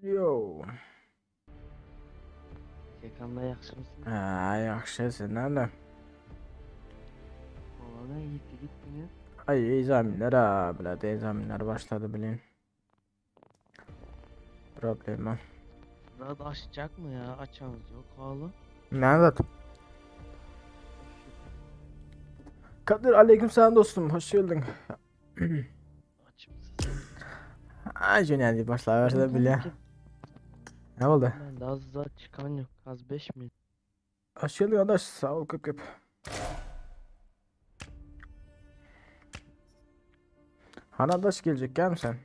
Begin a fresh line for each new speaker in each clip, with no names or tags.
Yo.
Kekan'la yaxshi mısın?
Ha, yaxshi, sen nerede?
Valla gitti gittiniz.
Ay, examinler ha, biladi, examinler başladı bilin. Problema.
Burada açacak mı ya? Açanız yok hala.
Nerede? Kadir, aleykümselam dostum, hoş geldin.
Aç mısın?
Ay, jöneldi başlayıverse
Ben
bile.
ki
Ne oldu?
ben de az daha çıkan yok. Az 5 mi?
Hoş geldin arkadaş, sağ ol köp. Hani arkadaş gelecek, gel misin?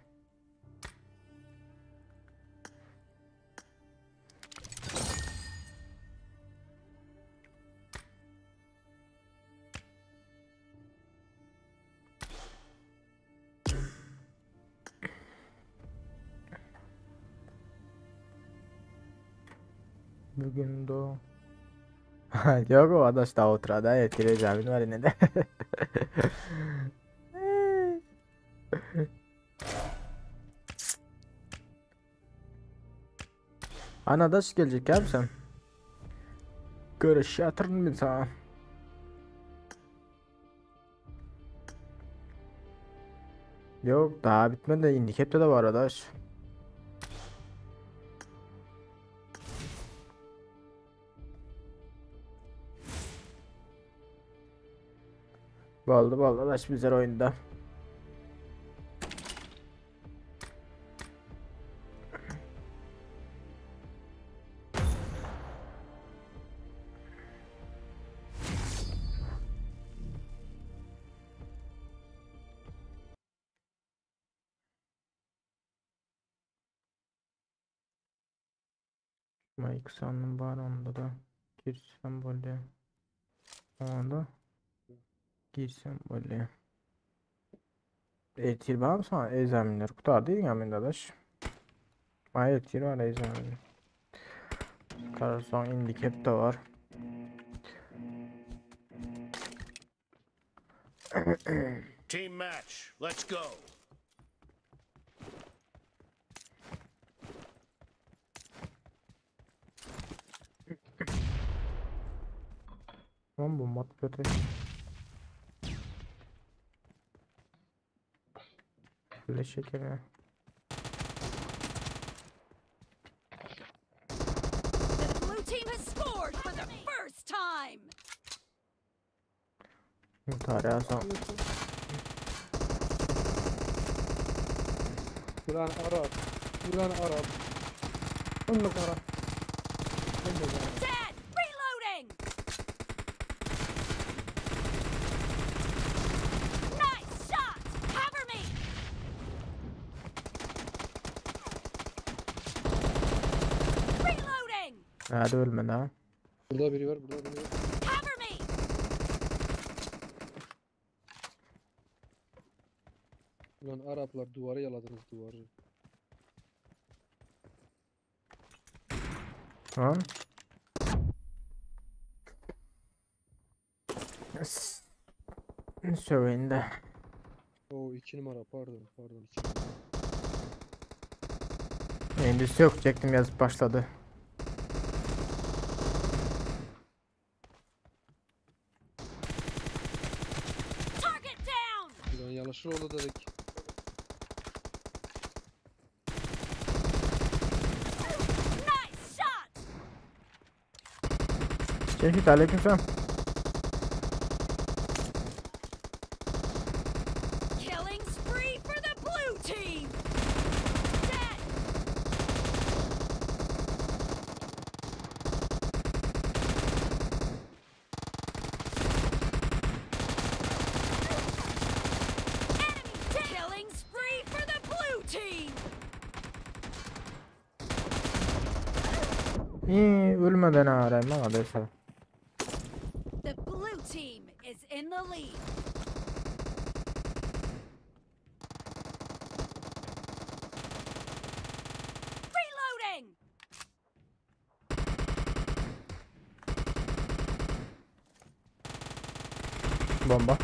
Bugün de yok, o arkadaş daha oturada yetireceğim var yine de. Hani arkadaş gelecek, gel misin? Görüş yatırın mı sana? Yok, daha bitmedi, indikette de var arkadaş. Baldı arkadaş bizler oyunda. Mike sandım var onda da. Girsem böyle. Onda girsem böyle. Etir var mı sana? Examinler kurtar değil mi arkadaş? Ay, etir var, examiner. Kararsan indicap de var.
Team match, let's go.
Lan bu mat kötü. Böyle şekeri.
The blue team has scored for the first time.
Tarih son.
Ulan Arap. Ulan Arap. Anlık Arap.
Dead. Reloading. Nice shot. Cover me. Reloading.
Hadi ölme daha.
Burada biri var, burada biri var.
Cover me.
Ulan Araplar duvarı yaladınız duvarı.
Lan. Söyleyin de.
Oo 2 numara pardon 2 numara.
Endüstri yok çektim, yazıp başladı.
Target down.
Ulan Yalışıroğlu dedik.
Nice shot.
Çekit, aleykümselam.
Killing spree for the blue team. Dead. Enemy dead. Killing spree for the blue team.
İyi, ölmeden arayayım arkadaşlar.
The blue team is in the lead. Reloading.
Bomba.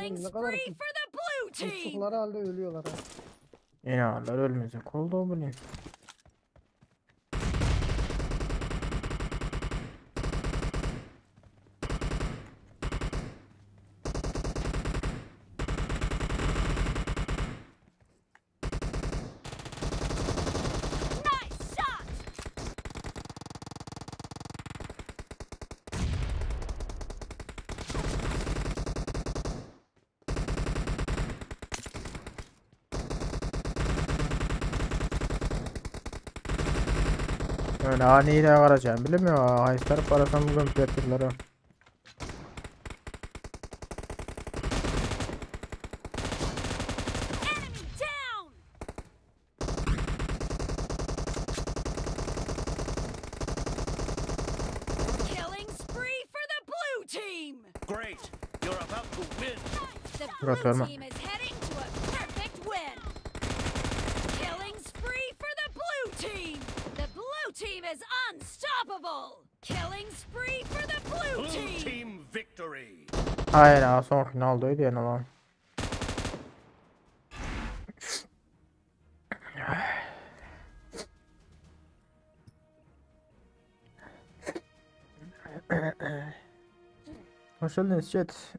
Killing
Ne kadar
spree for the blue team.
tuttukları halde ölüyorlar ha.
İnanlar ölmeyecek oldu o bilin.
Nice shot.
Öyle ani de varacağım bilmiyor. Hayslar parasını bugün fiyatları.
Enemy down. Killing spree for the blue team.
Great. You're about to win.
The
Murat,
blue
ölme.
team is heading to a perfect win. Killing spree for the blue team. The blue team is unstoppable. Killing spree for the blue
Blue
team.
team victory.
Hayır ha son finaldeydi yani lan. Hoş geldiniz chat.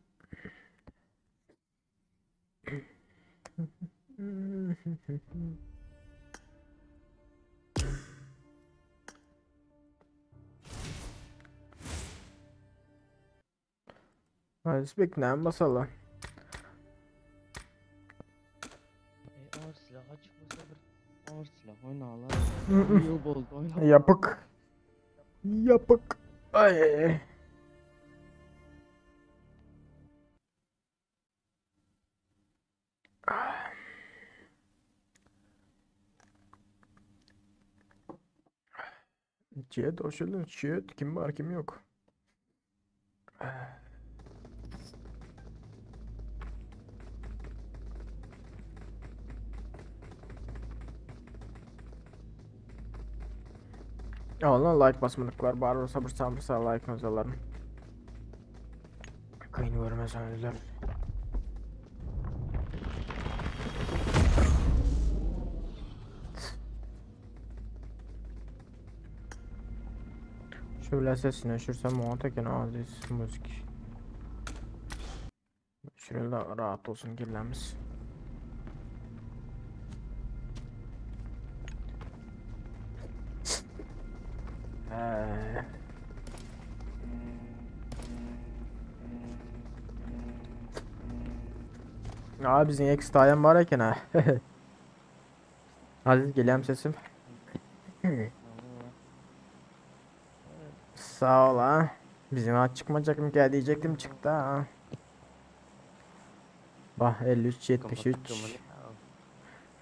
Hadi bekleyin basalım.
Ağır silah açmasa bir ağır silah oyna lan. Yıl oldu oyna.
Yapık. Yapık. Ay. Chat hoş geldin. Chat kim var kim yok. Allah like basmadıklar. Bari sabır sabır like özellerin. Kayını vermezsen özel. Şöyle sesini düşürsem muhakkak aziz müzik. Şöyle rahat olsun girlemiz. Abi bizim ekstra ayağım var ya ha. Aziz geliyorum sesim. Sağ ol ha. Bizim aç çıkmayacak mı ki diyecektim çıktı ha. Bak 53 73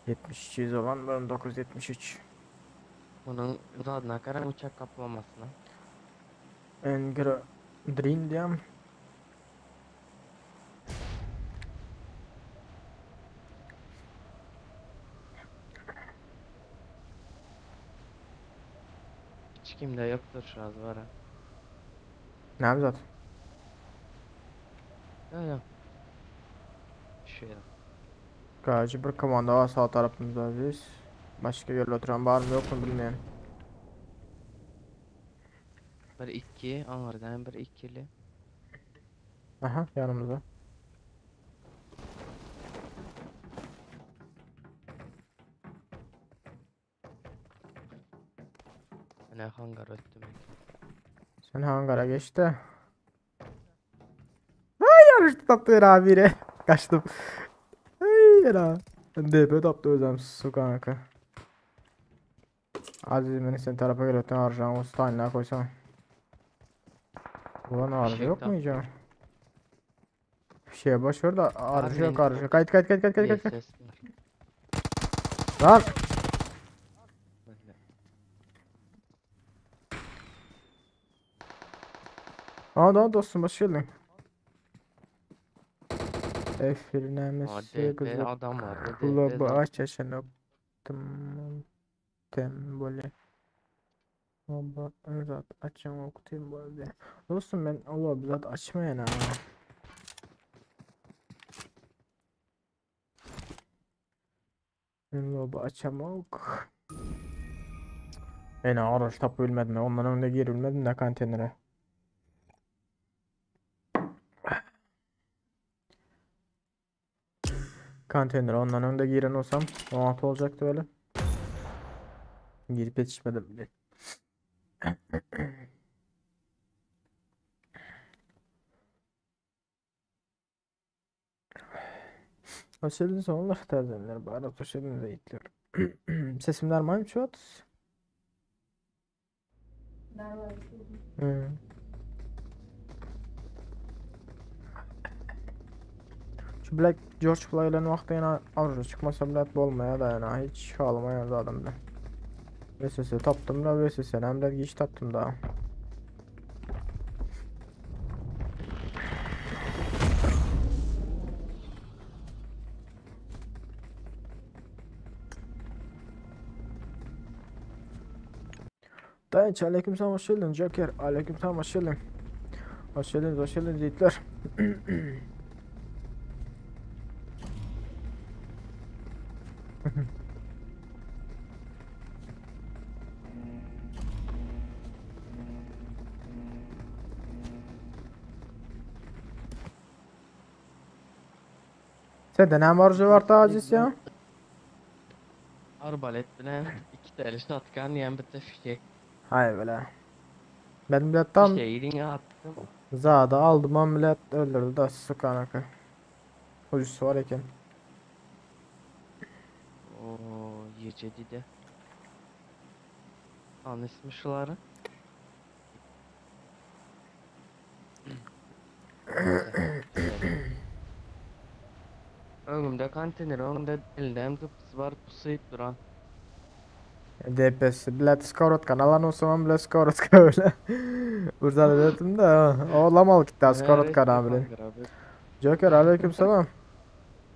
73 100 olan benim 973.
Bunun adına karan uçak kaplamasına.
Engro Dream diyorum.
Hiç kimde yoktur şu az var ha.
Ne yapacağız?
Ya. Şöyle.
Gacı bir komanda var sağ tarafımızda aziz. Başka yerle oturan var mı yok mu bilmiyorum.
Bir iki anlardan bir ikili.
Aha yanımızda.
Ne hangar öttüm.
Sen hangara geçti. Ay yarıştı taptı abiyle. Kaçtım. Ay yara. DP taptı özlem su kanka. Aziz beni sen tarafa geliyorsun harcağım o stanlığa koysana. Ulan harcı
Fişek
yok
tap.
mu iyice? Bir şeye boş ver de harcı yok
Harbiden
harcı. Kayıt.
Ses var.
Lan.
Böyle.
Aa dostum hoş geldin. Efirnemesi
ADP
kızı
adam var.
kulübü aç yaşanıp tembole. Baba zat açacağım okutayım böyle. Dostum ben Allah zat açmayan ha. Lobu açamak. Beni araç tapu bilmedim. Ondan önde girilmedim de kantinlere. Kantinlere ondan önde giren olsam rahat olacaktı öyle. Girip yetişmedim bile. Hoş geldiniz oğullar. Terzenler bari hoş geldiniz eğitliyorum. Sesimler mi şu at? Hı. Şu Black George Floyd'un vakti yana avcı çıkmasa bile olmaya da yana hiç ağlamaya da adam da. VSS taptım da VSS hem de geç taptım da. Dayıç aleykümselam hoş geldin Joker aleykümselam hoş geldin. Hoş geldiniz yiğitler. Sende ne marjı var taciz ya?
Arbalet bilen 2 tane shotgun yan bir de fişek.
Hay böyle. Ben millet tam
Fişeğini attım.
zada aldım ama millet öldürdü da sıkanakı. Hocası var iken.
Oo, yecedi de. An ismi şuları. Önümde konteyner, önümde elde hem tıpkısı var pusayıp duran.
DPS millet skorotka alan o zaman millet skorotka öyle. Burada da dedim de oğlamalı gitti skorotka abi. Joker aleykümselam.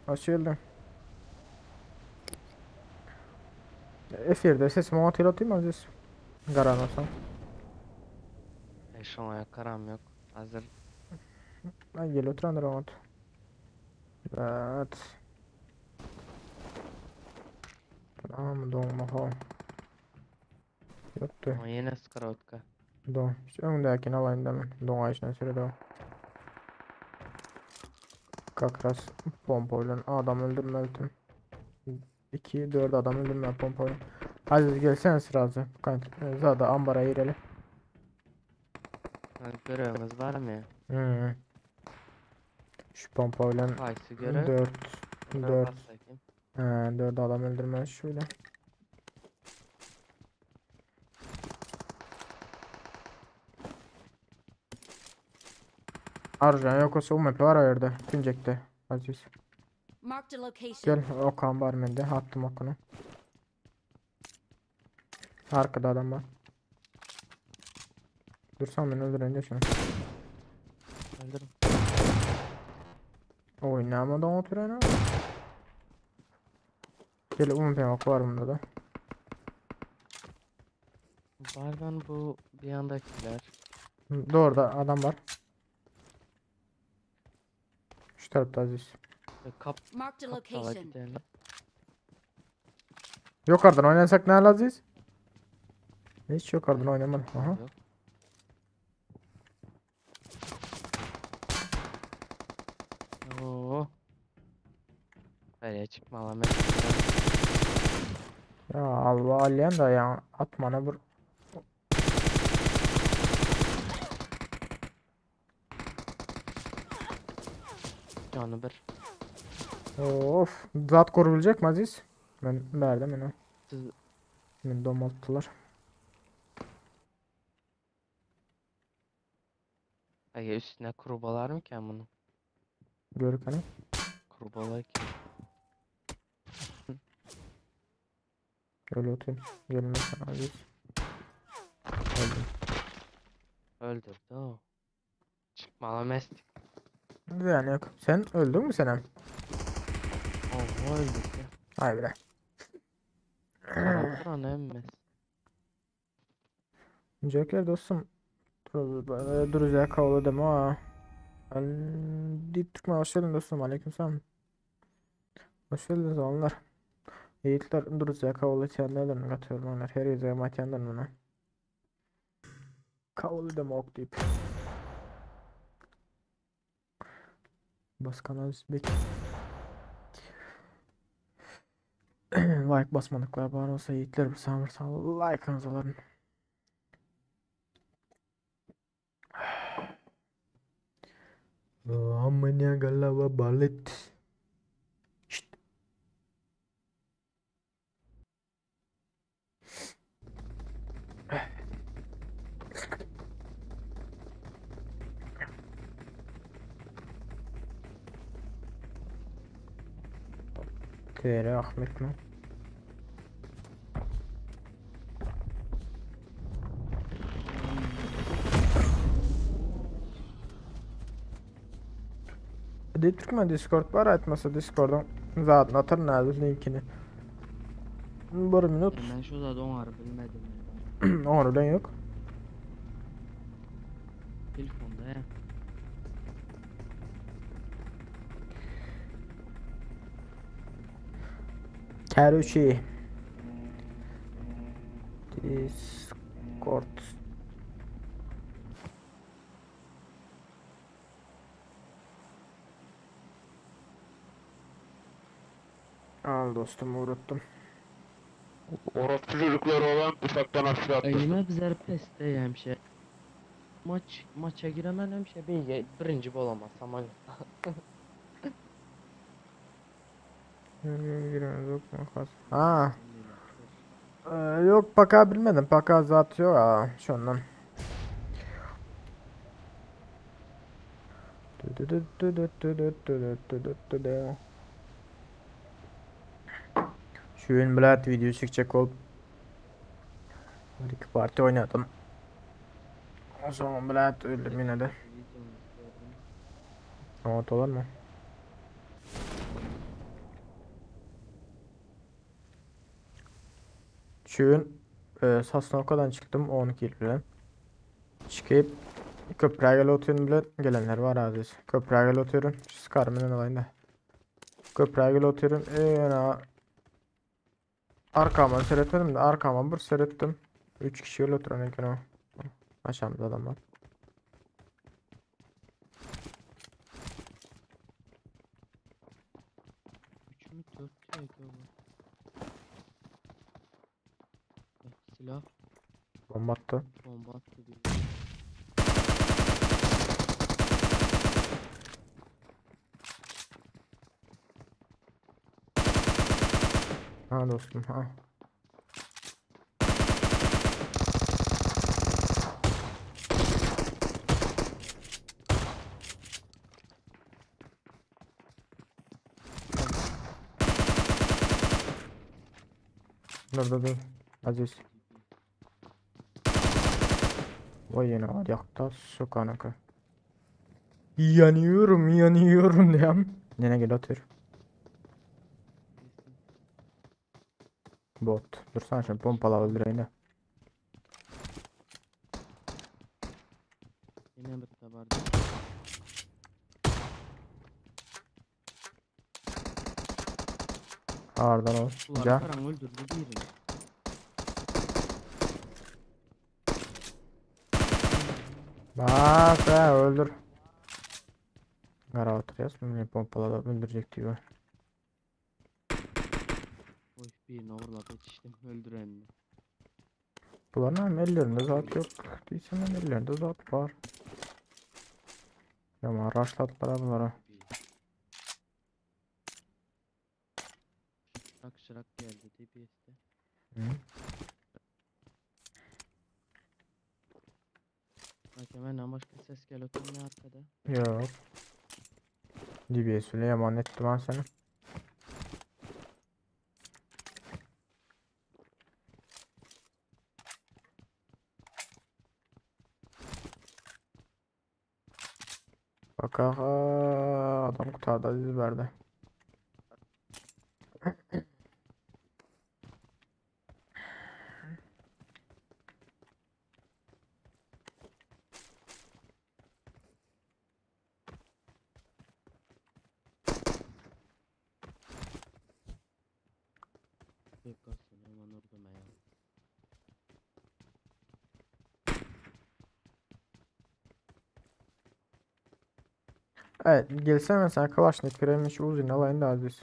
Hoş geldin. Efirde sesimi hatırlatayım mı Aziz? Garan olsam.
Şu an karam yok. Hazır.
Ben gel oturan rahat. Evet. Tamam doğma ha. Yoktu.
Ama yine skrotka.
Doğum. İşte öndekini alayım demin. Doğum işine süre doğum. Kakras pompayla adam öldürme ultim. 2 4 adam öldürme pompayla. Aziz gelsene sırası. Zada ambara girelim.
Görevimiz var mı?
Hmm. Şu pompayla
Kaysı görev.
4
Ona
4
bas bakayım.
4 adam öldürme şöyle. Arjan yok olsa UMP var ayırdı. Tüncekte. Aziz.
Marked a location.
Gel Okan var mende. Attım Okan'ı. Arkada adam var. Dursam beni öldürünce şunu.
Öldürüm.
Oynamadan oturan. Gel UMP var bunda da.
Bardan bu bir yandakiler.
Doğru da adam var. Şu tarafta Aziz.
Marked a
Kaptala
location.
gidelim.
Yukarıdan oynasak ne ala Aziz? Hiç yukarıdan oynamadım. Aha.
Yok. Oo. Nereye çıkma alamet.
Ya Allah alyan da ya atmana vur.
Canı bir.
Of. Zat koruyabilecek mi Aziz? Ben verdim onu.
Siz
Beni domalttılar.
ay üstüne kurbalar mı ki bunun?
Görük hani.
Kurbalar ki.
Öyle oturayım. Gelme sana Aziz. Öldüm.
Öldürdü o. Çıkma alamet.
Yani yok. Sen öldün mü Senem?
Oo öldürdü.
Hay bre.
Karakter ana emmez.
Joker dostum. Duracak kavla deme ha. Deyip tıkma hoş geldin dostum. Aleykümselam. Hoş geldiniz onlar. Hitler dursa kabul etyenlerden katıyorlar. Her yüzeye matyandan mı? Kabul edemok deyip. Baskan Özbek. Like basmadıklar bari olsa Hitler bir samırsal like'ınızı alın. Amanya galava balet. Şşt. Tere Ahmet mi? Hadi Türkmen Discord var etmese Discord'dan zaten atar nerede linkini. Bir minut.
Ben şu da donar bilmedim.
Onu öyle yok.
Telefonda ya.
Karuchi. Discord. Al dostum uğrattım.
Orospu çocukları olan uçaktan aşağı atlasın.
Elime bizler peste hemşe. Maça giremem hemşe. Birinci olamazsam hani.
Ha. Yok paka bilmedim. Paka zat yok ha şundan. Şu gün bilet video çekecek olup bir iki parti oynadım. O zaman bilet öldüm yine de. Evet olur mu? Şu gün Sasnovka'dan çıktım 12 ile. Çıkıp köprüye gel oturuyorum bile gelenler var aziz. Köprüye gel oturuyorum. Sıkarımın olayında. Köprüye gel oturuyorum. Arkama seyretmedim de arkama bir seyrettim. 3 kişi öyle oturan ekranı. Aşağımda adamlar.
Üç mü 4 kaydı bu? Silah
Bomba attı.
bomba attı diyor.
Ha dostum ha. Dur. Aziz. Vay yine ayakta su kanaka. Yanıyorum diyem. Yine gel otur. Bot. Dursana şimdi pompala öldüreyim de.
Yine bir de vardı.
Ağırdan ol.
Ulan
Ca.
Karan öldürdü birini.
Bak be öldür. Gara oturuyoruz. Beni pompala da öldürecek diyor.
Oy birini uğurladı yetiştim öldürenini.
Bunların ellerinde zat yok. Değilse ellerinde zat var. Ama raşlattılar bunlara.
Şırak geldi DBS'de.
Hı.
Bak hemen başka ses geliyor ne arkada.
Yok. DBS ile emanet ettim ben seni. Bak aha, adam kurtardı Aziz verdi. Evet, gelse mesela Kalashnikov hiç uzun alayın da aziz.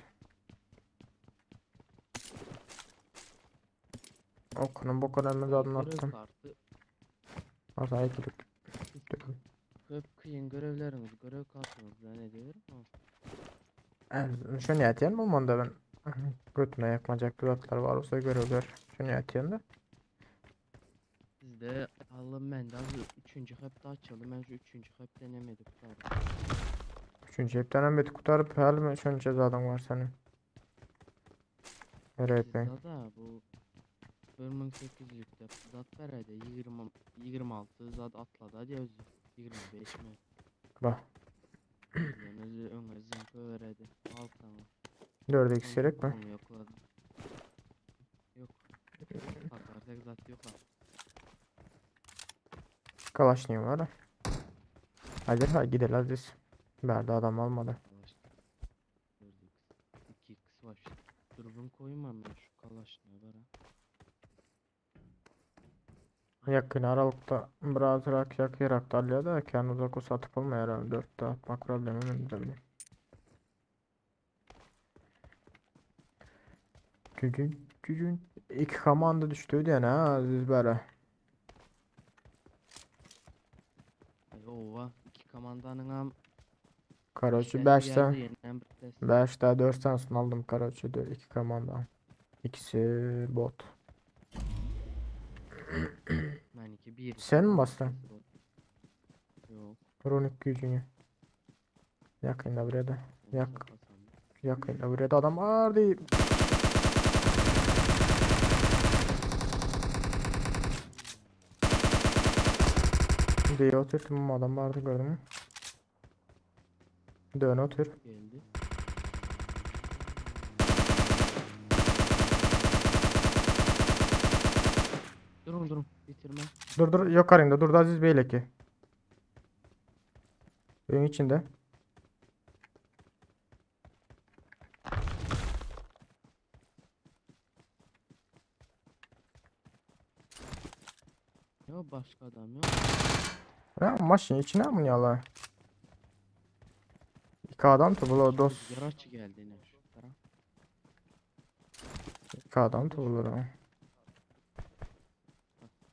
Okunun bu kadar adını
Görev
attım.
kartı.
Azayı kılık.
Köp kıyın görevleriniz, görev kartınızda ne diyor?
Şu niyetiyen bu manda ben götüme yakmayacak pilotlar var olsa görevler. Şu niyetiyen de.
Sizde alın ben de az 3. hepte açıldı. Ben şu 3. hep denemedik bari.
Üçüncü hepten beti kurtarıp halime şu cezadan var senin. RP.
Sizde da bu 1800'lükte zat verede 26 zat atladı hadi özü 25 mi?
Bak.
Yani özü öne zımpı veredi. Al sana.
4'e ikisirik mi?
Onu yokladım. Yok. Satarsak zat yok ha.
Kalaşniyor var. Hadi ha gidelim aziz. Berda adam almadı.
Kalaş. 2x var işte. Durbun koyma ben şu kalaşına var ha.
Yakın aralıkta biraz rak yakarak dalıyor da kendi uzak o satıp olmuyor herhalde 4'te atmak problemi mi de. Gücün iki komanda düştü diye ne aziz böyle.
Ay ova. İki komandanın ham.
Karoçu
İşte
5'ten
yeniden bir test.
5'te 4 tanesini aldım Karoçu iki komanda. İkisi bot.
Ben iki bir.
Sen mi bastın?
Yok.
Runik gücünü. Yakında buraya da.
ben
Yak,
sapasam.
yakında buraya da adam var değil. Diye oturdum adam vardı gördün mü? Dön otur.
Geldi. Durun bitirme.
Dur yok karında dur da Aziz Bey'le ki. Oyun içinde.
Yok başka adam yok.
Ya maşın içine mi yalan? İki adam toplu dost.
Yaraçı geldi yine şu taraf.
İki adam toplu.
Bak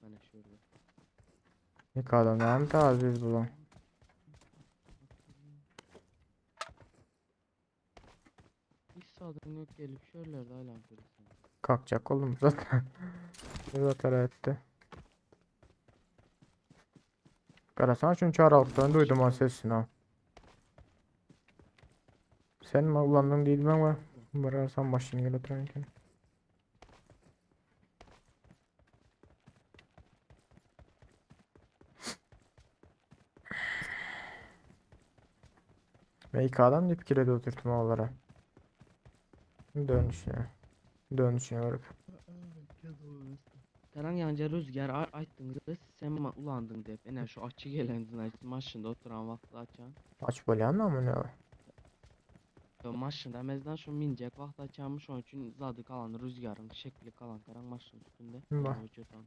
hani şurada.
İki adam hem de Aziz bulan.
Hiç sağdan yok gelip şöylerde hala görürsün.
Kalkacak oğlum zaten. Zaten etti. Karasana çünkü aralıktan duydum o sesini ha. Sen mi kullandın değil mi ama bırakırsan maşını götürürken. Ve iki adam deyip kirede oturtma onlara. Dönüşüne. Dönüşüne varıp.
Taran yanca rüzgar açtığınızda sen ulandın deyip ene şu açı gelendin açtın maşında oturan vakti açan.
Aç böyle anlamı ne var?
Yo maşında mezden şu mincek vakti açanmış onun için zadı kalan rüzgarın şekli kalan karan maşın üstünde.
Bak.
Yani vücudan.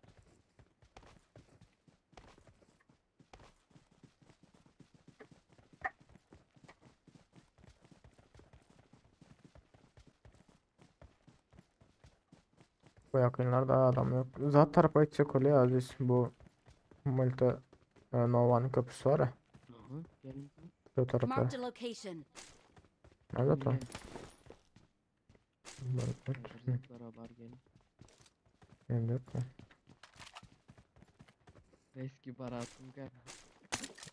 Bu yakınlarda adam yok. Zaten tarafa gidecek oluyor Aziz. Bu Malta Nova'nın kapısı var ya.
Hı hı. Gelin.
Bu tarafa.
Marked a location.
Evet o.
Gelin.
Hı,
Beraber gelin.
evet.
Eski baratım gel.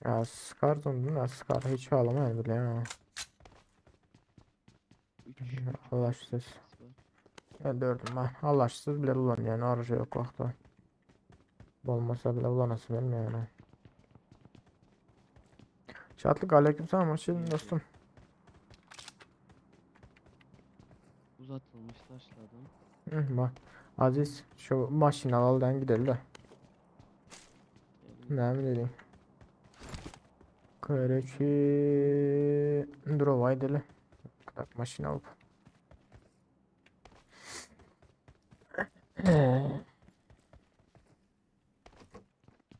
Ya Scar döndün ya Scar hiç ağlamayın bile ya.
3
Allahsız. Ben dördüm ben. Allahsız bile ulan yani arıca yok vakti. Olmasa bile ulanası bilmiyor yani. Şatlık aleykümselam hoş geldin dostum.
uzatılmış taşladım.
Hı, bak. Aziz şu maşinalardan gidelim de.
Gelin.
Ne mi dedin? Kırıcı Drova gidelim. Kadar maşina alıp.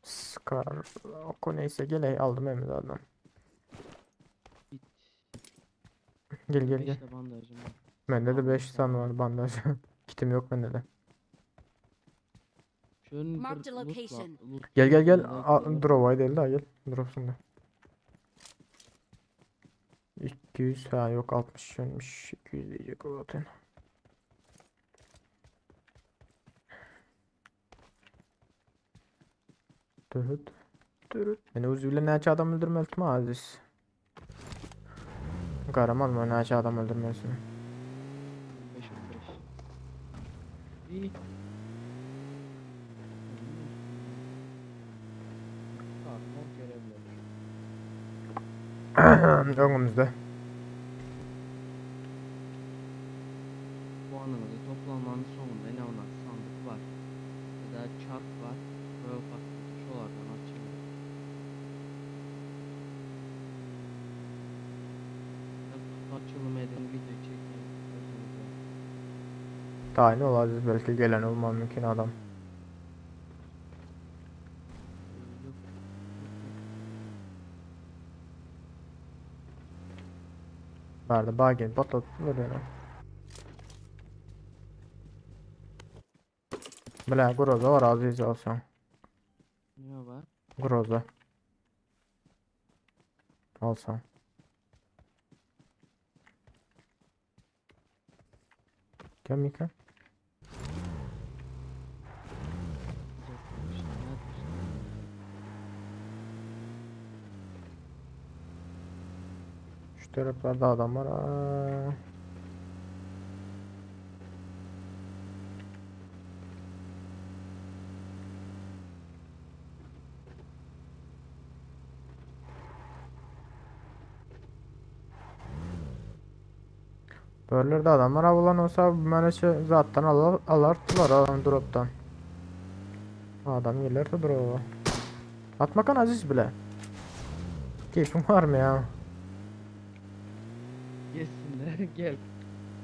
Scar oku neyse gele aldım emri adam.
Bit
Gel gel gel.
5 de bandajım var.
Bende de
Tamam,
5 tane
tamam.
var bandaj. Kitim yok bende de.
Şöyle
Marked
bir
a location.
Gel gel gel.
loot.
Drop'a değil daha gel. Drop'sun da. 200 ha yok 60 ölmüş. 200 diyecek o zaten. Tühüt. Tühüt. Beni uzuyla ne adam öldürmez mi Aziz? Kahraman mı ne adam öldürmesin?
5 İyi. Karma görevleri.
Önümüzde.
Puanınızı toplamanın sonunda ne olan sandık var. Ya da çarp var. Böyle ufak şolardan açayım. Açılım edin video çekin. Özünüze.
Daha ne olacak belki gelen olmam mümkün adam.
Yok.
Vardı bagel patlattılar yani. Bile groza var Aziz alsan.
Ne var?
Groza. Alsan. Gel Mika. Şu taraflarda adam var. Aa. Böylerde adamlar avlan olsa bana şey zaten alarttılar adam drop'tan. Adam gelirdi drop'a. Atmakan Aziz bile. Keyfin var mı ya?
Gelsinler gel.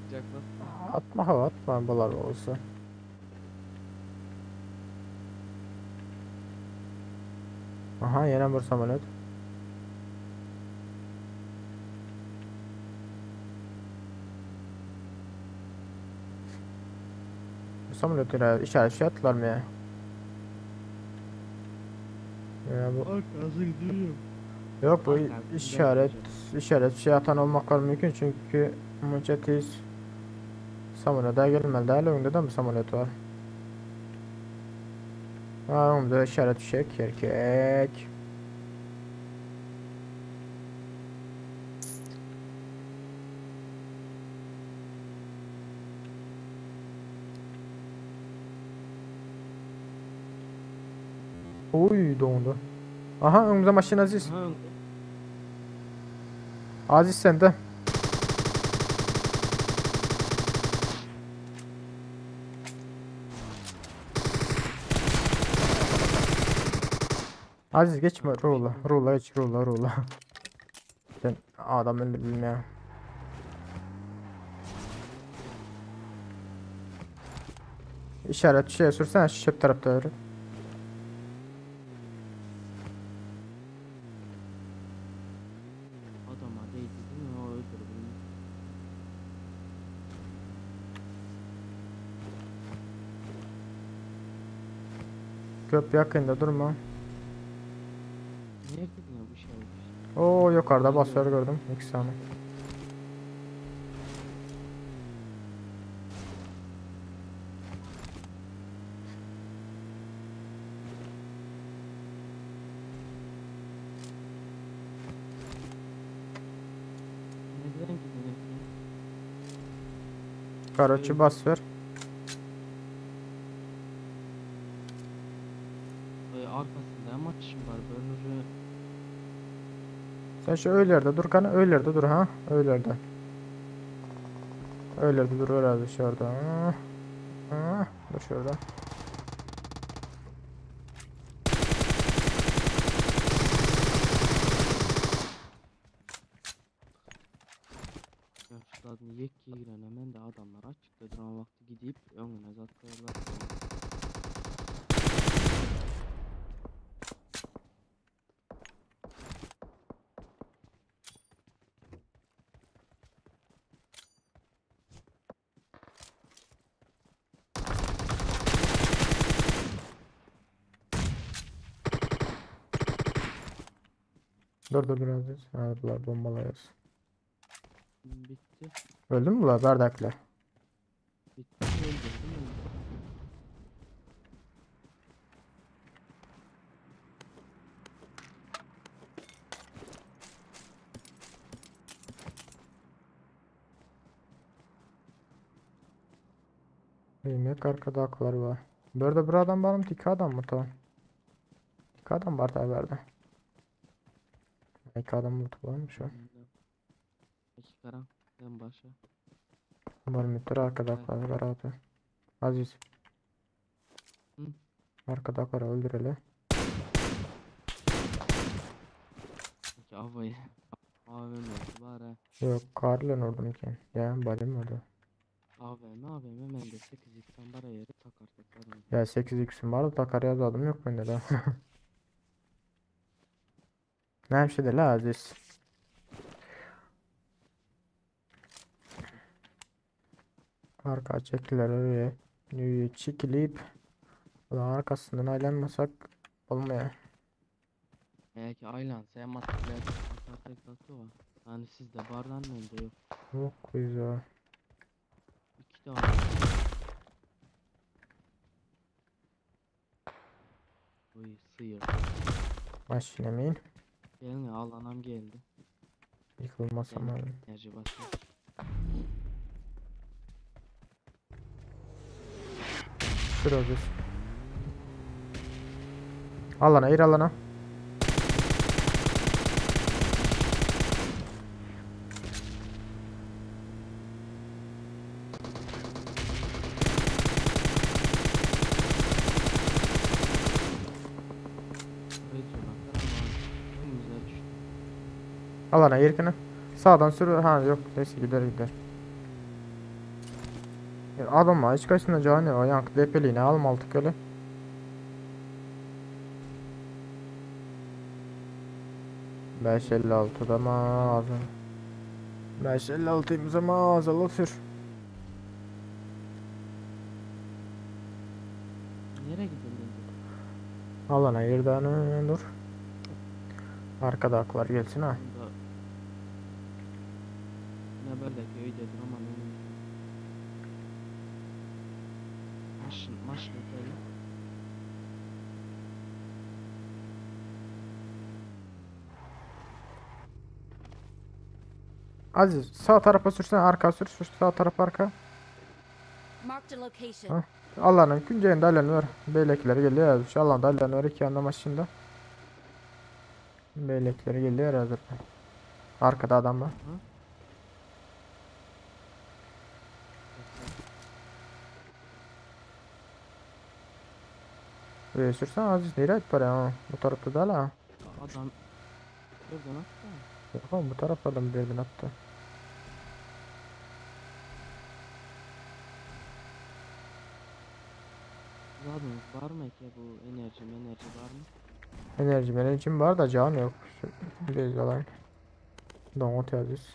Kucakla.
Atma hava atma balar olsa. Aha yine bir samolet. Bu samoletine işaret şey attılar mı ya? Ya bu
Arkası gidiyor.
yok bu
Arkasında
işaret şey atan olmaklar mümkün çünkü Mucetis Samolet'e gelmedi. Hala önünde de mi Samolet var? Ha önümde işaret fişek erkek. Oy dondu. Aha önümüzde maşin Aziz.
Ha,
Aziz sende. Aziz geçme rula geç rula. Ben adam öldü bilmiyorum. İşaret şey sürsene şu tarafta öyle.
adama değdi değil mi? O öldürdü.
Köp yakında durma.
Nerede yine bu şey?
Oo yukarıda basıyor gördüm. 2 saniye.
Nereden gidiyor?
Karoçu bas ver.
Arkasında ama açışım var. Bölünürü.
Sen şu öyle yerde dur kana öyle yerde dur ha. Öyle yerde. Öyle yerde dur herhalde şurada. Dur şurada.
Yaşlılarını yek giren hemen de adamlar açıkta duran vakti gidip önüne zat koyarlar.
Dur Aziz. Aldılar bombalayız.
Bitti.
Öldü mü bunlar bardaklar?
Bitti. Öldürdüm öldü.
Yemek arkada aklar var. Burada bir adam var mı? İki adam mı tamam? İki adam var tabi burada. İki adam mı varmış o?
İki kara. En başa.
Monitör arkada aklar var abi. Aziz.
Hı?
Arkada aklar öldür hele.
İki avayı. AVM oldu bari.
Yok karla vurdum ki. Ya balim orada.
AVM bende 8x'ten bara yeri takar takarım.
Ya 8x'im var da takar yazdım yok bende de. Ne bir şey de la Aziz. Arka çekiler oraya. Çekilip ulan arkasından aylanmasak olmuyor.
Belki aylan sevmez belki atar tek atı var. Yani sizde bardan bende yok.
Yok güzel.
İki tane. Oy sıyır.
Maşinemin
Gelin ya al anam geldi.
yıkılmasam abi.
Enerji basıyor.
Sür Aziz. Alana ir alana.
Rachel bakar ama önümüze düştü.
Alana irkini. Sağdan sür. Ha yok neyse gider. Ya adamla hiç kaçsın canı o yank depeliğine alma altık öyle. Beş 56'da mağaza. 556'yımıza mağazalı sür.
Nereye gidiyorsun?
Alana irdanı dur. Arkada aklar gelsin ha.
Bunda ne böyle köydedir ama ne bileyim. Maşın öteli.
Aziz sağ tarafa sürsen arka sür sağ taraf arka.
Marked a location.
Ha. Allah'ın günceyinde halen var. Beylekleri geliyor yazmış. Allah'ın da halen var iki yanda maşında. Beylekleri geliyor hazır. Arkada adam var.
Hı?
Buraya sürsen Aziz nereye ait para ha? Bu tarafta da la.
Adam gördün hatta.
Yok oğlum, bu taraf adam birden attı.
Zaten var mı ki bu enerji var mı?
Enerjim var da can yok. Biraz yalan. Donut Aziz.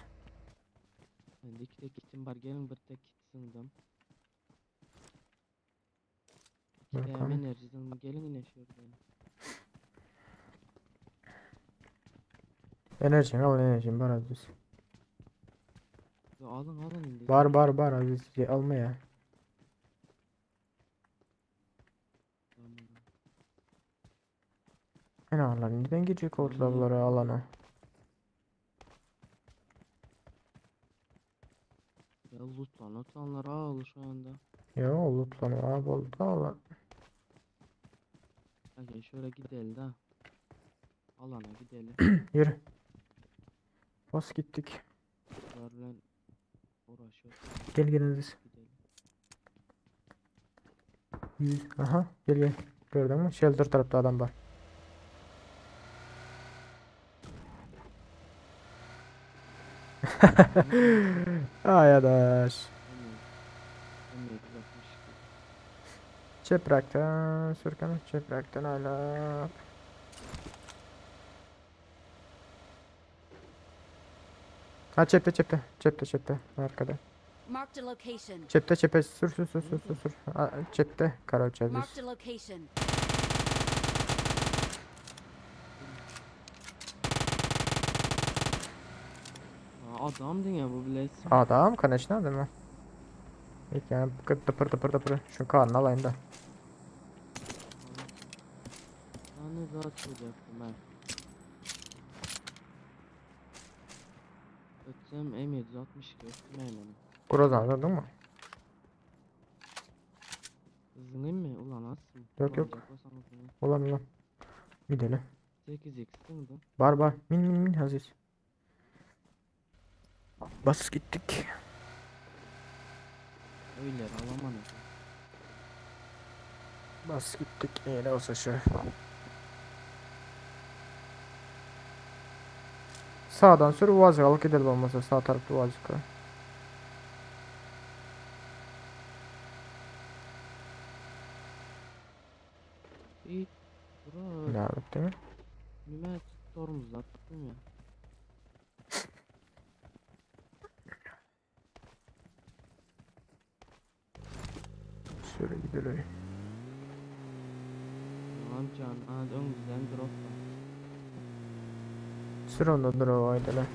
Bende iki de kitim var gelin bir tek kit sındım. İki de
Bakalım.
enerjiden gelin yine şuradan.
Enerjim var Aziz.
Ya alın indi.
Var Aziz. Alma ya. Ana lan neden girecek ortalıklara alana?
Ya lootlanlar ağlı şu anda.
Ya olup lan abi oldu da
Hadi şöyle gidelim de. Alana gidelim.
yürü. Bas gittik.
Varla uğraşıyor.
Gel Aziz.
Gidelim.
Aha gel. Gördün mü? Shelter tarafta adam var. Ay adaş.
Emre bırakmış.
Çepraktan Sürkan'ı çepraktan hala. Ha cepte arkada.
Marked a location.
Cepte sür. Cepte Karaca Aziz.
Marked a location.
adam diye bu bilesin.
Adam kanışın adamı. İlk yani tıpır tıpır tıpır. Şu karnı alayım da.
Yani rahat olacaktım ben. Ötsem M762 öttüm hemen.
Grozan anladın mı?
Hızlıyım mı? Ulan aslım.
Yok, yok. Ulan ulan. Gidelim.
8x sındı.
Var. Min Aziz. Bas gittik.
Öyle alaman.
Bas gittik. Yine olsa şey. Sağdan sür Uvazıkalık gidelim olmasa sağ tarafta Uvazıka.
İyi. Bura.
Ne yaptık değil mi?
Nimet sorumuzda tuttum ya.
Şöyle gidelim.
Tamam can. Hadi önümüzden drop var.
Sür onda dur o aydele.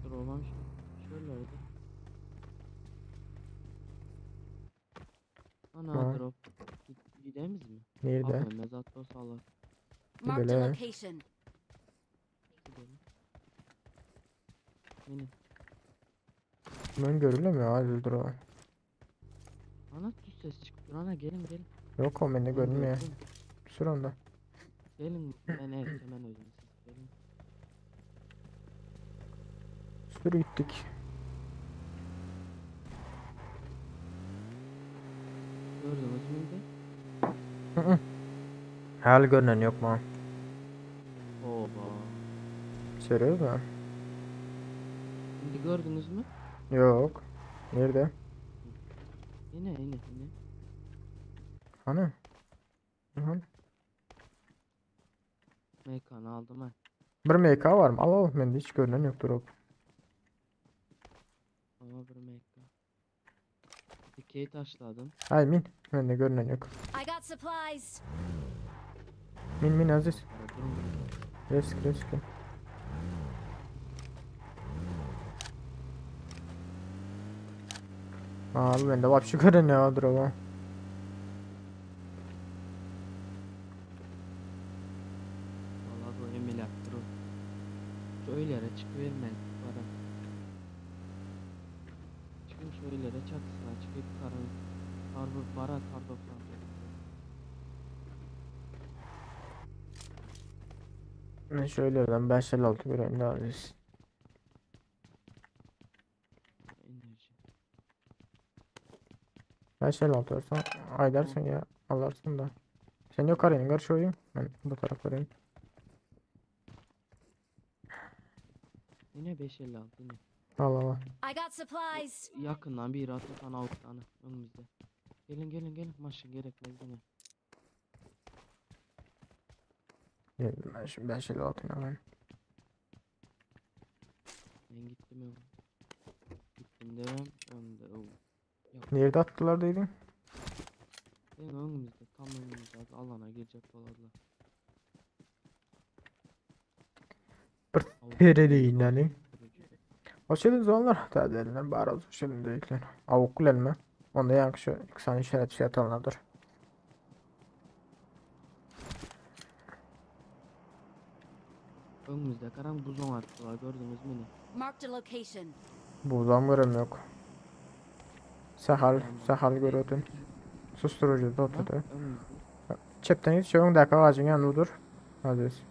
Drop'am şöyleydi. Ana
Ha.
drop. Gidemiz mi?
Nerede?
Abi mezatto sağlar.
Marked a
Gidelim.
location.
Gidelim. Yine.
Ben görülemiyor Aziz dur o.
Ana düz ses çıktı. Ana gelin.
Yok o bende
Ben
görünmüyor.
gördüm.
Sür onda.
Gelin ben evet hemen özüm siz gelin.
Sür gittik.
Gördünüz mü
Hal görünen yok mu?
Oba.
Seriyoruz mu?
Şimdi gördünüz mü?
Yok. Nerede?
Yine.
Hani? Hani?
Mekanı aldım ha.
Bir MK var mı? Al bende hiç görünen yok drop.
Ama bir mekan. Dikeyi taşladım.
Hay min. Bende görünen yok.
I got supplies.
Min Aziz.
Para durmuyor.
Risk. Abi bende vapşı görünüyor o drop'a.
Valla bu emilak duru. Şöyle yere çıkıverme. Para. Çıkın şöyle yere çatısına çıkıp karın. Harbur para kar 90.
Ben şöyle ben 556 göreyim de Aziz.
Enerji.
556 olsan ay dersen ya alırsın da. Sen yukarı in karşı oyun. Ben bu tarafa ineyim.
Yine 556 yine.
Al.
I got supplies.
Yakından bir atı sana avuttanı önümüzde. Gelin maşın gerekmez yine.
Geldim ben şimdi 556'ya ben.
Ben gittim öyle. Gittim demem önümde o.
Nerede attılar dedin?
Ben önümüzde tam önümüzde az alana girecek dolarlar.
Pereliğin yani. O şeyden zamanlar tədəlindən baraz o şeyden deyiklər. Avukul elmə. Onda yaxşı ikisani işarət şey atanlardır.
Önümüzde karan buzon attılar gördünüz mü ne?
Marked a location.
Buğdan görüm yok. Səhal görüyordun. Susturucu da
Ha,
oturdu.
önümüzde.
Çepten git şöyle dakika ağacın yanındadır. Aziz.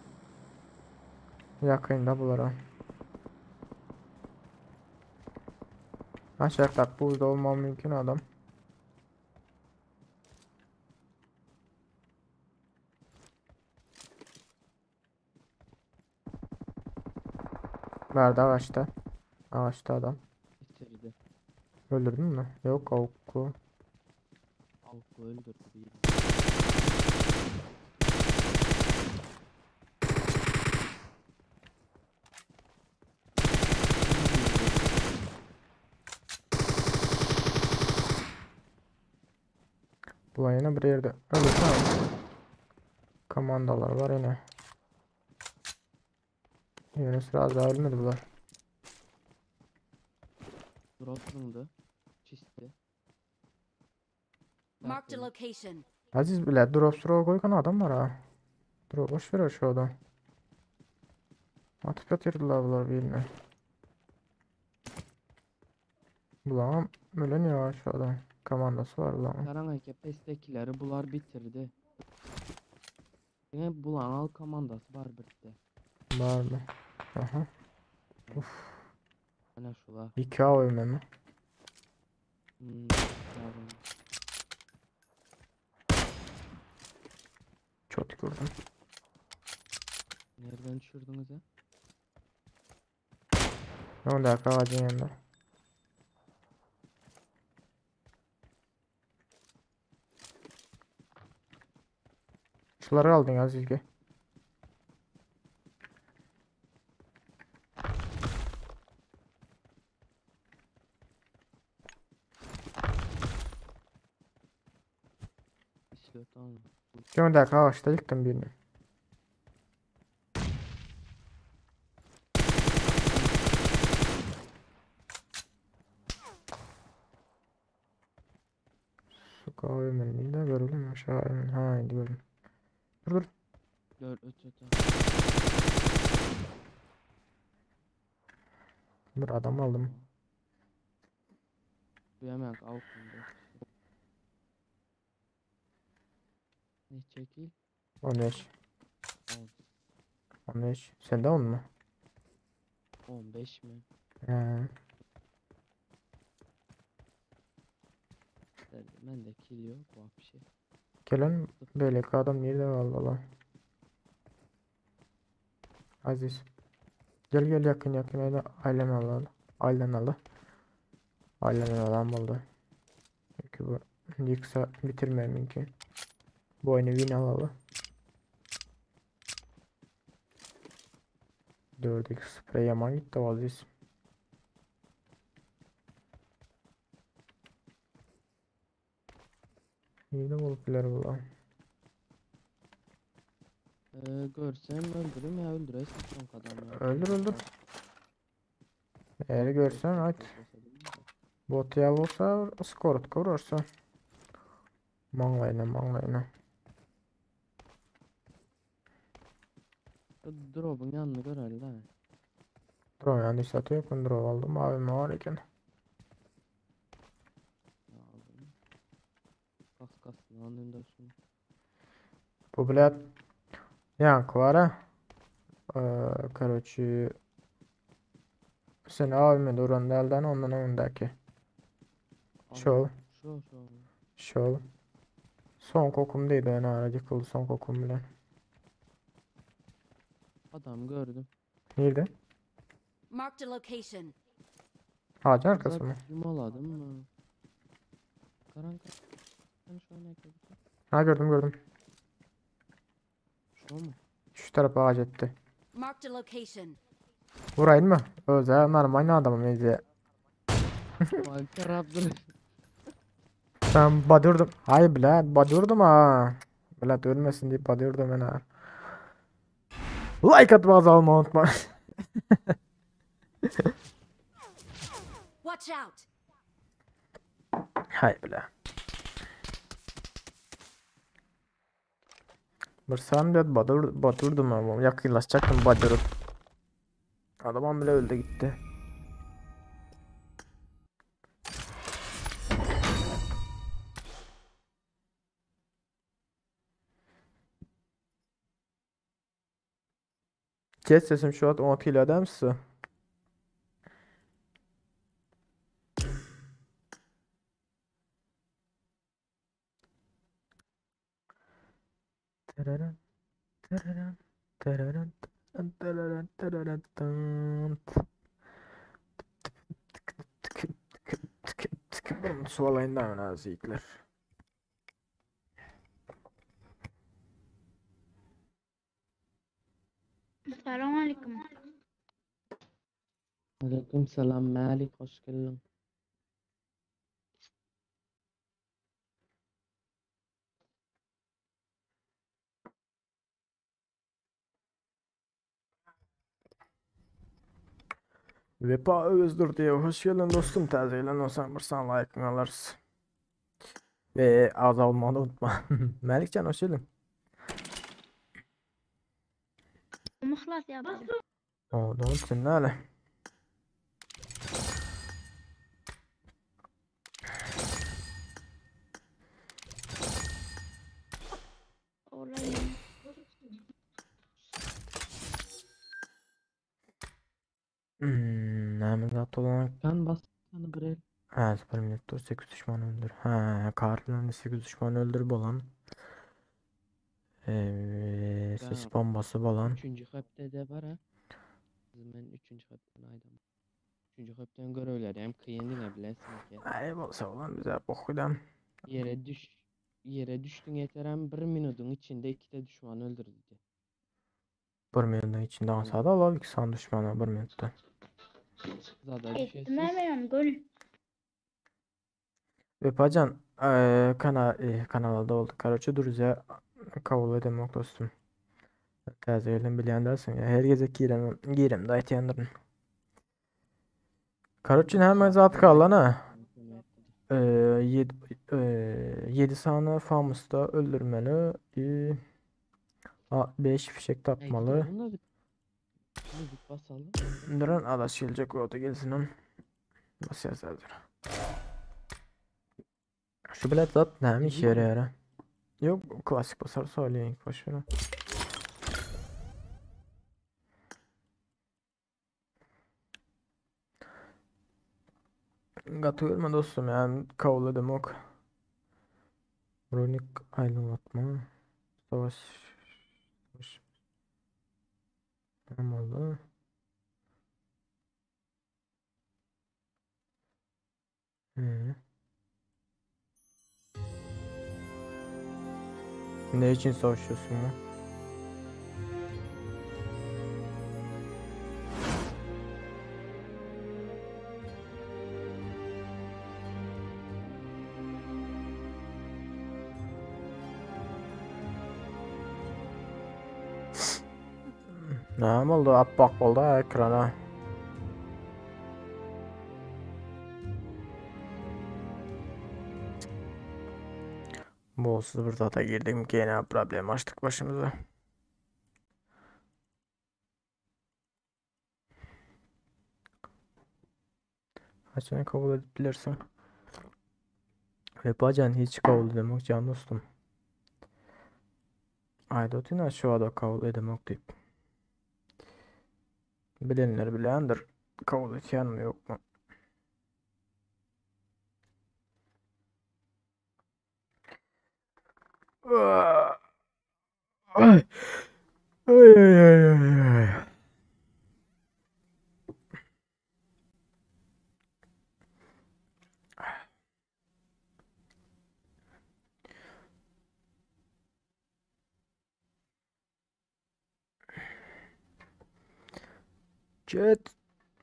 Yakında bulara. Aşağı tak buzda olmam mümkün adam. Nerede ağaçta? Ağaçta adam.
İçeride.
Öldürdün mü? Yok avuklu.
Avuklu öldürdü bir.
Bu yine bir yerde. Öyle tamam. Komandalar var yine. Yine sıra daha ölmedi bunlar.
Burasında. Çisti.
Marked a
Tertemiz.
location.
Aziz bile drop throw koykan adam var ha. Drop boş ver aşağıdan. Atıp yatırdılar bunlar birine. Bulan ölen ya aşağıdan. Komandası var bulan.
Karan pestekileri bular bitirdi. Yine bulan al komandası var birde.
Var mı? Aha.
Ana şular.
2 AVM mi?
Yavrum.
Çok gördüm.
Nereden düşürdünüz ya?
10 dakika ağacın yanında. Şuları aldın ya Zilge.
İstiyor tamam.
10 dakika ağaçta yıktım birini. Su kahvemenliği de görülmüş. Ha, indi gördüm. Dur.
Gör öte.
Dur adam aldım.
Bu yemek avukunda. Ne çekil?
15.
10.
15. Sende 10 mu?
15 mi?
He.
Ben de kill yok bu bir şey.
Gelen böyle adam nerede kaldı lan? Aziz. Gel yakın öyle ailen al. Ailen al. Ailen adam buldu. Çünkü bu yıksa bitirmem mümkün. Bu oyunu win alalı. 4x sprey yaman gitti o Aziz. İyi de buldular bu lan.
Görsem öldürürüm ya öldüresin son kadar ya.
Öldür. Eğer görsen aç. Bot ya olsa skort korursa. Manglayına.
Drop'un yanını gör öyle ha.
Drone yani satıyor. Ben drone aldım. Abim var iken.
Ya aldım. Kaskasını anında şunu.
Bu bilet yankı var ha. Короче sen abime duran elden ondan öndeki. Şov.
Şu.
Şov. Son kokumdaydı yani aracı kıldı son kokum bile.
Adam gördüm.
Nerede?
Marked a location.
Ağacın arkası mı?
Yumaladım mı? Karanka. Ben şu an ekledim.
Ha gördüm.
Şu mu?
Şu tarafa ağaç etti.
Marked a location.
Vurayım mı? Özel normal adamım iyice.
Vay tarafdır.
Ben badırdım. Hayır bile badırdım ha. Bile ölmesin diye badırdım ben ha. Like atmayı almayı unutma.
Watch out.
Hayır bile. Bir saniye batırdım ama yakınlaşacaktım badırıp. Adam bile öldü gitti. Kes sesim şu an 10 kilo eder misin? Tararan, tararan, tararan, tararan, tararan, tın. Bunu su alayım da nazikler.
Selamünaleyküm.
Aleyküm selam Malik hoş geldin.
Vefa Özdur diye hoş geldin dostum. Tazeyle olsan bir sana like'ını alırsın. Ve az olmadı unutma. Melikcan hoş geldin.
Mıhlat yapacağım.
O da sen ne hale?
Orayı.
Hemen zaten olarak
Kan bas sana bre.
ha, 0 minutta 8 düşman öldür. Ha, Karlan 8 düşman öldür bolan. Ses
Ben
bombası bolan.
3. hepte de var ha. Ben 3. hepten aydım. 3. hepten görevler hem kıyendine bilesin ki.
Ay bolsa olan bize bokudam.
Yere düş. Yere düştün yeter hem 1 minutun içinde 2 de düşman öldürdü.
1 minutun içinde olsa da alalım 2 san düşmanı 1 minutta.
Zaten
Ettim
düşesiz.
hemen gol.
Vepacan kanalda olduk. Короче, друзья, kabul edemek dostum. Tezgahın bilen dersin ya. Her gece girim da etiyendirin. Короче, hemen zat kalan ha. 7 saniye famusta öldürmeli. 5 fişek tapmalı.
Bunda bir müzik basalım.
Duran adaş gelecek o da gelsin on. Bas yazardır. Şu bilet zat ne işe yarar ha? Yok klasik basar söyleyin başına. Katılıyorum dostum yani kabul edemek. Kronik aydınlatma. Savaş. Tamam oldu. Hı. Ne için savaşıyorsun ya? Ne oldu? Apak oldu ha ekrana. Bolsuz bir data girdim ki yine problem açtık başımıza. Açını kabul edip bilirsin. Ve bacan hiç kabul edemek can dostum. Aydotin aşağıda kabul edemek deyip. Bilenler bilendir. Kabul eten mi yok mu? Ah! Ay. Ay ay ay ay ay. Chat.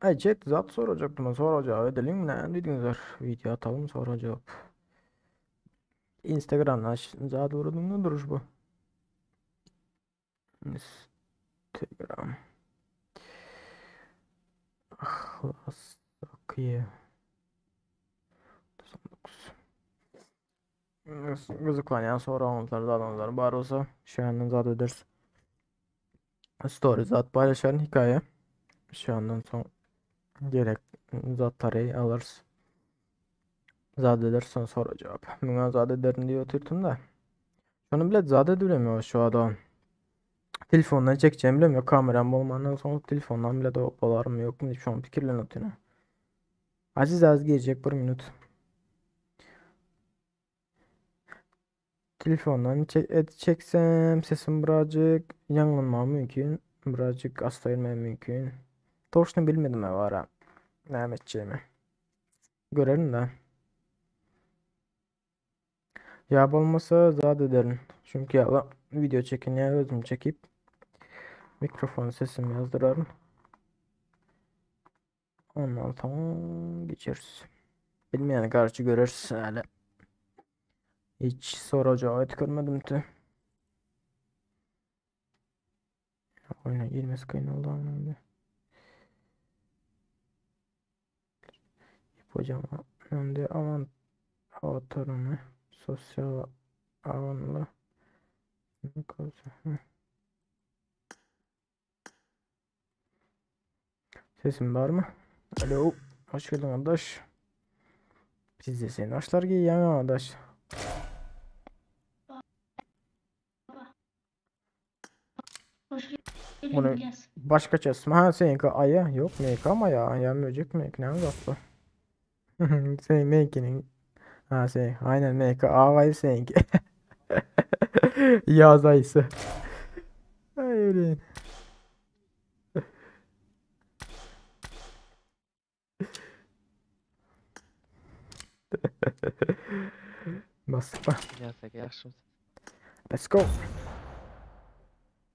Ay chat zat soracaktım. Sonra cevap edelim mi? Ne dediniz? Video atalım sonra cevap. Instagram'dan aşağıda uğradığında duruş bu. Instagram. Ahlas akıyı. 99. Gızıklayan sonra anlatlarda adamlar var olsa şu andan zaten ders. Story zat paylaşan hikaye. Şu andan son gerek zat tarihi alırız. Zade edersen sonra cevap. Buna zade ederim diye oturdum da. Şunu bile zade edilemiyor şu adam. Telefondan çekeceğim bilemiyor. Kameram olmandan sonra telefondan bile de olarım yok mu? Şu an fikirlen atıyor. Aziz az gelecek 1 minut. Telefondan çeksem sesim birazcık yanılma mümkün. Birazcık astayırmaya mümkün. Doğrusunu bilmedim ne var ha. Ne edeceğimi. Görelim de. Ya olmasa zat ederim. Çünkü ya video çekin ya özüm çekip mikrofon sesimi yazdırarım. Ondan tamam geçeriz. Bilmeyen karşı görürüz hala. Hiç soracağı et görmedim ki. Oyuna girmesi kayın oldu anlamda. Hocam önde avan avatarını sosyal alanla sesim var mı? Alo. Hoş geldin arkadaş. Biz de seni hoşlar giyiyen arkadaş.
Hoş geldin
Bunu
İlyas.
başka çesim. Ha seninki aya yok meyka ama ya. Aya möcek meyk ne yaptı? Senin meykinin. Ha sen aynen meyka ağayı seninki. Yaz ayısı. Ay öyle. Basma.
İlyasaka yaxşımısın?
Let's go.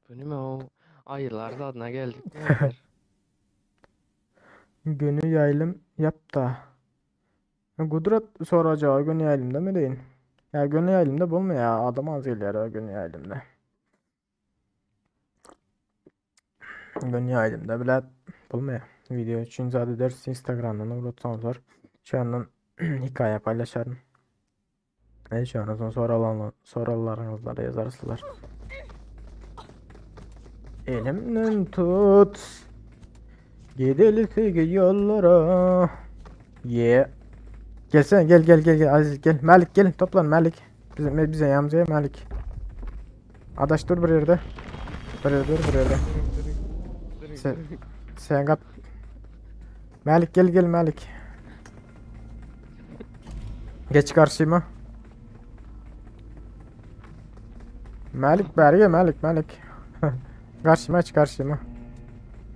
Bu nima o? Ayılar adına geldik nedir?
Günü yaylım yap da. Kudret soracağı günü yaylımda mı deyin? Ya günü yaylımda bulma ya. Adam az geliyor o günü yaylımda. Günü yaylımda bile bulma ya. Video için zaten ders Instagram'dan uğratsanız var. Şu andan hikaye paylaşarım. Ne şu an sorularınızda yazarsınlar. Elimden tut. Gidelim yollara. Ye. Gelsene gel Aziz gel. Malik gel toplan Malik. Bize yalnızca Malik. Adaş dur bir yerde. Bir yerde. Sen kap. Malik gel Malik. Geç karşıma. Malik bari Malik. Karşıma.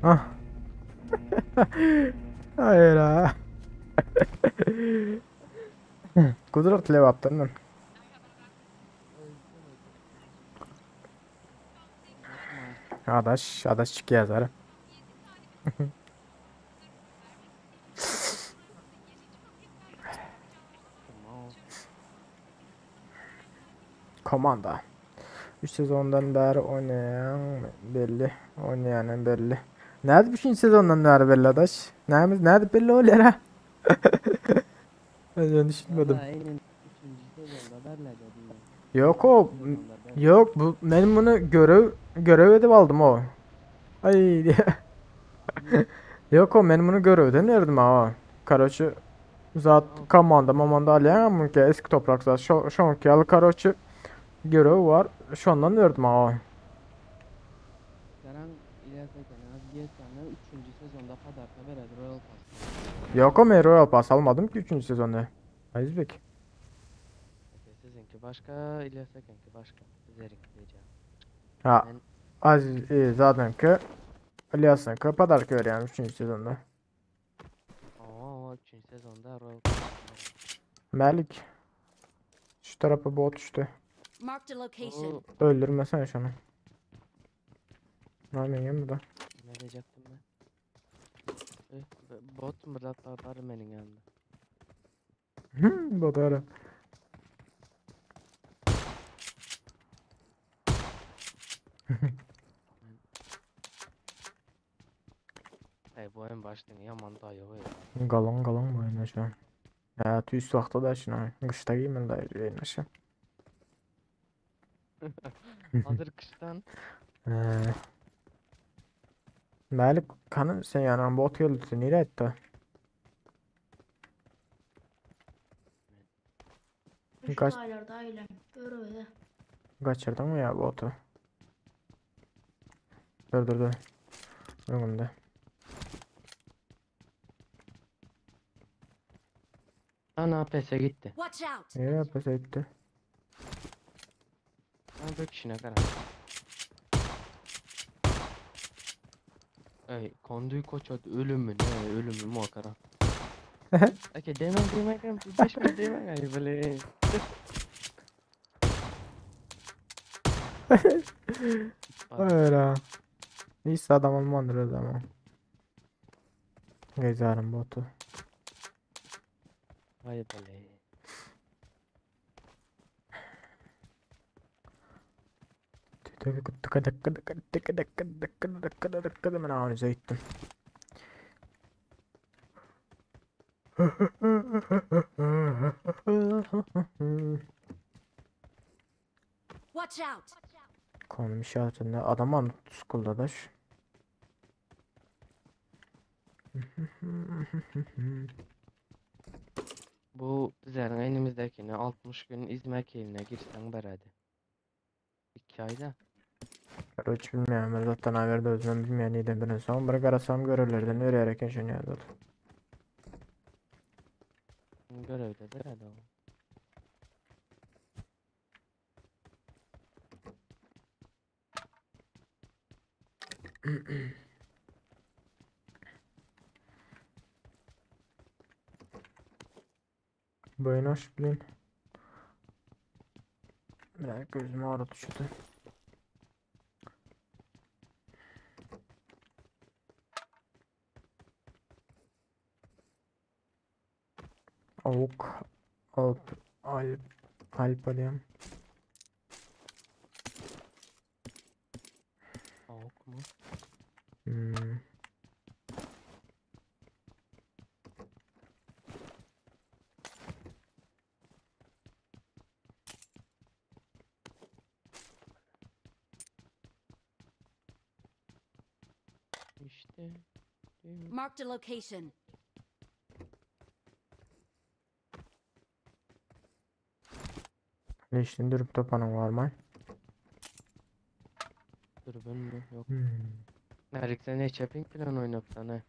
Ah. Hayır ha. Kudret lev yaptın mı? Adaş çık yazar. Komanda. 3 sezondan beri oynayanın belli. Nerede 3. sezondan beri belli adaş? Nerede belli oluyor ha? Ben düşünmedim.
Valla en 3. sezonda derler dedim.
Yok o. Yok bu benim bunu görev edip aldım o. Ay diye. Yok o benim bunu görevden verdim ha. Короче zat mamanda alayan ama ki eski toprak zat şu anki al короче görev var. Şu andan verdim ha.
Karan İlyasaka az geçsene 3. sezonda Padarka veredi Royal Pass.
Yok o ben Royal Pass almadım ki 3. sezonda. Azizbek.
Sizinki başka, İlyasaka'nınki başka. Bizlerinki diyeceğim.
Ha
Ben
Aziz zaten ki Alias'ın kapadarka veriyorum 3. sezonda.
o 3. sezonda Royal Pass veredi.
Malik. Şu tarafa bot işte.
Marked a location.
O
Öldürmesene şunu. Ne yapayım burada?
ne diyecektim ben? Bot mu da tartarım benim yanımda.
Bot ara.
Bu en başta yaman da yok ya.
Galon mı oynaşan? Ya tüys vakti da şuna. Kışta giymen de oynaşan.
Hazır kıştan
Malik kanı sen yani bot geldi. Nereye etti?
Şu
Kaç-
aylarda ailem. Öyle.
Kaçırdın mı ya botu? Dur. Önümde.
ana pese gitti.
Watch out.
Nereye pes etti?
Ben bir kişine karar. Ey konduyu koç at ölümü ne ölümü muhakkara. Okey demem 5 mi demem ay böyle.
Öyle. Neyse adam olmandır o zaman. Gezerim botu.
Vay böyle.
Ben analize ettim.
Watch out!
Konum işaretinde adam var mı school'da da?
Bu bizlerin elimizdekini 60 gün İzmir eline girsen beredi. 2 ayda.
Hiç bilmiyorum. Ben zaten haberde özüm bilmeyen neyden birini son bir karasam görürlerden yürüyerek yaşanıyor zaten.
Görevde beredi o.
Boyun hoş bilin. Biraz gözüm ağrıdı şurada. Avuk. Alp. Alp arayayım.
Avuk mu?
Hmm.
İşte. Değil mi?
Marked a location.
Leştin durup topanın var mı?
Dürbün mü? Yok.
Hmm.
Erik'ten ne çeping falan oynapsan he.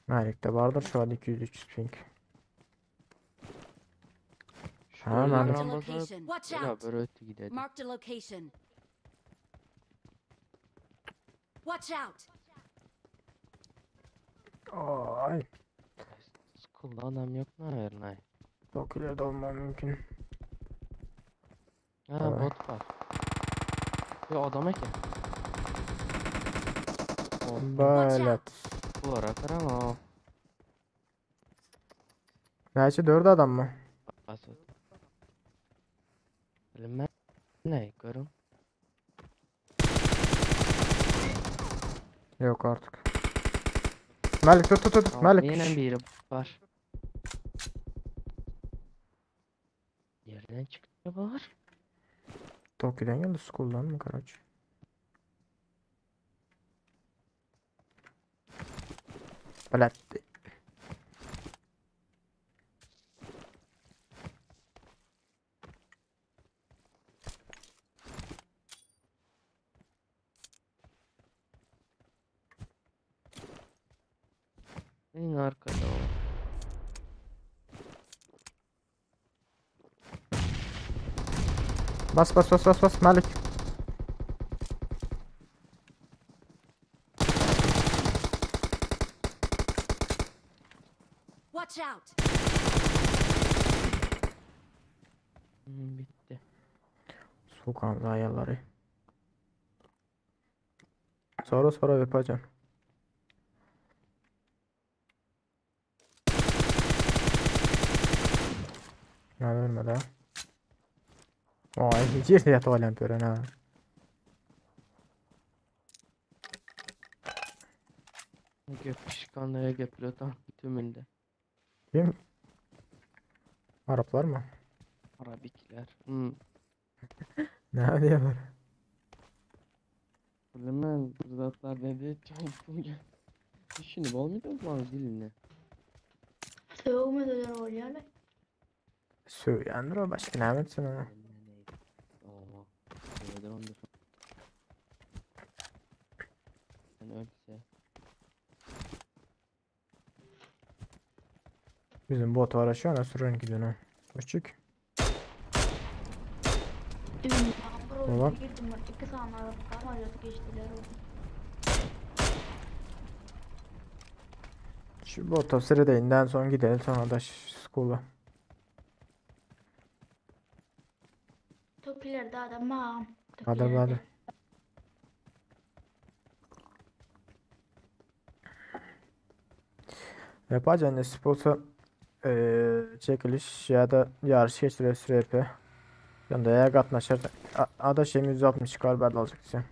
Melik'te vardır şu an 200-300 ping. Ha,
Şöyle
ben-
Marked a
Ramboza
location. Watch
beraber
out!
ötü gidelim.
Marked a location. Watch out!
Ay.
School'da adam yok mu her nay?
Çok ileride olmam mümkün.
Ha
Evet.
bot var. Ya adam ki. Oh,
Böyle.
bu ara karan o.
Gerçi 4 adam mı?
Asıl. Bilmem ne görüm.
Yok artık. Melik tut. Melik.
Yine biri var. Yerden çıktı var.
Toki'den geldi school'dan mı Karaç? Belatti.
En arkada o.
Bas Melik.
Watch out!
Bitti.
Sokan ayarları. Sonra yapacağım. Ne vermedi ha? Vay hiç yerde yatağı pören ha.
Gök pişkanlığa göpülotan tümünde.
Kim? Araplar mı?
Arabikler.
Ne diyorlar?
Bilmem kızatlar dedi. Düşünüp olmuyor mu diline?
Soğuk mu diyorlar oluyor?
Söylendir o başka ne yapıyorsun ona?
Oo. Böyle ondur. Sen ölse.
Bizim bot var aşağı nasıl sürün gidiyor ha? Küçük.
Dün yağmur
Baba.
oldu girdim var. 2 saniye kalmadı geçtiler orada.
Şu bota sıradayından sonra gidelim sonra da school'a.
Tokilerde adam var.
Hadi. Yapacağın ne sporsa çekiliş ya da yarış geçtirir sürepe. Yanında ya katlaşır. Ada şey 160 çıkar ben alacaksın.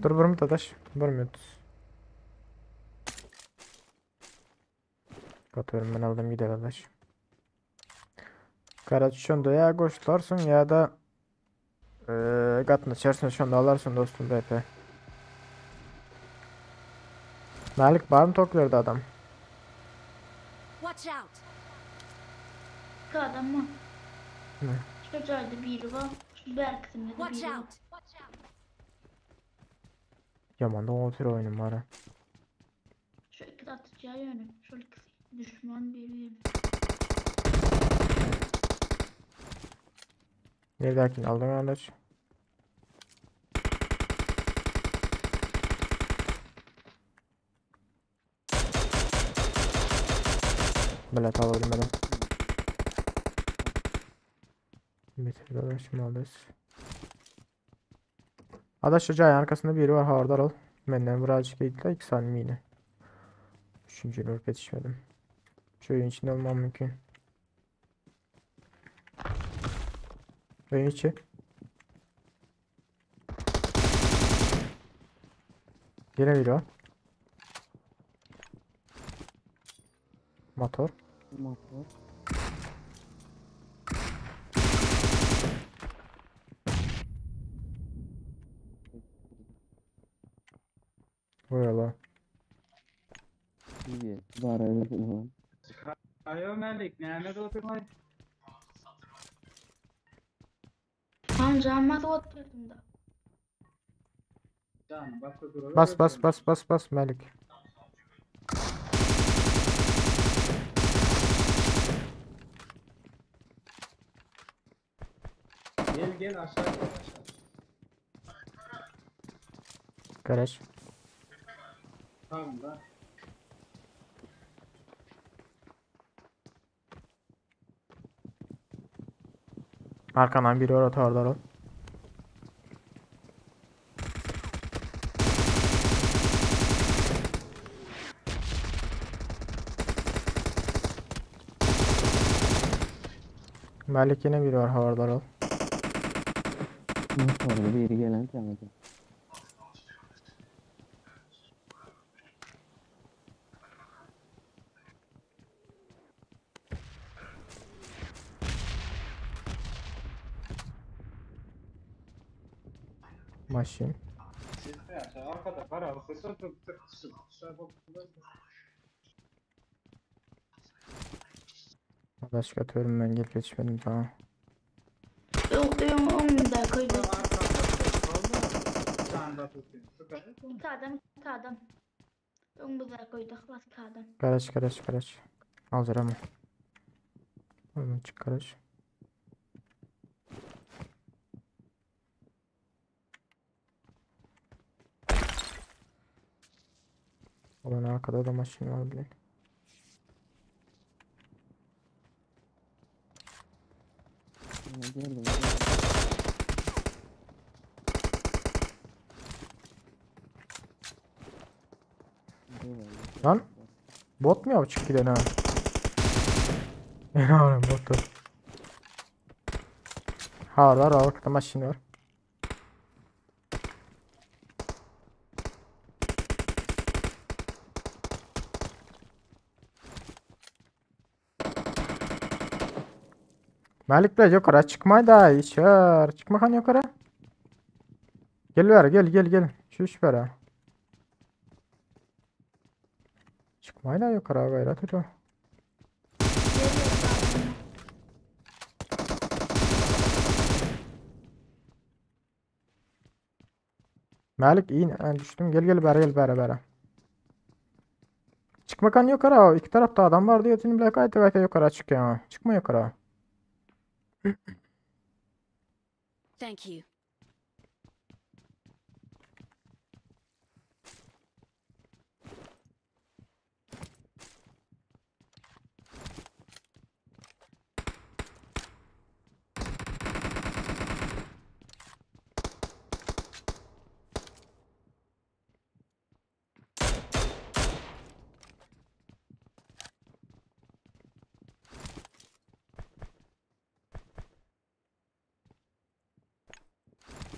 Dur 1 minut adaş. 1 minut. Katıyorum ben aldım gider adaş. Karaç şunda ya koşlarsın ya da gatını çersin şunda alarsın dostum BP. Malik var mı tokluyordu adam?
Watch out!
İki adam var.
Ne?
Şu cayda biri var. Şu Berk'sinde de
Watch
biri var.
out!
Yaman da otur oyunum var ha.
Şu iki de atacağı yönü. Şu ikisi. Düşman biri yönü.
Neredekini aldın adaş? Bilet alalım ben. Bitir adaşım aldız. Adaş şu cayın arkasında biri var havardar ol. Benden birazcık eğitle 2 saniye yine. Üçüncü lurk yetişmedim. Şu oyun içinde olmam mümkün. Oyun içi. Yine biri var. Motor.
Motor.
Buraya
İyi. Var öyle bir lan.
Ayo Melik, nerede oturmayı?
Amcamaz oturdum da.
Can, başka dur.
Bas Melik.
Gel aşağı gel aşağı.
Garaj.
Tamam da.
Arkandan biri orada havardar ol. Melik yine biri var havardar ol.
Motorda biri gelen tanıdı.
Maşin.
Sizde aşağı arkada para alırsa tık. Aşağı bak.
Adaş katıyorum ben gel geçmedim tamam.
Yok da koydu.
Can da tutayım. Süper.
İki adam. Önümüze koyduk. Bas iki adam.
Garaj. Hazır ama. Oğlum çık garaj. Ulan arkada da maşin var bile.
Gördüm.
Lan bot mu ya çık giden ha? Ne var botu? Ha var arkada maşin var. Malik Bey yukarı çıkmayı da içer. Çıkma kan yukarı. Gel ver gel. Şu iş ver ha. Çıkmayı da yukarı gayret et o. Malik iyi düştüm. Gel bere. Çıkma kan yukarı. İki tarafta adam var diye seni bile kayta yukarı çıkıyor. Çıkma yukarı.
Thank you.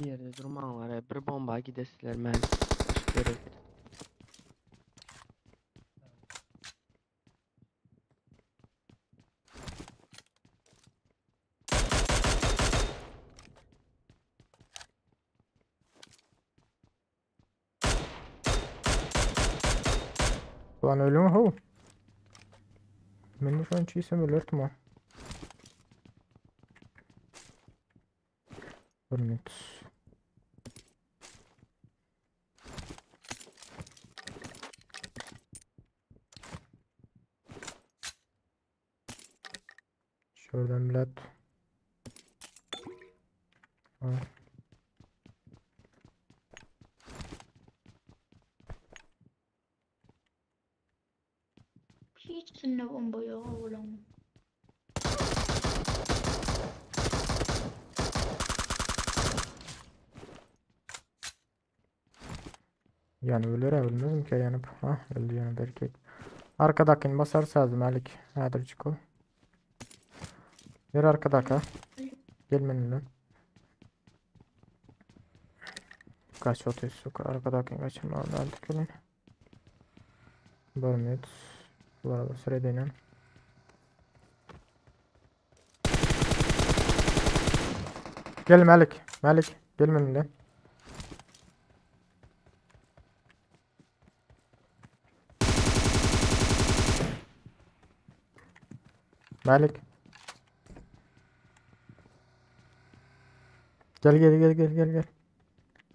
Yerde durmağınlar. Bir bomba gidesiler men. Başka gerek.
Lan öyle mi? Ho. Ben de şu an çiğsem ölürtüm ha. Örmet. Şuradan bilet. Ha.
Hiç sinne bomba yok oğlum.
Yani ölür ya ölmez mi ki yanıp? Ha öldü yanıp erkek. Arkadakini basarsa lazım Malik. Hadi çık ol. Ver arkadaka. Gel benimle. Kaç otuz arkadakini kaçırma artık gelin. Bölmüyoruz. Bu arada sırayla inen. Gel Malik. Malik. Gel benimle. Malik. Gel.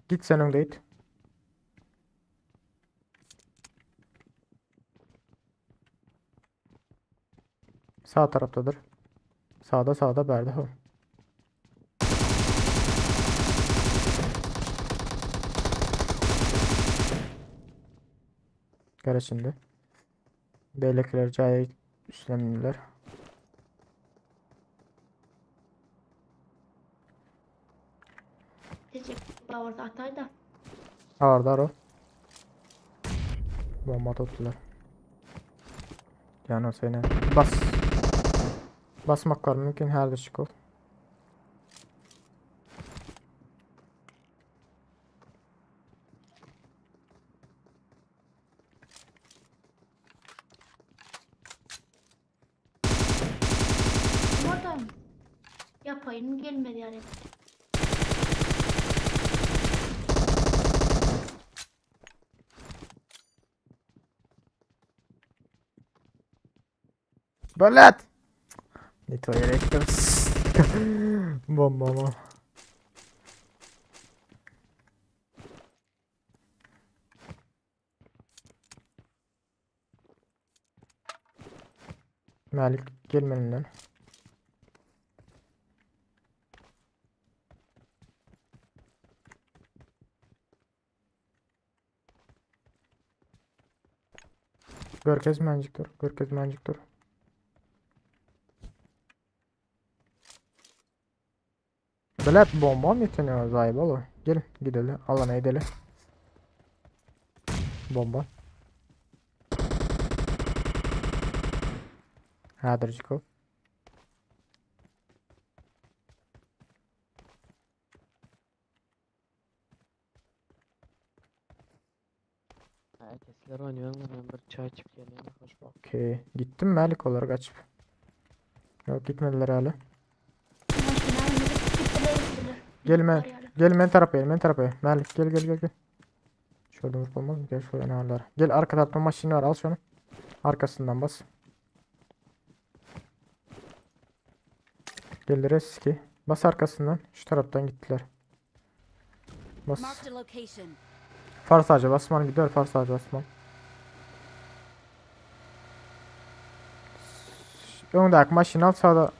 Git sen önde git. Sağ taraftadır. Sağda Berdi. Ho. Gel şimdi. Beylikler cahil üstlendiler.
Teşekkür bağırdı atay da.
Ağırlar o. Bomba tuttular. Yani o seni bas. Basmak var mümkün her düşük ol.
Umarım yapayım gelmedi yani.
Bölet. Nito gerektim. Bomba ama. Malik gel benimle. Görkez mencik dur. Görkez mencik dur. Bölet bomba mı yetiniyor zayıf oğlum. Gel gidelim. Alana gidelim. Bomba. Hadi çıkıl.
Herkesler oynuyor. Ben bir çay içip geleyim. Hoş bak.
Okey. Gittim Malik olarak açıp. Yok gitmediler hala.
Maşına önüne gittiler.
Gelme. Gelme tarafa gel. Malik gel. Şurada vurup olmaz mı? Gel şuraya ne ağırlar. Gel arka tarafta maşini var al şunu. Arkasından bas. Gel reski. Bas arkasından. Şu taraftan gittiler. Bas.
Marked a location.
Far sadece basman gidiyor. Far sadece basman. Öndeki maşini al sağda.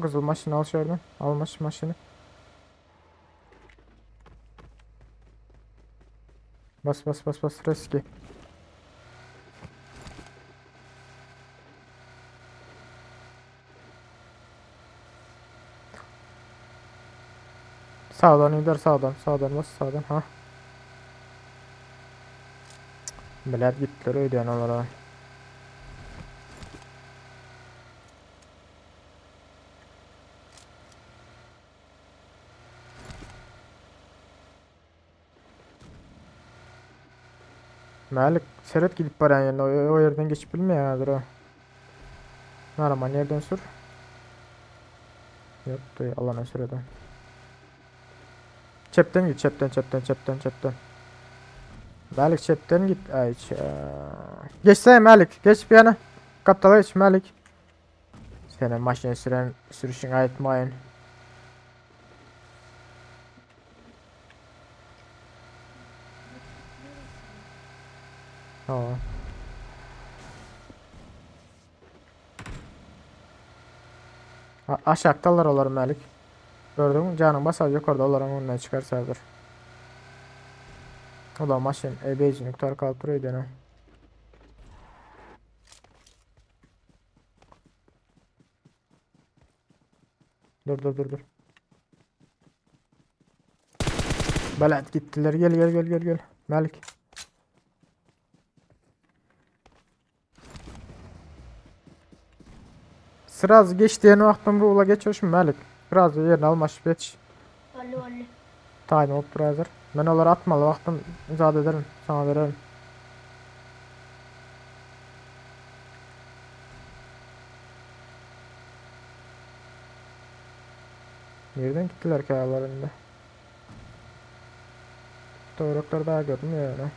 Kızıl maşini al şuradan. Al maşini. Bas reski. Sağdan gider sağdan bas sağdan ha. Bilet gittiler öyle analara. Malik seret gidip baran yerine o yerden geçip bilmeyendir o. Naraman yerden sür. Yok da alana süreden. Çepten git çepten. Malik çepten git. Ay geçsene Malik. Geç bir yana. Kaptala geç Malik. Senin maşine sürüşün ait mayın. Tamam. Aşağıdalar olar Malik. Gördün mü? Canın basar yukarıda oların önüne çıkarsadır. O da maşin ebeyci nüktar kaltırıyor dene. Dur. Belat gittiler. Gel. Malik. Sıraz geçtiğini vaktim ruhla geçiyorsun Malik. Biraz yerini almaş geç.
Valli.
Tayin olup dur hazır. Ben onları atmalı vaktim izah ederim. Sana veririm. Nereden gittiler kayalarında? Doğrukları daha gördüm yani.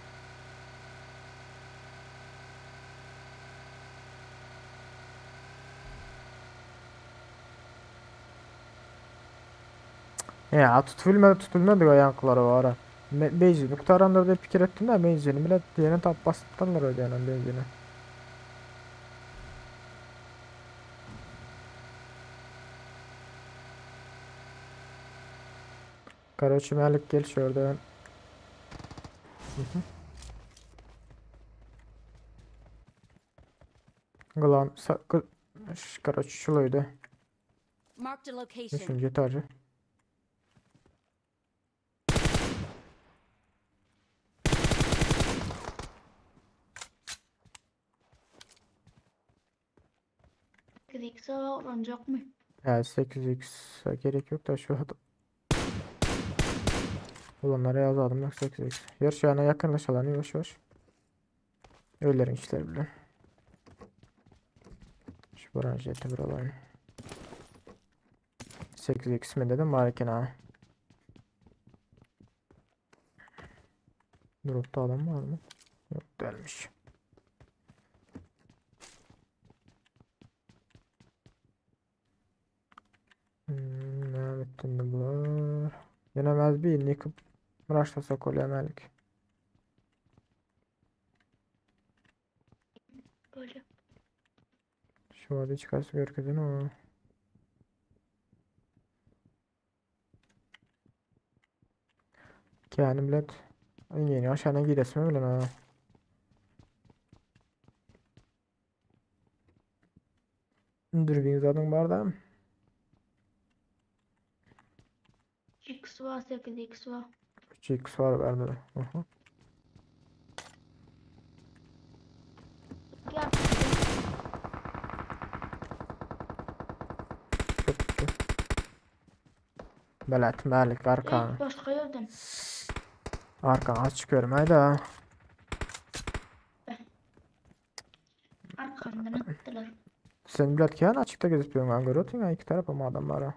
Ya tutulmadı o yankıları var ha. Beyzi noktarandır diye fikir ettim de benzini bile diğerine tap bastılar o diyenin benzini. Karoçi Malik gel şuradan. Glan Karoçi şuluydu.
Marked a location.
Düşünce tacı.
Gidikse oranacak mı?
Ya 8x gerek yok da şu adam. Ulanlara yazalım yok 8x. Yarış yana yakınlaşalım yavaş. Öylerin işleri bile. Şu buranın jeti buraların. 8x mi dedim Marikin ha. Dropta adam var mı? Yok gelmiş. Ne ettin de bunlar? Yenemez bir yıkıp raşlasak oluyor Melik.
Böyle.
Şu adı çıkarsa görkezin o. Yani bilet. Yeni aşağıdan gidesim bile ha. Dürbün zaten var da.
X var 8x var.
3x var bende de. Aha.
Gel.
Kötü. Belet Melik arkan.
Başka yerden.
Arkan aç çıkıyorum hayda.
Arkamdan attılar.
Sen bilet kiyan açıkta gezip duruyorsun görüyorsun ya iki taraf ama adamlar ha.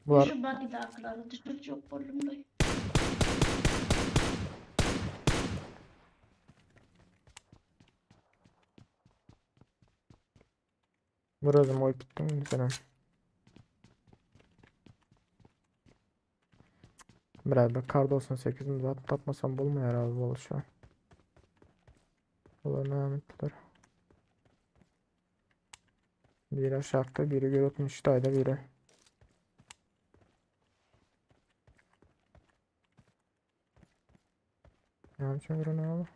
Bunlar
Şu body dakları dışarı çok oldum da.
biraz mı gittim senin. Biraz da kar 98'imizi atlatmasam bulmuyor herhalde bu şu an. Ulan Ahmetler. Biri aşağıda biri görüntüsüydü biri. Ne yapacağım bir ne abi?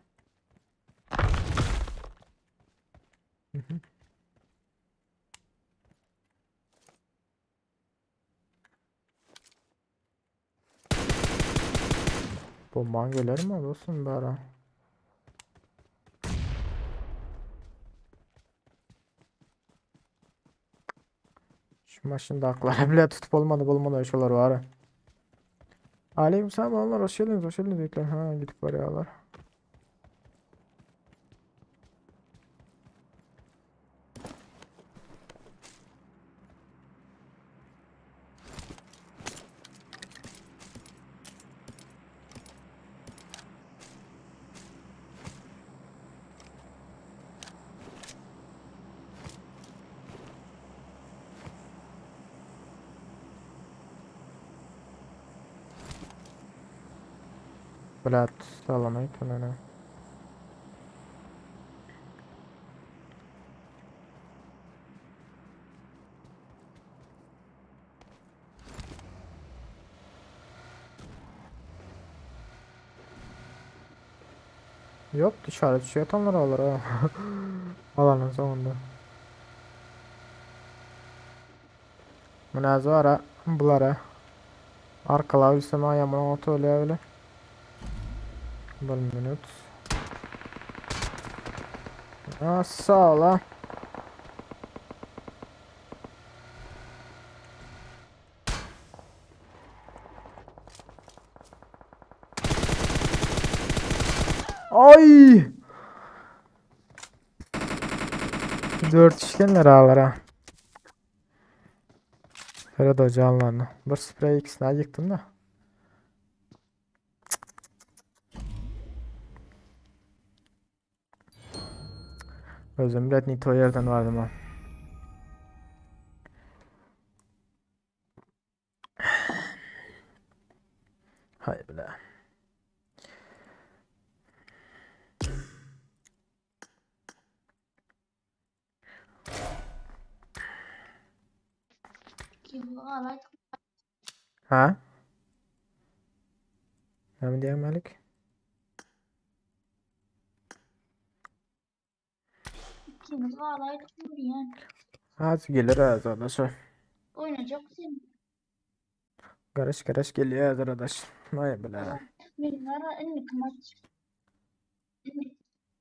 Bomban gelir mi dostum bari? Şu maşında aklara bile tutup bulmadı şeyler var. Aleyküm selam onlar hoş geldiniz bekler. Ha gidip var yalar. Bilet salamayı tanına. Yok dışarı düşüyor tamlar alır ha. Alanın sonunda. Münazı ara bulara. Arkalar bilsem ayağımın altı öyle. 1 minut. Ha sağ ol ha. Ay! 4 işkenler ağlara. Ferhat Hoca Allah'ını. Bir sprey ikisini yıktım da. Özüm bilet Nito yerden vardım ha. Hay bile.
Kim alayt
Ha? Ne mi diyeyim Malik?
kim alayt yani.
Az gelir az arkadaşlar.
Oynayacak sen.
Karış geliyor arkadaş. Hay bile.
Benim ara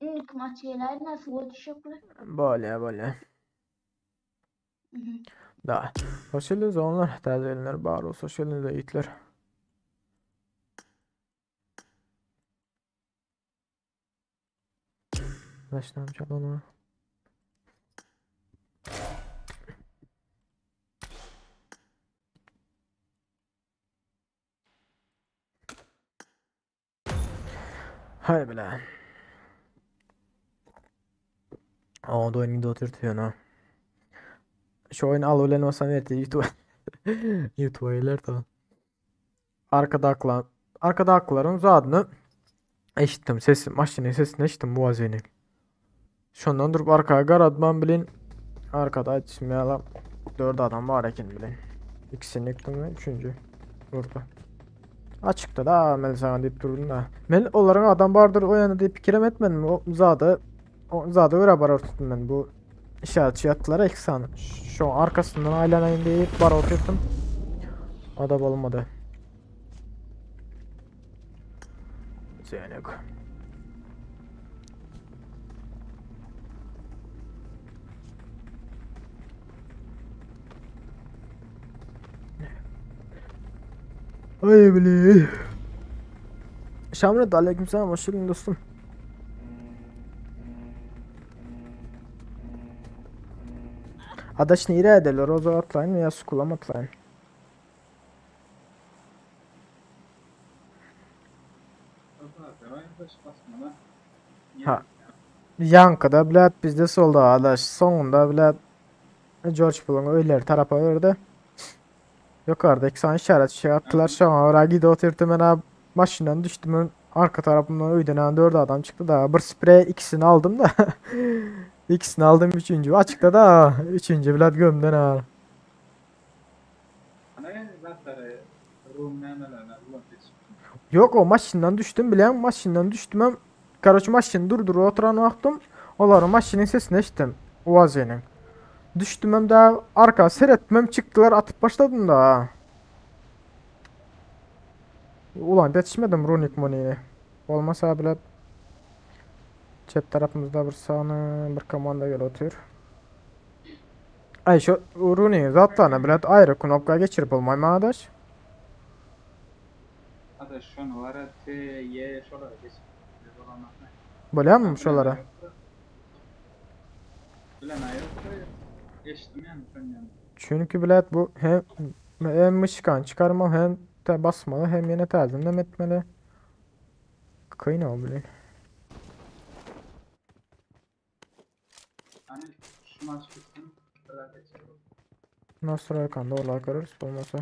enlik maç yerler nasıl olacaklar?
Böyle. Da. Sosyal zonlar, tazelenler, baro, sosyal zeyitler. Başlam çalana. Hay bile. Aa da oyunu da oturtuyor ha. Şu oyunu al ulan olsam yeter YouTube. YouTube'lar da. Arkada akların zadını eşittim sesi maşinin sesini eşittim bu vaziyini. Şundan durup arkaya garadman bilin. Arkada açmayalım. 4 adam var ekin bilin. İkisini yıktım ve 3. Burada. Açıkta da Mel sana deyip durdun da. Mel olarak adam vardır o yana deyip fikir etmedim. O zada öyle barar tuttum ben bu işaretçiyatlara eksan. Şu arkasından aylanayım deyip bar oturdum. Adam olmadı. Zeynep. Ay bile. Şamret aleykümselam hoş geldin dostum. Adaş nere ederler? O zaman atlayın veya sukulam atlayın. Ha. Yankıda bilet bizde solda adaş. Sonunda bilet George Bull'un öyler tarafa verdi. Yukarıdaki sana işaret şey attılar. Şu an oraya gidiyor oturdum ben abi. Maşından düştüm. Arka tarafımdan öydenen 4 adam çıktı da. Bir sprey ikisini aldım da. İkisini aldım 3. Açıkta da 3. bilet gömden ha. Yok o maşından düştüm bilen maşından düştüm hem kardeşim maşın durdur oturan baktım onların maşının sesini eşittim Uazi'nin düştüm hem daha arka seyretmem çıktılar atıp başladım da ha. Ulan yetişmedim runik money'e olmasa bile chat tarafımızda bir sahne bir komanda gel otur ay şu runik zaten bile ayrı knopka geçirip olmay mı adaş
Hadi şunu var et ye şolara geç.
böyle mi şuralara
Bilen ayrı geçtim yani şunun yanına.
çünkü bilet bu hem mışkan çıkarma hem de basmalı hem yine tazimlem etmeli. Kıyın o bile.
Hani şu maç bitsin. Böyle geçelim.
Nasıl arkanda olay kararız olmasa.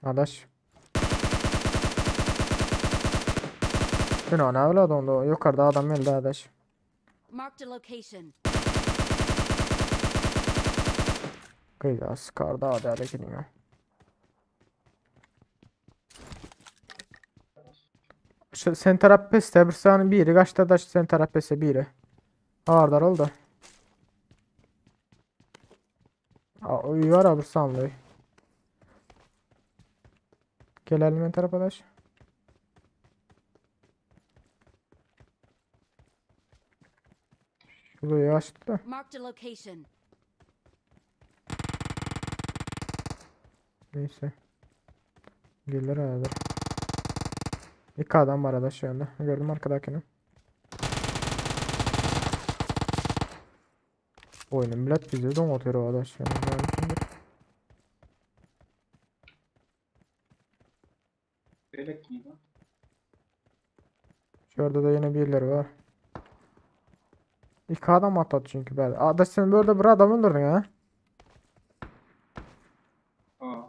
Adaş. Sen o ne evladı onda? Yukarıda adam geldi adaş.
Marked a location.
Kıyıda sıkardı hadi hadi gidin ya. Şu sen taraf peste bir saniye biri kaçta da sen taraf peste biri. Ağırlar oldu. Uyu var abi sanlı. Gelelim ben tarafa daş. Şurayı açtı da.
Marked a location.
Neyse. Gelir abi. İki adam var arada şu anda. Gördüm arkadakini. Oyunun millet bizi domatıyor o arkadaş yani.
Belek miydi?
Şurada da yine birileri var. İki adam atladı çünkü ben. Adaş sen böyle bir adam öldürdün ha.
Aa.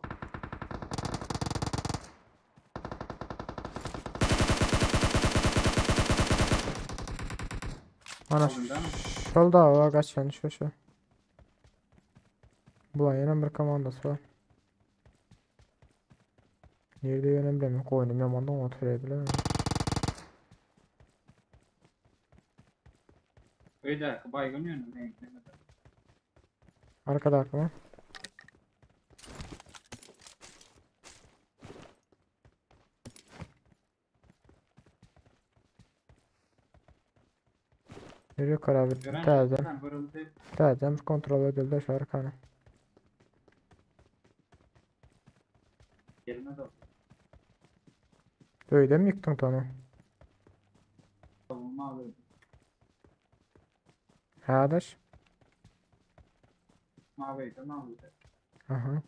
Ana
Aldın değil mi?
şurada var kaç yani şu. Bulan yine bir komandası var. Nerede yönem bilmiyorum. Oyunum yamandan oturuyor bile.
Öyle baygın yönü ne?
Arkada aklıma. Yürü abi. Tazem.
Vuruldu.
Tazem kontrol edildi şu arkanı.
Gelmez o.
Öyle mi yıktın onu?
Savunma alıyordu.
Ha adaş.
Maviydi maviydi.
Aha.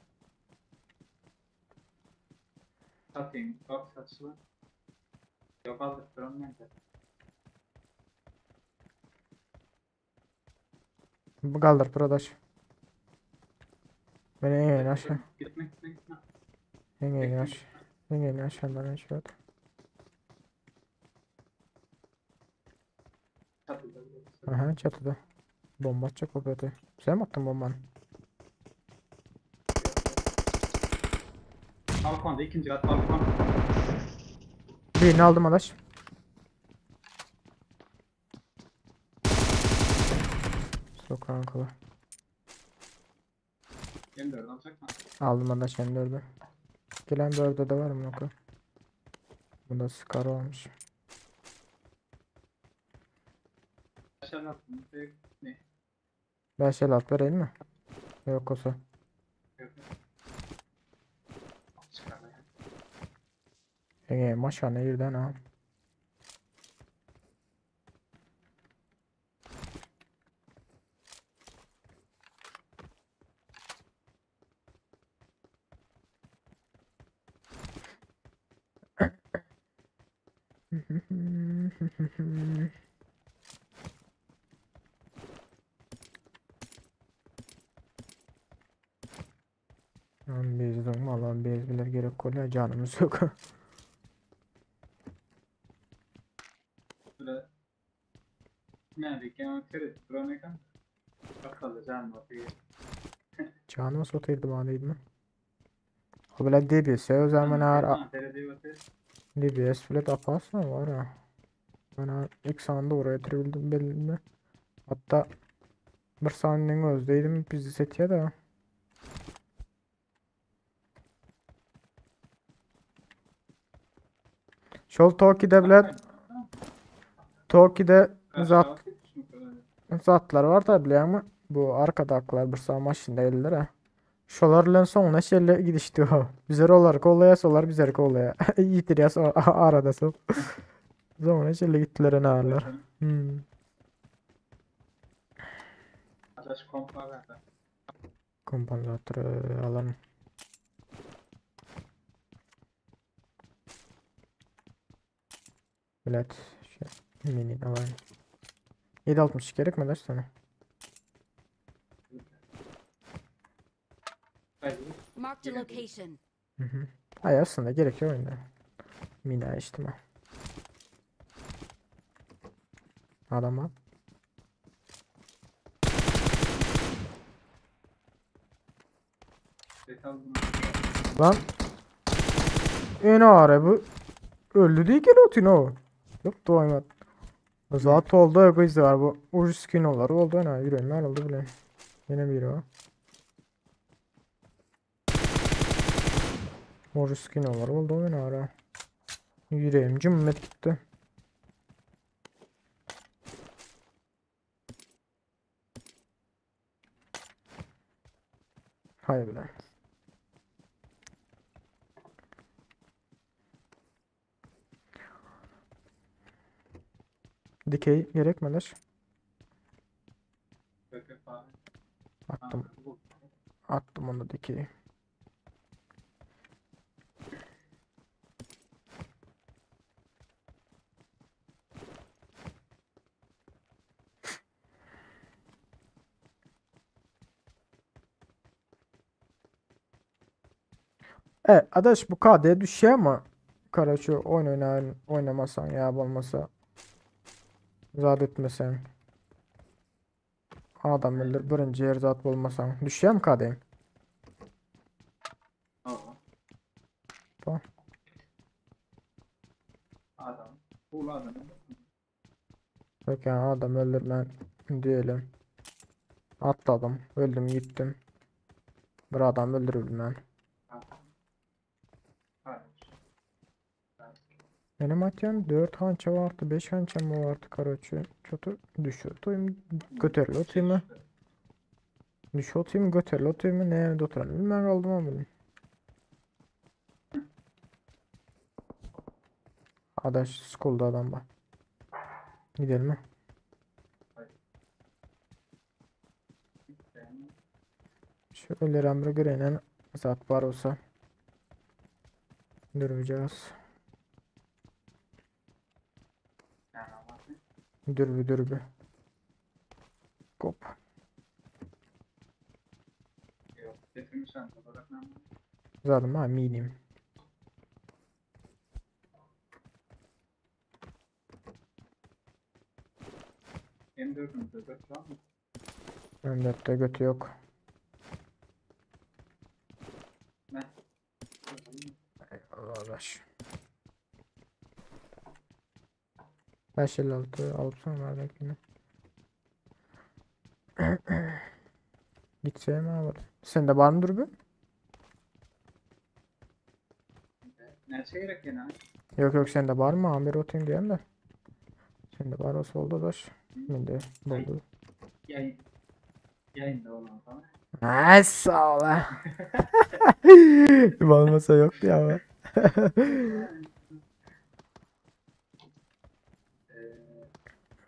Satayım. Bak saçlı. Yok aldık durum neydi?
Bu kaldır arkadaş. Beni en aşağı.
Gitme.
En aşağı. En aşağıdan aşağı.
Çatıda.
Aha çatıda. Bomba atacak o kötü. Sen mi attın bombanı?
Balkonda ikinci kat balkon.
Birini aldım adaş. Sokağın kılı.
Benim de alacak mı?
Aldım adaş hem dördü. Gelen dördü de var mı yok? Bunda Scar olmuş.
Aşağı attım. Ne?
Ben şey at vereyim mi? Yok olsa.
Yok. Çıkar ya.
Maşa yerden ha. Lan bezdim valla bezbiler gerek kolay canımız yok.
Böyle nerede ki kırık duran kan kapalı can bakıyor.
Canımı satırdı bana değil mi? O bile DBS o zaman ağır DBS flat yaparsan var ya. Ben ilk saniye oraya yatırıldım belli. Hatta bir saniyenin özdeydim bizi setiye de. Şol Toki'de bile Toki'de zatlar var tabi bile ama bu arkadaklar bir sağ maşında eller ha. Şolarla sonra şeyle gidişti o. Bizler olarak olaya solar bizler olaya. Yitir arada sol. Sonra şeyle gittiler ne ağırlar.
Arkadaş kompa verdi.
Kompansatörü alalım. Bilet mini alayım. 7.60 gerek mi sana?
Marked a location.
Hı hı. Hayır aslında gerekiyor oyunda. Mina içtim ha. Adam var.
Set aldım.
Lan. En ağır bu. Öldü değil ki Lotun o. Yok doymadı. Zat oldu kız var bu. Ucuz skin oldu ana yüreğimden oldu bile. Yine biri o. Ucuz skin oldu en ara. Yüreğim cımmet gitti. Hayır bile. Dikey gerekmeler.
Köpek abi.
Attım.
Ha, bu.
Attım onu dikeyi. Adaş bu KD düşüyor ama Karaço oynamasan ya olmasa zat etmesen adam öldür birinci yer zat olmasan düşüyor mu KD'in?
Aa.
Tamam.
Adam. Full adam.
Yok yani adam öldür ben diyelim atladım öldüm gittim bir adam öldürüldüm ben.
Hayır.
Benim atyan 4 hança vardı 5 hança mı vardı Karaço çotu düşürdüm götürlü otayım düş otayım götürlü otayım ne evde oturan bilmem kaldım ama bilmiyorum. Adaş school'da adam var. Gidelim mi? Şöyle hamburger'e zat var olsa duracağız. Dürbü. Kop.
Yok. Getirmişsen olarak ne?
Zaten ha minim.
M4'ün dört var mı?
M4'te götü yok.
Ne?
Allah Allah. 556 alıpsam var belki. Gitseye mi var? Sende var mı dürbün?
Ne çeyrek yine?
Yok sende var mı? Amir otayım diyen de. Sende var olsa oldu da. Şimdi buldu.
Yayın. Yayında olan falan.
Ay sağ ol ha. Olmasa yoktu ya.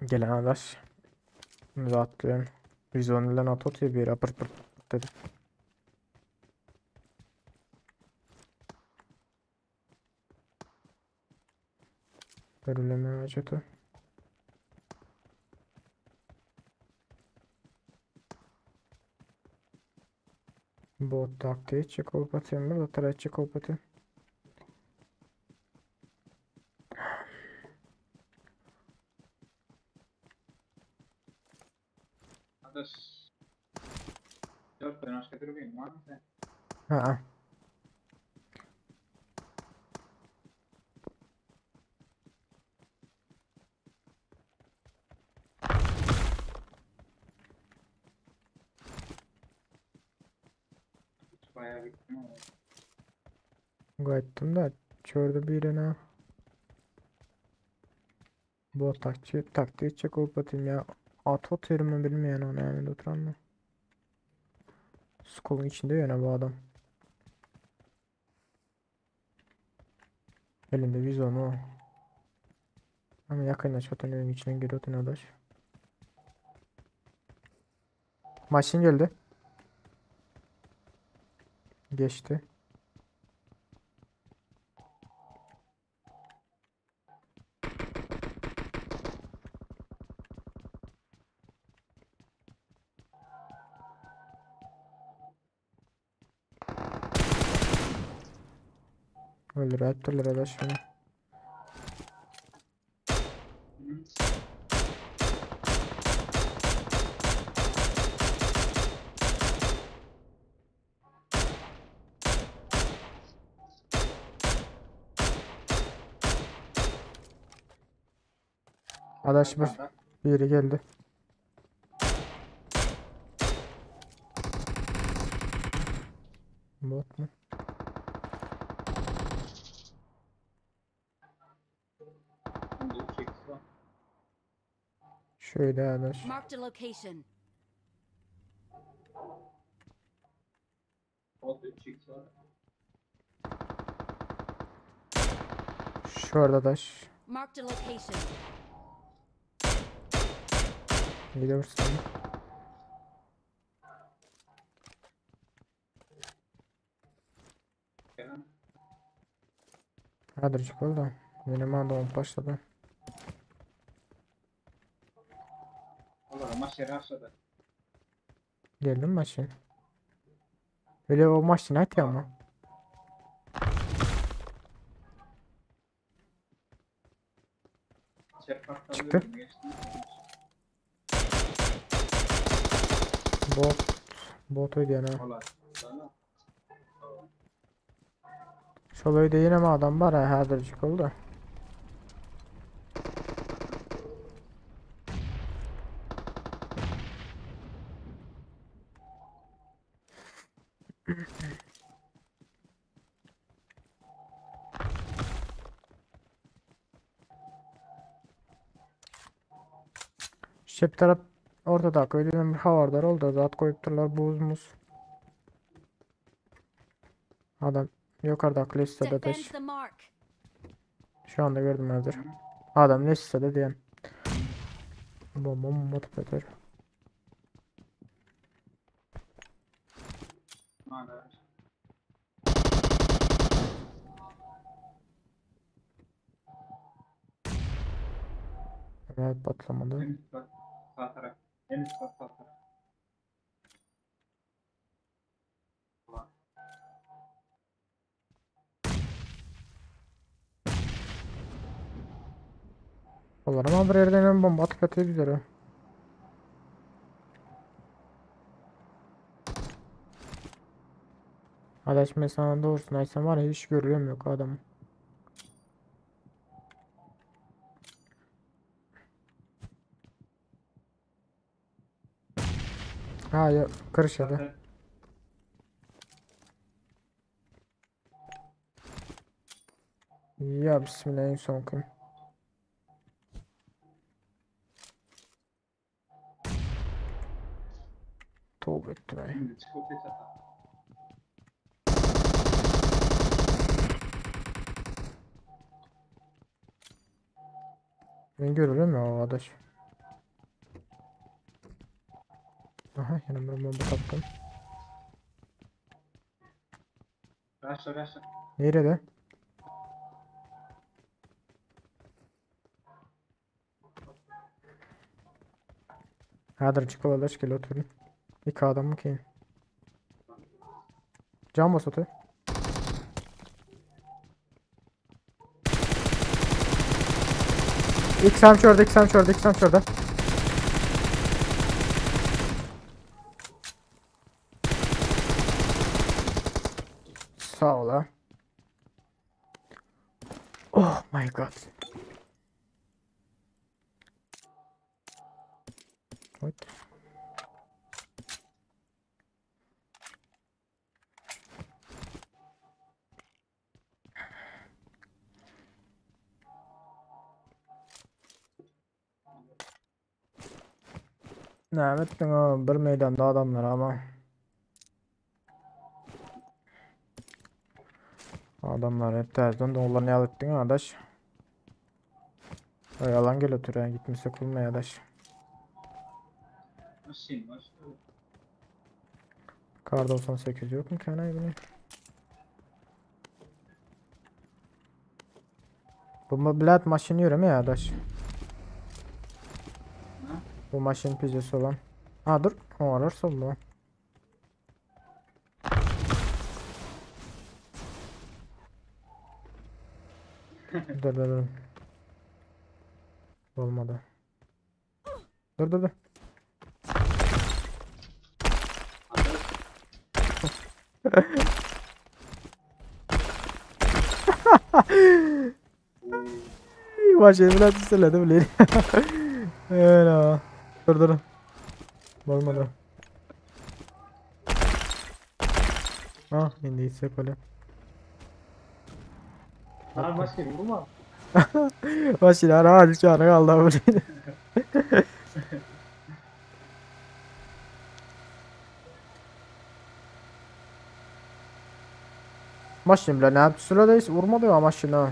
Gelen arkadaş. İmza atlıyorum. 110 ile NATO atıyor bir pırt pırt dedi. Görüleme acıtı. Bot taktiği çık olup atıyorum. Burada tıra çık olup atıyorum.
Arkadaş. 4 tane başka durmayayım var mı sen?
Ha.
Bayağı bittim ama.
Gayettim da çördü birine. Bot taktiği çık olup atayım ya. At terimi bilmeyen onu yani oturan mı? Skolun içinde yani bu adam. Elinde vizyon o. Ama yakında çatın evin içine giriyor arkadaş. Maşin geldi. Geçti. Öldür ettiler adaş beni. Adaş biri geldi. Bot mu? Şöyle adaş.
Marked a location.
Şurada adaş.
Marked a location.
Gidiyorsun. Hadi çık oldu. Benim adam başladı.
Allora, ma si aşağıda.
Geldim maçın. Öyle o maçın hadi ama. Çıktı. Bot oydu yani. Şolayı da yine mi adam var ha, hazırcık oldu. İşte bir taraf ortada koyduğum bir havardar oldu. Zat koyupturlar buz muz. Adam yukarıda listede
Defend
taş.
the mark.
Şu anda gördüm hazır. Adam listede diyen. Bomba motivatör. Evet patlamadı.
En üst bak sağ taraf. En üst bak sağ taraf. Ulan.
Olur ama bir yerden en bomba atıp atıyor güzel. Adaş mesela doğrusun açsam var ya hiç görüyorum yok adam. Ha ya kırışadı.
Zaten
Ya bismillah en son kim? Tövbe ettim ay.
şimdi çıkıp hiç atar.
Ben görüyorum ya o adaş. Aha yanımda bomba taktım.
Raşla raşla.
Nerede? Hadır çıkıl adaş gel oturun. İki adam mı ki? Can bas otur. İksam şurada, iksam şurada, iksam şurada. Sağ ol ha. Oh my god. What? Ne ettin o bir meydanda adamlar ama. Adamlar hep terzden de onları ne alıttın adaş. O yalan gel otur ya gitmişse kulma adaş.
Nasıl var?
Kar 98 yok mu kenay bunu? Bu mobilet maşın yürüme ya adaş. Bu maşın pizesi olan. Ha dur. O ararsa bu. Dur. Olmadı. Dur. Maç evlat istedim bile. Öyle. Dur. Olmadı. Ah, şimdi ise böyle.
Abi başka bir bu mu?
Maç yine hadi çağırın Allah'ım böyle. Maşın bile ne yaptı sıradayız vurmadı ya maşına.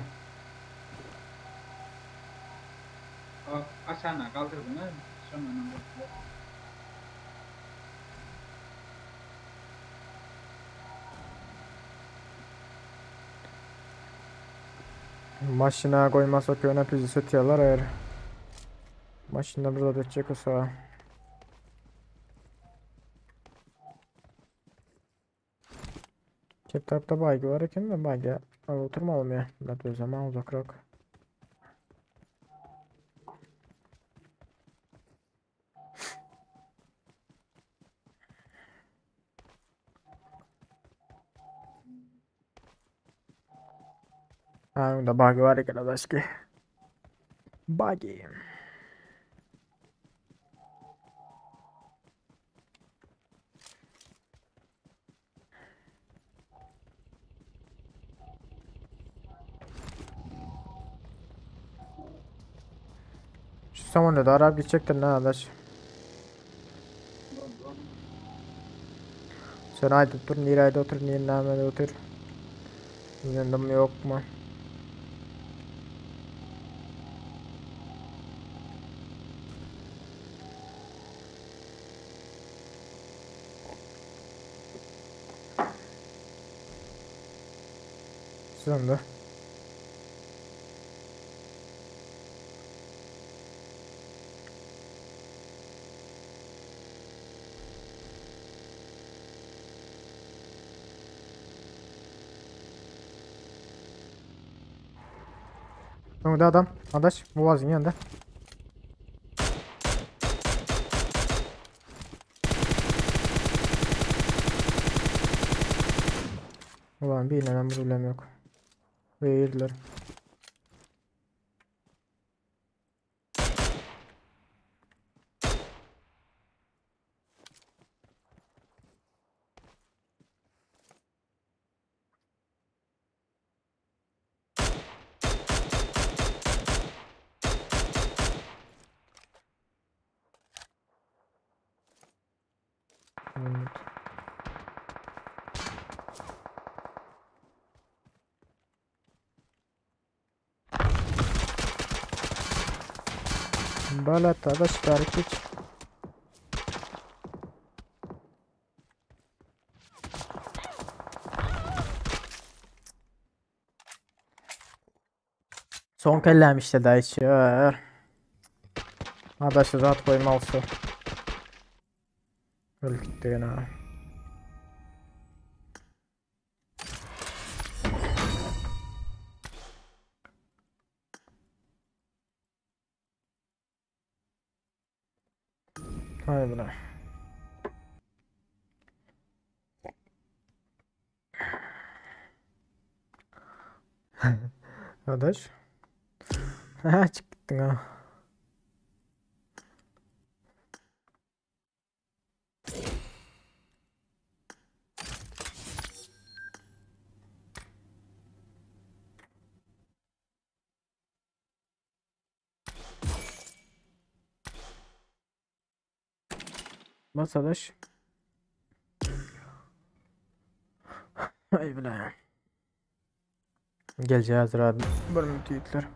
Aşağına kaldırdın ha. Sonra
Maşına koymazsak öne pizi satıyorlar eğer. Maşında burada geçecek o sağa. Çift tarafta baygı var iken de baygı oturmalım ya. Biraz o zaman uzak rak. Ha, bunda baygı var iken adaşki. Baygı. Şu zamanda da Arap gidecektir ne adaş. Sen haydi otur, Niray'da otur, Nirname'de otur. Yandım yok mu? Sen de. Önde adam. Adaş boğazın yanında. Ulan bir iğneden problem yok. Ve yediler. Evet. Balata adaş tarih hiç. Son kellem işte dayışı. Adaşı rahat koyma olsun. Öl gitti gene. Hay buna. Adaş. Ha çıktın ha. Bas adaş. Hay buna. Geleceğiz rahat. Bölüm tüyükler.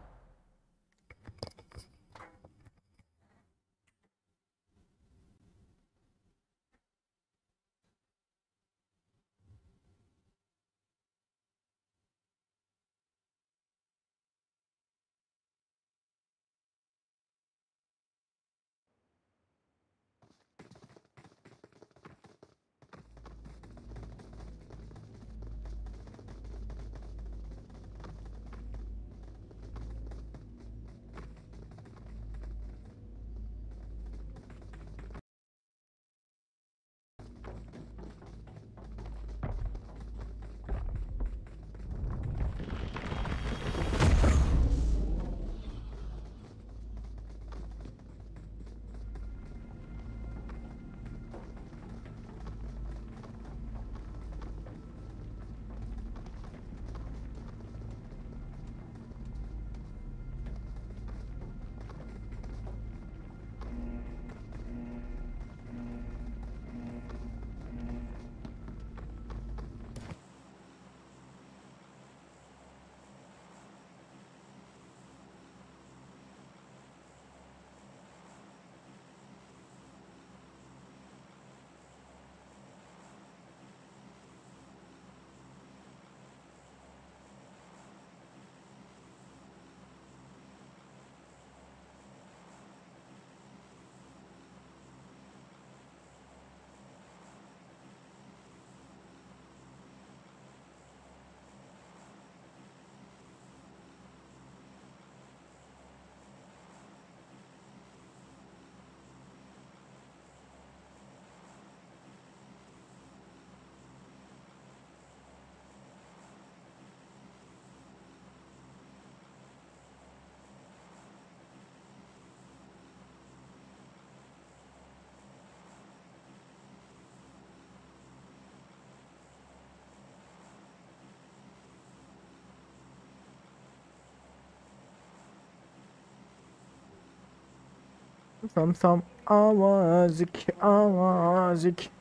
Sam avazik avazik.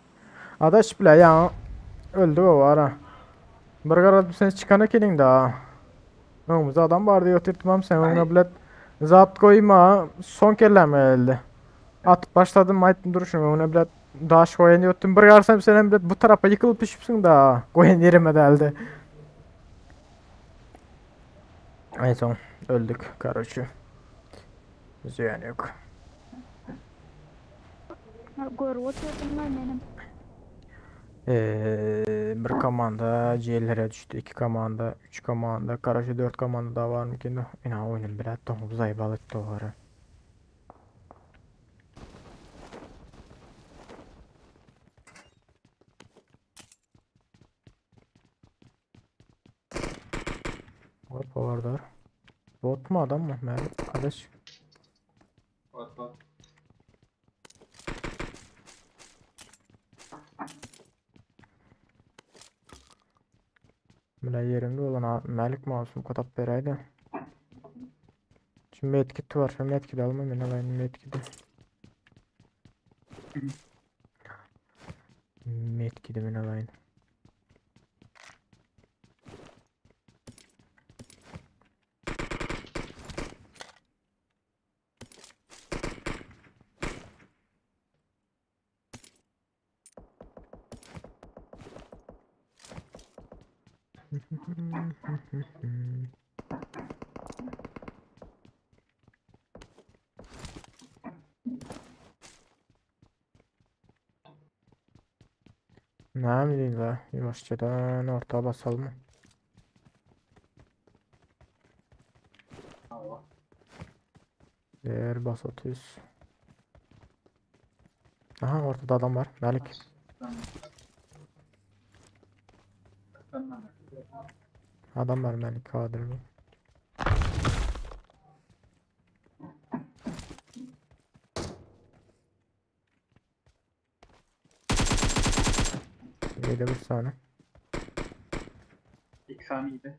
Adaş bile ya. Öldü o ara. Bir karat sen çıkana kelin daha. Önümüzde adam vardı yatırtmam sen ona bile zat koyma son kelleme elde. At başladım maytın duruşunu ona bile daş koyan yottun bir karsam sen bile bu tarafa yıkılıp düşüpsün da koyan yerime de elde. En son öldük karoçu. Ziyan yok.
Görüp oturdum lan benim.
Bir komanda C'lere düştü. 2 komanda, 3 komanda, karşı 4 komanda daha var mı ki? İna oyunun biraz domuz aybalık doğru. Hop orada. Bot mu adam mı? Kardeş.
Bot bot.
Bile yerimde olan Melik masum katap vereydi. Şimdi medkit var. Şimdi medkit almam ben alayım medkiti. Medkiti ben alayım. Ne bileyim la. Yavaşçadan orta basalım.
Allah.
Değer bas 30. Aha ortada adam var. Melik.
Ben. Ben.
Adam var Melik Kadir bu. Yedi bir saniye.
İlk saniyede.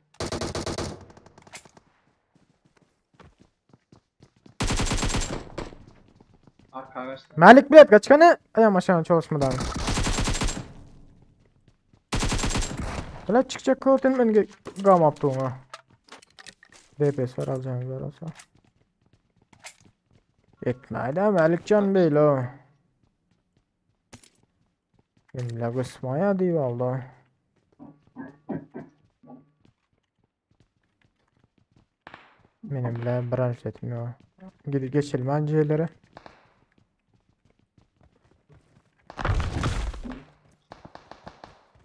Arka araçta.
Melik bilet kaç kanı? Ayağım aşağı çalışmadan. Böyle çıkacak kılıtın ben gam yaptım ona. DPS var alacağım bir olsa. Etmeydi Melikcan Bey lo. Benimle kısmaya değil valla. Benimle branş etmiyor. Gidip geçelim öncelere.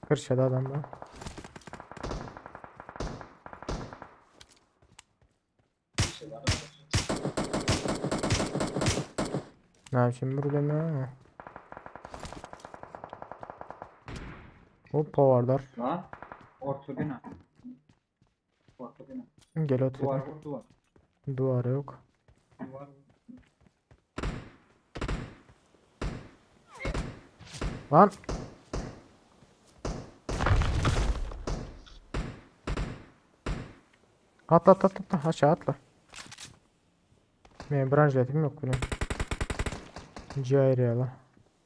Kırşada adam var. Ne yapayım burada ne? Hoppa varlar.
Lan. Orta bina. Orta bina.
Gel
Duvar
otur.
vur duvar.
Duvar yok.
Duvar vur.
Lan. Atla aşağı atla. Benim branş etim yok benim. Ciğer ya la.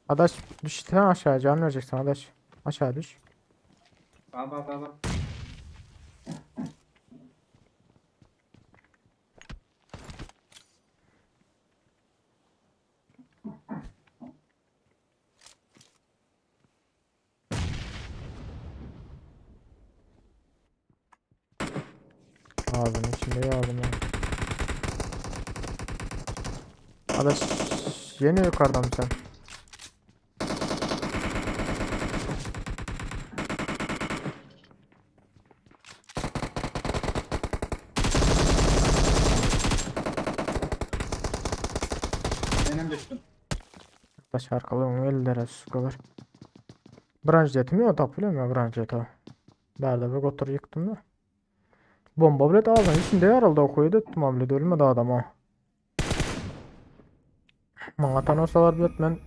Adaş düş sen aşağı can vereceksin adaş. Aşağı düş.
Bak bak bak bak.
Ağzının içinde yardım ya. Adaş yeni yukarıdan mı sen?
Benim düştüm.
Adaş arkalığım ellere sukalar. Branş etim yok tapılıyor mu ya branş eti? Nerede bir otur yıktım da. Bomba bile ağzının içinde yarıldı o koyu da ettim abi ölmedi adam ha. Bana tanırsalar bile ben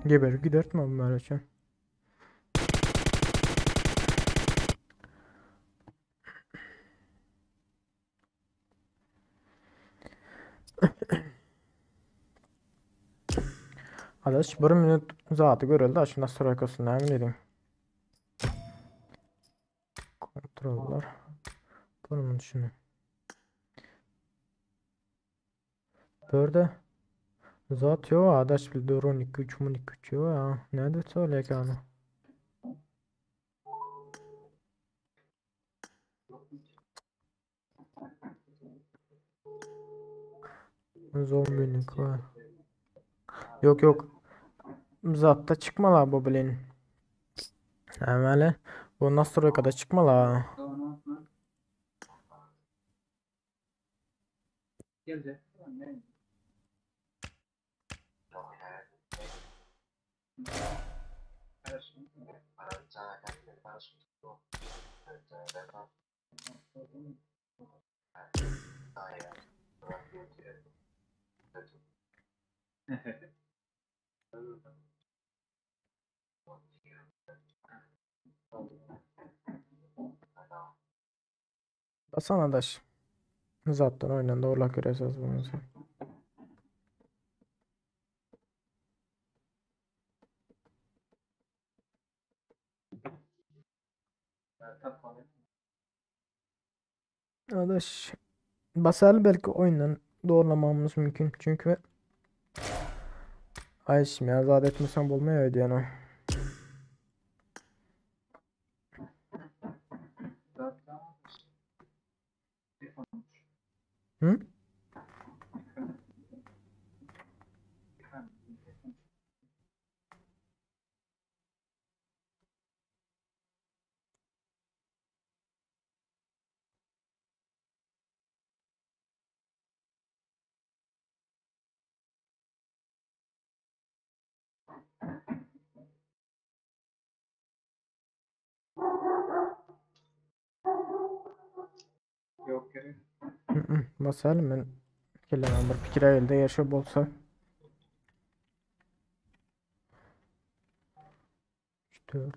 geber gidertmem böyle şey. Adaş 1 minut zatı görüldü. Aşında sırayakasından emin edin. Kontroller. Bunun şunu. Böyle zat yok. Adaş bir doğru 12 3 3 yok ya. Nerede söyle ekranı? Zombilik var. Yok yok. Zatta çıkma la bu bilin. Hemen bu nasıl kadar çıkma la.
Gelecek.
Basana adaş. Zaten oynan doğru göreceğiz bunu. Adaş basar belki oyundan doğrulamamız mümkün. Çünkü ay şimdi azat etmesem olmuyor yani. Hı?
Yok gerek.
Basar ben kelemem bir fikir elde yaşap olsa. 4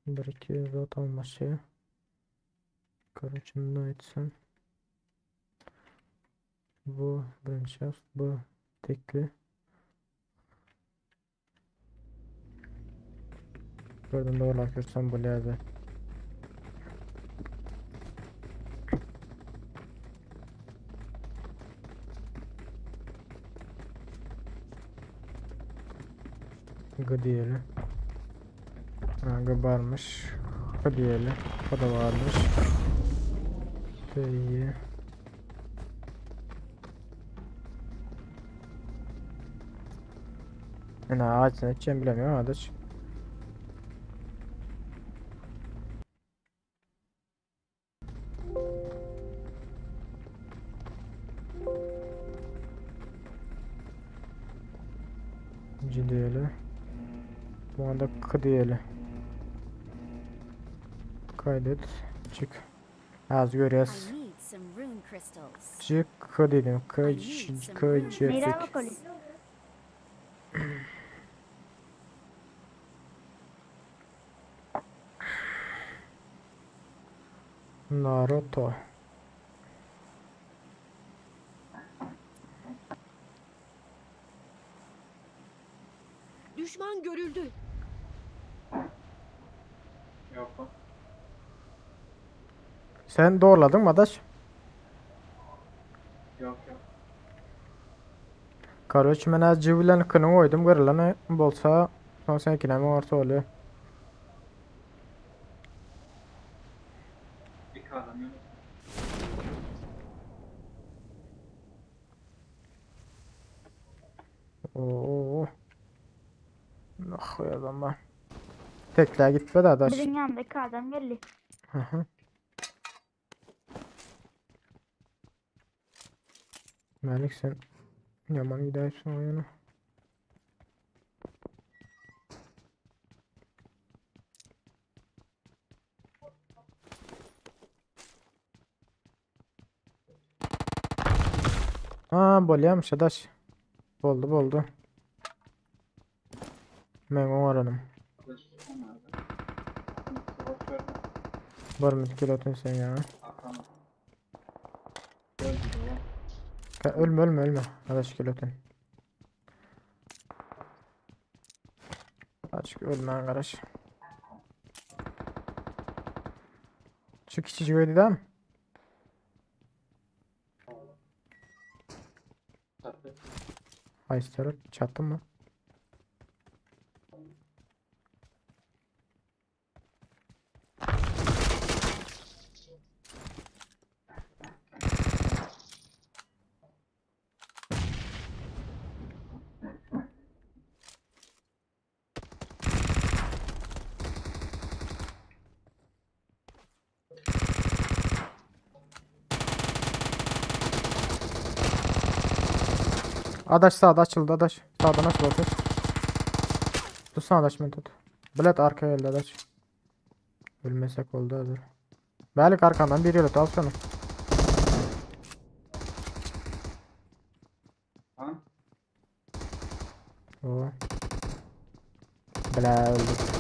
1 2 zat alması. Karıcımda etsem. Bu birinci bu tekli. Gördüm doğru akırsam bu lazım. Gıdiyeli. Varmış. Gıdiyeli. O da varmış. İyi. Yani ağaç ne edeceğim bilemiyorum ağaç. Cidiyeli. Bu anda kıdiyeli. Kaydet. Çık. Az görüyoruz.
I need some rune crystals.
Çık dedim.
Neyler bakalım?
Naruto.
Düşman görüldü.
Yok.
Sen doğruladın mı adaş?
Yok.
Короче, ben az cıvılan kını koydum. Görülen bolsa son senkine mi orta oluyor.
Bir kahraman yok.
Oo. Ah ya zaman. Tekrar gitme de adaş.
Bizim yanındaki adam geldi.
Hı hı. Melik sen yaman gidersin oyunu. Aa bolyamış adaş. Oldu. Ben o aranım. Var mı kilotun sen ya? Ölme. Adaş kilotun. Çık ölmen karış. Şu küçücük öyle değil mi?
Tatlı.
Hayır, çattın mı? Adaş sağda açıldı adaş. Sağdan açıl otur. Tutsana adaş beni tut. Bilet arkaya geldi adaş. Ölmesek oldu hazır. Belki arkandan bir yolu al şunu.
Ha?
Oo. Bela öldü.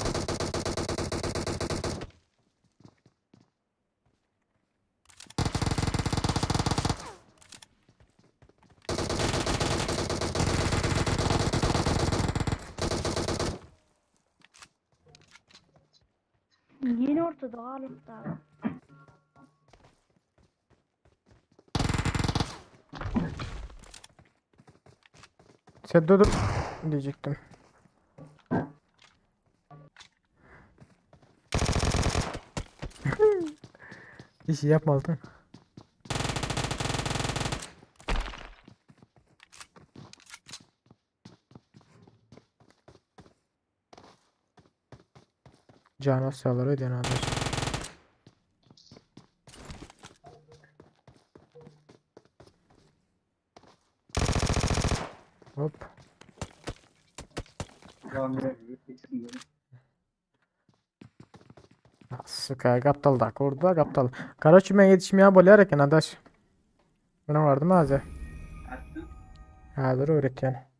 Yeni ortada ağırlıkta.
Sen dur diyecektim. Hiç yapmazdın. Can asyaları ödeyen adaş. Hop.
Devam edelim. Fixin böyle.
Sıkaya kaptal da orada kaptal. Karaçı ben yetişmeye bolyarken adaş. Buna vardı mı azı?
Attın.
Hazır öğret yani.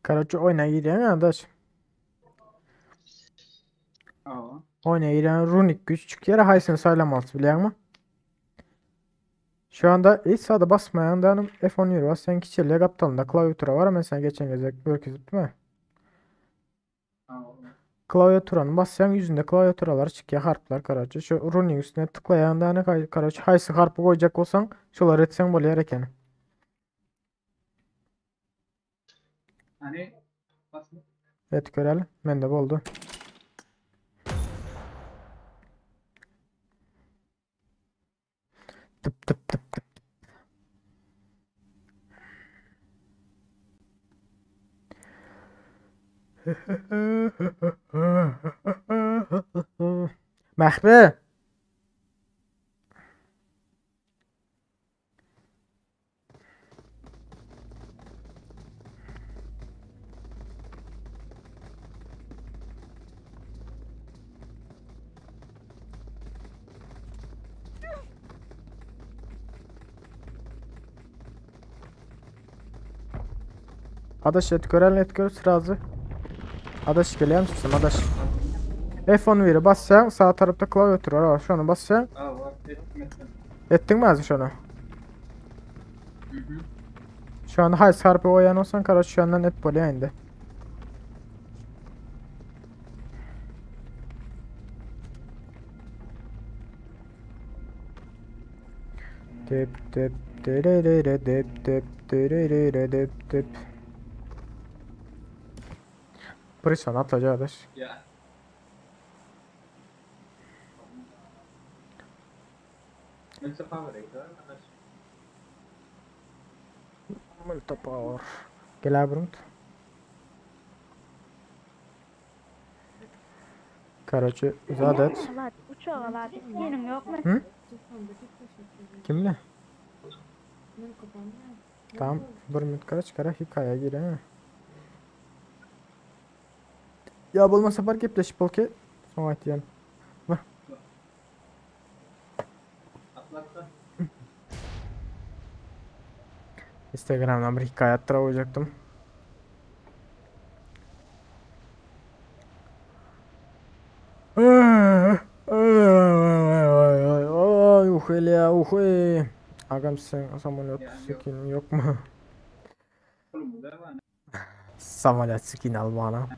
Karaçı oyna gidiyor adaş.
Aa.
Oyna gidiyor runik küçük yere haysını saylamaz biliyor musun? Şu anda hiç sağda basmayan da hanım F10 yürü var. Sen kişiyle kaptalında klavyatüre var ama sen geçen gece görküzüp değil mi?
Aa.
Klavyatüranı bassan yüzünde klavyatüralar çıkıyor harfler karaçı. Şu running üstüne tıklayan da hani karaçı haysı harfı koyacak olsan şolar etsen böyle erken.
Hani basma.
Evet görelim. Ben de oldu. Tıp tıp tıp tıp. Mehbi. Adaş et gören et gör sırazı. Adaş geliyor musun adaş? F10 veri bassan sağ tarafta klavyatür var. Şu an bassan
Aa var. Ettim.
ettin mi az şunu?
Hı hı.
Şu anda hay sarpı oyan olsan karaç şu andan net böyle indi. Dip dip dererere dip dip dererere dip dip. Prison atacağız.
Ya. Neyse favorite arkadaş.
Multipower. Gel abi Brunt. Karaçı zadet.
Alat, uçağı alat. Senin yok mu?
Hı? Kimle? Tamam. Bir minut karaç kara hikaye girelim. Ya bulmasa fark etleşip olke. Sonra etiyen.
Atlatta.
Instagram'dan bir hikaye attıracaktım. Ay uhel ya uhe. Agam sen samolyot
Yani yok.
skin yok mu?
Oğlum bu da var.
Samolyot skin al bana.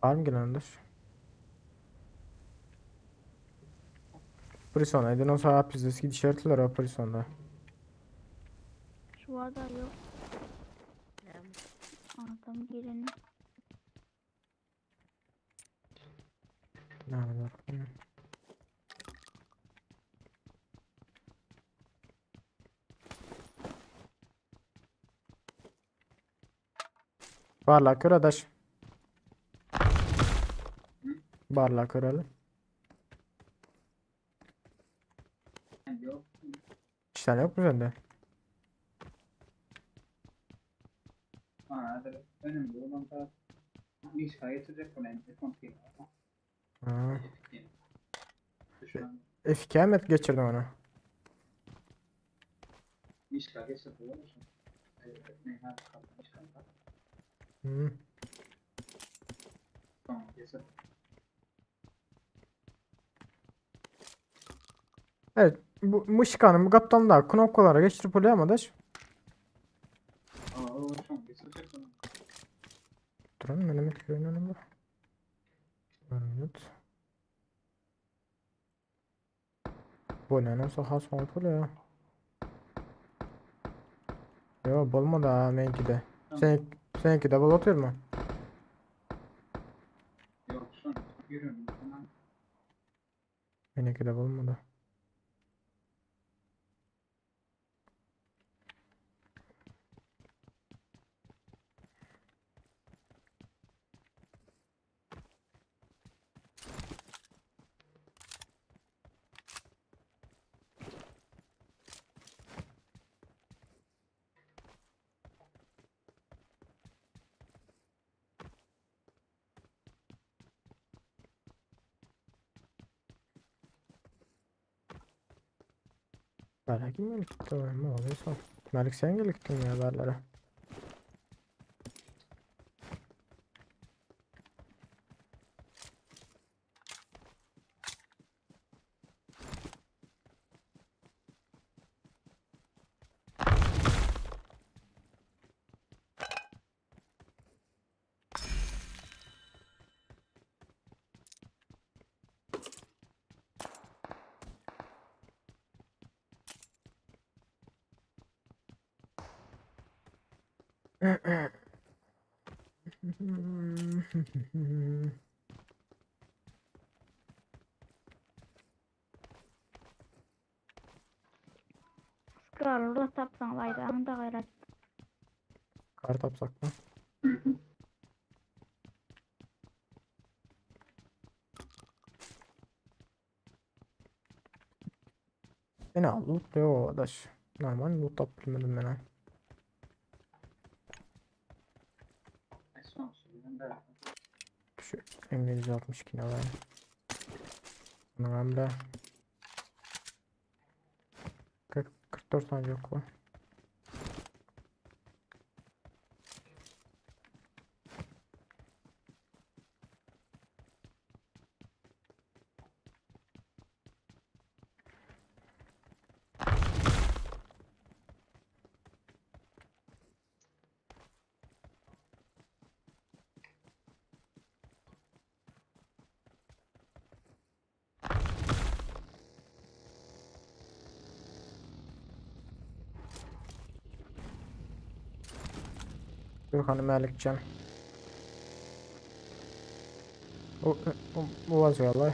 Var mı gelendir? Prison'a edin o saat pizdeki tişörtler o Prison'da.
Şu anda yok. Adam girelim.
Yani bakayım. Barla kır adaş. Barla kıralım.
Yani yok.
İki tane yok mu sende?
Ha, hadi. Önümde olan da bir iş getirecek olan bir konti.
Ha.
Şu an
F2 mi geçirdin onu?
bir iş getirdi olursun. Ne kadar kalmış kanka.
Hı.
Tamam, getir.
Evet. Bu Mışkan'ın bu kaptanlar knopkalara geçtirip oluyor ama daş.
Aa, şu an getirecek olan.
Durun benim köyün önünde. Evet. Bu ne nasıl has oldu ya? Yo bulmadı ha benimki de. Seninki de bul atıyor mu?
Yok, şu an yürüyorum. Tamam.
Benimki de bulmadı. Belki mi gitti o ne oluyorsa. Melik sen gittin ya haberlere.
Skarlı tapsan bayrağını da gayret.
Kart atsak mı? Yine al loot diyor adaş. Normal loot yapmadım ben ha.
Son sürüden de.
Şu İngilizce 62 ne var? Bunun da 44 tane yok bu. Gürkan'ı Melikcan. Bu var vallahi.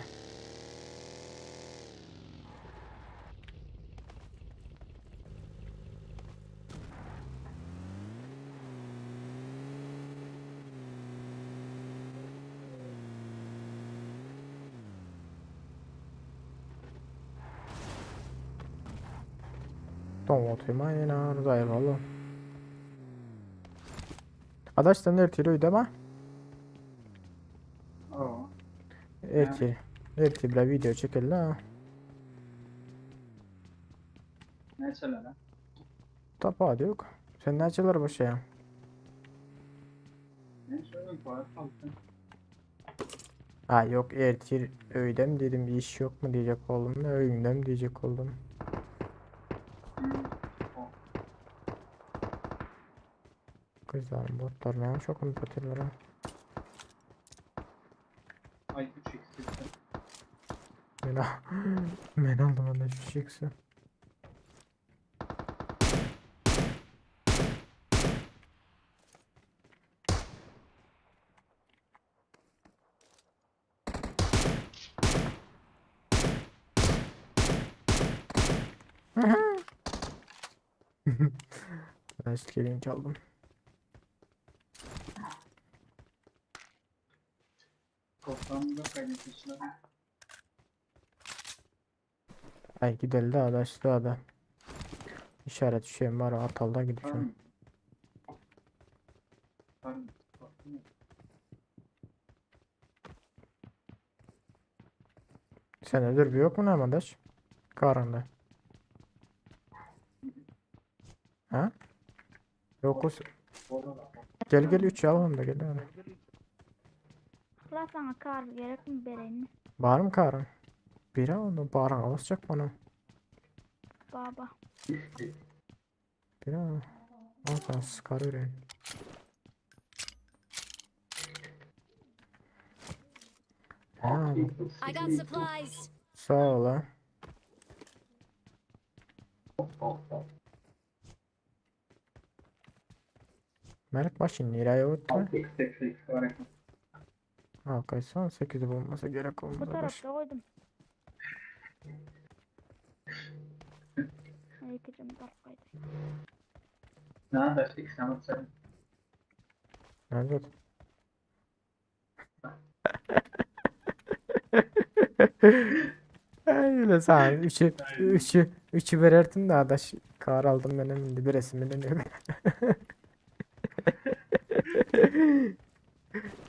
Tom atayım aynen zayıf oğlum. Adaş sen ertiri ödeme.
Oo.
Ertiri. Ertiri bile video çekelim ha.
Ne çalar lan?
Tapa hadi yok. Sen ne açılır bu şey?
Ne şöyle para kalsın.
Ha yok ertir öydem dedim bir iş yok mu diyecek oldum da öğündem diyecek oldum. Kızlarım botlar ne çok kompüterler ha.
Ay 3 eksikti.
Ben, ben aldım onu şu çıksın. Ben gelin çaldım.
Toplamda kaynatmışlar.
Ay gidelim daha da aşağı da. İşaret şeyim var atalda
Var
gidiyorum.
mı? Var mı? Baktın mı?
Sen ödür bir yok mu Namadaş? Karında. Ha? Yok o
Orada da.
gel gel 3 alalım da gel hadi.
Kıla sana kar gerek mi bereni?
Var mı karın? Biri onu bağıran alacak bana.
Baba.
Biri onu. Al sana sıkar öyle. Ha,
I got supplies.
sağ ol ha. Merak başın nereye oturdu?
Tek var ya.
Arkadaşlar 8'de bulunmasa gerek
Bu
olmaz. Baş.
tarafta koydum. Yıkacağım tarafaydı.
Ne anlaştık sen sen?
Evet. Öyle sağ ol. Üçü verirdim de adaş kar aldım benim şimdi bir resmini yok.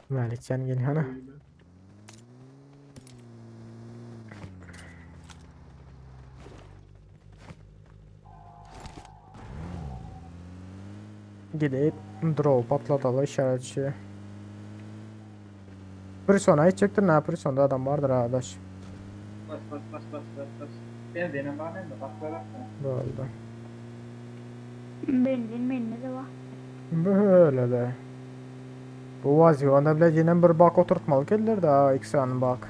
Malikcan geliyor ana. Gidip draw patlatalı işaretçi. Prison'a hiç çektin ha Prison'da adam vardır ha adaş.
Bas. Ben benim var ne de baklara.
Böyle.
Benim de var.
Böyle de. Bu vaziyonda bile yine bir bak oturtmalı gelirler de ha ikisinin bak.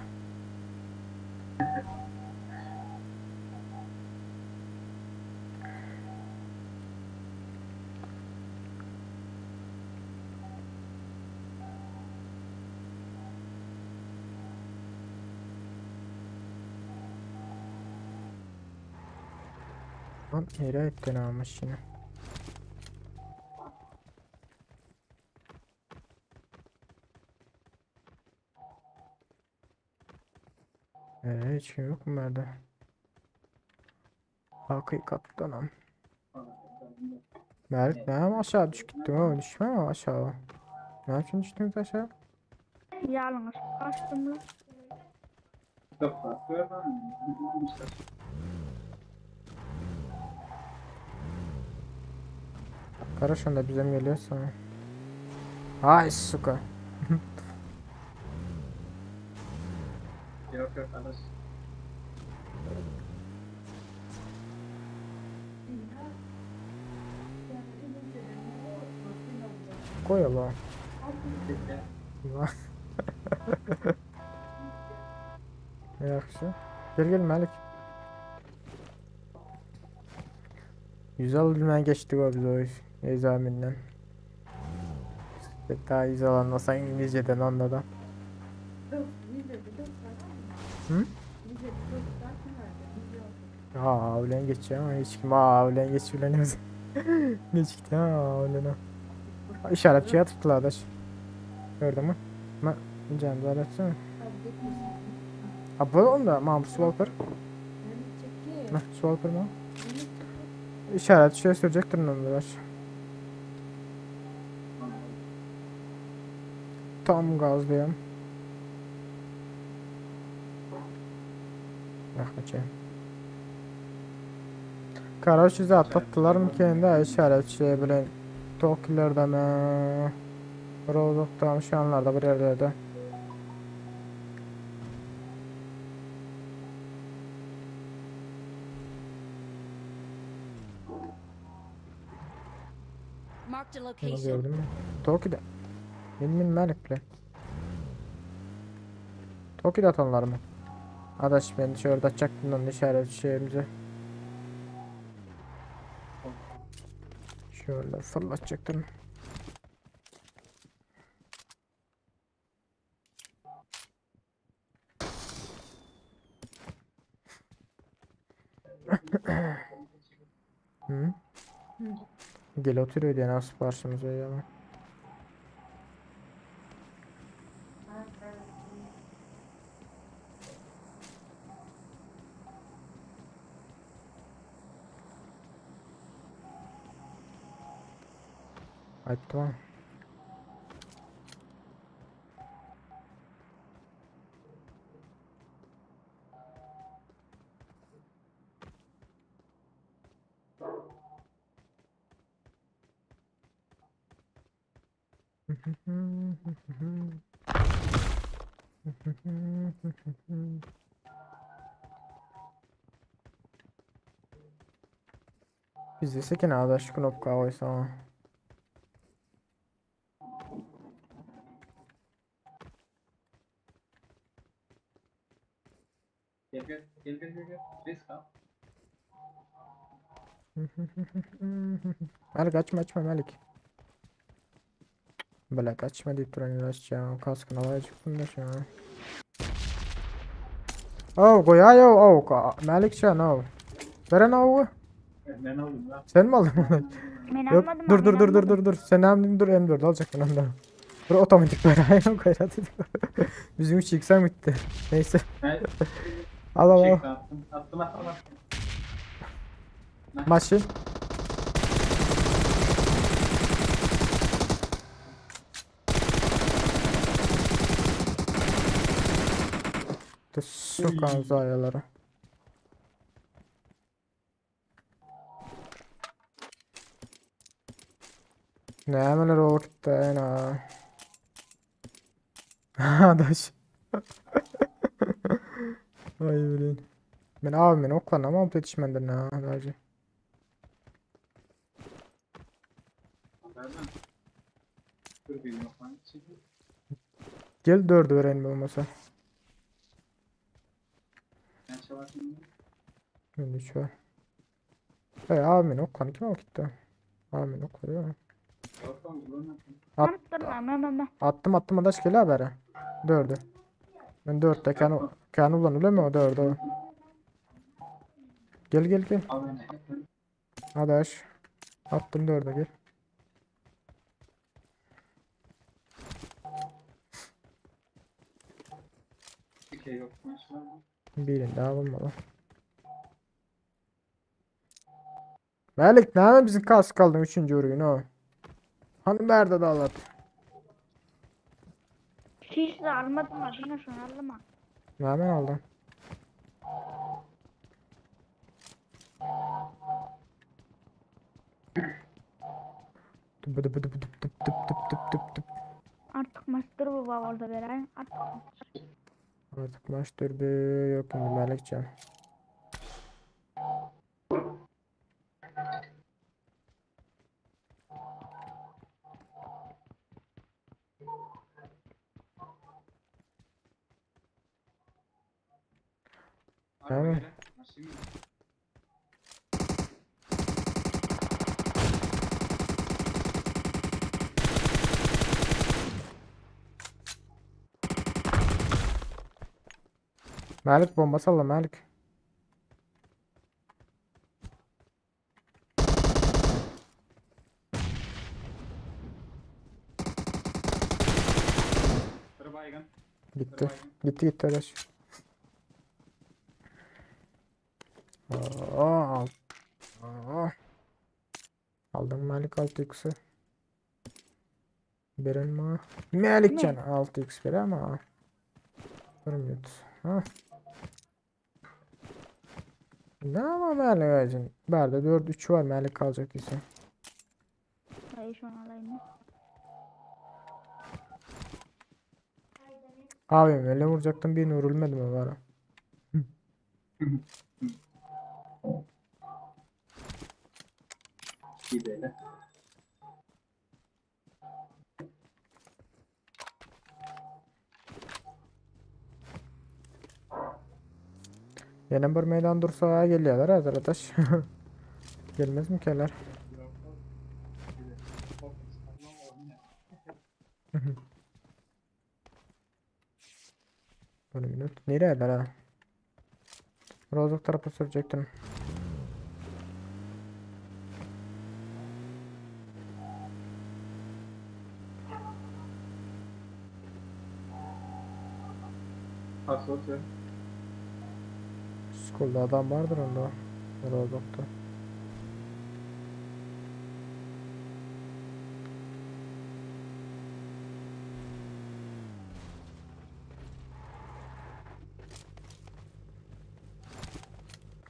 Lan nereye ettin almış yine. Hiç kim yok mu bende? Hakikaten am. Melik ne ama aşağı düş gittin o düşme ama aşağı. Ne için düştünüz aşağı?
Yalnız kaçtım lan.
Yok baklara.
Karışın da bizim geliyor sana. Ay suka.
Yok arkadaş.
Koy Allah. Ne yakışı? Gel Melik. Yüzal bilmem geçtik o biz o iş. Ezaminden. İşte daha yüzal anlasan İngilizceden anladım. Hı? Ha öğlen geçiyor ama hiç kim öğlen geç öğlen geçti ha öğlen ha. İşaretçiye tuttu adaş. Gördün mü? Ma Can zaten. Abi onda mam swalper. Ma swalper mı? işaret şey sürecektir onlar. Tam gazlayayım. Bakacağım. Karaş yüzü atlattılar mı kendi işaret şey bilen Tokilerde mi? Rozok'ta şu anlarda bir yerlerde.
Marked a
Bunu
location.
gördün mü? Toki'de. Benim Melik bile. Toki'de atanlar mı? Adaş ben şurada çaktım onun işaret şeyimizi. Şöyle fırlatacaktım. Hı? Gel oturuyor diye nasıl karşımıza ya. Hadi tamam. Biz de sekin adaş knopka koysa.
Gel gel gel gel gel. Risk al.
Melik açma Melik. Böyle kaçma deyip duran uğraşacağım. Kaskını havaya çıktım da şu an. Oh koyuyor oh Melik şu an oh. Veren oh.
Ben aldım lan.
Sen mi aldın onu?
Ben
Yok
almadım
dur
abi,
dur
ben
dur dur
almadım.
dur dur. Sen hamdin dur M4 alacaktın ondan. Dur otomatik böyle aynen koyrat. Bizim hiç yıksam bitti. Neyse.
Ben
Al.
çekti attım. Attım attım attım.
Maşin. Dur sokan zayalara. Ne hemen o vakitte ya. Adaş. Ay bilin. Ben abimin oklanamam yetişmenden ha adacı.
Nereden? Dur bir yok lan. Çekil.
Gel dördü öğrenme olmasa.
Ben çalarım.
Ben de şu an. Hey abimin oklanı kim o gitti? Abimin oklanı ya.
Yok lan kullanma.
At,
Attım ben.
attım adaş gel habere. Dördü. Ben dörtte kan ulan öyle mi o dördü o. Gel.
Al beni.
Adaş. Attım dörde gel.
Bir şey yok. Maşallah.
Birini daha bulmadı. Melik ne hemen bizim kask kaldın 3. oyun o. Hani nerede dağlar?
Hiç de almadım abi. Yine şu an alma.
Ne hemen aldın? Tıp tıp tıp tıp tıp tıp tıp tıp.
Artık master bu var orada veren. Artık
Artık maçtır bir yok şimdi Melikcan.
Arabaya gel. Maşin.
Melik bomba salla Melik.
Dur baygın.
Gitti. Gitti arkadaş. Aa. Aa. Aldın Malik 6x'i. Verin mi? Malik can 6x ver ama. Durmuyor. Ha. Ne ama Malik ağacın. Berde 4-3 var Malik kalacak ise.
Hayır şu an alayım mı?
Abim öyle vuracaktım birini vurulmadı mı bana?
Gidelim.
Yine bir meydan dursa geliyorlar arkadaş. Gelmez mi keler? Bir minut. Nereye ha? Rozok tarafa sürecektim.
Asıl
School'da adam vardır onda. Rozok'ta.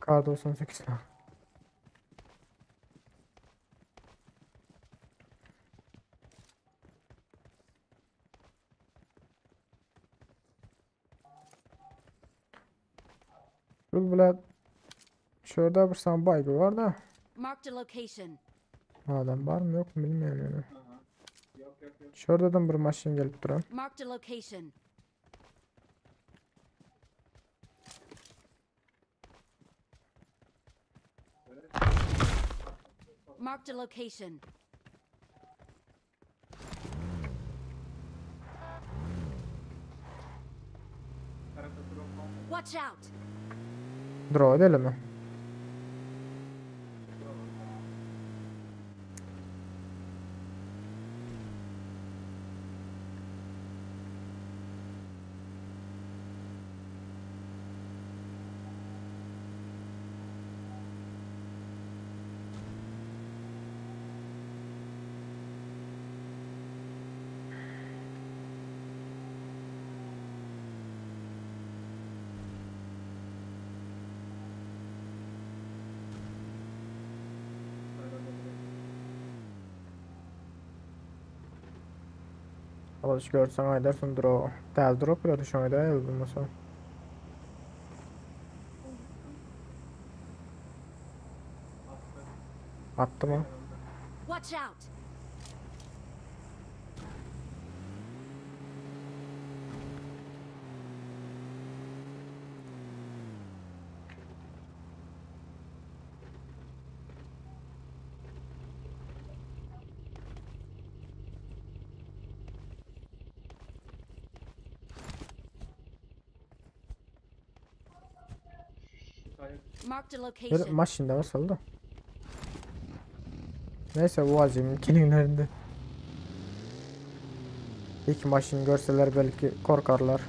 Kar 98 var. Bula şurada bir tane baygı var da
Marked a location.
adam var mı yok mu bilmiyorum yani.
yok yok yok.
Şuradan bir maşin gelip duran.
Marked a location. Marked a location. Watch out!
Draw edelim mi? Alış görsen aydarsın draw. Tez drop bile düşen ayda yazdım mesela. Attı mı?
Watch out! Marked a
Bir
location.
maşinde basıldı. Neyse bu azimin kilinglerinde. İlk maşin görseler belki korkarlar.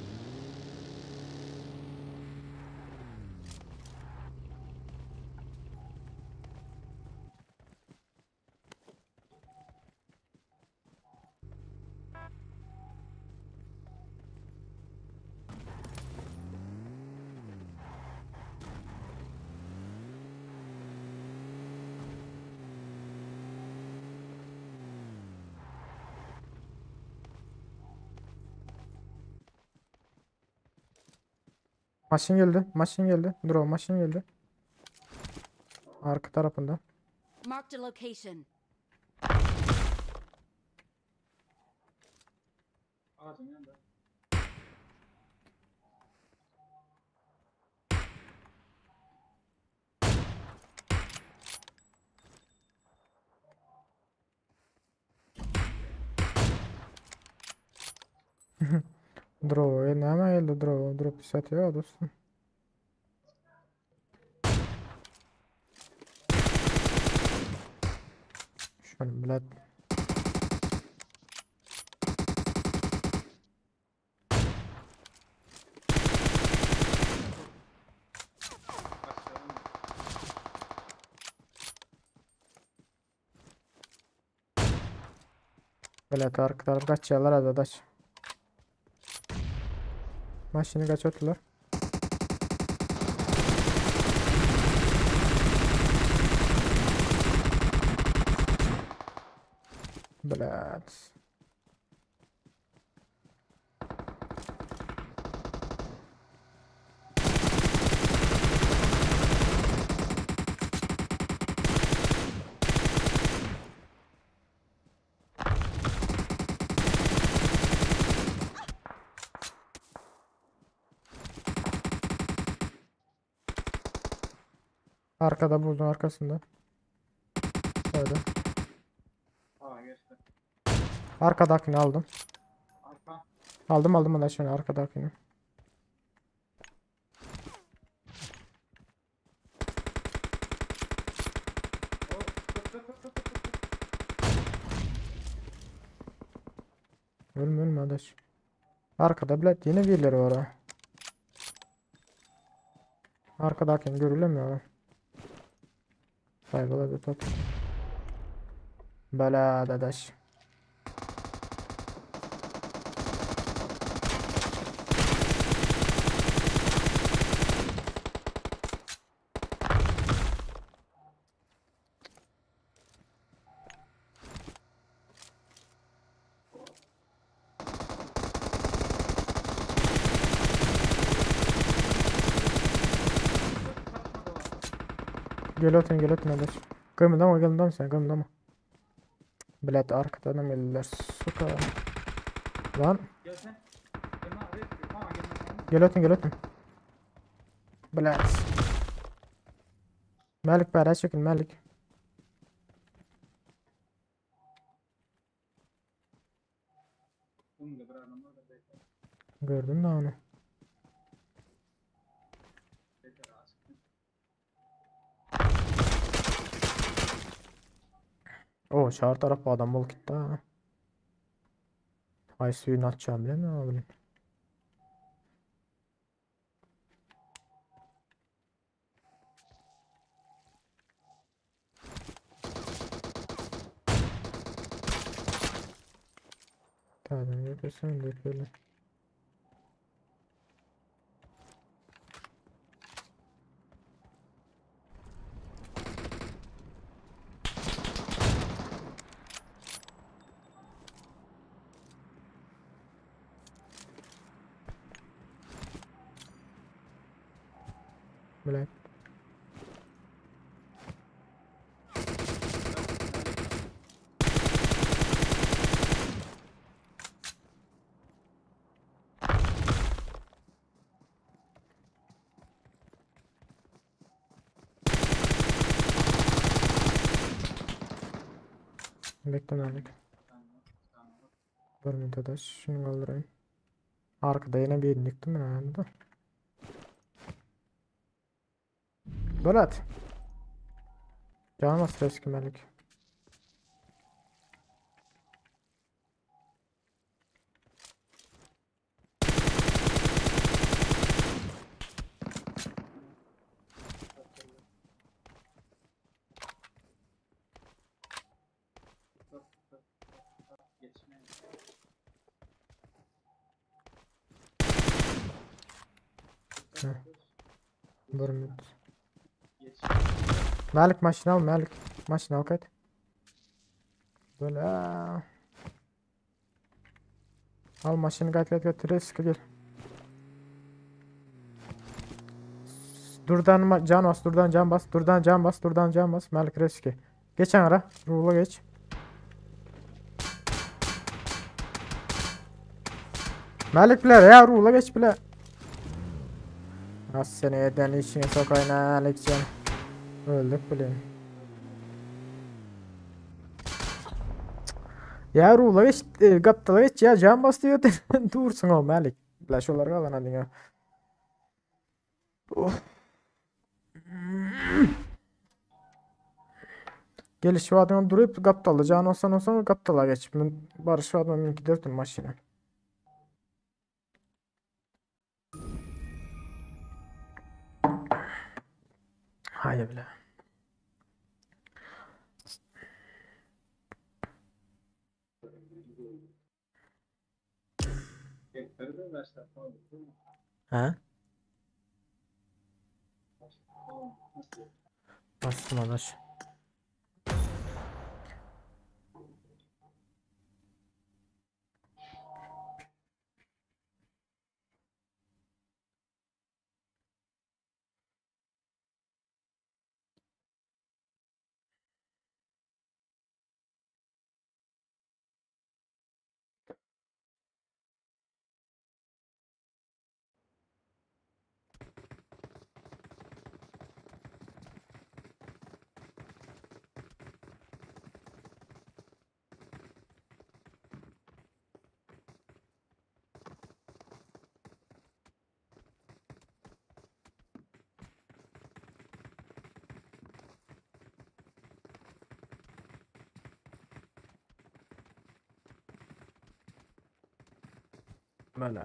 Maşin geldi. Maşin geldi. Draw maşin geldi. Arka tarafında.
Marked a location.
Ağacın yanında.
Draw. Ne ama geldi draw. Drop satıyor dostum. Şöyle bilet. Böyle arkadan kaçıyorlar arkadaş. Maşını kaçırdılar. Блядь. Arkada buzun arkasında. Şöyle.
Aa geçti.
Arkadakini aldım.
Arka.
Aldım da şimdi arkadakini.
O tık.
Ölme adaş. Arkada bilet yine birileri var ha. Arkadakini görülemiyor. Saygılar bir top. Bela adaş. Gel otur adaş. Kımıldama sen kımıldama. Bilet arkadan geldiler. Suka. Lan.
Gel sen. Gelme abi. Ama
Gel otur. Bilet. Malik bana çekin Malik.
Bunu da bir adam var da bekle.
Gördüm de onu.
Bekle azıcık.
O şahar tarafı adam bol gitti ha. Ay suyunu atacağım bile mi abi? Tamam yapıyorsun da böyle. Böyle. Bekle Malik. Bir müddet aç. Şunu kaldırayım. Arkada yine bir indik değil mi yani da? Berat. Canım az eski Malik.
Geçme.
Bir müddet.
Geç.
Malik maşını al Malik. Maşını al kayıt. Böyle. Al maşını kayıt. Risk gel. Durdan can bas. Durdan can bas. Malik riski. Geç ara. Ruhla geç. Malik bile ya ruhla geç bile. Az seni eden işine sokayım Malik can. Öldük bile. Ya ruhla geç. Kaptala geç ya can bas diyor. Dursun o Malik. Flash olarak alan hadi ya. Of. Gel şu adamı durup kaptalı. Can olsan kaptala geç. Barış şu adamı minki dörtün maşine. Hayır bile.
Getirdi başlattı.
He? Bastım adaş. Böyle.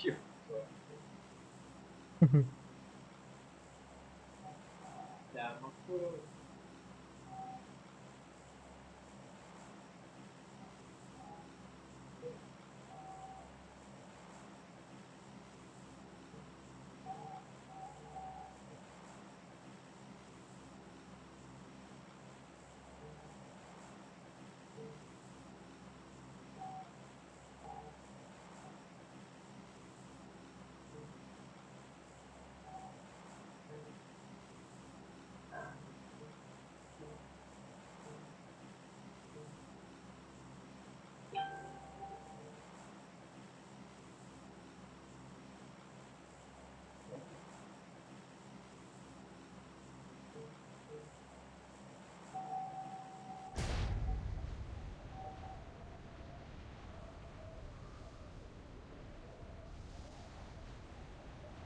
Yok. Ya bak bu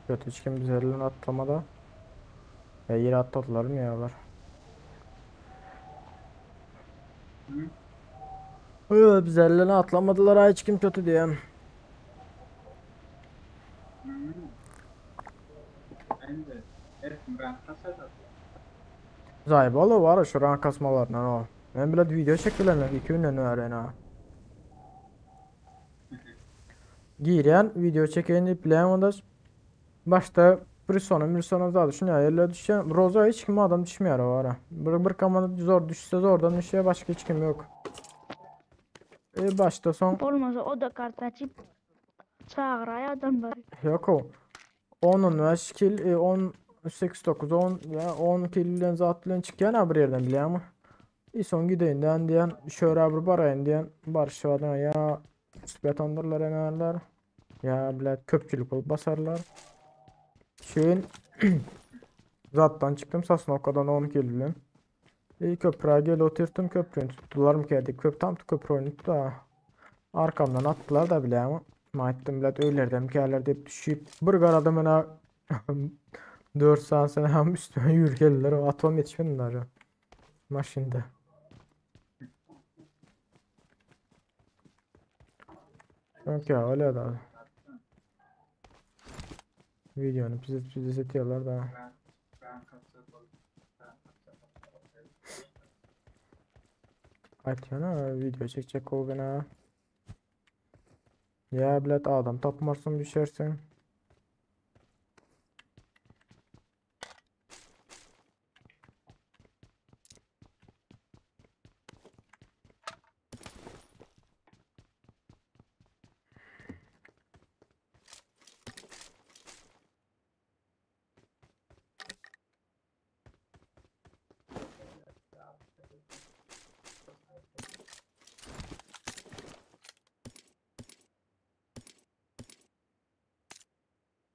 Kötü hiç kim üzerinden atlamada. Ya yeri atladılar mı yalar? Üzerlerine atlamadılar ha hiç kim kötü diyem.
ben de hep ben kasada.
Zaybalı var ya şu an kasmalarından o. Ben bile video çekilenler 2 günden öğren ha. Giren video çeken ipleyemedi. Başta bir sonu daha düşün ya elle düşen Roza hiç kim adam düşmüyor var ha. Bir kamanda zor düşse zordan düşüyor başka hiç kim yok. Başta son
Olmasa o da kart açıp çağıraya adam var.
yok o. 10'un ve skill 10 8 9 10 ya 10 kill'den zaten çıkan ha bir yerden bile ama. son gideyinden diyen şöyle bir barayın diyen barışvadan ya betondurlar enerler ya bile köpçülük olup basarlar. Şeyin zattan çıktım Sasnovka'dan 10 kill'den. Köprüye gel oturttum köprünü tuttular mı geldik tam köprü oynadı da arkamdan attılar da bile ama maittim bile öylerden mükemmeller deyip düşüp bir garadım ana 4 saat sene hem üstüme yürü geldiler o atom yetişmediler ya maşinde. Yok ya öyle da videonu bize setiyorlar da
Ben kasada. Ben kasada.
Aytyana video çekecek o bana ya bilet adam tapmarsın düşersin.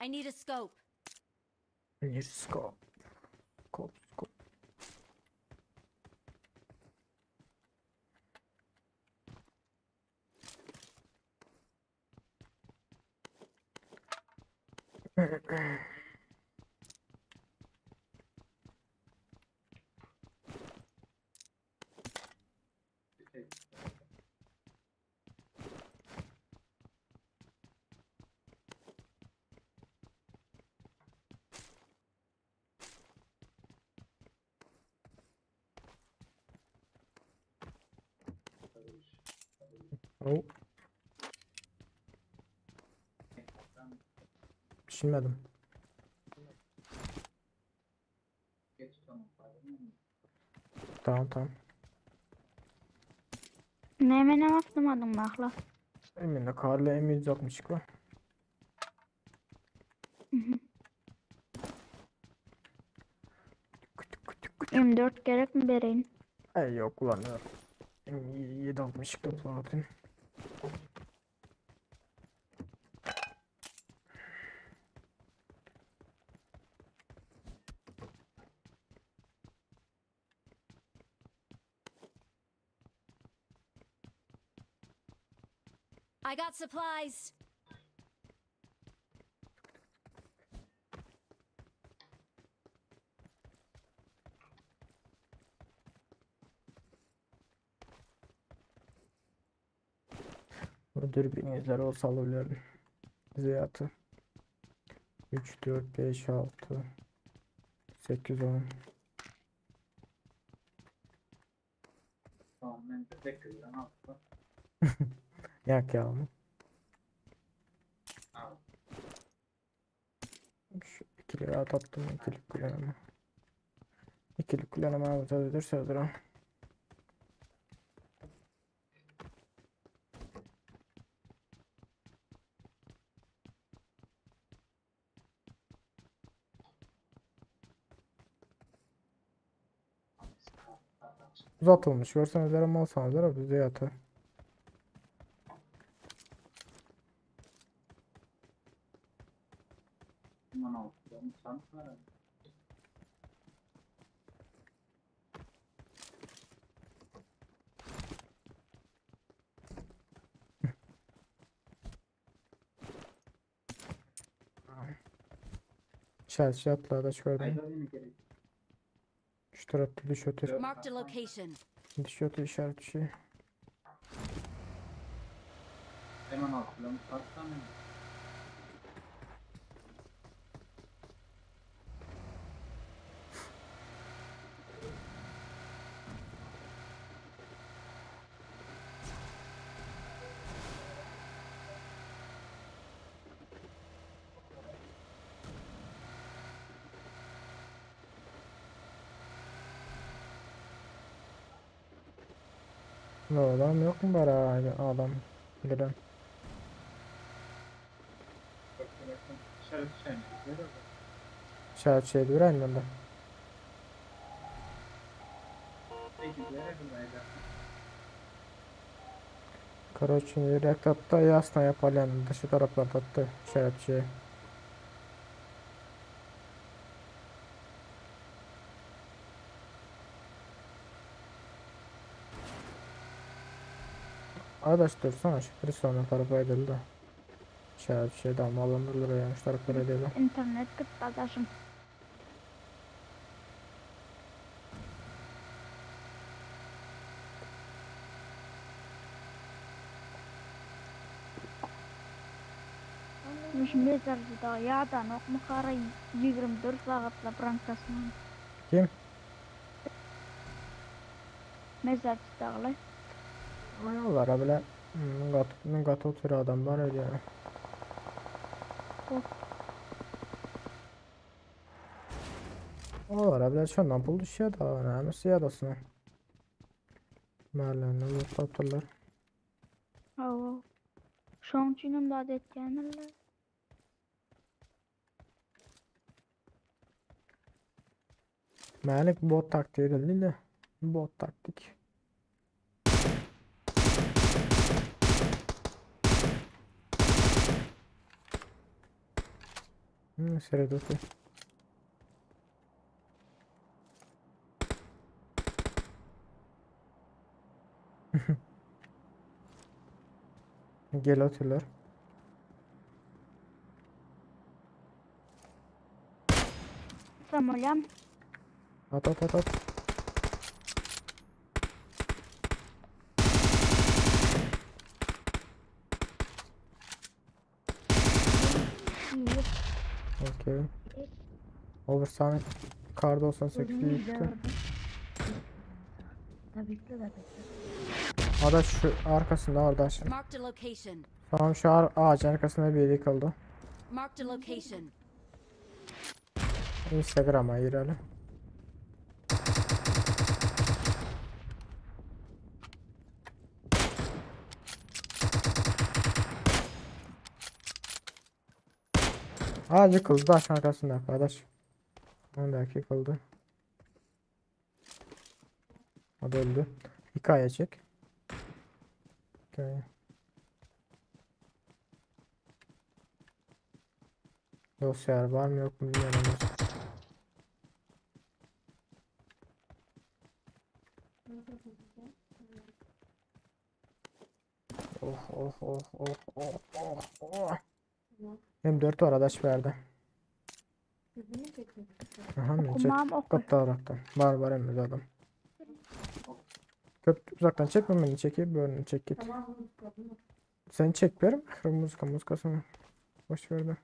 I need a scope.
Scope. Scope. Oh, düşünmedim. Tamam tamam.
Ne hemen atlamadım bakla.
Eminle karlı M160 var.
M4 gerek mi vereyim?
Ay yok kullanıyorum. M760 topladım.
I got supplies.
Bu dürbünizler olsa alabilirim. Ziyatı. 3, 4, 5, 6, 8, 10.
Tamam ben de bekliyorum. Altta.
Yak yağımı.
Al.
Şu ikili rahat attım. İkilik kullanımı. İkilik kullanımı alacağız. Hazır. Uzatılmış. Görseniz ama alsanız da bize yatır.
Aman Allah'ım. Sanat var.
Şatla da gördüm.
Ayda yine gerek.
Şu tarafta düş ötür.
Marked a location.
Düş ötür işaret bir şey.
Hemen altıyorum. Satsana.
Ne adam yok mu bari adam giren.
Bakın. İşaret düşen.
İşaret şey bir aynen de.
Peki görelim ayda.
Короче, direkt hatta ясно yapalım. Dışı taraflar attı işaret şey. Arkadaş dursana şu Prison'un tarafa edildi. İşaret şeyden alınırlar yani şu taraflara edildi.
İnternet gitti adaşım. Mش mezarcıda yağdan okma karayı 24 saatla brankasman.
Kim?
Mezarcıda
Ayollara bile gat oturuyor adamlar öyle yani. Olara bile şundan bul düşüyor da önemlisi yadasına. Mahallenin uzatırlar.
Hava. Şonçunun da adetkenirler.
Malik bot taktiği edildi de. Bot taktik. Seyredotu. Gel atıyorlar.
atsam hocam.
At at at at.
İyi.
Okey. Oversan kar 98 gitti.
Tabii ki de.
Adaş şu arkasında orada şimdi.
Marked a location.
Tamam şu ağacın arkasında bir yeri kaldı.
Marked a location.
Instagram'a girelim. Ağacı kıldı taş arkasında arkadaş. 10 dakika kaldı. O da öldü. Hikaye çek. Hikaye. Dosyalar var mı yok mu bilmiyorum. Oh oh oh oh oh oh oh. M4 var adaş verdi. Aha mı çek.
Okumam oku.
Kapta olaraktan. Var emrede adam. Köp uzaktan çekme beni çekip böyle çek git. Sen çek verim. Muzikasını. Boş ver de.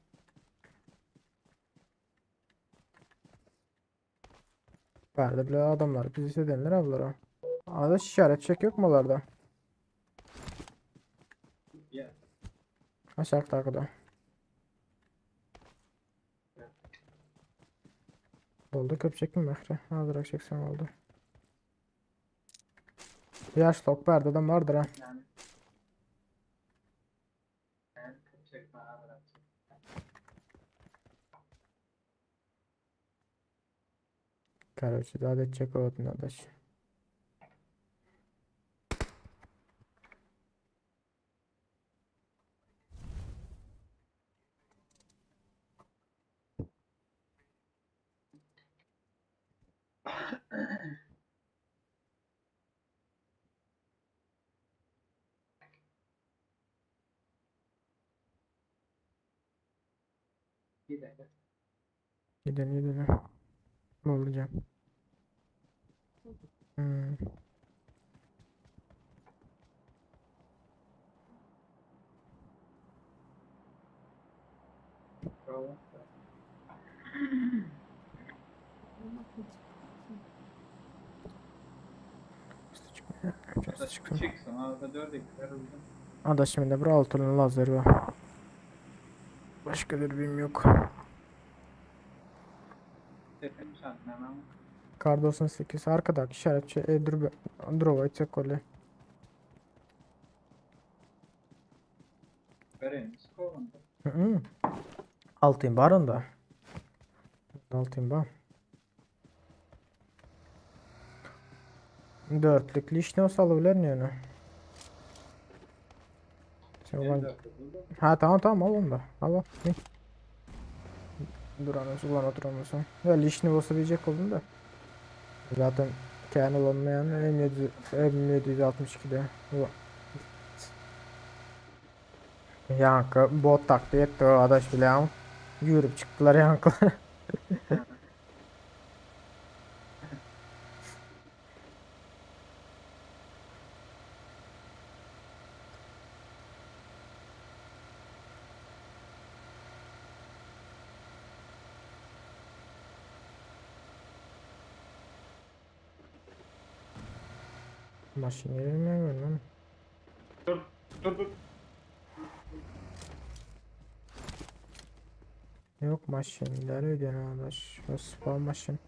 Verdi bile adamlar. Bizi hissedenler avlar ha. Adaş işaret çek yok mu onlarda?
Yeah.
Aşağı takıda. Oldu köpecek mi mehre? Hazır çeksen oldu. Yaş tok verdi adam vardır ha.
Yani. Yani çek bana bırak.
Короче, надо чекать надо.
Bir dakika.
Gidelim. Ne olacak? Hmm.
Bravo. Çık sana da 4 ekler oldu.
Adaşımın bir altının lazeri var. Başka bir birim yok.
Tepem şartnamam.
Kar 98 arkadaki işaretçi Drova çek öyle.
Vereyim. Skolanda.
Hı. Altın var onda. Altın var. Dörtlük lişne olsa alabilir mi yani? Ha tamam al onu da. Al. Ne? Duramıyorsun. Ya lişne olsa diyecek oldum da. Zaten kendi olmayan M762'de. Yankı bot taktı etti o adaş bile ama. Yürüp çıktılar yankılar. Maşin yerine görmem.
Dur.
Yok maşinler ödenen adaş. O spawn maşin.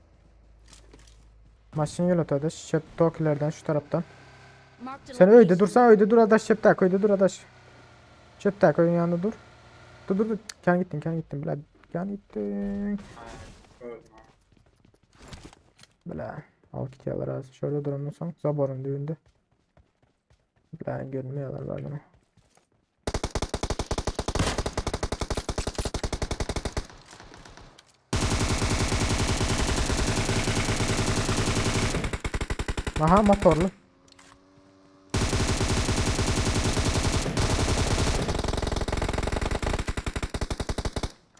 Maşin yol adaş. Şep tokilerden şu taraftan.
Marked a
Sen öyle
location.
dursan öyle dur adaş şep öyle dur adaş. Şep oyun yanında dur. Dur. Kan gittin bile. Kan gittin.
Gördüm.
Bile. Al git yalar az. Şöyle duramıyorsan zaborun düğünde. Bile görmüyorlar bana. Aha motorlu.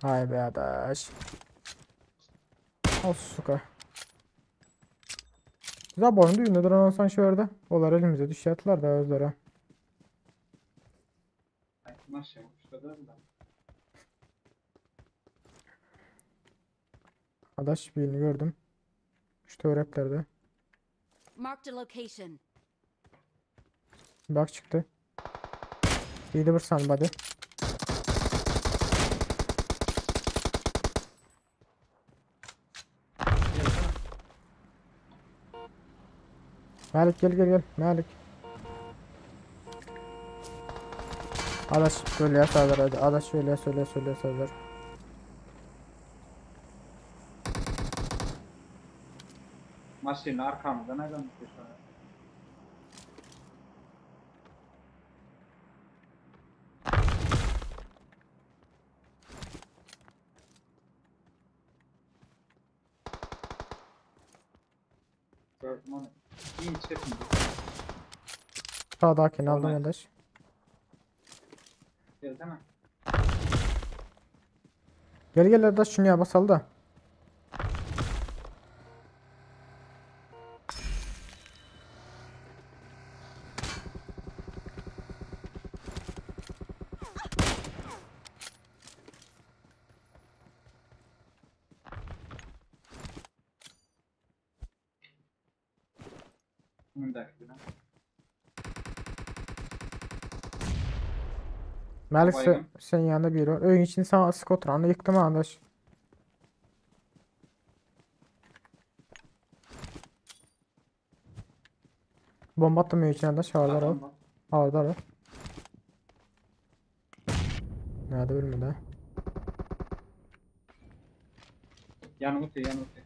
Hay be adaş. O suka. Güzel boyun düğünde duran olsan şöyle. Onlar elimize düşerttiler da özlere.
Ay, maşallah uçladı da.
Adaş birini gördüm. İşte öğreplerde.
Marked a location.
Bak çıktı. İyiydi bir sanbody. Malik gel gel gel. Malik. Adaş söyle sağlar hadi. Adaş söyle sağlar.
Maşinin arkamda nereden tutuyor? Gördüm onu. İyi çekildi.
Sağdakini aldım
Olmaz.
adaş.
Değil mi?
Gel gel adaş şunu ya basal da.
Öndeki lan.
Malik
Baygın.
sen yanında biri var. Öğün için sana sık oturanı yıktım adaş. Bomba attım öğün için adaş. Havadar al.
Adam var.
Havadar al. Nerede ölmedi?
Yanı öte, yanı öte.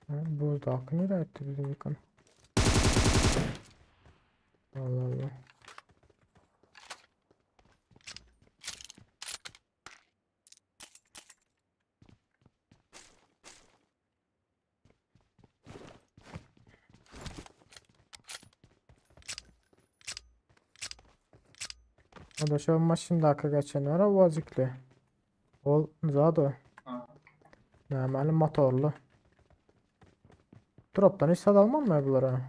Buzda hakkı nereye etti bizim yıkan? Allah Allah. O da şu maşın dakika geçen ara vazikli. Ol zado.
Ha.
Normalde motorlu. Drop'tan hiç sad almam mı bunlara?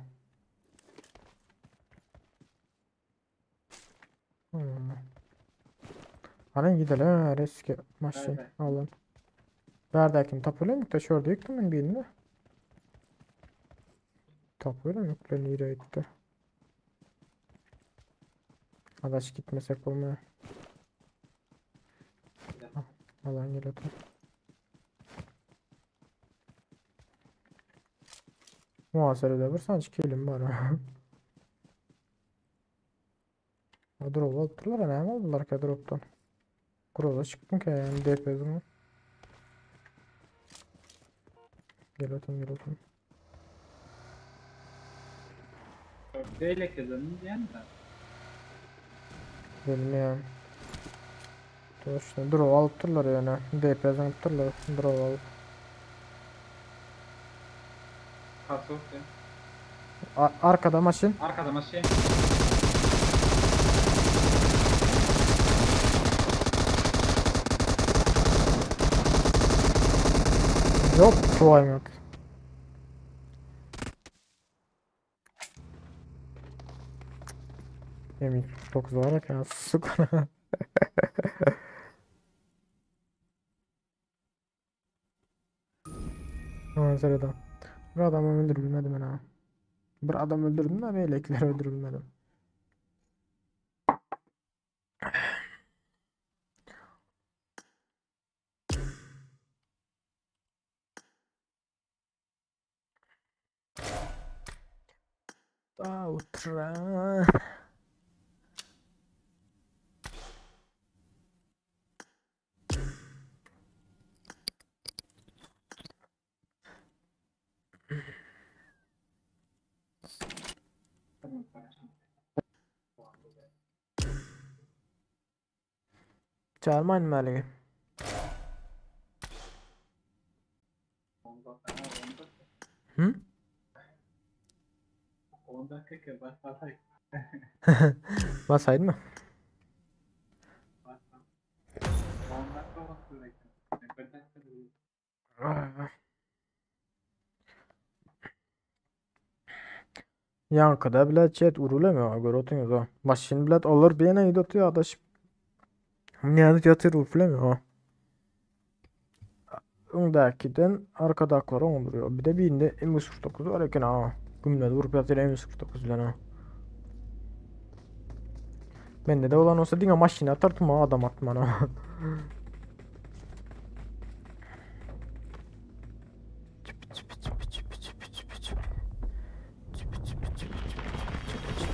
Hmm. Hani gidelim ha riski maşin
Nerede?
alın. Neredekini tapıyorum da şurada yıktım ben birini. Tapıyorum yok lan nereye gitti. Adaş gitmesek olmuyor. Alan geliyordu. Muhasebede bir sanki kelim var ha. Drop aldılar ne aldılar ki drop'tan. Kurula çıktım ki yani DPS'imi. Gel otum.
Ördeğiyle kazanın diyen de.
Bilmiyorum. Dur işte drop aldılar yani. DPS'ini aldılar. Drop alıp.
Kaso öte.
Arkada maşin.
Arkada maşin.
Yok твою мать. Yemin çok zor ya suka. Aman sıradan. Bir adamı öldürebilmedim ben ha. Bir adam öldürdüm de melekleri öldürebilmedim. Outra. Çağırmayın Melek'i.
10 dakika.
Hı?
10 dakika başladık.
Basaydın mı?
Baksam. 10 dakika bakıyor ekran. Ne kadar dakika duruyor.
Yankıda bilet chat urulamıyor. Görüyorsunuz o. Maşin bilet olur bir yana gidiyor adaş. Yani yatır urflamıyor. Öndekiden arkadakları onduruyor. Bir de birinde M49 var ekin ha. Gümle vurup yatır M49 bilen ha. Bende de olan olsa dinle maşine atardım ha adam atman ha. Çıp çıp çıp çıp çıp çıp çıp. Çıp çıp çıp çıp çıp çıp.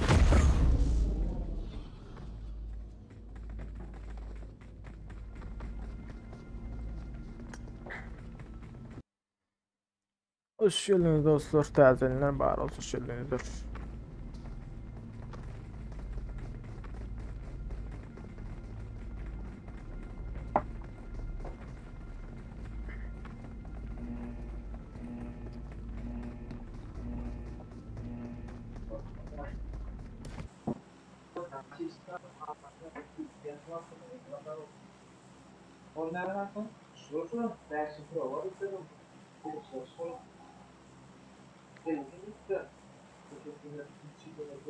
Hoş geldiniz dostlar. Tazelenler bağır olsun. Hoş geldinizdir.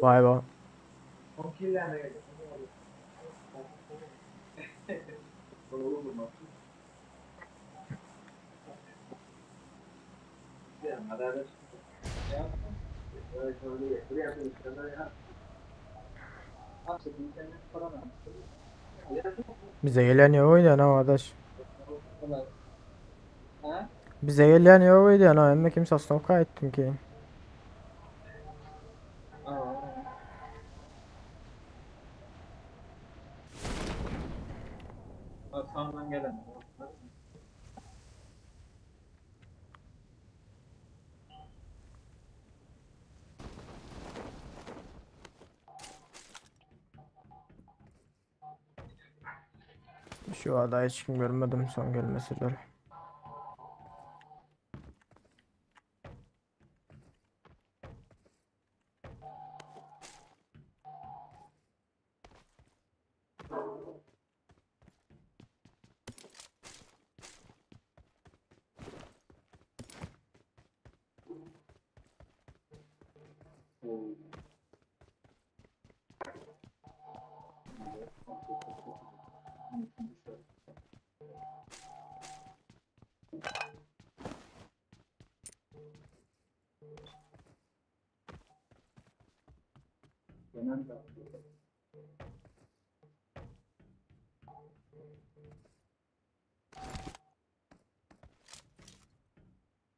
Vay be. Bize gelen yok oydu ana arkadaş. Bize gelen yok oydu ana. Hem de kimse aslında kaydettim ki.
Sağdan gelen.
Şu anda hiç kim görmedim son gelmesidir.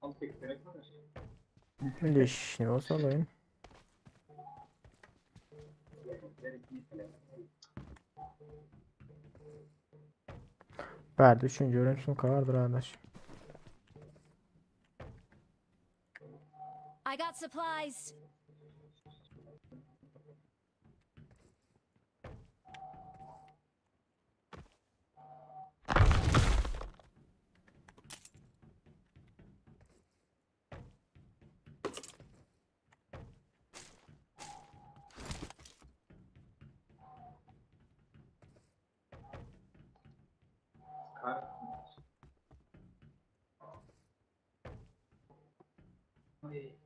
Al tek gerek var.
Leş ne olsa alayım. Verdi 3. öğrensin kavardır arkadaş.
I got supplies.
Kar. Ay.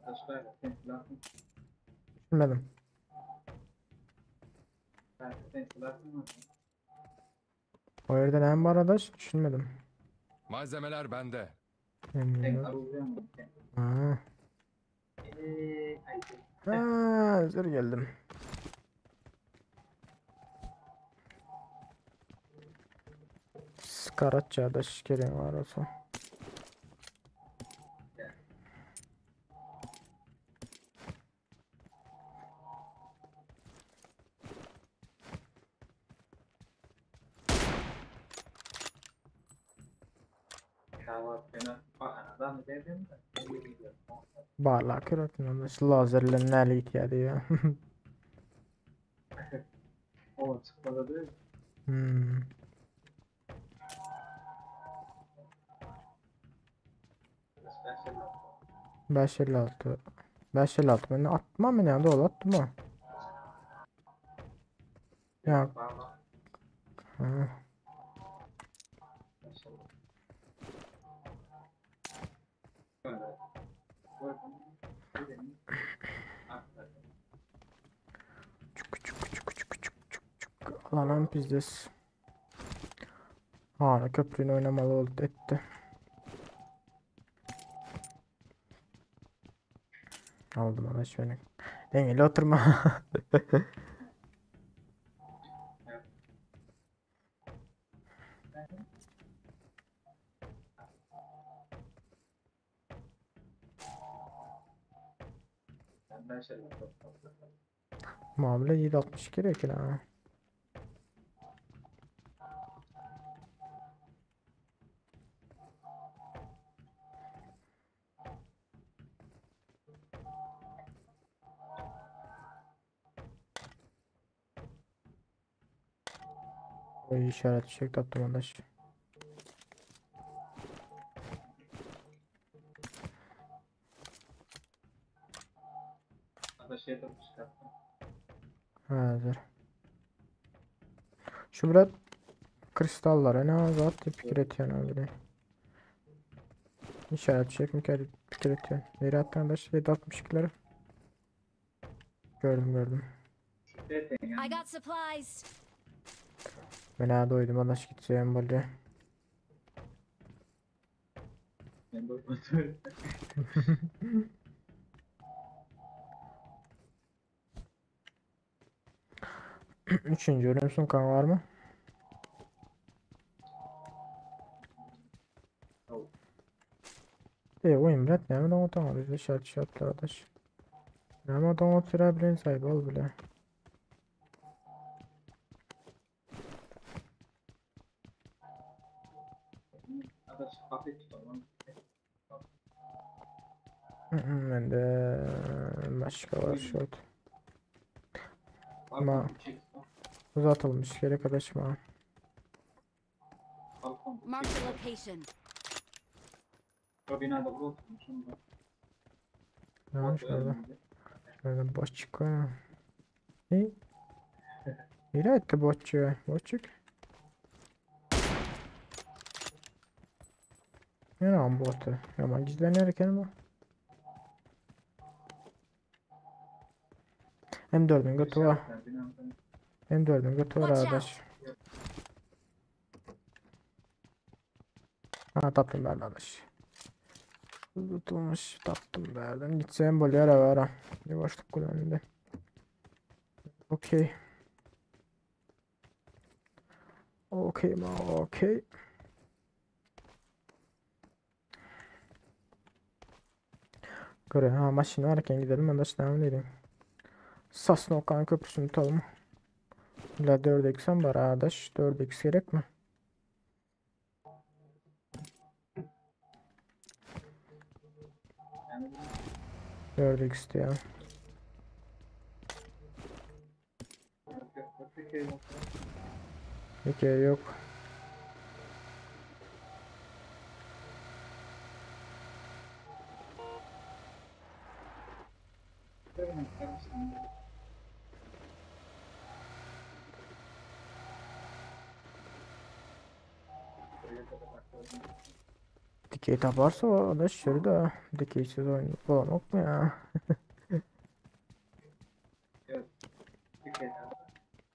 Arkadaşlar, ventilasyon.
Bilmedim.
Ventilasyon var.
O yerden hem var arkadaş düşünmedim.
Malzemeler bende.
Tek
Bilmiyorum.
arayacağım.
Ha.
Ay.
Ha, hazır geldim. Skaratça da şikerin var olsa.
var gene bahanadan dedim de.
Barlar kırıtın adaş. Lazerle neyle ihtiyacı ya.
O çıkmadı değil mi?
Hmm.
Special.
556. 556 ben atmam mı ne doğru attım mı? Ya.
Parmak.
Ha.
Special. Böyle. Böyle. Benim. Hakikaten.
Çuk çuk çuk çuk çuk çuk çuk. Alanın pizdes. Hala köprünü oynamalı oldu etti. Aldım adaş beni. Dengeli oturma.
Ben şey yaptım.
Muamele 760 gerek ya. O işaret fişek tattım adaş.
Hatta şey yapıp çıkarttım.
Hazır. Şu biraz kristallara ne azat fikir etiyor abi. İşaret fişek mi fikir etiyor. Veri attı adaş 762'leri. Gördüm.
Zaten
I
yani.
got supplies.
Ben ha doydum adaş gideceğim böyle.
Ben doymadım.
Üçüncü ölümsün kan var mı?
Yok.
Oyun bilet ne mi otomatik bize şartlar adaş. Ne mi otomatik sürebilen sahibi ol bile.
Hatta hafif tutalım.
Ben de başka var şort.
Balkon çek.
Uzatılmış gerek adaşma.
Balkon.
Mark the location.
O binada bu oturmuşum da.
Ya şurada boş çıkıyor. İyi. İyi etti boşçu. Boşçuk. Ne lan botu? Ama gizlenirken bu. M4'ün götü var. M4'ün götü var
Watch
arkadaş. Ha tatlım ben arkadaş. Tutulmuş tatlım verdim. Gitsem böyle ara ara. Yavaşlık kullandı. Okey. Okey ma okey. Göre ha maşin varken gidelim ben de devam edeyim. Sasna Okan Köprüsü'nü tutalım. La 4x'en var arkadaş. 4x gerek mi? Dört x ya. Okey yok. Dikey taparsa o da şurada. Dikeysiz oyun falan yok mu ya?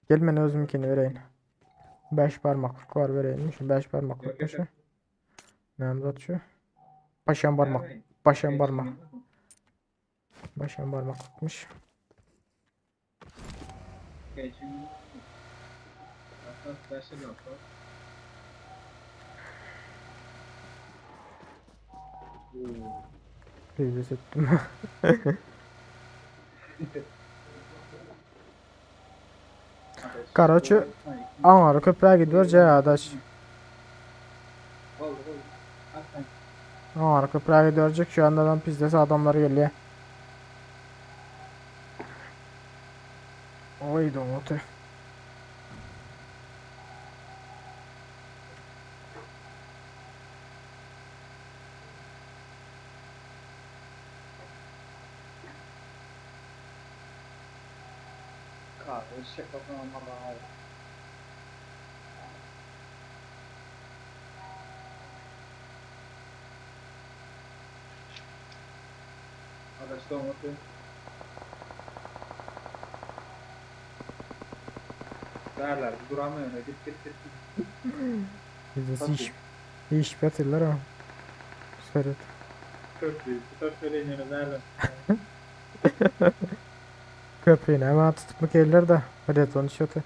Gel ben özümkini vereyim. 5 parmaklık var vereyim. Şu 5 parmaklık
Yok,
şu.
yok.
Ne şu? Başan parmak. Başan parmak. Başan parmaklıkmış. Reis ettim. Короче, Ankara köprüye gidiyoruz ya arkadaş.
Oldu. Hatta
Arka Praga görecek şu anda adam pizdesi adamları geliyor. Oy domote.
Kahve eşek kafana bana. Arkadaşlar unutmayın. Derler duramıyor ne git.
Pizdesi iş batırlar o. Sırıt.
Çok söyleyin öyle derler.
Köprüyü hemen tutup mı gelirler de. Hadi onu şotu.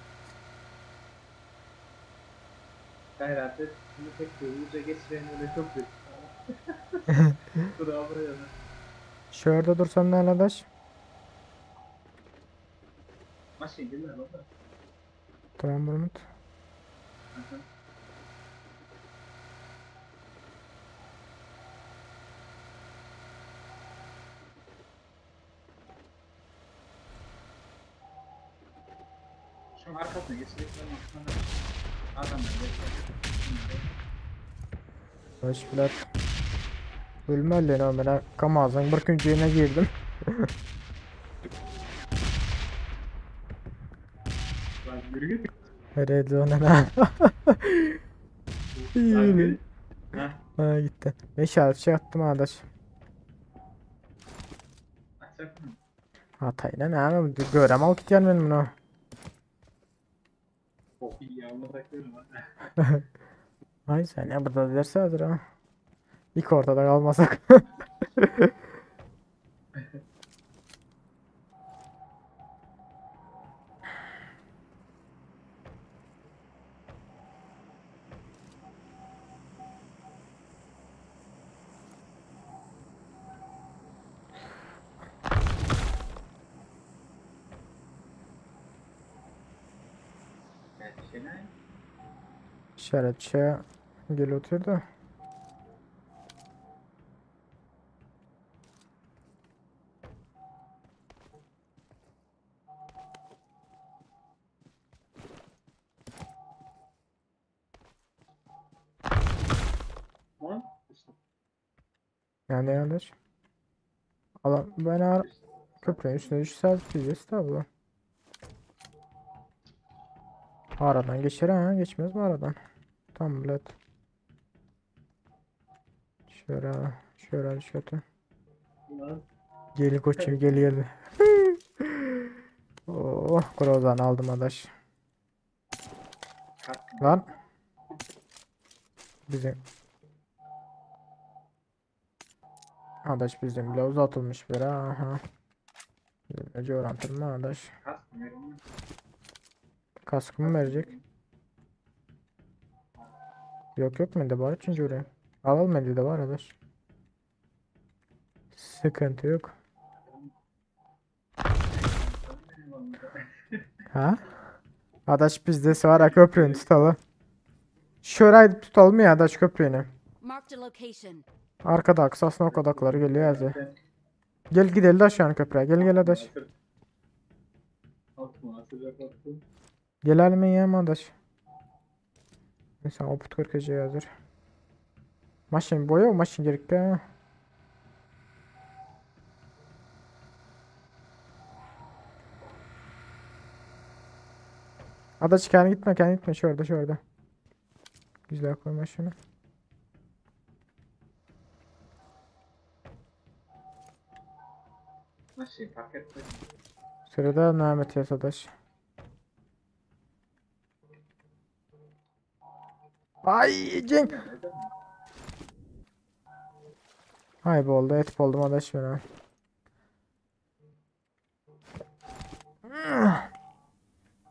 Herhalde bunu tek bir uca geçiren öyle çok büyük. Bravo ya da.
Şurada dursam ne arkadaş?
Maşin gelir orada.
Tamam bunu.
Şu arkasına geçecek adamlar geçecek.
Başlar. Ölmeli lan ben kamazın bir küncüğüne girdim.
Lan yürü git.
Hadi ona ne?
Lan
İyi.
yürü. Heh.
Ha gitti. Ben işaretçi attım arkadaş.
Açacak mı?
Hatayla ne ama görem al git benim bunu.
Çok iyi ya onu takıyorum.
Ay sen ya burada derse hazır ha. İlk ortada kalmasak.
Şey ne?
İşaretçi gel oturdu.
Lan.
Yani arkadaş. Allah ben köprünün üstüne 3 saat diyeceğiz tabi. Aradan geçer ha geçmez mi aradan? Tamam bilet. Şöyle kötü.
Lan.
Gelin koçum gel. Oh Grozan aldım adaş. Lan. Bizim. Adaş bizim bile uzatılmış bir aha. Nece orantın mı adaş? Kaskı mı verecek? Yok mende var üçüncü oraya. Al mende de var adaş. Sıkıntı yok. Ha? Adaş bizde var ha köprüyü tutalım. Şurayı tutalım ya adaş köprüyünü.
Marked a location.
Arkada aksasına o kadakları geliyor yazı. Gel gidelim de şu an köprüye. Gel adaş. Gelelim ya adaş. Mesela oput 40 hazır. Maşin boya maşin gerek ya. Adaş kendi gitme şurada. Güzel koyma şunu.
Maşin pakette.
Sırada Mehmet Yasadaş. Ay Cenk. Hay oldu et oldum adaş bana.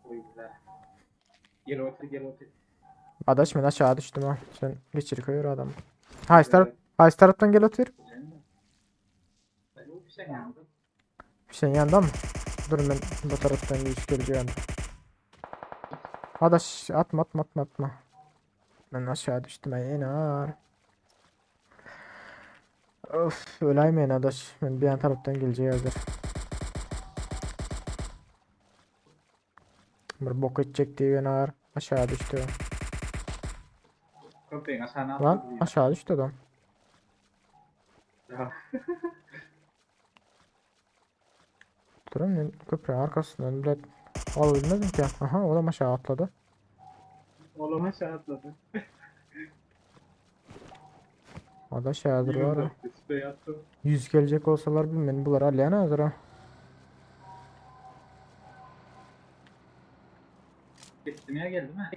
Oy güzel. Gel otur.
Adaş ben aşağı düştüm ha. Sen geçir koyuyor adam. Hay taraftan gel otur.
Ben o bir şey yandım.
Bir şey yanında mı? Dur ben bu taraftan geçip geleceğim. Adaş atma. Ben aşağı düştüm inar. Of öleymeyin adaş. Ben bir yan taraftan geleceği hazır. Bir bok edecek diye beni ağır. Aşağı düştü.
Köpeğin aşağına
Lan
atladı.
aşağı düştü adam.
Ya.
Durun ben köprünün arkasından bile alabilmedim ki. Aha o da aşağı atladı.
Oğlum aşağı atladı.
Adaş yazdır var ya.
Sprey attı.
100 gelecek olsalar bilmem bunlar aleyana hazır ha.
Kestirmeye geldi mi?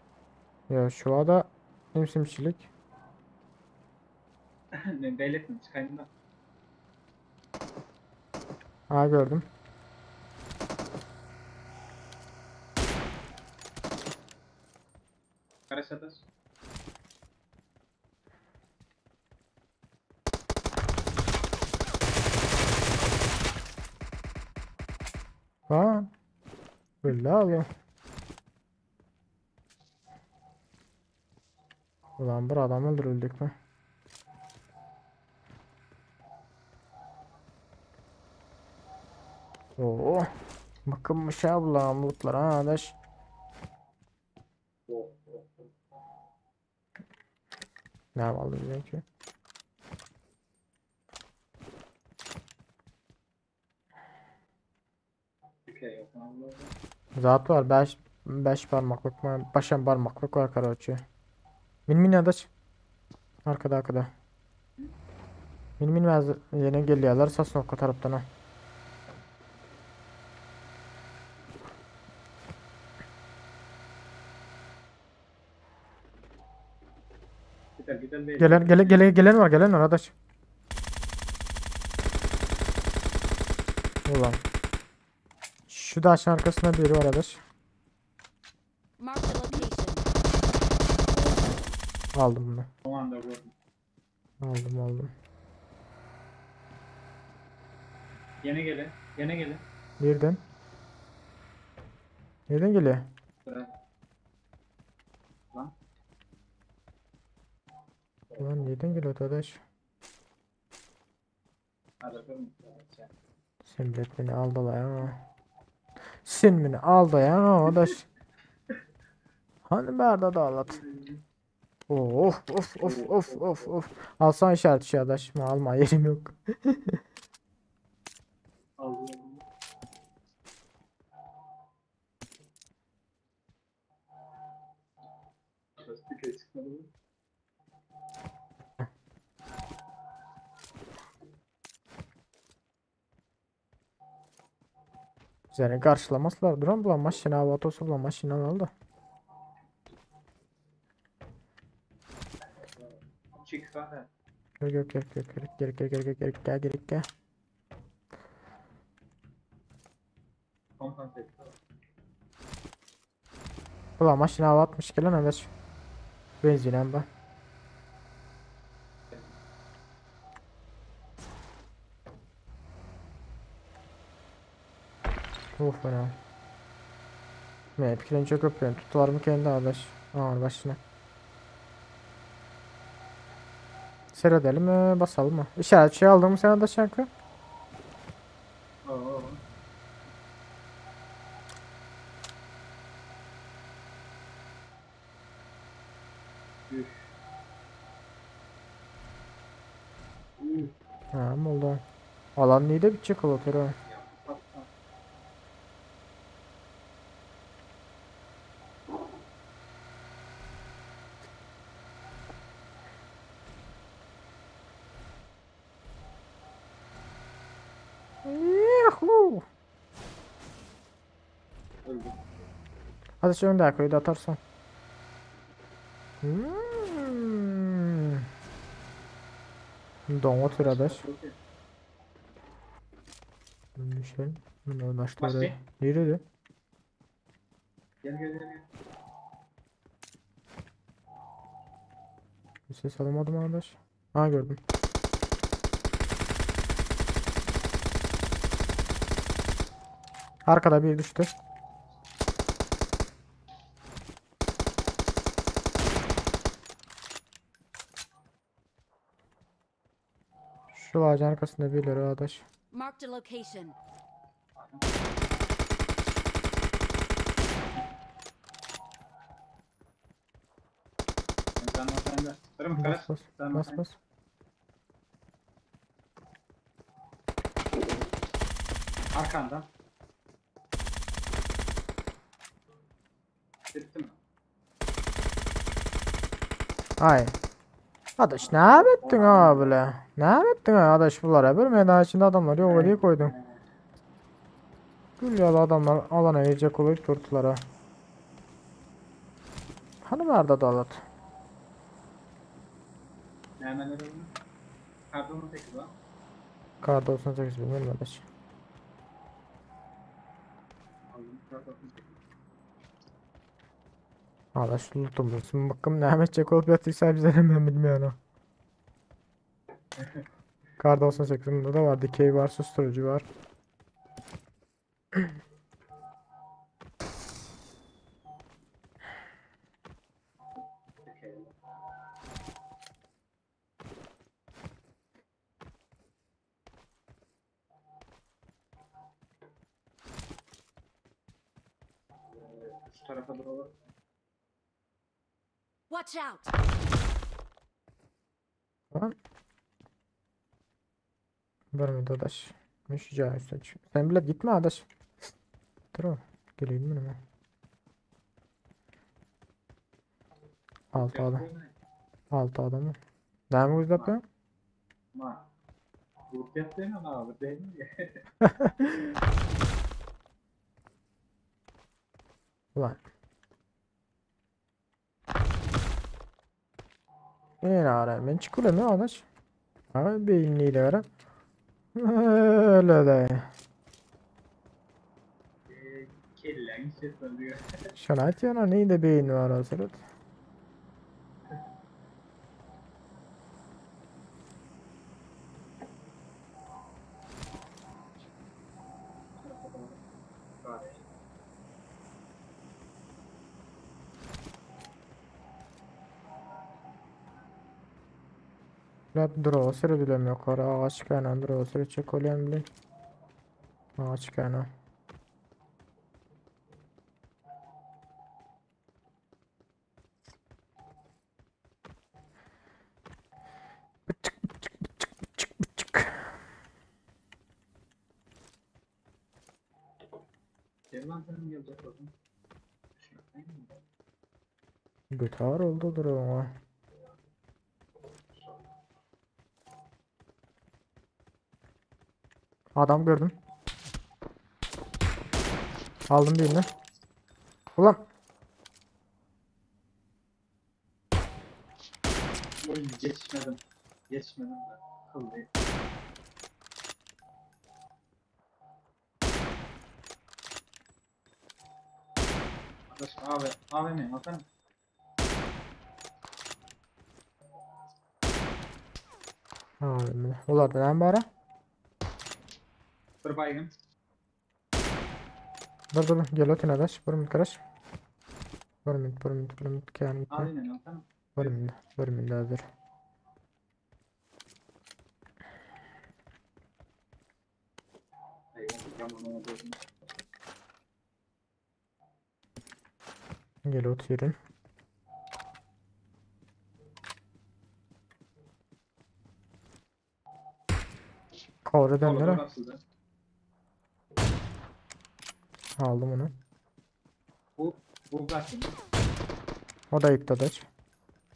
Ya şu anda simsimçilik.
Devletin çıkayım da.
Ha gördüm.
Karaşadaş.
Ha. Böyle abi. Ulan bir adam öldürüldük mü? Oo. Bakınmış ya bulan bulutlar ha adaş. Ne yapalım diyeceğim ki?
Ülke yok. Allah'ım.
Zat var 5 parmaklık mı? Başan parmaklık var karaçı. Min adaş. Arkada. Min yine geliyorlar Sasnovka taraftan ha.
Gider değil.
Gelen var adaş. Ulan. Şu daşın arkasında biri var adaş.
Mark the location.
Aldım bunu.
O anda vurdum.
Aldım.
Yine gelin.
Nereden geliyor?
Sıra. Lan.
Ulan nereden geliyor adaş?
Hadi durun.
Sen beni aldılar ya. Sen beni aldı ya adaş. Hani berda da ağlat. Of. Alsan işaret şey adaş. Alma yerim yok.
Aldım. Bir çıkmadı mı?
Seni karşılamazlar. Duran bulan maşına hava otosu bulan maşına aldı.
Çıksana.
Yok. Gerek.
Kompanse etti.
Ulan maşına hava atmış gelen adaş. Benzinen ben. Of fena. Ne fikrini çok öpüyorum. Tutular mı kendi adaş? Aa başına. Seyredelim mi? Basalım mı? İşaret şey aldım sen adaş şarkı.
Oo. Üf.
Ha oldu. Alan neydi bitecek olatır ha.
Patla.
Yuhuu.
Öldü.
Hadi şu önde köyde atarsan. Don otur adaş.
Çok iyi.
Düşelim. Ben başta
Başka?
oraya. Nerede?
Gel.
Bir ses alamadım arkadaş. Ha gördüm. Arkada bir düştü. Şu ağacın arkasında birileri arkadaş.
Marked a location.
Sen sende. Tırım kırık.
Bas bas.
Sen
Bas bas.
Arkandan. Bitti mi?
Ay. Adaş ne yaptın abi le? Ne yaptın adaş bunlara? Bir meydan içinde adamlar yok diye koydum. Gül yalı adamlar alana iyice koyup durdular ha. Hani vardı dalat?
Nemeleri oldu. Kardonu tek lan.
Kar 98 bilmiyorum adaş.
Aldım kardonu tek.
Adaş lootumlusun. Bakım ne edecek olup yatıysa bize de ben bilmiyorum. Kar 98'inde de var. Dikey var. Susturucu var.
Okey. Şu tarafa doğru.
Watch out!
Tamam. Vermedi adaş. Müşüca üstüne çık. Sen bile gitme adaş. Dur o. Geleyim mi? Altı adam. Altı adamı. Ne mi uzatıyor?
Ma. Grup yaptığın ama abi değil mi?
Ulan. Yine ara. Ben çıkıyorum ya adaş. Abi beyinliyle ara. Öyle de.
Kellen şey söylüyor.
Şanayet yana neydi beyni var o sırada. Lat draw sıra bilem yukarı ağaç kaynağın draw sıra çek olan bile. Ağaç kaynağı. Bıçık bıçık bıçık bıçık bıçık.
Devlan senin gelecek oğlum.
Gitar oldu draw. Adam gördüm. Aldım birini. Ulan.
Oy geçmedim. Geçmedim de. Kıl değil. Arkadaşım AVM atarım.
Aldım. Ulan ben bara.
Bir baygın.
Dur gel otur adaş. Bir minut karaş. Bir minut kâyan gitme.
AVM atarım.
Bir minut hazır. Gel oturun. Kavra edenlere aldım onu.
Bu kaçın?
O da yıktı adaş.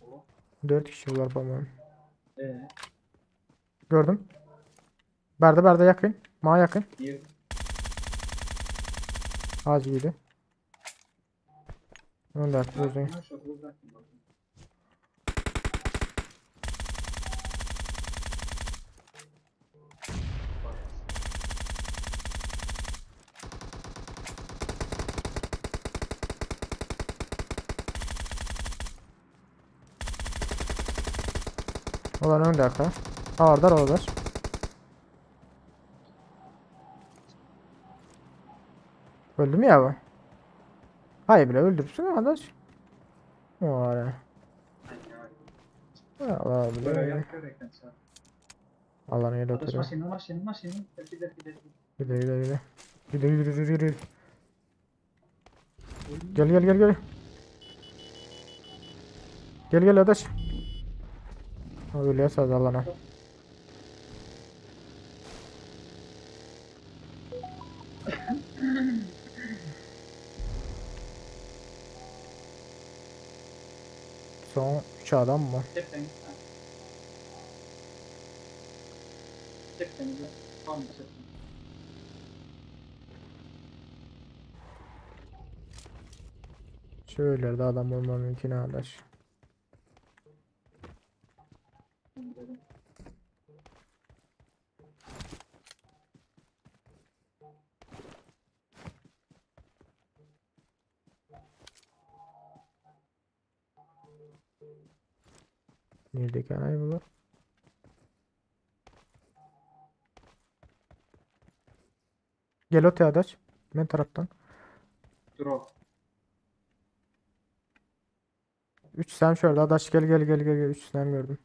O.
4 kişi var babam.
Eee.
Gördüm. Berde yakın. Ma yakın.
Bir.
Az iyiydi. Onu da atıyoruz. Ulan ön dakika. Ağırlar ağırlar. Öldü mü ya bu? Hayır bile öldürsün arkadaş. Var ya. Allah
Böyle
bile.
yakıyor ekran çarpı.
Allah'ın yeri
Arkadaş
oturuyor.
maşını. Gider.
Gidiyor gidiyor. Gidiyor. Gel. Gel adaş. Öyle yasaz alana. Son 3 adam mı?
Cepten. Cepten. Tamam cepten.
Şöyle de adam olma mümkün adaş. Neredeki anayı bu? Gel öte adaş. Ben taraftan.
Drop.
3 sen şöyle adaş gel. 3 sen gördüm.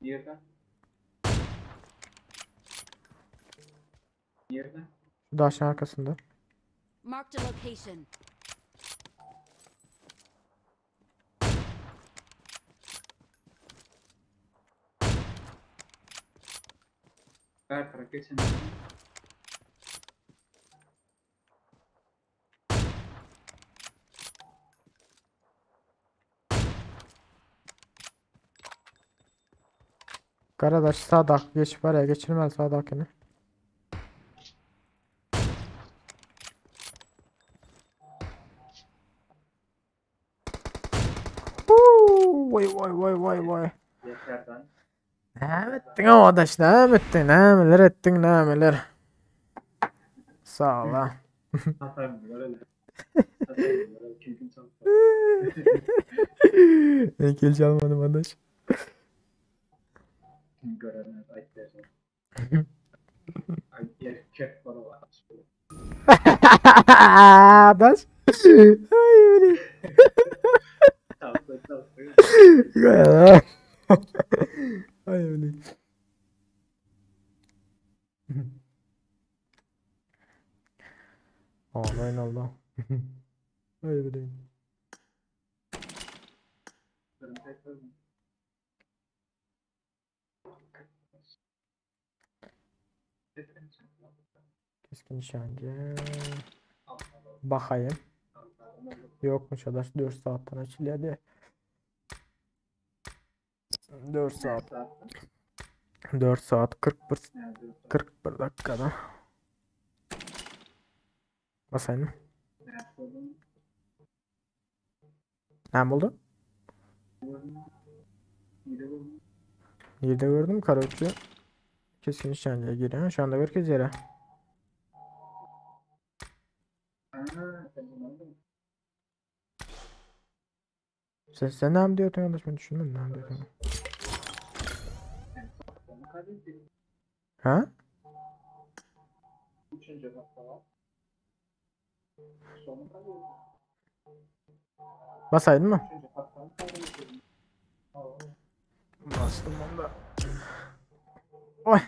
Yerden.
Şu daşın arkasında.
Marked a location.
Her taraf geçen.
Karadaş sağda geç var ya geçirmez sağdakini. Vay.
Yeterden.
Ne ettin o adaş ne ettin neler. Sağ ol ha.
Hatar böyle. Hatar kim çaldı.
Ben kill çalmadım adaş.
Görenler ayıplayacak. Ay yer kep bana var.
Adaş. Ay öyle.
Çaldı.
Ya. Ay öyle. Ağlayın Allah. Ay öyle. Keskin nişancı. Bakayım. Yokmuş adaş 4 saatten açılıyor hadi. 4 saat. 4 saat 41 dakikada. Basayım mı? Ne oldu? 7'de gördüm karaoke. Keskin nişancıya giriyor. Şu anda herkes yere. Sen ne mi diyordun arkadaş ben düşündüm ne diyordun. Ha? Basaydın mı? Bastım onda. Oy.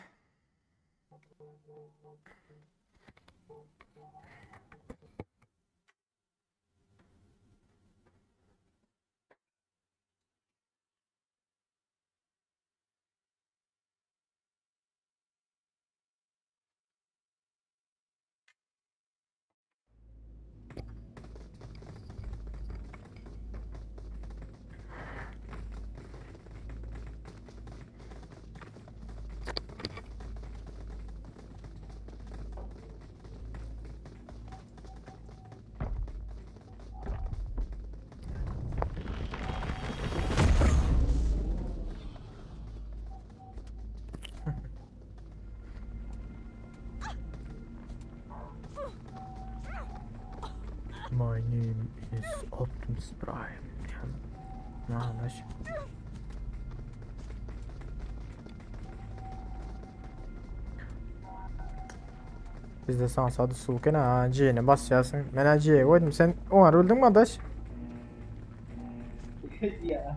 My name is Optimus Prime. Ne arkadaş? Biz de sana sadı soğukken ha C'ne basacaksın. Ben C'ye koydum sen ona öldün mü arkadaş?
Ya.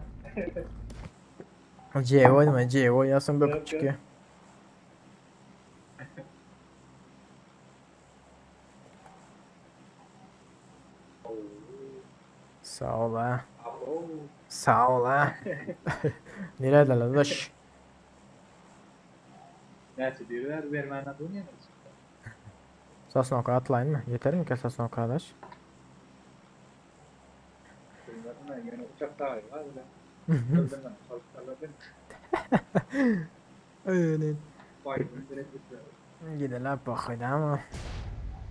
CEO değil mi? CEO yazın bakıp
Evet,
çıkıyor. Sağ ol ha.
Abo.
Sağ ol ha. Nereden lan daş?
Gerçi biriler vermenden dönüyor mu?
Sasnoka atlayın mı? Yeter mi ki Sasnoka arkadaş?
Bilmiyorum ben yine uçak daha iyi var bile. Öldüm ben. Çalışlarla ben.
Öyle.
Bayıldım direkt bitiyor.
Gidelim bakayım ama.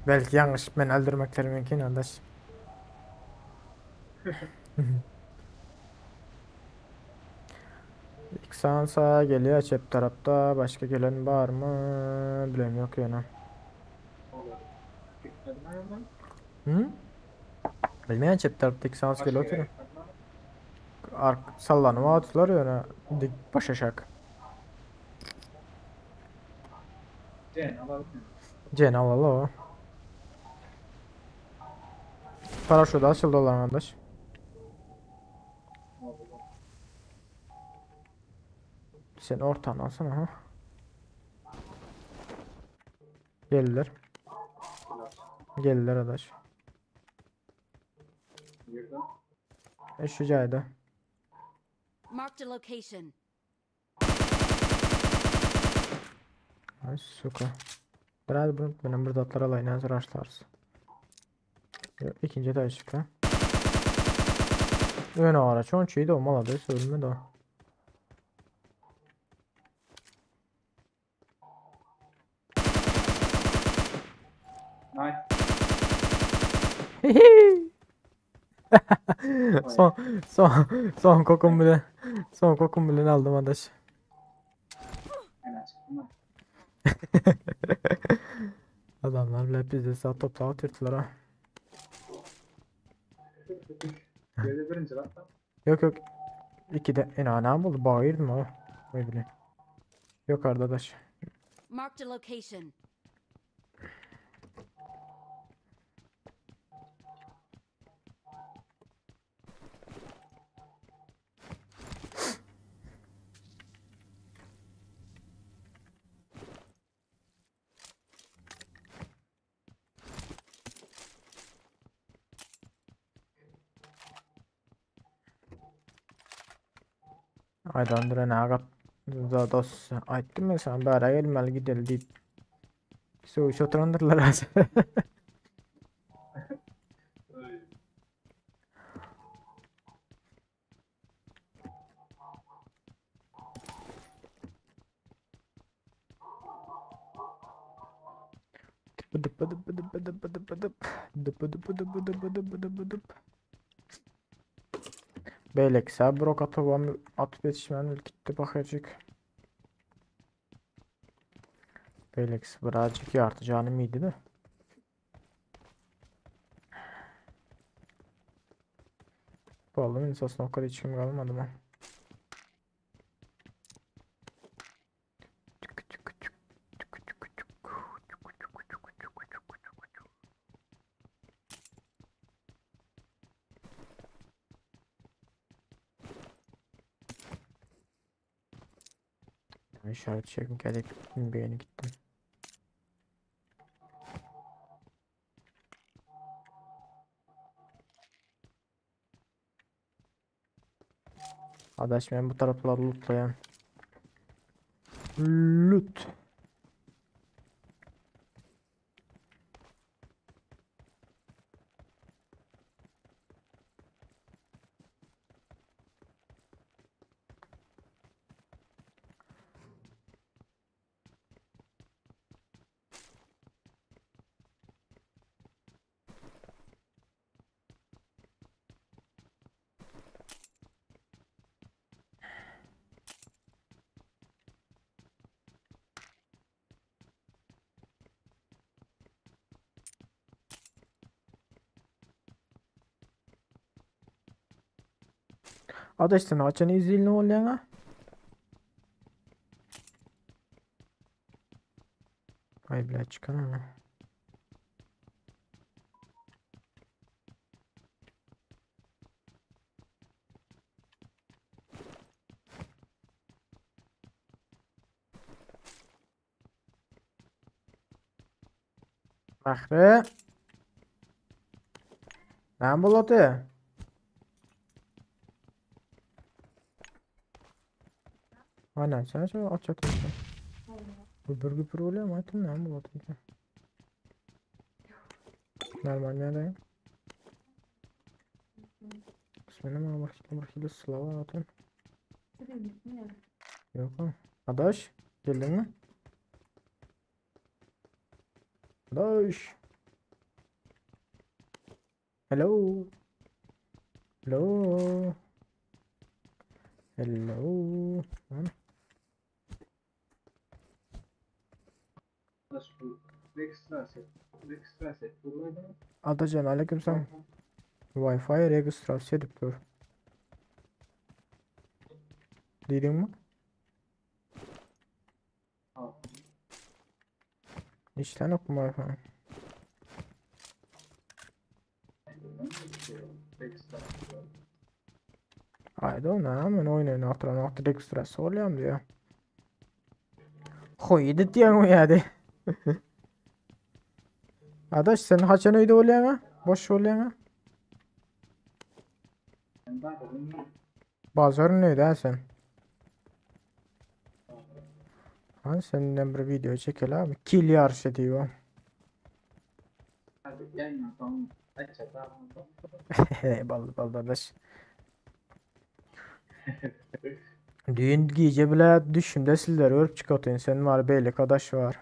Belki yanlış ben öldürmekleri mümkün arkadaş. İlk sağa geliyor cep tarafta. Başka gelen var mı? Bilmiyorum yok yani.
Olur. Gitmedim ayağımdan.
Hı? Bilmeyen cep tarafta ilk sağa
Başka
geliyor
yere
oturuyor.
gitmedim ama.
Sallanıma atıyorlar yani. Dik baş aşağı.
Cen alalım.
Cenab Allah o. Paraşüt açıldı olan arkadaş.
Olur.
Sen ortadan alsana ha. Geldiler. Geldiler arkadaş.
Birden.
Şu cayda.
Marked a location.
Ay suka. Biraz bunu benim burada atlar alayını hazır açlarız. İkinci de açık ha. Öne araç 10 çiğdi o maladı ölmedi o.
Nice.
son son kokum bile son kokum bile aldım arkadaş.
Hemen çıktım ben.
Adamlar bile bizi sağ top sağ tırtılar ha.
Geride birinci lan.
Yok yok. İki de inanam oldu bağırdım ha. Vay bile. Yok arkadaş.
Marked a location.
Aydandır ne agap. Zados. Ayttım ya sana bari gelmeli gidelim deyip. Su oturandırlar az. Beylek brok atıvam atıp yetişmen gitti bakacak. Beylek birazcık yartacağını mıydı da. Vallahi insasına o kadar içim kalmadı mı? İşaret çekim gelip bir yeni gittim. Arkadaş ben bu tarafları lootlayan. Loot. Arkadaş sen açanı izleyin ne oluyor ha? Ay bile çıkan ama. Bahri. Ne buladı? Aynen sen şu aç atıyorsun. Güpür oluyor mu? Aytım ne buladı? Normal nerede? Bismillahirrahmanirrahim. Slava atın. Yok ha. Adaş. Geldin mi? Adaş. Hello. Hello. Hello. Lan.
Nasıl bu? Ekstra set. Ekstra set. Buradaydı mı?
Adacan aleykümselam. Wi-Fi registrasyon edip dur. Duydun mu?
Al.
İşten yok mu Wi-Fi?
Ekstra.
Haydi ona hemen oynayın. Nokta ekstrası oluyor diyor. Koydu diyen o yani. Adaş sen haçan öyle oluyor ha? Boş oluyor ha?
Ben de bunu
Bazarın neydi ha sen? Ha senden bir video çekel abi. Kill yarışı diyor.
hadi gelme tamam. Aç tamam.
Eyvallah adaş. Düğün giyece bile düşümde sizler örüp çıkartın. Senin var beylik adaş var.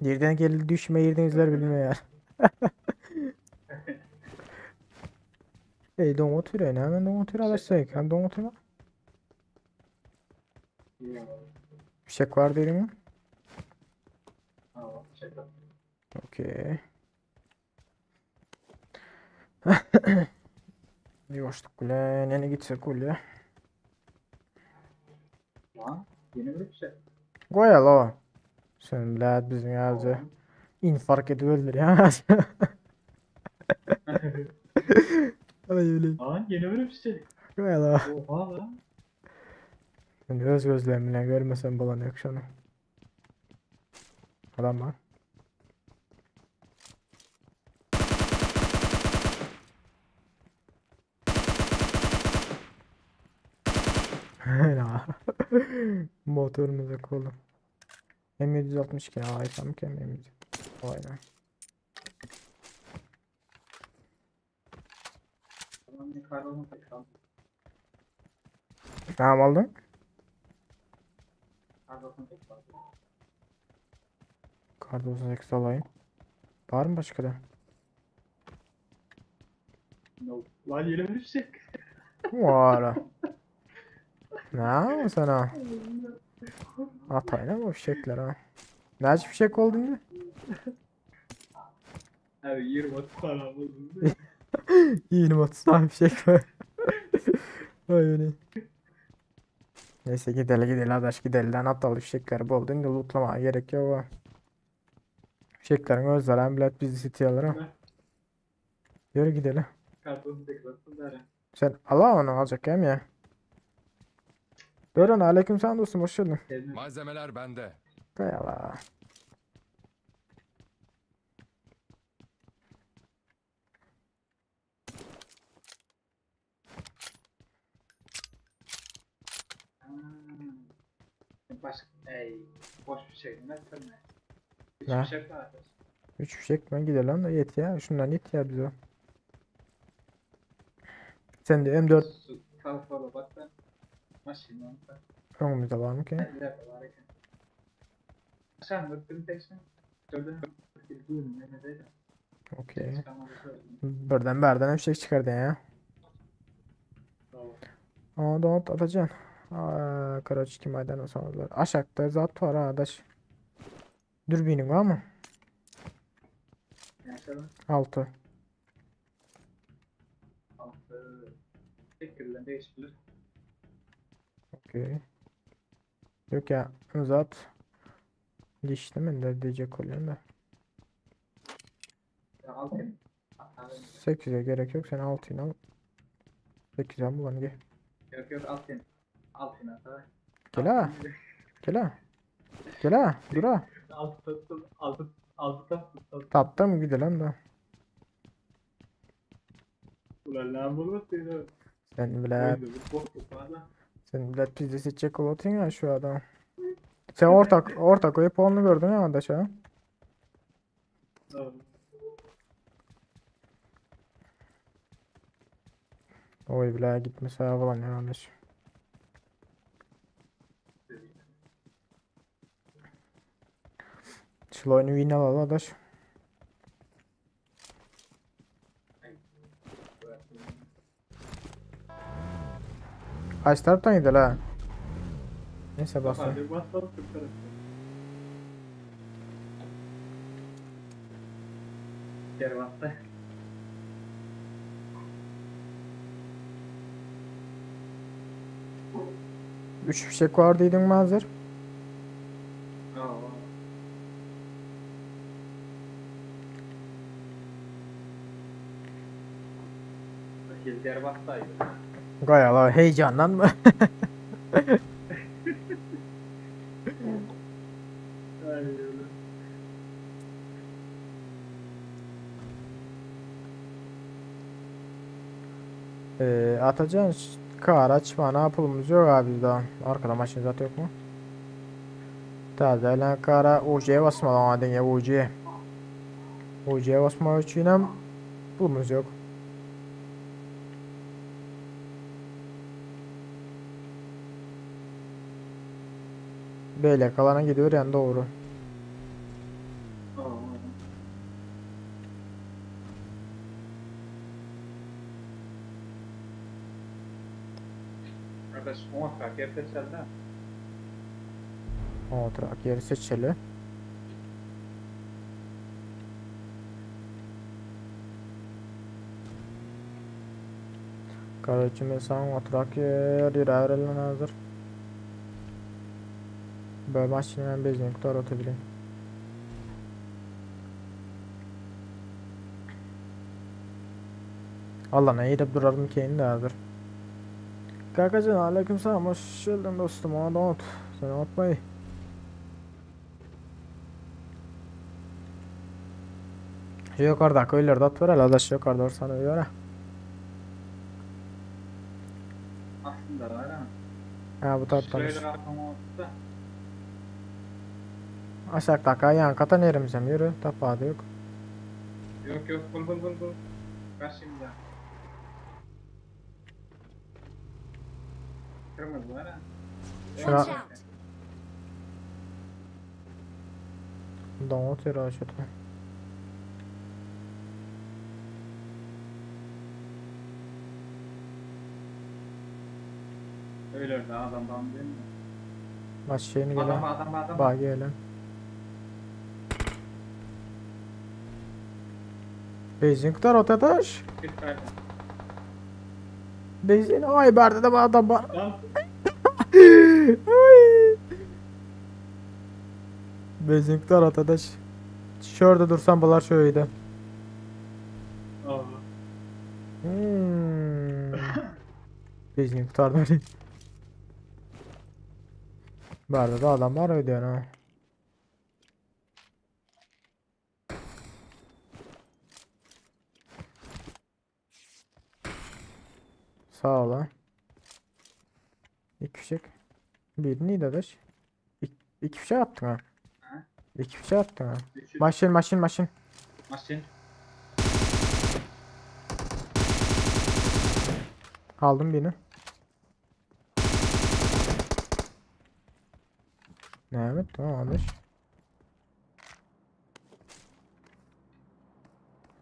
Yerden geldi düşme yerden izler bilmiyor. Ey don oturuyor ne hemen don oturuyor adaş sayık. Hem don oturuyor. Fişek var dedim mi?
Tamam. Çek.
Okey. Yoştuk bile. Nene gitsek öyle.
Lan yeni bir şey.
Koyal o. Sen bile bizim yazı. İnfark edip öldür ya. Ay öyle.
Lan yeni bir şey.
Koyal o.
Oha lan.
Ben öz gözlerimle görmesem bulan yok şunu. Adam var. Ya. Motorumuza kolum. M762 ya aysam ki M7. Aynen.
Tamam ne karbon tekrar.
Tamam aldın.
Karbon tekrar.
Kar 98 alayım. Var mı başka da?
No. Lan yeni bir şey.
Valla. Ne yapıyorsun sana? Atayla mı fişekler ha? Nerede fişek oldu mu?
Abi 20 tane aldım.
20-30 tane fişek var. Ay öyle. Neyse gidelim adaş gidelim. Lan atalı fişekler bol değil de lootlamaya gerek yok ha. Fişeklerin özleri bilet bizi sitiyorlar ha. Yürü gidelim.
Karbon tekrar.
Sen Allah onu alacak hem ya. Buyurun aleyküm selam dostum hoş geldin.
Malzemeler bende.
Kayala.
Başka boş bir şey ne tırma.
Ne?
Hiçbir şey var.
3 fişek ben gidelim de yet ya. Şundan yet ya bize. Sen de M4
Su kalfalı bak ben. Maşinam da.
önümüzde var mı ki?
Eller var iken. Aşağı mutlu teksin. Gördün mü? Bir duyun ne dedi.
Okey.
Çıkamadı söyledim.
Birden fişek çıkardın ya.
Tamam.
Aa don't atacaksın. Aa Karaçiki maydanoz sanırlar. Aşağıda zat var ha adaş. Dürbünün var mı?
Yaşadım.
6.
Altı. Tekrardan değiştirir.
Okey. Yok ya zat. Diş değil mi? De diyecek oluyorum da.
Ya altın.
8'e gerek yok. Sen 6'yı al. 8'e al bulan gel.
Yok altın. Altın hata.
Gel ha. Gel ha. Gel ha. Dur ha.
Altı
Tattım gidelim de.
Ulan lan bulur diyor.
Sen bile
Oyunda bir korktuk valla.
sen bile pizza seçecek olotun ya şu adam. Sen ortak oyup onu gördün ya arkadaş ha.
Tamam.
Oy bile gitmiş ayağı falan ya arkadaş. Şu oyunu win al arkadaş. Kaç taraftan gidiyor la? Neyse bastım.
Hadi basalım Türk tarafı. Gel bastı.
Üç fişek vardıydın mı hazır?
Aa. Gel bastaydı.
Gayala heyecanlanma.
Ay öyle.
Atacağın araç var. Ne yapalım yok abi daha. Arkada maşin zaten yok mu? Tazelen kara UC'ye basma lan hadi ya UC'ye. UC'ye basma için pulumuz yok. Böyle kalana gidiyor yani doğru.
Aa. Arkadaş muhakkak yapacağız da.
O trak yeri seçeli. Kardeşim sen o trak yeri ayrılan hazır. Böyle maçın bezini kutar otabileyim. Allah ne yiyip durarım kendi de hazır. Kankacığım aleykümselam hoş geldin dostum ona da unut. Seni unutmayı. Şu yukarıda köylerde at var hele adaş yukarıda sana göre.
Aslında var ha.
Ha bu taraftanmış.
Şöyle arkama olsa da.
Aşağıdaki yan kata neremize yürü tapağı yok.
Yok yok bul. Karşımda. Kırmızı var ha.
Şuna
Watch out!
donut yürü aşağıda.
Öyle öyle adam değil mi?
Baş şeyini gelen.
Adam.
Bağ gelen. Benzin kutar otadaş.
Bir tane.
Benzin ay berde de bu adam var.
Lan.
Ay. Benzin kutar otadaş. Şurada dursan bular şöyle.
Aa.
Benzin kutar böyle. Berde de adam var öyle yani. Sağ ol ha. İki fişek. Bir neydi adaş? İki fişek attın ha.
Ha?
İki fişek attın ha.
Üçü.
Maşin.
Maşin.
Aldım birini. Evet tamam adaş.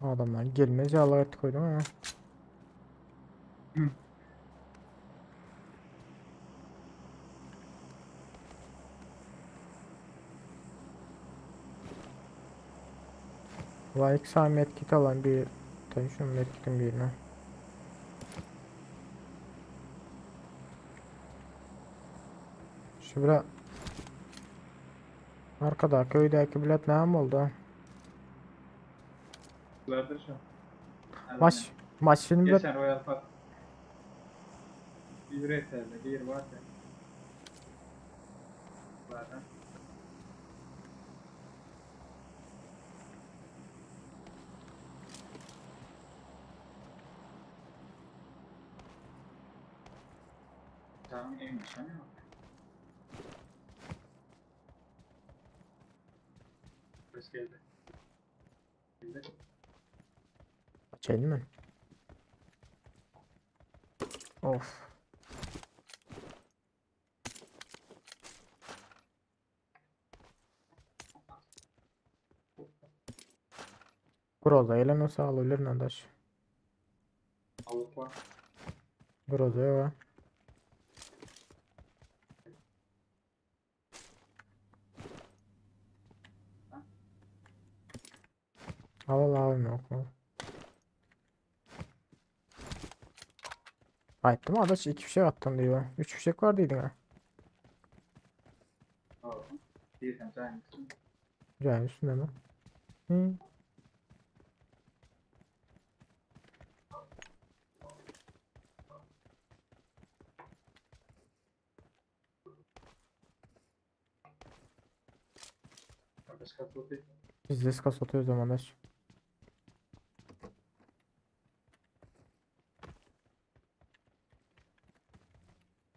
Adamlar gelmez ya Allah'a ettik koydum ama.
Hı.
Like sağ medkit alan bir tane şunu medkitin birine. Şu bura arkada köydeki bilet ne oldu?
Vardır şu.
Maçın bilet
Geçen Royal Park. Bir yeterli. Bir var ya. Zaten. Tamam en nişanı yok. Ses geldi. Geldi.
Açayım mı? Of. Groza ile nasıl alabilir kardeş?
Alıp var.
Groza'ya var. Al abim yok mu? Ayıttı mı adaş 2 fişek attın diyor. 3 fişek vardıydı ha.
Tamam. Bir tane daha mısın?
Güzel üstünde mi? Hı.
Kardeş katıldı.
Biz de sıka satıyoruz zaman adaş.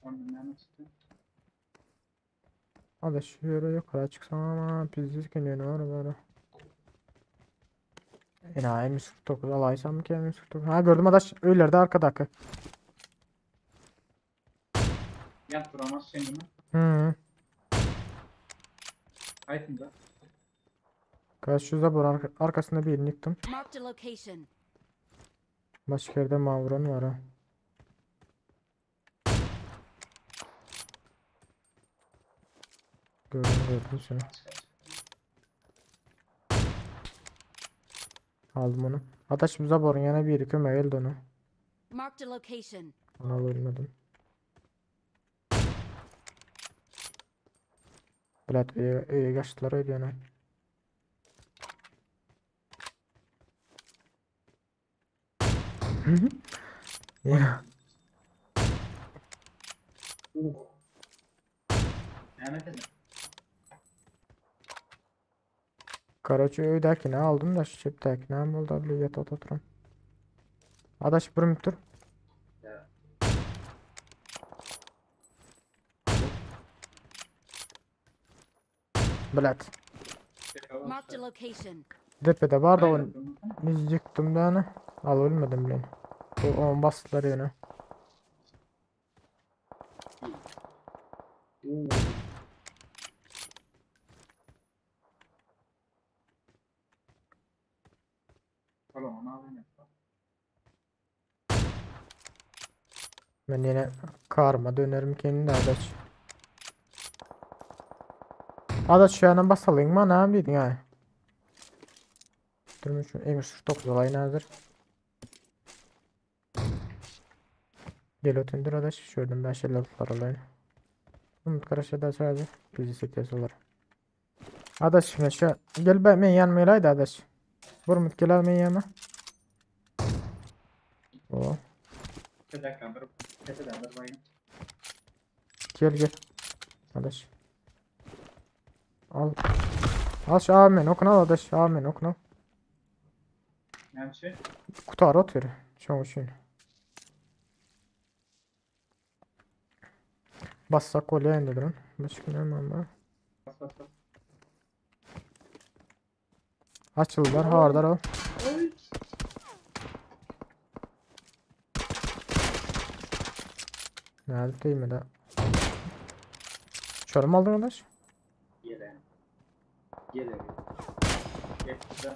Onun ne çıktı?
Adaş yürü yukarı çıksam ama pizzik iniyor var böyle. Enayi M49 alaysam mı ki M49? Ha gördüm adaş öylerde arkada dakika.
Yap duramaz şimdi mi?
Hı.
Aytında.
Karşı zabor arkasında birini yıktım.
Marked a location.
Başka yerde mavron var ha. Gördüm seni. Aldım onu. Adaş bu zaborun yana bir köme geldi onu.
Marked a location.
Ona ölmedim. Blat iyi kaçtılar öyle yana. Ya.
Yani dedim.
Karaçı öydekini aldım da şişeptekini hem oldu bile yata oturum. Adaş bir müttür.
Ya.
Blat.
Marked a location.
Depede var da
Aynen,
onu
bunu-
biz yıktım da hani. Al ölmedim bile. O bastılar yine.
Oo. Tamam onu alayım.
Ben yine karma dönerim kendi adaş. Adaş şu yana basalım mı ne yapıyordun ha? Durmuş M49 olayına hazır. Gel ötündür adaş. Şuradan ben şeyler tutar olayını. Umut Karaş'a da sadece bizi sekiz olur. Adaş şimdi şu gel ben yanmayaydı adaş. Vurmut gel almayı yama. O
Tepeden bir tepeden bir bayım.
gel. Adaş. Al. Al şu amin okun al adaş. Amin okun al.
Yani şey.
Kutu ara atıyor. Şu an şu. Bassak kolye indirin. Başka ne var?
Bas bas bas.
Açıldılar. Hardar al.
Oy.
Nerede değil mi de? Çorum aldın adaş.
Yere. Yere. Geçti.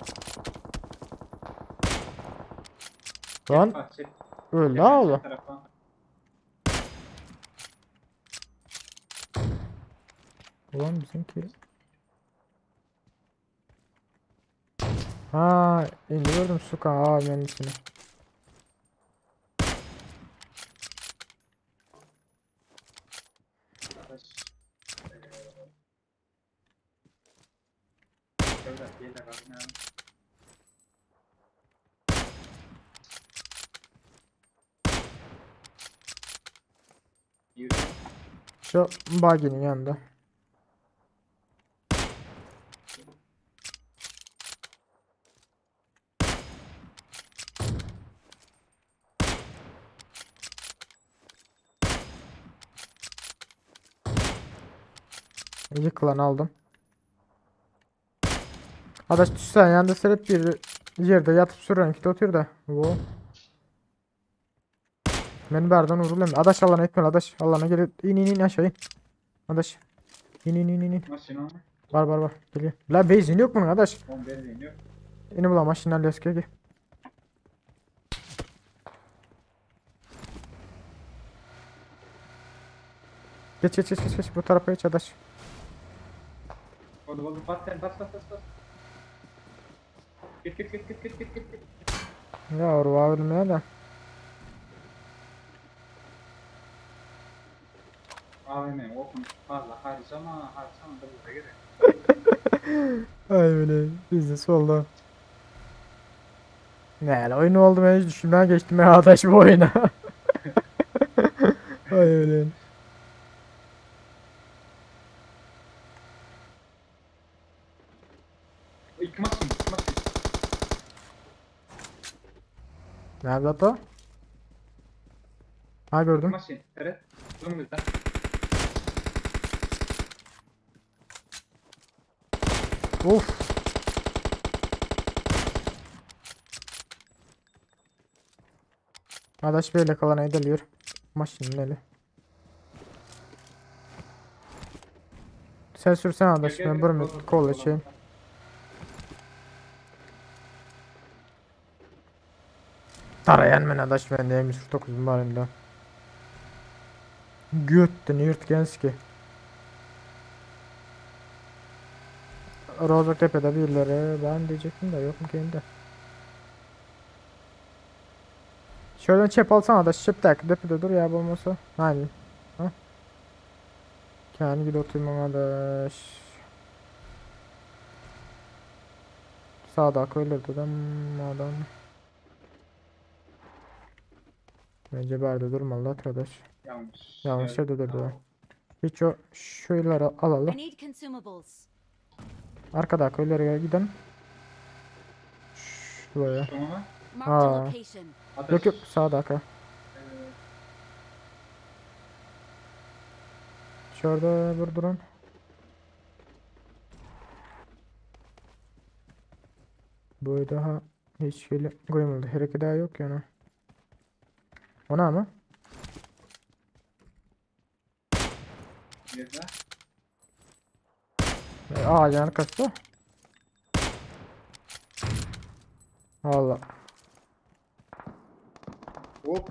Lan
Bak çek.
öldü ha oğlum.
Tarafa.
Ulan bizimki. Ha indi gördüm suka abinin içine.
Arkadaş. Şöyle yere bakın. Yürü.
Şu baginin yanında. Yıkılan aldım. Adaş düşsen yanında sırıp bir yerde yatıp sürüyorsun ki otur da. Wo. Beni berden vurulayım. Adaş Allah'ına etme adaş. Allah'ına gel. İn aşağı in. Adaş. İn.
Maşin onu.
Var. Geliyor. La benzin yok bunun adaş.
10 benzin yok.
İni bulan maşinlerle eski gel. Geç. Bu tarafa geç adaş.
Oldu. Bas sen bas. Git.
Ya orva ölmeye de.
AVM okun fazla harcama da burada gerek.
Ay öyle. Bizde oldu. Ne la oyun oldu ben hiç düşünmeden geçtim ya adaş bu oyuna. Ay öyle.
İki maşin.
Nerede o? Ha gördüm.
Maşin. Evet. Önümüzde.
Uf. Adaş böyle kalan ediliyor. Maşinin eli. Sen sürsen adaş ben bir kolla çeyim. Tarayan ben adaş ben deymiş 49 numarında. Götten yırtgenski. Rozok tepede birileri ben diyecektim de yok mu kendi. Şuradan çep alsana da çep tak depede dur ya olmasa. Hani. Ha? Kendi gidi oturayım arkadaş. Sağda öyle dedim adam. Bence berde durmalı arkadaş.
Yanlış.
Yanlış
Evet,
yerde durdu.
tamam.
Hiç o şöyleleri
I
alalım.
need consumables.
Arkada köylere gidelim. Şuraya.
Sonra
Marked a
Aa.
location.
ateş.
Yok sağda ka. Şurada durun. Bu daha hiç şöyle koymadı. Hareket daha yok yani. Ona mı?
Nerede?
Ağacın arkası. Allah.
Hop.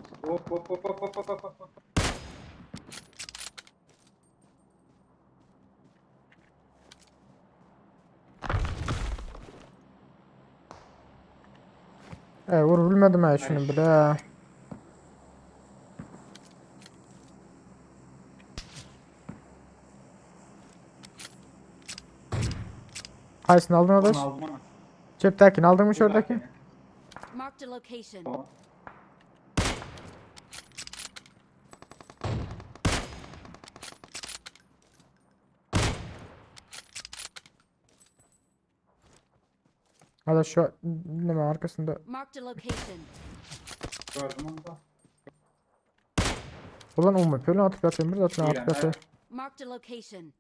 Vurulmadım ha şunu bile. Kaysını aldın
Onu
adaş?
aldım ama.
Ceptekini aldın mı şuradaki?
Marked a location.
Tamam.
Adaş şu ne mi arkasında?
Marked a location.
Gördüm onu da.
Ulan umma böyle atıp yatayım bir zaten atıp yatayım.
Marked a location.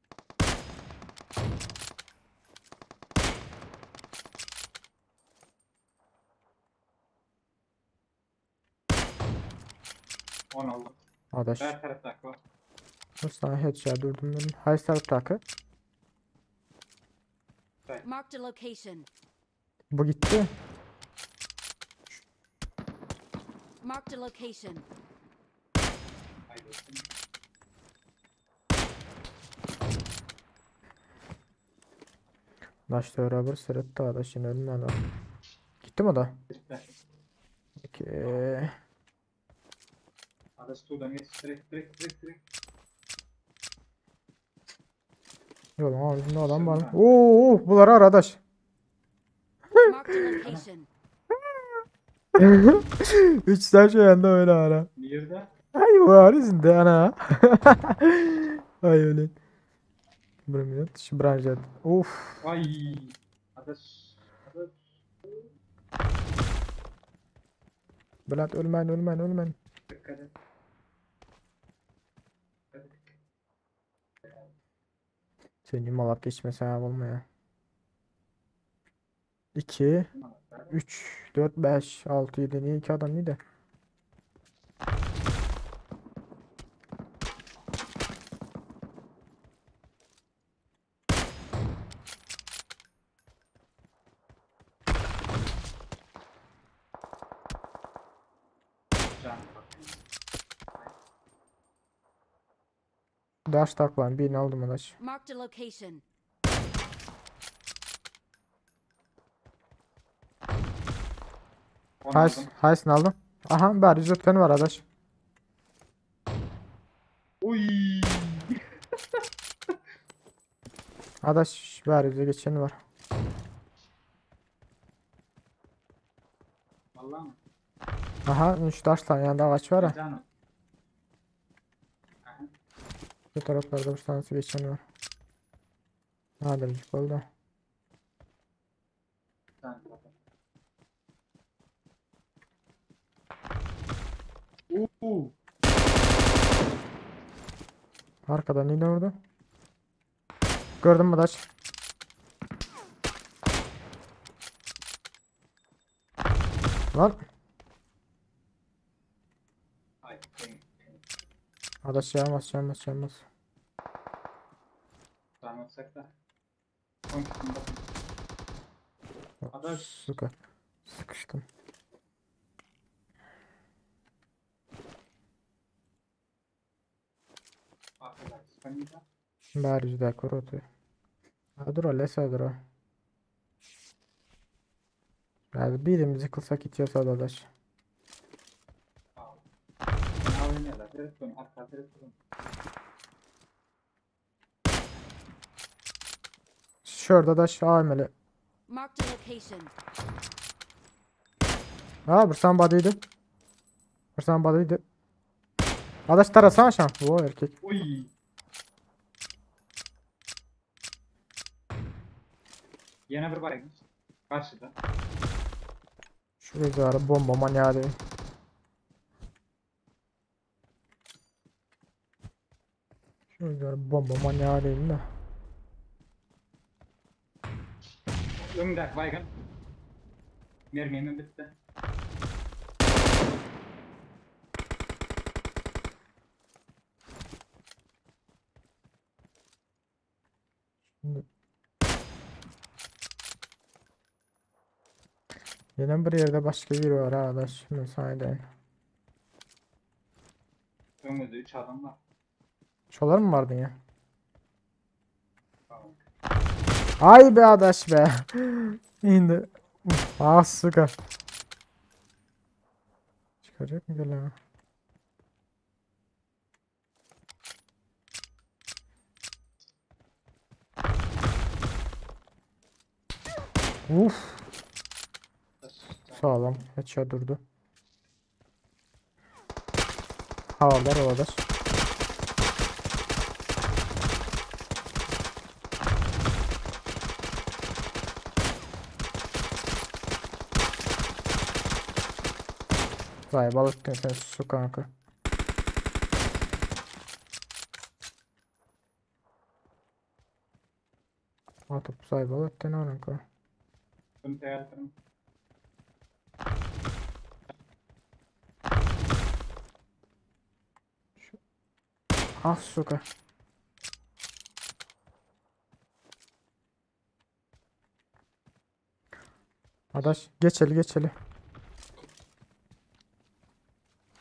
Onu aldım.
Adaş.
Her tarafta var.
Dur sana headshot durdum dedim. High start takı.
Marked a location.
Bu gitti.
Marked a location.
Haydi olsun.
Daşta beraber sırıttı adaşın ölme adam. Gitti mi o da?
Gitti.
Peki.
Ateş tuğdan geç. Direkt.
Yolun ağzında adam var mı? Oo, bunları ara adaş.
Marked a location.
3 tane şey yanında öyle ara.
Nerede?
Ay var izinde ana. Ay öyle. Bir minut şu branşet. Of.
Ay. Ateş.
Bülent ölmen.
Dikkat et.
Senin malak geçmesi abi olma ya. 2, 3, 4, 5, 6, 7. Niye 2 adam niye de?
Can bak.
Daş taklan birini aldım adaş.
Marked a location.
Onu
Hays,
aldım.
Hays'ını aldım. Aha bari zötfeni var adaş.
Uy.
Adaş bari bize geçeni var.
Vallahi mı?
Aha 3 taşla yanında ağaç var ha.
Canım.
Bu taraflarda bir tanesi geçeni var. Nadircik oldu.
Can bak.
Arkadan yine vurdu. Gördün mü adaş? Lan.
Ay.
Adaş yanmaz.
Sarmazsak da. Son kısımda. Adaş.
Süper. Sıkıştım.
Arkadaş. Spanida.
Bari yüzde kurutu. Dur o lesa dur o. Yani birimizi kılsak itiyorsa adaş.
Ben AVM'ler. Direkt dön. Arka direkt dön.
Şurada adaş AML.
Marked a location.
Ha bursan badıydı. Bursan badıydı. Adaş tarasana şan. O erkek.
Uy. Yine bir var karşıda.
Şuraya var bomba manyağı değil. Şuraya var bomba manyağı değil de.
Önde baygın. Mermim bitti.
Şimdi. Yine bir yerde başka biri var ha adaş. Müsaade.
Önümüzde 3 adam var.
Çolar mı vardın ya?
Tamam.
Ay be adaş be. İndi. Ah sıkar. Çıkacak mı gelen? Uf. Sağlam. Headshot durdu. Havalar havadaş. Vay balıktın sen su kanka. Atıp say balıktın kanka.
Ön teyatırım.
Ah suka. Adaş geçeli.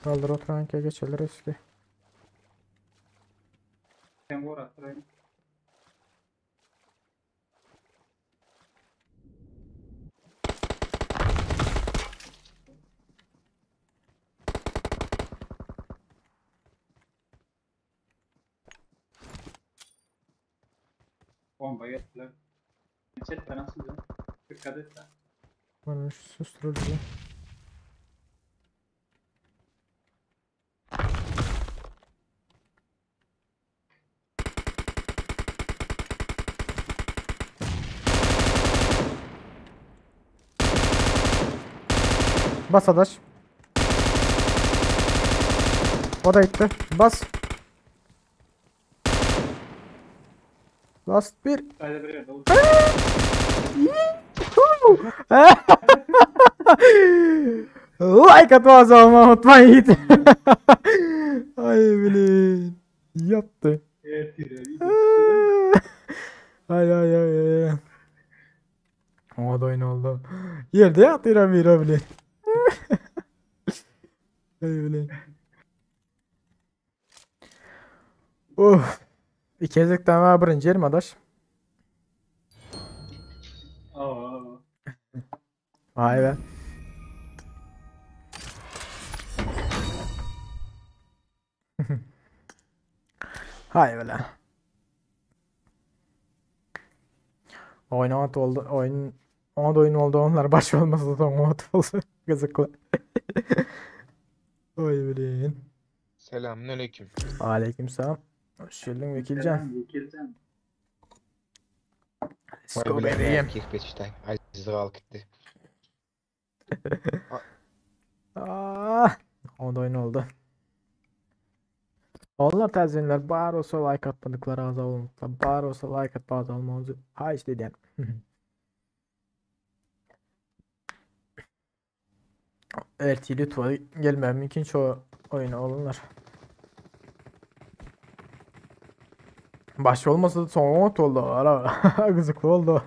Kaldır oturan ki geçeli riski.
Sen vur atırayım. Bomba yettiler. Chatte nasıl ya? Dikkat et de.
Bana şu susturucu. Bas adaş. O da gitti. Bas. Last bir.
Hadi buraya davul.
Like atmaz olma unutmayın Yiğit. Ay bilin. Yaptı.
Evet, yürü.
Ay ay ay ay. O da oyun oldu. Yerde yatıyor bilin. Ay bilin. İkezlikten var birinci yerim adaş.
Aa.
Vay be. Hay böyle. Oynamat oldu. Ona da oyun oldu. Onlar baş olmasa da oynamat oldu. Kızıklı. Oy bilin.
Selamünaleyküm.
Aleykümselam. Hoş geldin Vekilcan.
Vekilcan.
Let's go bebeğim.
Kirpeçtay. Aziz al gitti.
O da oyun oldu. Onlar terzinler bağır olsa like atmadıkları az olmuşlar. Bağır olsa like at bazı olmaz. Ha işte diyen. Ertili tuva gelmem mümkün çoğu oyunu olurlar. Baş olmasa da son ot oldu. Ara kızıklı oldu.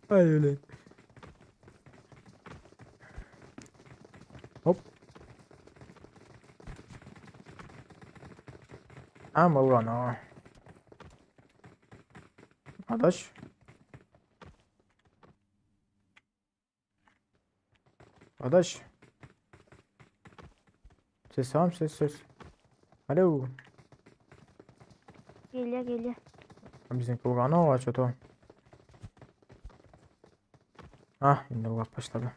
Ay öyle. Hop. Ama ulan o. Adaş. Adaş. Ses tamam ses. Alo.
Geliyor.
Bizim kulağına o açıyor tamam. Ah yine bak başladı.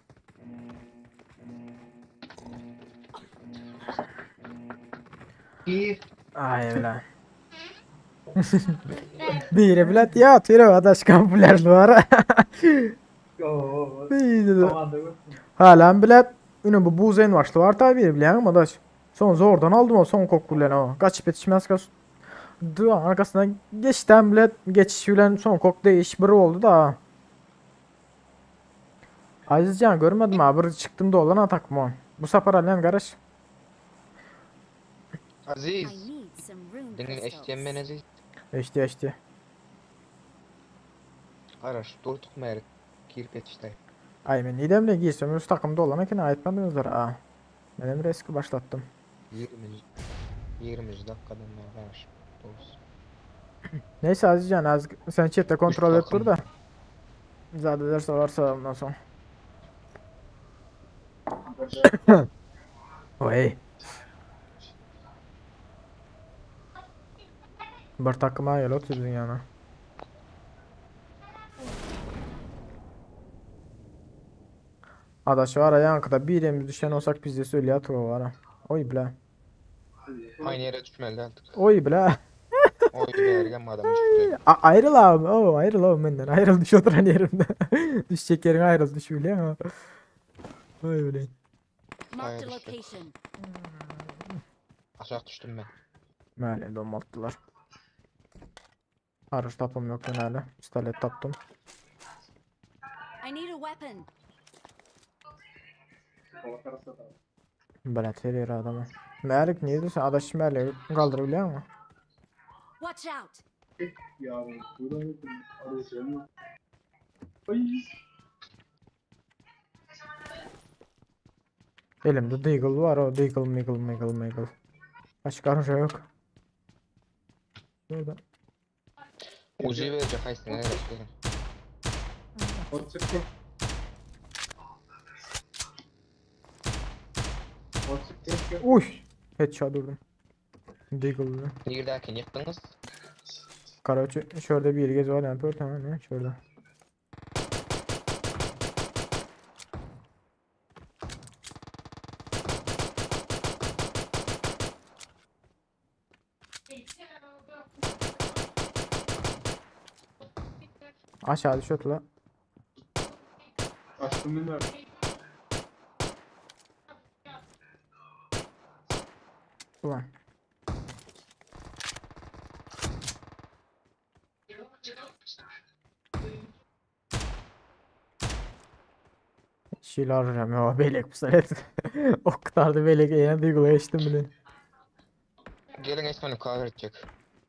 Bir.
Ay öyle. Bir bilet ya tüyre adaş kampuler var.
Oo.
Bir
Komanda bu.
hala bilet. Yine bu buzen başlı var tabi bilen ama adaş. Son zordan aldım o son kokkulen o. Kaç yetişmez kas. Dığa arkasına geçten bilet geçiş bilen son kok değiş biri oldu da. Azizcan görmedim abi çıktım da olan atak mı? Bu sefer alem garaj.
I
Aziz.
need some rune
Senin
crystals.
eşleyen Aziz.
Eşti.
Araş durduk mu erik? Kirpeçtay.
Ay ben nidemle giysem üst takımda olana ki ayetmedinizler ha. Benim riski başlattım.
20 dakikadan beri araş. Doğrusu.
Neyse Azizcan az sen chatte kontrol et
takım.
dur da. Zade derse varsa ondan sonra. Oy. Bir takıma gel otur sizin yana. Adaşı var ya yankıda bir yerimiz düşen olsak biz de söyle o var ha. Oy bile.
Aynı yere düşmeli artık.
Oy bile.
Oy bir ergen adam düştü.
Ayrıl abi. Oo, ayrıl abi benden. Ayrıl düş oturan yerimde. Düşecek yerin ayrıl düş bile ama. Oy bile.
Marked a
Hayır,
location.
Aşağı düştüm ben.
Böyle domalttılar. Araç tapım yok ben hala. Pistolet taptım.
I need a weapon.
Böyle teriyor adamı. Meğerlik neydi sen adaş meğerlik kaldırabiliyor mu?
Watch out.
Ya burada mı? Arayacağım. Ay.
Elimde Deagle var o Deagle. Başka bir şey yok. Burada.
Uzi verecek haysın. Evet.
O çıktı. O çıktı.
Uy. Headshot vurdum. Deagle'lı.
Neredeyken yıktınız?
Karaçı şurada bir yeri gez var yapıyor tamam ya şurada. Aşağı düşüyor la.
Açtım ben.
Ulan. Şeyler arıyorum ya. Belek pistolet. O kadar da belek eğen duygula geçtim bile.
Gelin Esman'ı kahve edecek.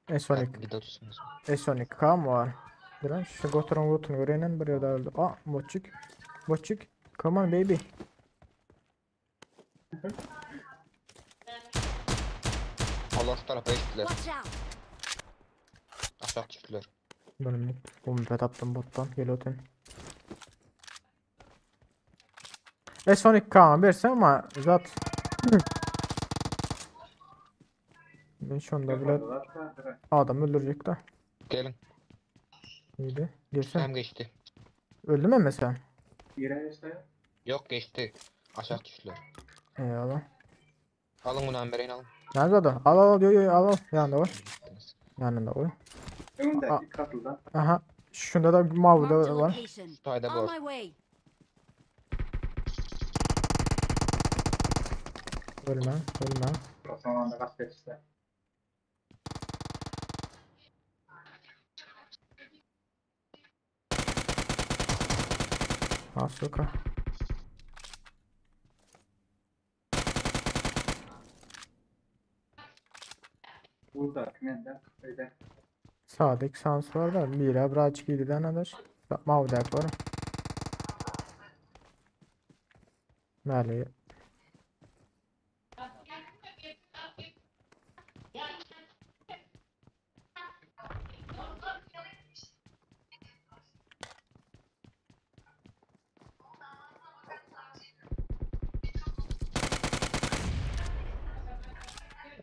S12.
Gidiyorsunuz.
S12 K mı var? Duran şu goturun gotunu görenen bir yerde öldü. Aa botçuk. Botçuk. Come on baby.
Allah şu tarafa geçtiler.
Watch out!
Aşağı düştüler.
Benim bomba taptım bottan. Gel oten. S12 K versen ama zat. Ben şu anda bile adam öldürecek de.
Gelin.
İyiydi. Gelsen.
Hem geçti.
Öldü mü mesela?
Yere işte.
Yok geçti. Aşağı düştüler.
Eyvallah.
Alın bunu Amber'in alın.
Nerede o da? Al al yo al al. Yanında var. Yanında var.
Öndeki katıldan.
Aha. Şunda da mavi
Marked a
da var.
location.
Sayda
On
bu.
my way.
Ölme. Ölme.
O zaman da gaz işte.
Asuka.
Burada kümenden öyle.
Sağdaki sans var da. Bira braçki idi adaş. Mavi dak var. Mali.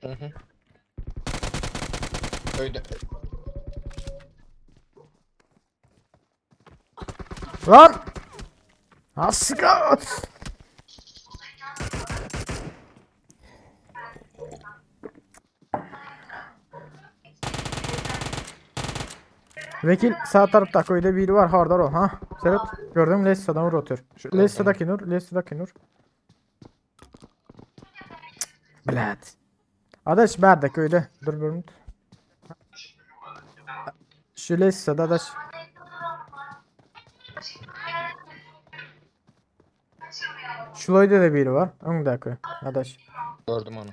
Hı hı. Öyle.
Lan! Asuka! Vekil sağ tarafta köyde biri var hardar o ha. Serhat gördün mü Lessa'dan vur otur. Şu Lessa'daki nur, Lessa'daki nur. Blad. Adaş nerede köyde? Dur bir minut. Şu Lessa'da adaş. Şulayda da biri var. Öndeki adaş.
Gördüm onu.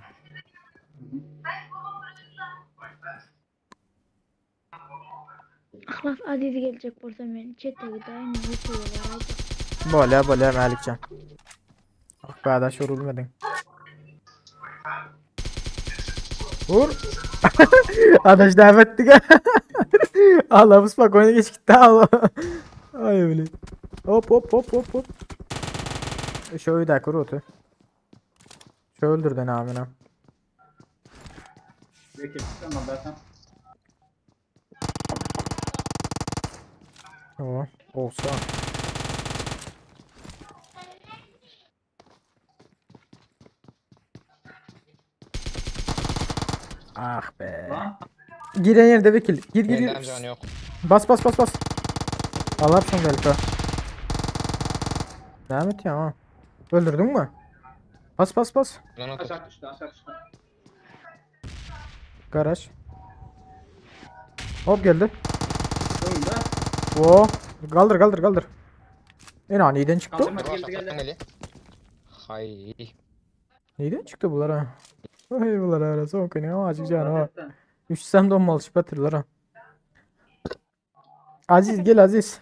Ahlas Aziz gelecek borsa men. Çete gidayım. Yutuyorlar.
Böyle Melikcan. Bak be adaş vurulmadın. Vur. Adaş davet ettik. Allah bak oyuna geç gitti al. Ay öyle. Hop. Şöyle de kurutu. Şu öldürdün amına.
Peki tamam zaten.
O olsa. Ah be.
Lan.
Giren yerde vekil. Gir.
Yeniden canı yok.
Bas. Allah sen belki. Devam et ya ha. Öldürdün mü? Bas.
Lan o
Aşağı düştü aşağı düştü.
Garaj. Hop geldi.
Önde.
Oo. Kaldır. En neyden çıktı?
Kaldırma
Dur
geldi
aşağı
geldi.
eli. Hay.
Neyden çıktı bunlar ha? Ay bunlar ara son konu ama azıcık canı var.
Zaten.
3 sem donmalı şüphettirler ha. Aziz gel Aziz.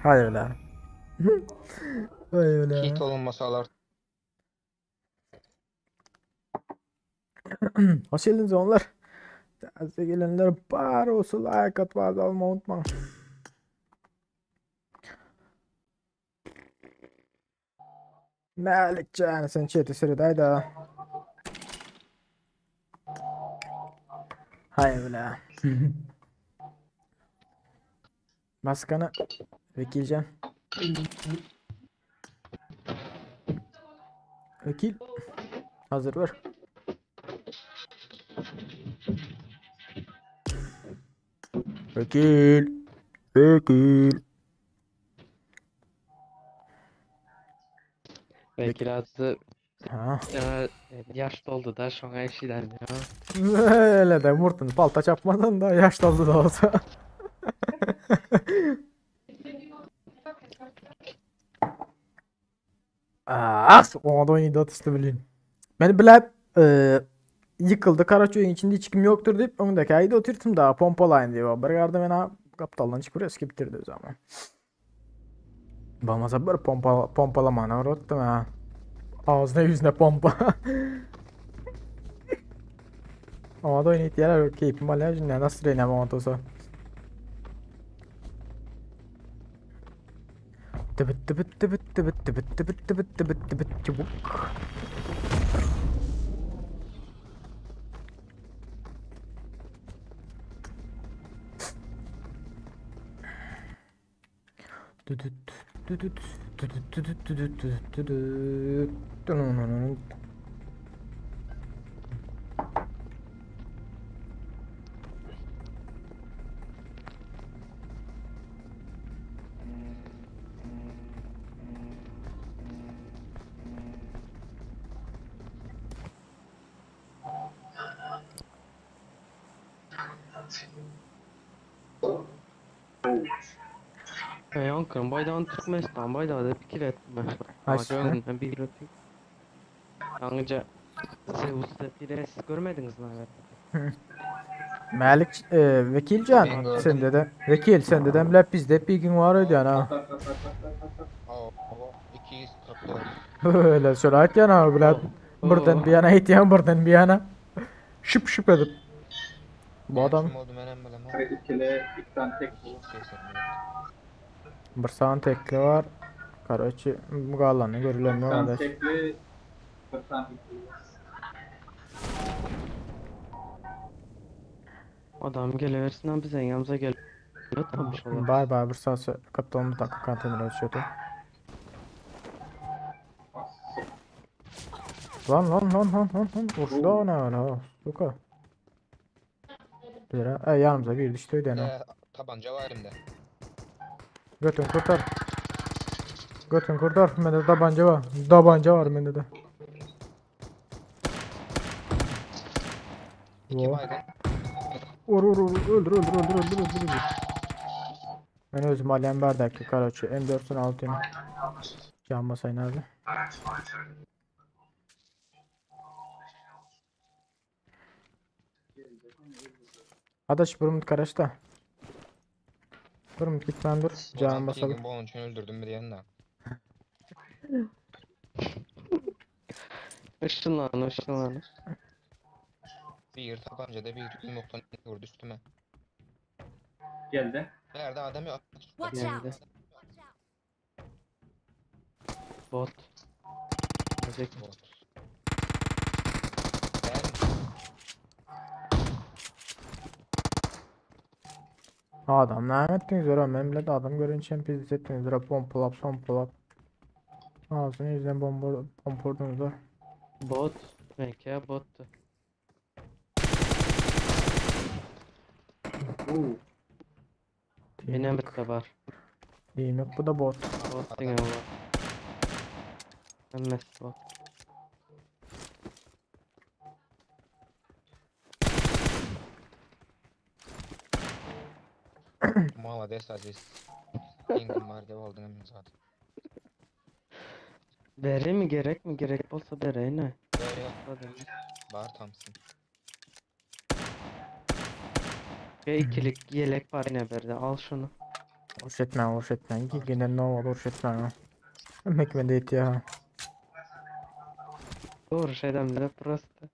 Hayır lan. Hayır lan.
Hit olunmasalar.
Hoş geldiniz onlar. Taze gelenler bar olsun like at var olma unutma. Melikcan sen chat'i sıradaydı. Hayır lan. Maskana Vekilcan. Vekil. Hazır ver. Vekil.
Belki adı
Ha.
yaşlı oldu da şuna işiden ya.
Öyle de Murt'un palta çapmadan da yaşlandı da olsa. Ah, o da oynadı atıştı bilin. Beni bilip yıkıldı. Karaçoy'un içinde hiç kim yoktur deyip ondaki ayda oturttum daha pompalayın diyor. Bir garda bana kaptaldan çıkıp eski bitirdi o zaman. Olmasa bir pompalamanı öğrettim ha. Ağzına yüzüne pompa. Ama da oynayıp yerler yok. Keyfim var ya. Şimdi nasıl reyneme otosu. Tıbıt tıbıt tıbıt tıbıt tıbıt tıbıt tıbıt tıbıt tıbıt çubuk. Düdüt düdüt düdüt düdüt düdüt düdüt düdüt. Dünününün.
Ankara baydan Türkmenistan bayda da fikir etme.
Aşkı.
Ben bir röpü. Anca Zeus'ta Pires görmediniz mi evet?
Malik Vekilcan
Ben gördüm.
sende de Vekil sende de millet bizde bir gün var öyle yani ha.
Oo, 244.
Öyle şöyle yani ha millet buradan bir yana itiyan buradan bir yana şıp şıp edip. Bu adam
Kim oldu menem bilem.
İkili, iki tane tek bu.
bir sağın tekli var. Karaçı galanı
Bir
görülemiyor
tane
arkadaş.
tekli, bir tane ikili.
Adam geliversin bize yanımıza gel. Yatmamış olan.
Bay bay bir saat kaptanımız dakika kantinler ölçüyordu. Lan. Uçtu ne öyle ha. Suka. Lira. Yanımıza girdi işte öyle yani.
Tabanca var elimde.
Götün kurtar. Götün kurtar. Bende tabanca var. Tabanca var bende de.
İki
Yo.
baygın.
Vur. Öldür. Ben özüm alem bardaki karaçı. M4'ün altını. Can basayın abi. Adaş burumut karaçta. Burumut git ben dur. Can basalım.
Bu onun için öldürdüm bir yandan.
Işınlan.
Bir tabancada bir yumruktan vurdu üstüme.
Geldi.
Nerede adam yok.
Watch
Geldi.
out!
Bot. Gelecek.
Bot. Ben
Adam ne ettiniz öyle memleket adam görünce hem pizz ettiniz öyle pompalap. Ağzını yüzden pompurdunuz da.
Bot. Belki bottu. Benim de var.
İyiyim yok bu da bot.
Bot diyeyim var. MS bot.
Молодец, Aziz. Yengem var diye oldun emin zaten.
Veri mi gerek mi? Gerek olsa vereyim ne?
Böyle yok.
Hadi.
Var tamsın.
Ve ikilik yelek var yine berde. Al şunu.
Hoş etme. Gene ne olur hoş etme ha. Emek bende eti ya.
Doğru şeyden bile proste.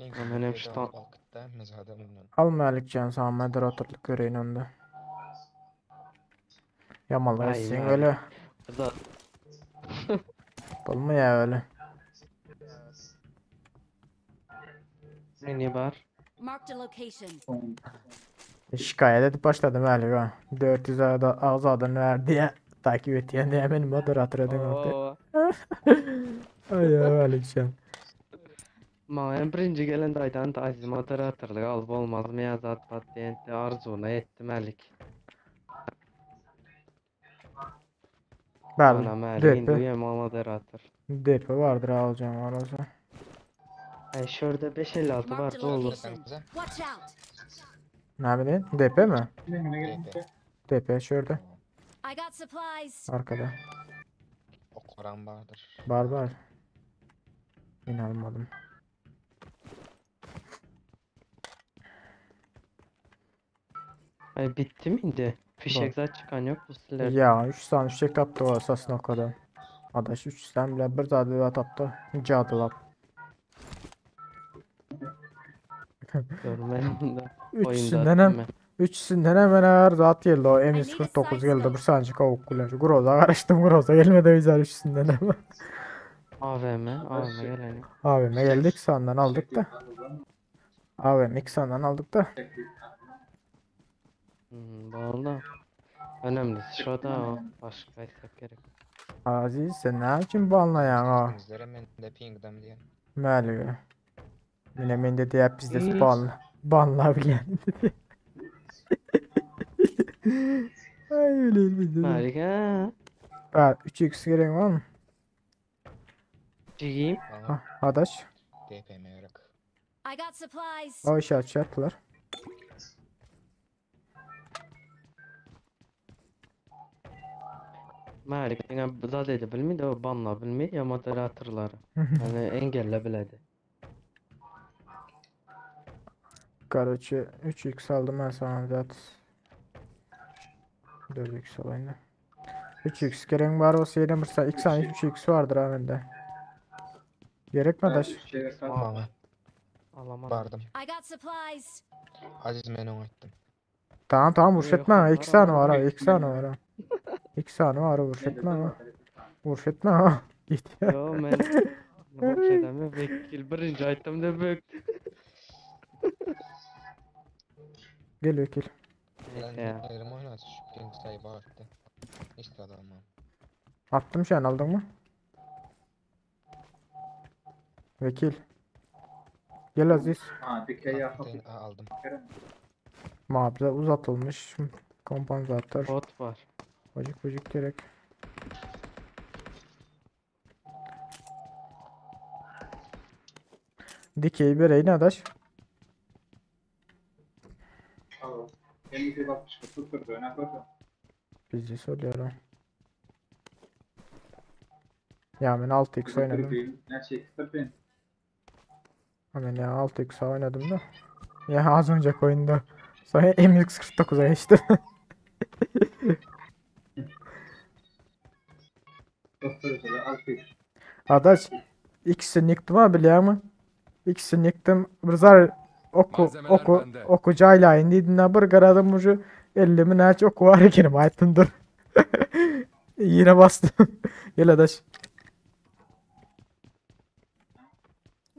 Aman hem şu tam-
Balkıtta mezada bundan.
Al Malik Can sağ moderatörlük göreyin onda. Yamallar
Ay,
etsin
Malik.
öyle.
Kızlar.
Olma ya öyle.
Mini var.
Marked a location.
Şikayet edip başladım Malik ha. 400 ağız adını ver diye takip et yani diye benim moderatör edin ortaya.
Oo.
Ay ya Malik Can.
Mağayan birinci gelen daydan da aziz moderatörlük alıp olmaz mı ya zat patiyenti arzuna etti Melik. Bana
Bəli.
Melik indi
DP.
uyema moderatör.
DP vardır alacağım orası.
Ay şurada 556 var
Marked a
dolu.
location. Watch out!
Ne bileyim? DP mi?
Yine geldi.
DP şurada.
I got supplies.
Arkada.
Ok varan vardır.
Barbar. İnanmadım.
Ay bitti miydi? Fişekler çıkan yok mu sizler?
Ya 3 tane fişek taptı o esasına o kadar. Adaş 3 tane bile bir zadı taptı. Cadılar.
Görmedim de.
Üçünden hem üçünden hemen ağır zat geldi o M149 geldi bir sancı kavuk kullanıcı. Groza karıştım Groza gelmedi güzel üçünden hemen.
AVM geleni.
AVM geldik sağından aldık da. AVM ilk sağından aldık da.
Valla. Önemlisi şurada o. Başka istek gerek.
Aziz sen ne için banlayan o?
Sizlere men de pingdem diye.
Məli. Yine men dedi ya bizde banla bilen dedi. Ay öyle dedi.
Harika.
Ha 3x gerek var mı?
Çekeyim.
Bana
Adaş.
DPM yarak.
I got supplies.
O işaret yaptılar.
Malik bana zat dedi bilmiydi o banla bilmiydi ya moderatörleri. Yani engelle biledi.
Короче 3x aldım ben sana zaten. 4x alayım da. 3x gerek var olsa yine bir x tane 3x vardır ha bende. Gerek mi adaş?
Bana
Alamadım.
vardım.
I got supplies.
Aziz men onu ettim.
Tamam vuruş etme ha.
Yok,
2 tane
var
var ha.
ama
2 tane var ha. 2 tane var vuruş etme ha. Vuruş etme ha. Git ya.
Yo men bu şeyden vekil birinci ayettimde büyük.
Gel vekil.
Neyse ya.
Ayrım oynat. Şu ping sayı arttı. İşte adamım.
Attım şu an aldın mı? Vekil. Gel Aziz.
Aldım.
Mabza uzatılmış. Kompansatör.
Bot var.
Bacık bacık gerek. Dikey bir ne adaş? Bizi söylüyorum. Ya ben 6x oynadım. Hemen ya 6x oynadım da. Ya az önce oyunda. Sonra M149'a geçtim. Adaş ikisini yıktım ha biliyor musun? İkisini yıktım. Bir zar
Malzemeler bende.
oku cayla indiydiğinde bir garadım ucu 50 mi ne çok var ekenim ayıttın dur. Yine bastım. Gel adaş.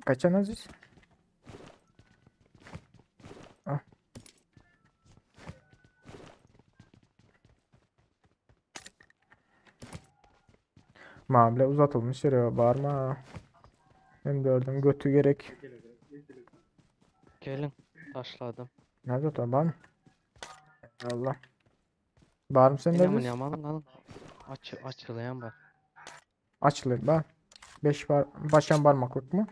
Kaçan Aziz? Ah. Mamle uzatılmış yere bağırma. Hem gördüm götü gerek.
Gelin. Taşladım.
Nerede taban? Allah. Bağırım sen
Yaman
de
yaman lan. Açılayan bak.
açılır bak. 5 var. Başan parmaklık mı?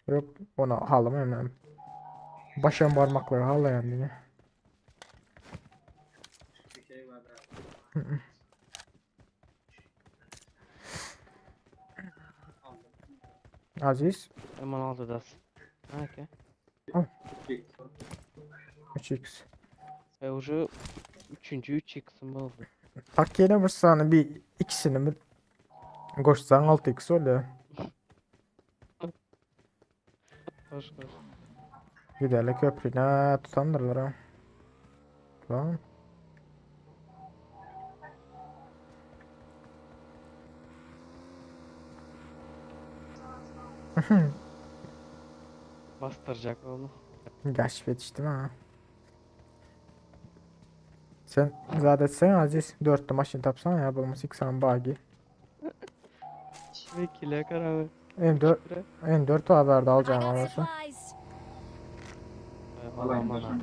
Yok ona halım hemen. Başan parmaklığı halayan diye. Aziz
Hemen aldı das. Okey.
3x.
Ucu 3. kısım oldu.
Tak yine bir sana bir ikisini bir koşsan 6x oluyor.
Koş koş.
Giderle köprüne tutandırlar ha. Lan.
Bastıracak onu.
Gerçi yetiştim ha. Sen zaten sen Aziz 4'lü maşın tapsana ya bulması 2 sana bagi.
Vekile karar.
M4 o haberde
I
alacağım
got
arası.
supplies.
Aman ha.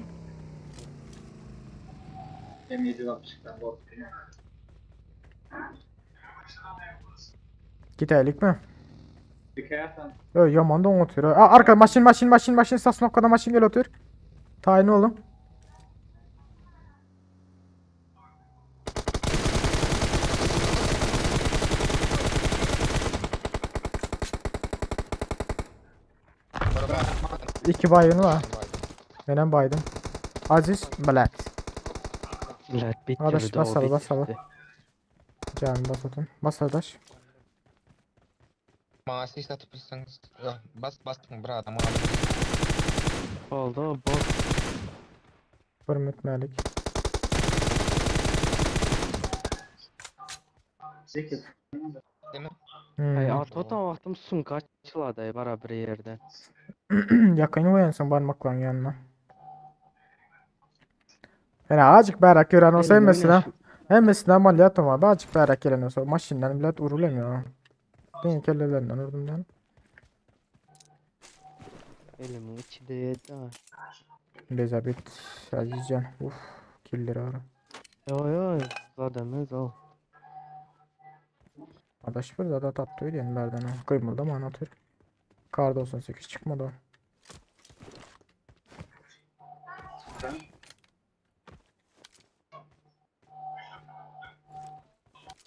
Gidelim mi? Yaman da oturuyor. Aa, arka maşin sas noktada maşin gel otur. Tayin oğlum. 2 baygını var.
Vay.
Benim baydım. Aziz Black.
Millet bitti.
Arkadaş,
bir de o
basalım, basalım.
bitirdi.
Canım bas atın. Bas arkadaş.
Masi satıp bilseniz. Yok, bastım bir adam aldım.
Oldu bot.
Bir mütmelik.
8.
Değil mi?
Hey atmadan vaktim sun kaçladı beraber yerden.
Yakını uyansın parmakların yanına. Yani azıcık bayrak gören olsa
Elim
emmesine.
öyle
Emmesine ameliyat ama azıcık bayrak gelen olsa maşinden bile uğrulamıyor. Ben kellelerinden vurdum ben.
Elimin içi de yedi ha.
Elizabeth Azizcan. Uf. Killeri var.
Yo yo zademiz o.
Adaş bir da tatlı öyle berden ha. Kıymıldı mı anlatıyor. Kar 98 çıkmadı o.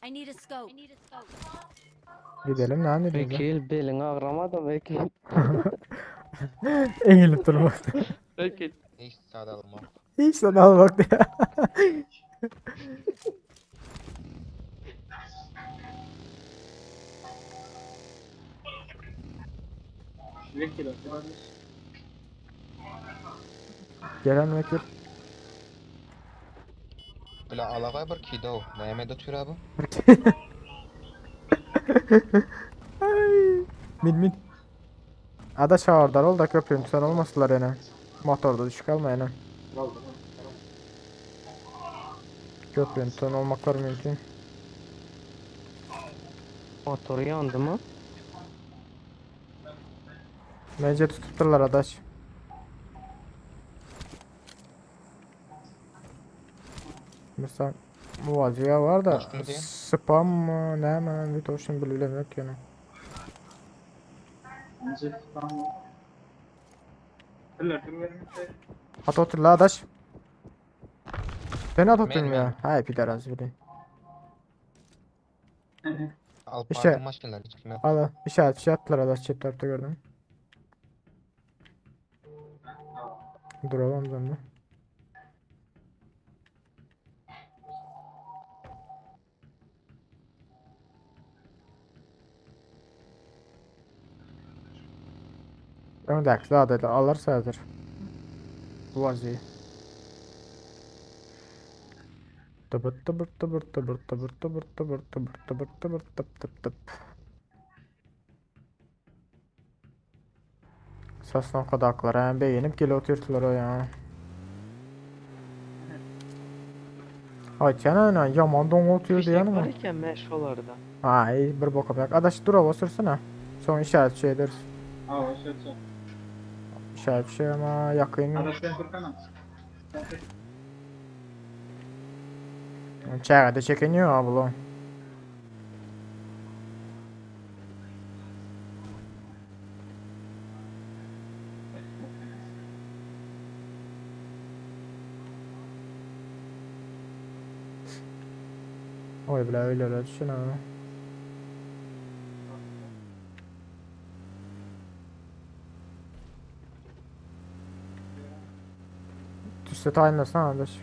I need a scope.
Gidelim ne diyorsun?
Vekil belin ağramadı vekil.
Eğilip durmak.
Vekil.
Hiç sade alma.
Hiç sana al bak diye.
Vekil atıyorlar.
Gelen vekil.
Böyle alağa bir kide o. Neyemede tür abi?
Min. Adaş ağırdan ol da köprünün tutan olmasınlar yine. Motorda düşük alma yine. Köprünün tutan olmaklar mümkün.
Motor yandı mı?
Bence tutupturlar adaş. Mesela muvaziye var da
Dostum diye.
spam mı ne mi bir toşun bilmem yok yani.
Bence tamam. Tırlar vermişler.
At otur la adaş. Beni at oturayım
Men,
ya. Hay pideraz bile.
Al
İşte-
pardon maşinler çıkmıyor.
Al işaret attılar adaş chat tarafta gördüm. Duralım ben de. Öndeki zaten alırsa hazır. Bu vaziyi. Tıbırt tıbırt tıbırt tıbırt tıbırt tıbırt tıbırt tıbırt tıbırt tıbırt tıp tıp tıp. Saslan kadaklar hem beğenip geliyor oturttular o ya. Ay canına yaman don oturuyor
Fişek
diyen
var
ama.
iken meşholarda.
Ay bir boka bak. Adaş dur hava sürsene. Son işaret şey ederiz.
Aa o şey çok.
İşaret şey ama yakın.
Arkadaş ben Furkan'ım.
Çağa da çekiniyor abla. Oy bile öyle düşün abi. Düşse timelasana arkadaş.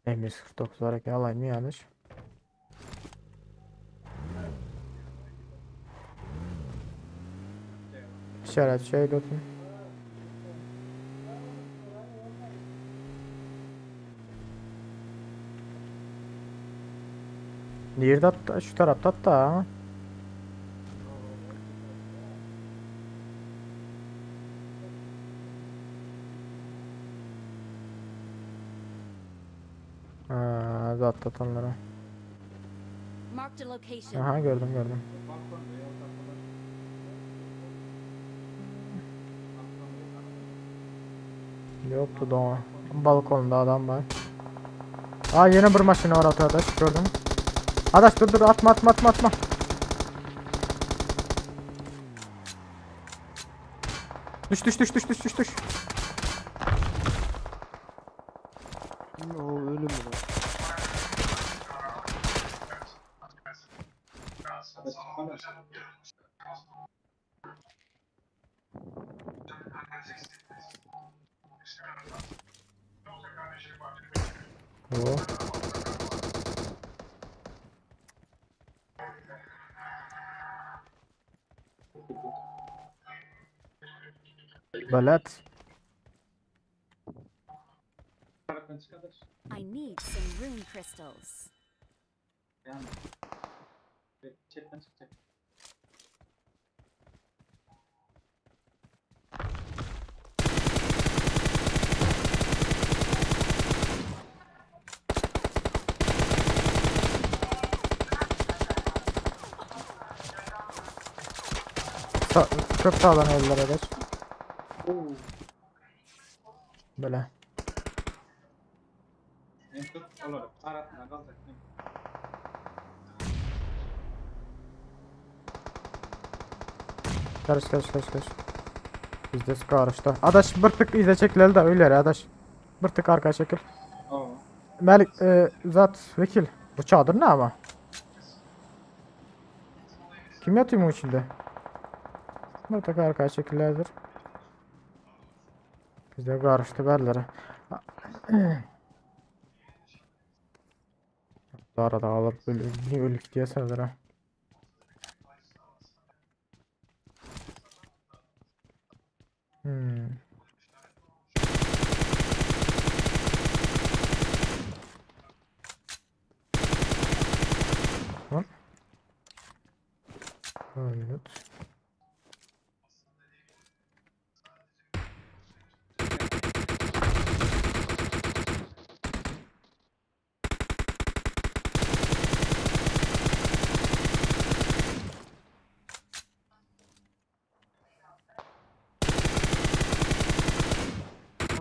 M149 olarak alayım mı yanlış? İşaret şey dotun. Nerede attı? Şu tarafta attı ha. Haa, zaten atanlara.
Marked a location.
Aha gördüm. Yoktu da balkonda adam var. Aa yine bir maşına var arkadaş gördüm. Adaş dur atma. Düş.
O ölüm mü?
Oo. Belet.
Taraftan çıkardır.
I need some rune crystals.
Yani. Chatten çıkacak.
Çok sağlam eller adaş. Böyle.
En tut olur. Arasında kalacak.
Karış. Bizde karıştı. Adaş bir tık iyice çekildi de öyle adaş. Bir tık arkaya çekil.
Oo.
Melik zat vekil. Bu çadır ne ama? Kim yatıyor mu içinde? Bir tık arkaya çekillerdir. Bizde karıştı berlere. Arada alıp niye ölük diye sanırlar ha. Tamam. Evet.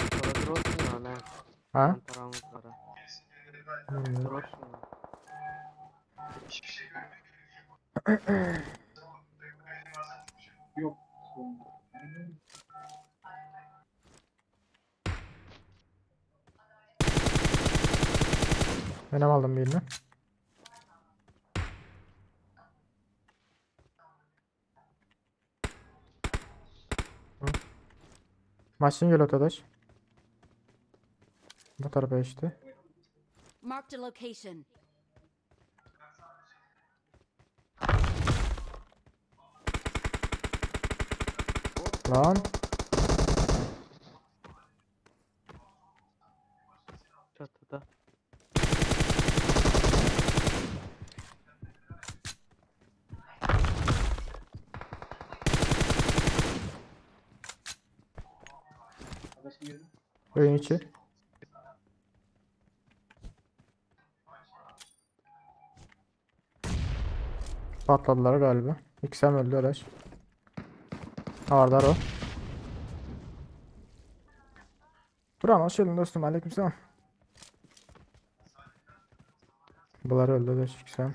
Para drop mu lan?
Ha?
Paramız para.
Hmm.
Drop mu?
Yok.
Benim aldım birini. Maşin gel otadaş. Bu tarafa işte.
Marked a location.
Lan.
Çatıda.
Arkadaşın yerine.
Oyun içi. Patladılar galiba. İkisem öldü araç. Ağırlar o. Buran hoş geldin dostum. Aleykümselam. Bunlar öldü de İkisem.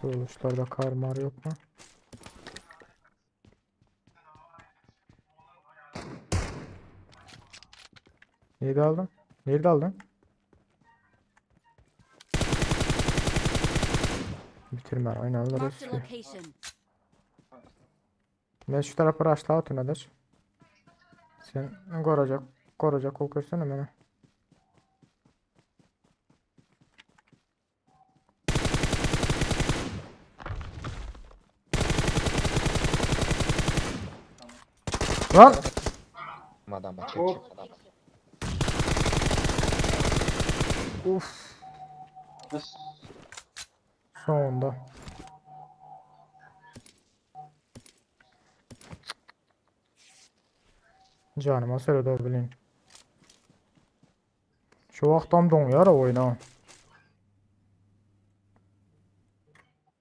Soğuşlarda kar mar yok mu? Nerede aldın? Nerede aldın? Bitirme aynı alırız
Marked a
ki.
location.
Ben şu tarafa raşla atın adaş. Sen koruyacak kol köşsene beni. Lan!
Adama çek
Oh.
adama.
Uf.
Nasıl?
Sonunda. Canıma söyledi o bilin. Şu vaktam donuyor oyna.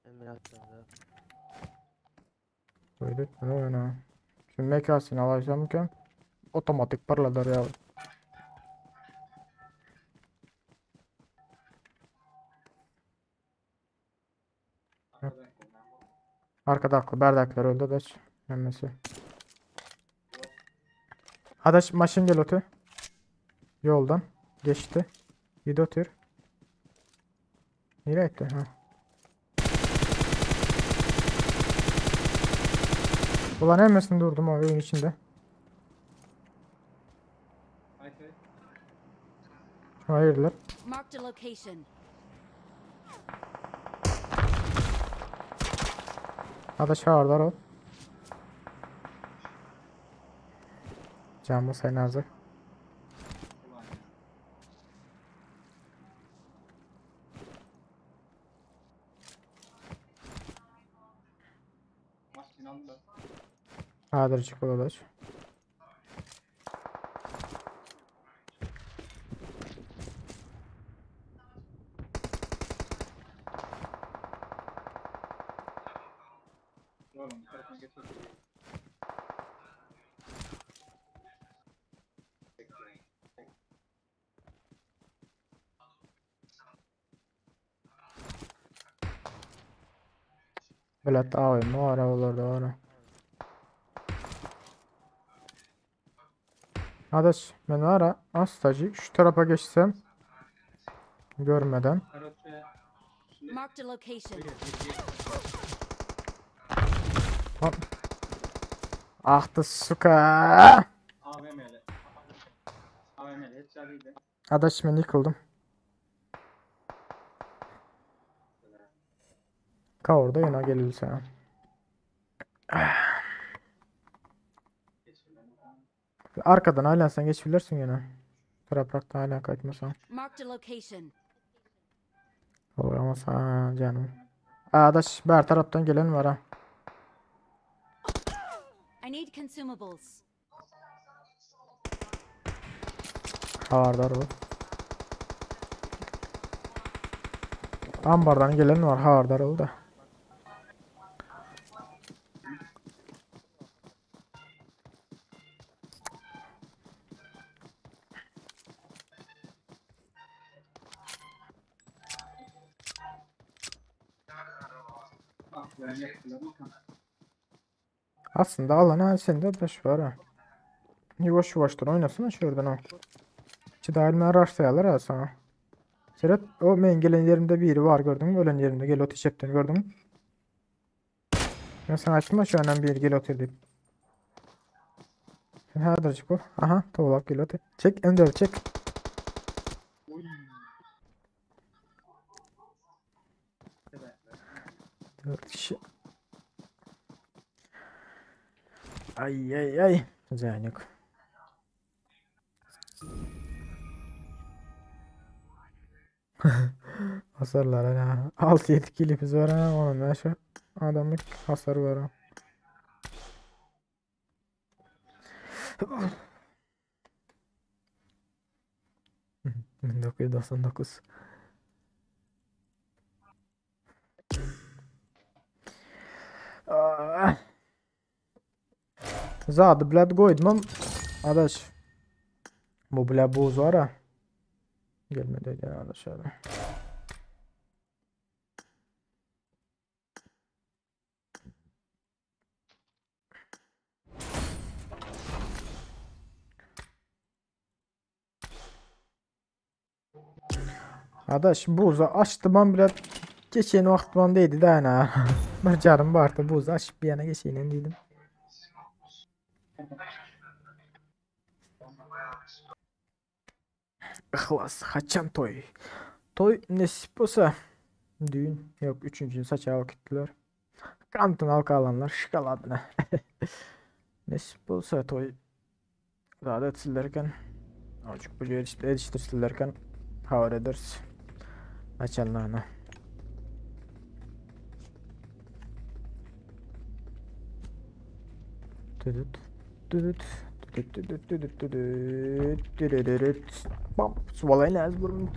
Emiratlerde.
Böyle ne oyna. Şimdi mekasını alacağım ki otomatik parladır ya. Arkada aklı berdaklar öldü adaş. Memesi. Adaş maşın gel otu. Yoldan geçti. Bir de otur. Nereye gitti? Ha. Ulan emmesini durdum abi oyun içinde.
Hayır.
Hayırdır?
Marked a location.
Hadi çağırdılar o. Canlı sayın hazır.
Ulan ya. Maç inandı.
Hadir çikolataç.
Oğlum tarafına getir.
Bilet abi ne ara olurdu onu. Adaş ben ara astacı şu tarafa geçsem görmeden.
Karate.
Marked a location.
Ahtı suka.
AVM'li. AVM'li. Headshot'ıydı.
Adaş ben yıkıldım. Kavurda yana gelirse. Arkadan hala sen geçebilirsin yine. Toprakta hala kaçmasan.
Marked a location.
Olur ama sana canım. Adaş her taraftan gelen var ha.
I need consumables.
Havardar o. Ambardan gelen var havardar oldu.
Ah ben yakaladım.
Aslında alana sende taş var ha. Yavaş yavaştan oynasana şuradan o. İçi dahil mi araçlayalar ha sana. Serhat o men gelen yerimde biri var gördün mü? Ölen yerimde gel otu çektin gördün mü? Ben sana açtım şu an bir gel otu deyip. Sen hardırcık o. Aha tuğlak gel otu. Çek M4 çek.
Uy.
4 kişi. Ay ay ay. Zeynep. Hasarlar hala. 6-7 kilimiz var ha. Onun da şu adamlık hasarı var ha. Hı, 1999. Ah. Zadı blad koydum ama adaş. Bu blad buz var ha. Gelmedi gene adaş abi. Adaş buzu açtım ben bile geçen vakit bandaydı da ana. Bacarım vardı buzu açıp bir yana geçeyim dedim. Ihlas kaçan toy. Toy nasip olsa düğün yok üçüncü saçağı vakittiler. Kantin halka alanlar şıkal adına. Nasip olsa toy daha da etsinlerken azıcık bu eriştirsinlerken hava ederiz. Açanlarına. Düdüt düdüt düdüt düdüt düdüt düdüt düdüt. Bam suvalayın az burun.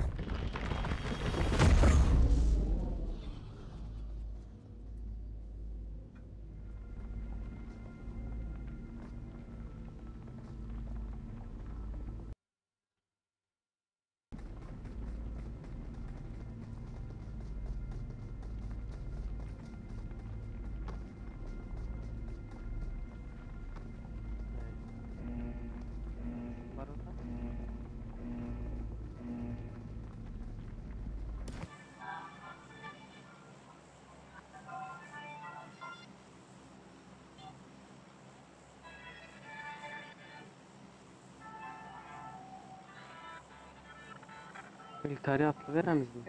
Militari atlı veremiz mi?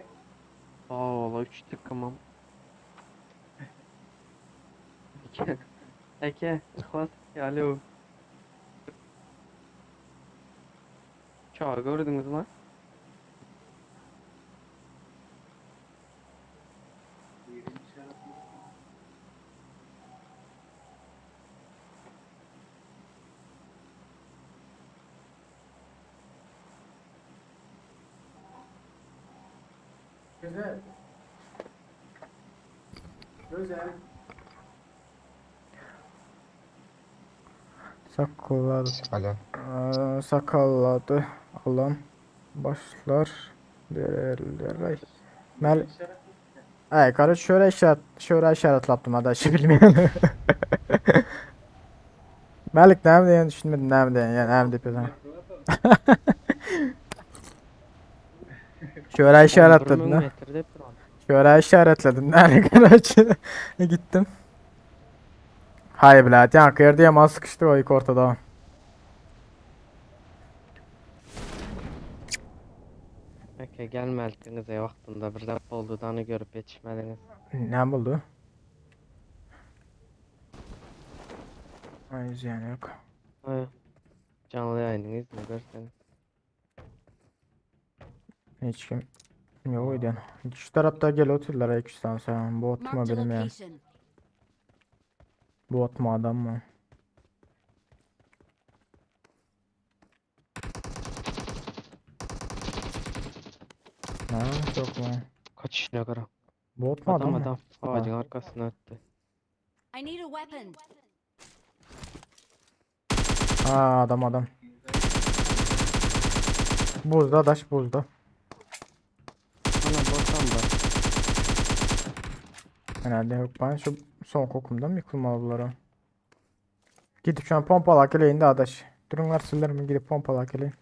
Valla 3 tıkımam. Eke, ıhlas, alo. Çağı gördünüz mü?
Güzel. Güzel. Sakallar.
Alo.
Sakalladı. Alan başlar. Derler. Mel Ay karı şöyle işaretlattım adaşı bilmeyen. Melik ne diyen düşünmedim ne diyen yani ne diyor sana. Şöyle işaretledin ha.
Metrede bir an.
Şöyle işaretledim. Nerede karıcı? Gittim. Hay blat yankı yerde yaman sıkıştı o ilk ortada.
Eke gelmeldiniz ya vaktinde bir dakika olduğunu görüp yetişmediniz.
Ne buldu? Ay yani yok.
Ha, canlı yayınınız ne görseniz.
Hiç kim yok idi. Şu tarafta gel oturlar iki stansa. Bot mu
Marked a
benim ya?
location.
Bot mu adam mı? Ha çok mu?
Kaçışına göre.
Bot mu adam
Adam
mı?
ağacın arkasına attı.
I need a weapon.
Ha adam. Buzda daş buzda.
Ana botan var.
Herhalde yok ben şu son kokumdan mı yıkılmalı bunlara? Gidip şu an pompalak eleğinde adaş. Durumlar siler mi gidip pompalak eleğin.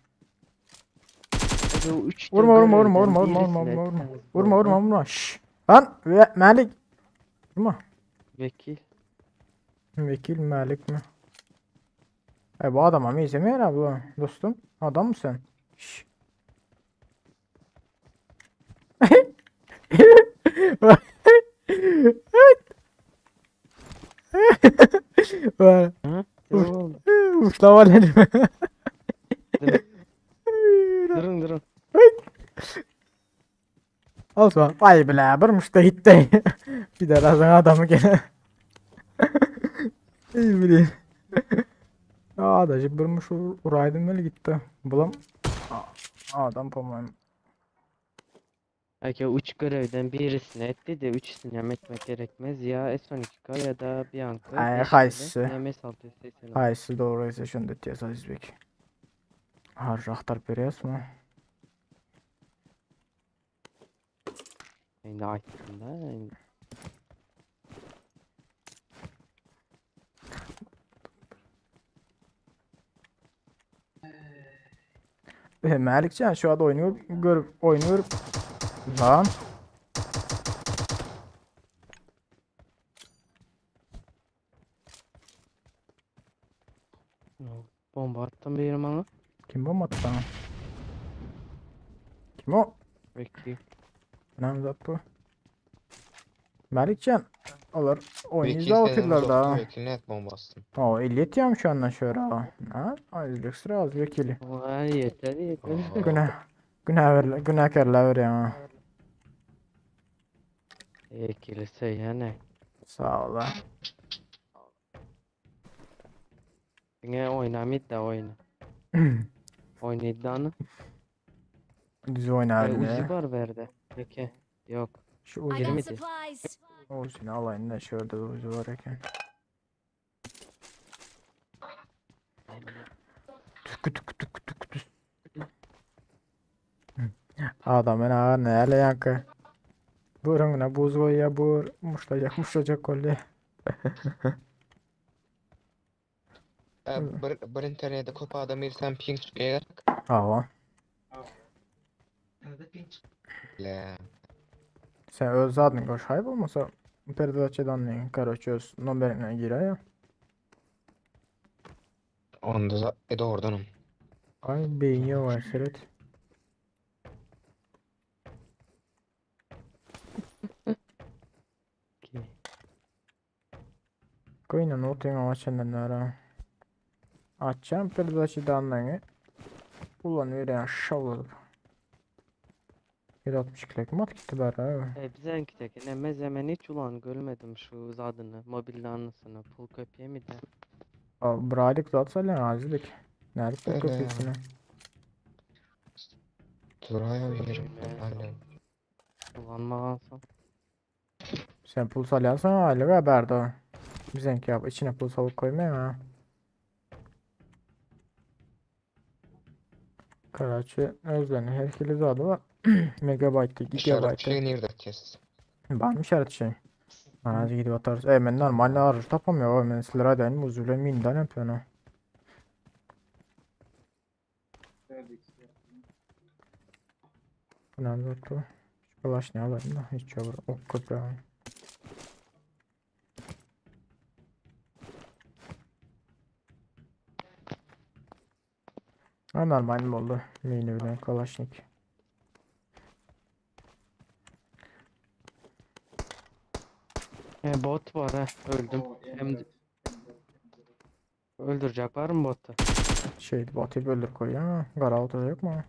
Eke o 3
Vurma. Şşş. Lan Malik. Vurma.
Vekil.
Vekil Malik mi? Bu adama mı izlemiyor abi bu dostum? Adam mı sen? Şşş. Var.
Hı? Yok oldu.
Mustafa dedim.
Durun.
Olsun. Vay bile bir müştehit değil. Bir de razın adamı gene. İyi bileyim. Adacı bir uraydın böyle gitti. Bulam. Adam pomayım.
Eke 3 görevden birisini etti de 3'sini etmek gerekmez ya S12K ya da Bianca.
Ay,
5
haysi.
ya MS680.
Haysi doğruysa şunu da tez azizbek. Harcaktar periyas mı?
Şimdi açtım da.
Melikcan şu anda oynuyor. Lan.
Bomba attım bir bana.
Kim bomba attı sana? Kim o?
Vekil.
Ne zat bu? Melikcan. Olur. Oyunu
Vekil
da
senin
oturlar
zorlu
da.
vekil net bombasın.
O 50 yam şu andan şöyle ha. Ha? Azizbek sıra az vekili.
Vay yeter.
Günahkarlar ver ya.
Vekili söyle.
Sağ ol ha.
Yine oynamid da oyna. Oynaydı
Düz oyna abi
Uzi
ne?
var verdi. Peki. Yok.
Şu
I
Uzi.
got
miydi?
supplies.
Uzi'ni alayım da şurada da Uzi var eken. Tık. Adam ben ne hele yankı. Burun buz var ya bur. Muşlayacak kolye.
Bir internette kopa adam irsen ping çıkıyor.
Hava.
Le.
Sen öz adın koş hayb olmasa perdedaçıdan ne? Karoç öz numarına gire ya.
Onda da oradanım.
Ay beyin var seret. Koyun otuyn açandan ara. Açacağım perdaşı danlayı. Ulan veren şavladı. 162'lik mat gitti bari.
Bizimki ne mezemen hiç ulan görmedim şu zadını, mobilde anısını, pul köpeği mi de?
Bralik zat salen azizlik. Nerede bu
Öyle.
köpüksünü?
Duraya veririm. Annem.
Kullanmagansam.
Sen pul salyansan aylık haberde o. Bizimki yap içine pul salıp koymaya ha. Karaçı özleni herkeli zadı var. Megabyte,
İşaret
gigabyte.
şey nerede kes?
Benim işaret şey. Hadi gidip atarız. Ben normal arır tapamıyor. Ben sizlere de muzule minden yapıyorum. Bu ne oldu? Şu kalaş ne alayım da hiç yok. Ok köpeği. Ha normal mi oldu? Mini bile kalaşnik.
Bot var ha, öldüm. Hem de öldürecek var mı botu?
Şey batı böldür koyuyor ama kara otoda yok mu?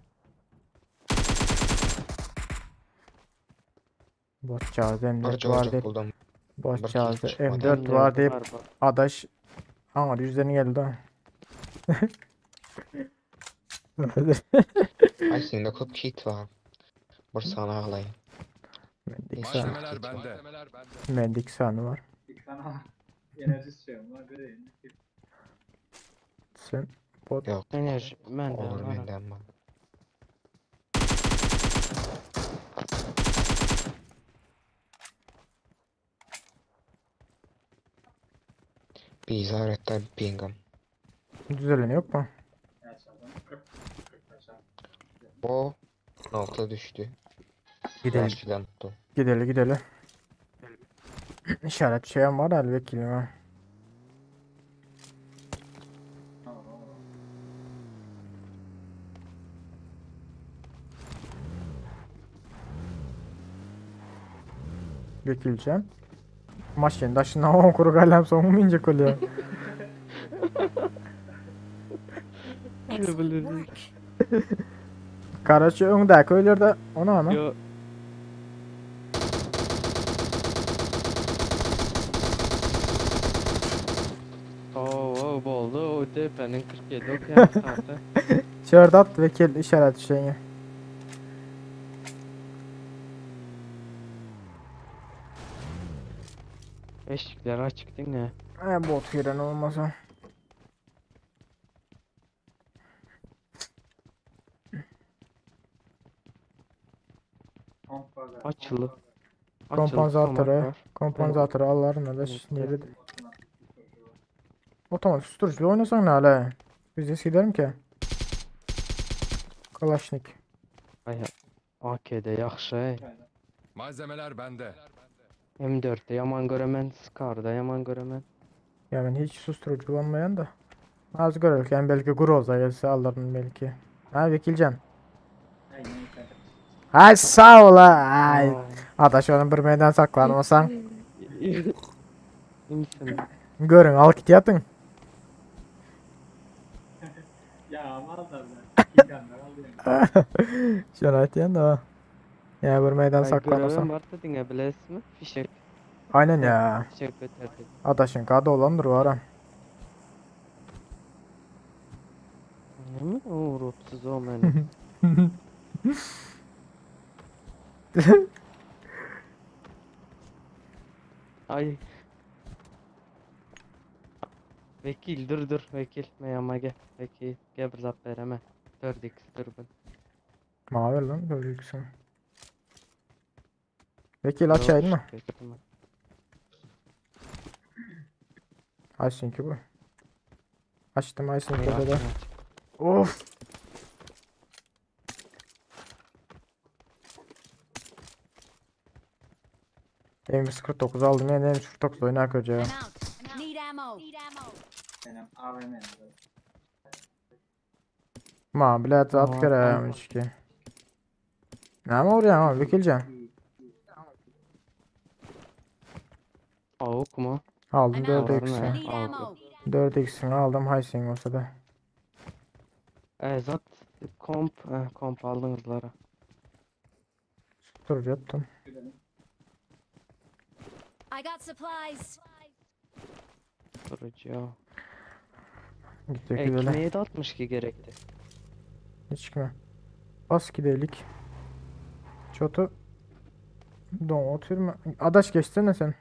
Bot cihazı M4
Harca
var
olacak
deyip
buldum.
bot
Belki
cihazı
hiç çıkmadı.
M4 var deyip
bot.
adaş ama yüzlerini geldi ha.
Ay sende çok kit var. Bir sana alayım.
Mendik
Malzemeler
sanı.
Malzemeler bende.
Mendik sanı var.
Bir kana enerji istiyorum lan göreyim.
Sen bot
Yok.
Enerji, ben de
Olur
var.
benden var. Bir izaretten pingim.
düzeleni yok mu?
Gerçekten 40
O 16 düştü.
Gidelim.
Karşıdan tuttum.
Gidelim. İşaret şeyim var el vekilim ha. Vekilcan. Maşin daşından o kuru kalem soğumu mu ince oluyor?
Olabilir.
Karaçı öndeki öylerde onu ama.
Yo. Oo, bu oldu. O tepenin 47 okuyan saati.
Şurada at vekil işaret şeyini.
Eşikler açık değil mi?
Bot giren olmasa.
Açılı.
Kompansatörü. Kompansatörü alırım da neri. Otomatik susturuculu oynasan ne hala? Biz de giderim ki. Kalaşnik.
Ay, AK'de yaxşı.
Malzemeler bende.
M4'te yaman göremen, Scar'da yaman göremen.
Ya ben hiç susturucu olmayan da. Az görürken belki Groza gelse alırım belki. Ha vekilcan. Ay sağ ol ha. Ay. Adaş onun bir meydan saklanmasan.
İyi misin?
Görün al git yatın.
Ya aman da ben. İkanlar alıyorum.
Şunu aytiyen de o. Ya bir meydan
Ay, görevim
saklanmasan.
var dedin ya bilesiniz mi? Fişek.
Aynen ya.
Fişek götürdük.
Adaşın kadı olandır var ha.
Ne mi? O ruhsuz o benim. Ay. Vekil dur vekil. Meyama gel. Vekil gel bir zap vereme. 4x dürbün.
Mavi lan böyle yüksün. Vekil açayım mı? Açsın ki bu. Açtım açsın ki da. Of. M49 aldım yani M49 oynar koca.
I'm out. Need ammo.
Benim AVM'm.
Ma bilet at
Aa,
karamış ki. Ne mi oraya ama vekilcan?
Avuk mu?
Aldım
I'm out.
4x'i.
Var mı?
Need ammo.
4x'ini aldım Haysing olsa da.
Zat komp aldınızlara.
Dur yaptım.
I got supplies.
Durucu ya.
Gittik gidelim.
Kimeye de 62 gerekti.
Hiç kime. Bas gidelik. Çotu. Don oturma. Adaş geçsene sen.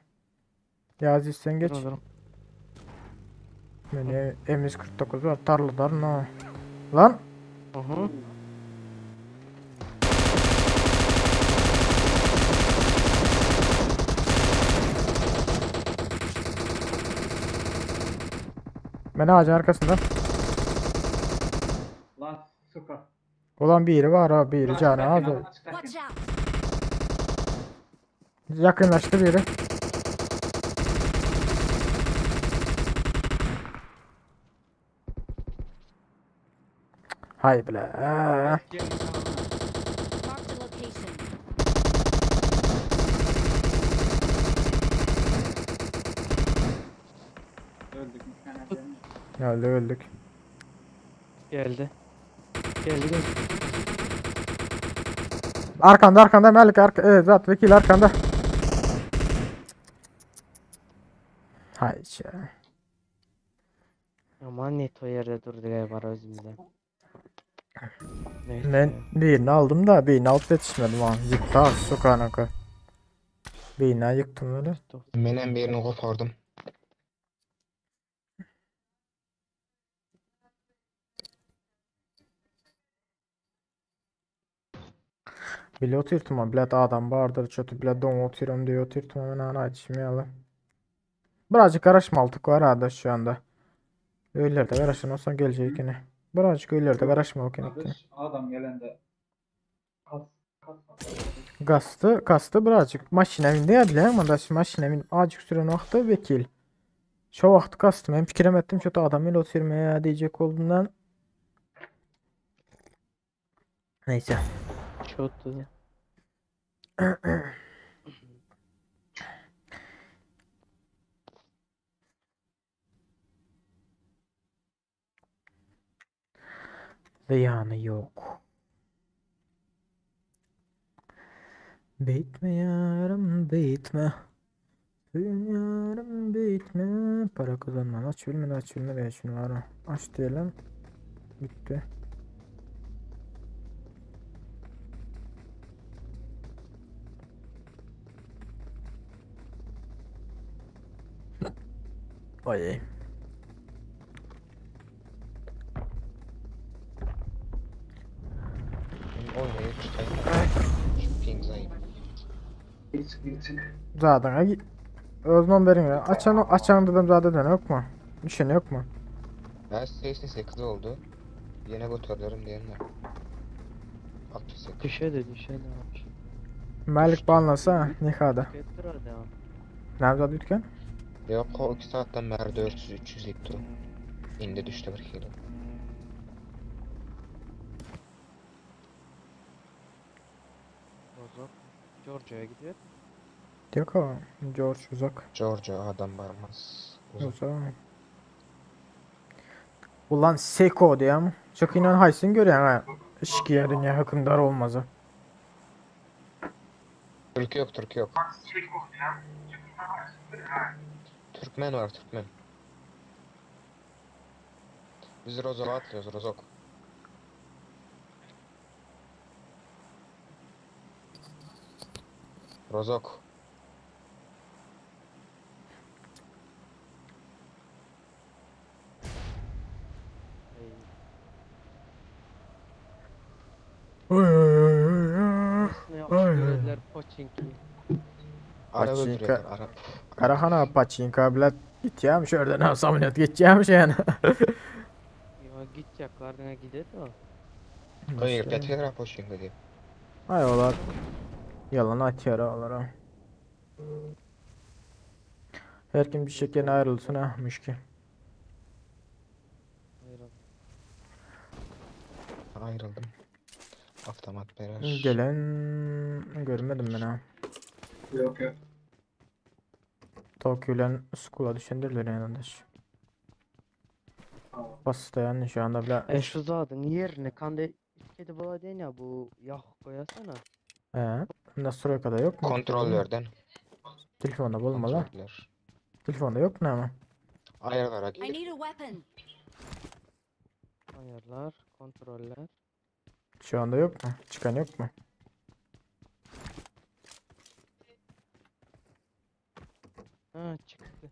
Yazi sen geç.
Durun.
Beni M149 var. Tarlalar no. Lan.
Aha.
Ben ağacın arkasında.
Lan suka.
Ulan biri var ha, biri canı az.
Watch out.
Yakınlaştı biri. Hay bile.
Mark the location.
Öldük mükemmel.
Öldük.
Geldi. Geldi.
Arkanda Melik evet zat vekil arkanda. Hay şey.
Aman net o yerde durdu galiba özümde. Neyse.
Ben birini aldım da birini alıp yetişmedim ha. Yıktı az sokağına kadar. Birini yıktım öyle.
Menen birini kopardım.
Bile oturtma bilet adam vardır çötü bile don oturuyorum diye oturtma ben ana açmayalım. Birazcık karışmaltık var arada şu anda. Öylerde karışın olsa gelecek yine. Birazcık öylerde karışma o kenekte.
Kardeş adam gelende kas
Kastı birazcık maşine bindi ya bile ama da maşine bin azıcık süren vaxtı vekil. Şu vaxt kastım ben fikrim ettim kötü adam ile oturmaya diyecek olduğundan. Neyse.
Çotu.
Ziyanı yok. Bitme yarım bitme. Yarım bitme. Para kazanmam. Aç bilmedi ya şunu var. Aç diyelim. Bitti. Ay.
Oynayıp çıkayım. Şu ping zayıf.
Zaten özmem verin ya. Açan dedim zaten yok mu? Bir şey yok mu?
Ben 88 oldu. Yine götürürüm diyenler. 68.
Düşedi abi.
Malik banlasa nikada.
Getir hadi abi.
Nerede dükkan?
Yok o 2 saatten beri 400-300 gitti. İndi düştü 1 kilo.
Bozok. Georgia'ya gidiyor.
Yok o. George uzak.
Georgia adam varmaz. Uzun.
Uzak. Ulan Seko diyem. Çok inan haysın görüyen ha. Şikiye dünya hükümdar olmazı.
Türk yok. Türkmen var Türkmen. Biz Rozok'a atlıyoruz Rozok. Rozok.
Ne yapmış gördüler Pochinki.
Arap
Paçinka.
öldürüyorlar Arap.
Karahana paçinka bilet gideceğim şuradan ha samimiyet geçeceğim yani.
Ya gideceklerine gider o.
Hayır getir Arap hoşun dedi.
Ay olar. Yalan atıyor olar. Her kim bir şekerine ayrılsın ha müşkil.
Ayrıldım. Avtomat berer.
Gelen görmedim ben ha.
Yok.
Tokyo'dan skula düşündürler yanında. Basta yani şu anda bile.
Şu zadın yerini kanda kedi bala değil ya bu yağ koyasana.
Nastroyka'da yok mu?
Kontrollerden.
Telefonda bulmalı.
Kontroller.
Telefonda yok ne ama.
Ayarlara
I
gir.
need a weapon.
Ayarlar, kontroller.
Şu anda yok mu? Çıkan yok mu?
Ha çıktı.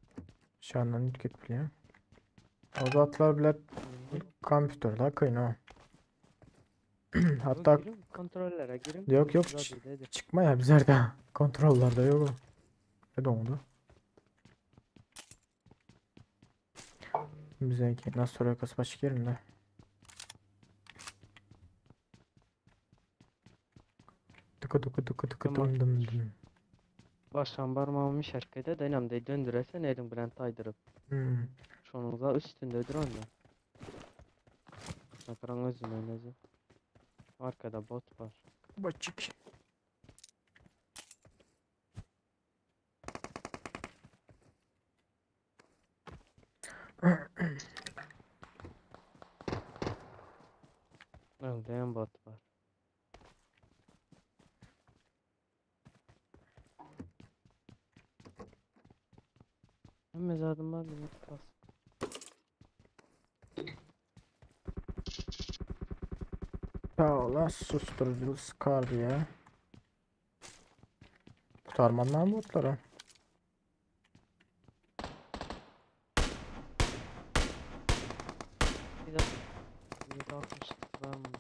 Şu anda nüklet biliyor. O da atlar bile kompütörde kıyın o. Hatta
Girin, kontrollere girin.
yok yok
Zadı dedi.
çıkma ya bizlerde. Kontrollerde yok o. Ne dondu? Bizimki Nastroyka'sı başka yerinde. Tıkı tıkı tıkı tıkı
Tamam.
dım dım dım.
Baştan parmağımı şarkıda dönemde döndüresen elin bilen taydırıp.
Hmm.
Şonuza üstündedir onda. Ekran özünden özü. Arkada bot var.
Başık.
Öldüğün bot var. Hem mezadım var limit kas.
Sağ ola susturuculu sıkar ya. Kurtarmanlar mı botları?
Bir de 160 var mı?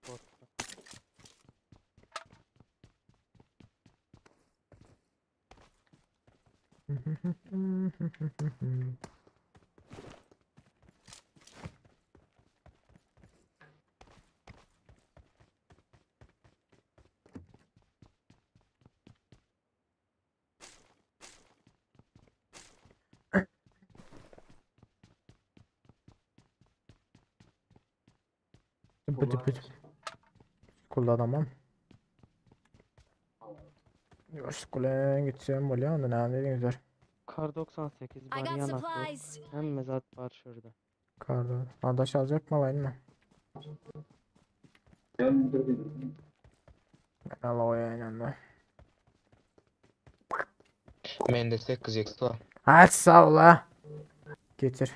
Bot var.
Bıcı bıcı. Kullanamam. Yoş kulen gideceğim böyle anda ne dediniz?
Kar 98
I
var
got
yanak var.
supplies.
Hem mezat var şurada.
Karda. Adaş alacak mı alayım mı?
Ben durdum.
Ben al o yanında.
Mende 8x var.
Hadi sağ ol ha. Getir.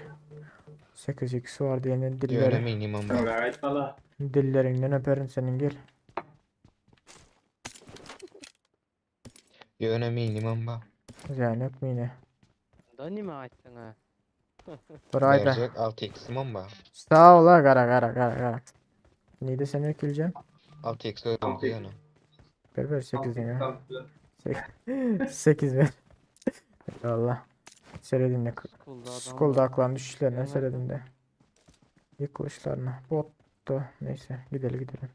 8x var diyenin
Yöne
dilleri.
minimum var.
Alright fella.
Dillerinden öperim senin gel.
Yöne minimum var.
Zeynep mine.
Dani mi açtın ha?
Burayda.
Verecek 6x'im var.
Sağ ol ha gara. Neydi seni öküleceğim?
6x öldüm bu yana.
Ver 8 ya. 8 ver. Allah. Seyredin
School'da adam
Skolda
var.
aklan düşüşlerine
Yemek
seyredin de. Yıkılışlarına. Bottu. Neyse gidelim.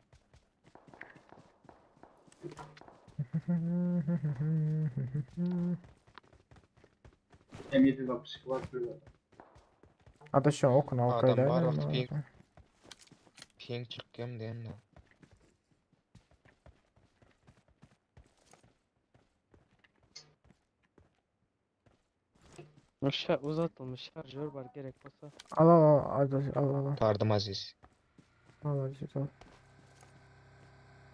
M762 var şurada.
Adaşım okuna
Adam
okuyla.
var, o Ping çıkıyorum diyen de.
Uzatılmış şarjör var gerek olsa.
Al.
Tardım Aziz.
Al.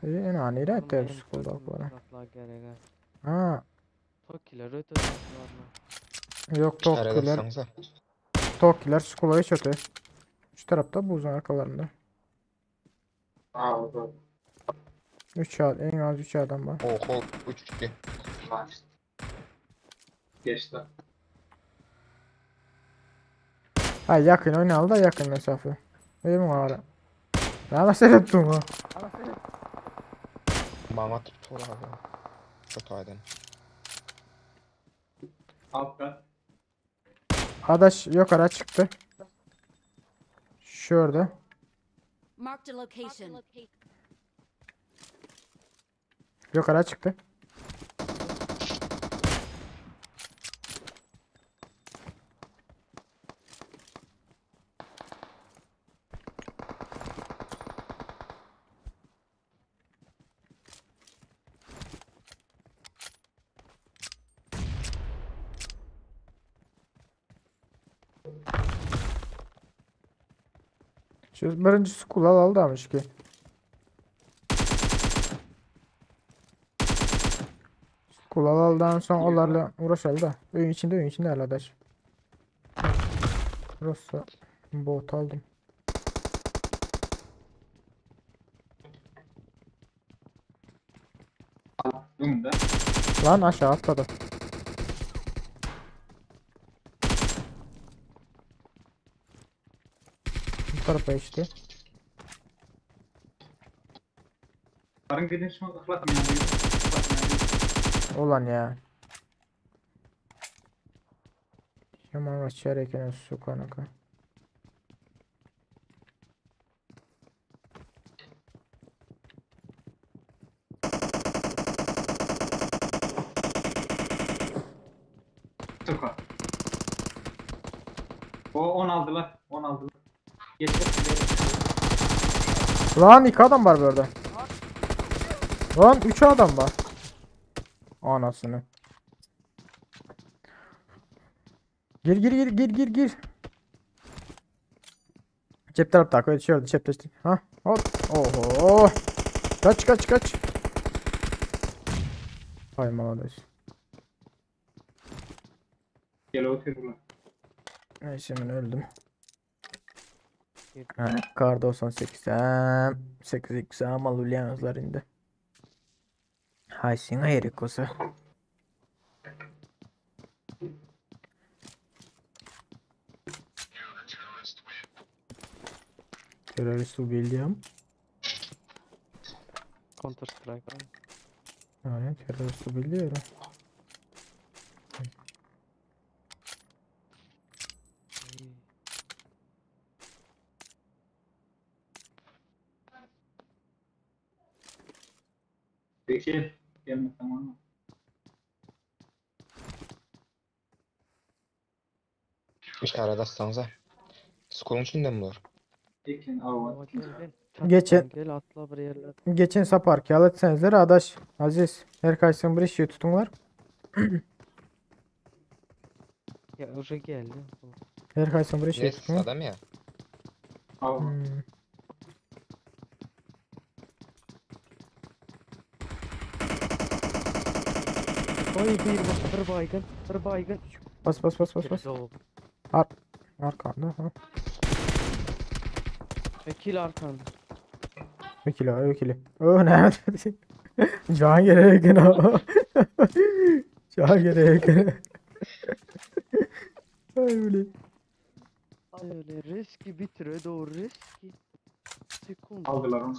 En ani de
Benim
skolda okula.
uzatla gerek ha.
Ha,
Tokiler ötesi
yok
İşaret
Tokyo'lar.
etsanıza.
Tokyo'lar skolaya çatı. Şu tarafta buzun arkalarında.
Aa orada.
3 en az 3 adam var.
Oho 3-2.
Geçti.
Ha yakın oyna al da yakın mesafe. İyi mi var? Ne seyrettin o?
Bana tuttur abi. Kötü aydın.
Alt kat.
Adaş yukarı çıktı. Şurada.
Marked a location.
Yukarı çıktı. Şu birincisi kulal aldamış ki. Kulal aldan sonra onlarla uğraşalım da. Oyun içinde arkadaş. Burası bot aldım.
Attım da.
Lan aşağı atladı. Bu tarafa işte.
Karın gidin şu an ıhlatmayan diyor.
Olan ya. Yaman açarken su kanaka.
Soka. O 10 aldılar. 10 aldılar. Geçti.
Lan 2 adam var burada. Lan 3 adam var. Anasını. Gir. Cep tarafta koy şöyle cepleştir. Ha hop. Oho. Kaç. Hay maladeş.
Gel oturdular.
Neyse ben öldüm. Ha, kar 98 8 exam alulyanızlar indi. Hay sin ayrıkosa. Terörist William.
Counter Strike.
Yani terörist biliyorum.
Peki. Gelme tamam mı?
İşte aradassanıza. Skolun içinde mi var?
Ekin av.
Gel.
Geçen-
Çatıdan gel atla bir yerler.
Geçen sapar ki alıtsanızlar adaş Aziz. Herkaysın bir işi tutun var.
Ya oraya geldi.
Herkaysın bir işi
Yes
tutun var.
adam ya.
Av.
Hmm.
Oy bir baygın. Bir baygın.
Bas.
Doğru.
Arkanda ha.
Kill arkanda.
Ökili. Oh ne? Can gerek ne? Can gerek. Ay öyle.
Ay öyle riski bitiriyor doğru riski. Sekund.
Aldılar onu.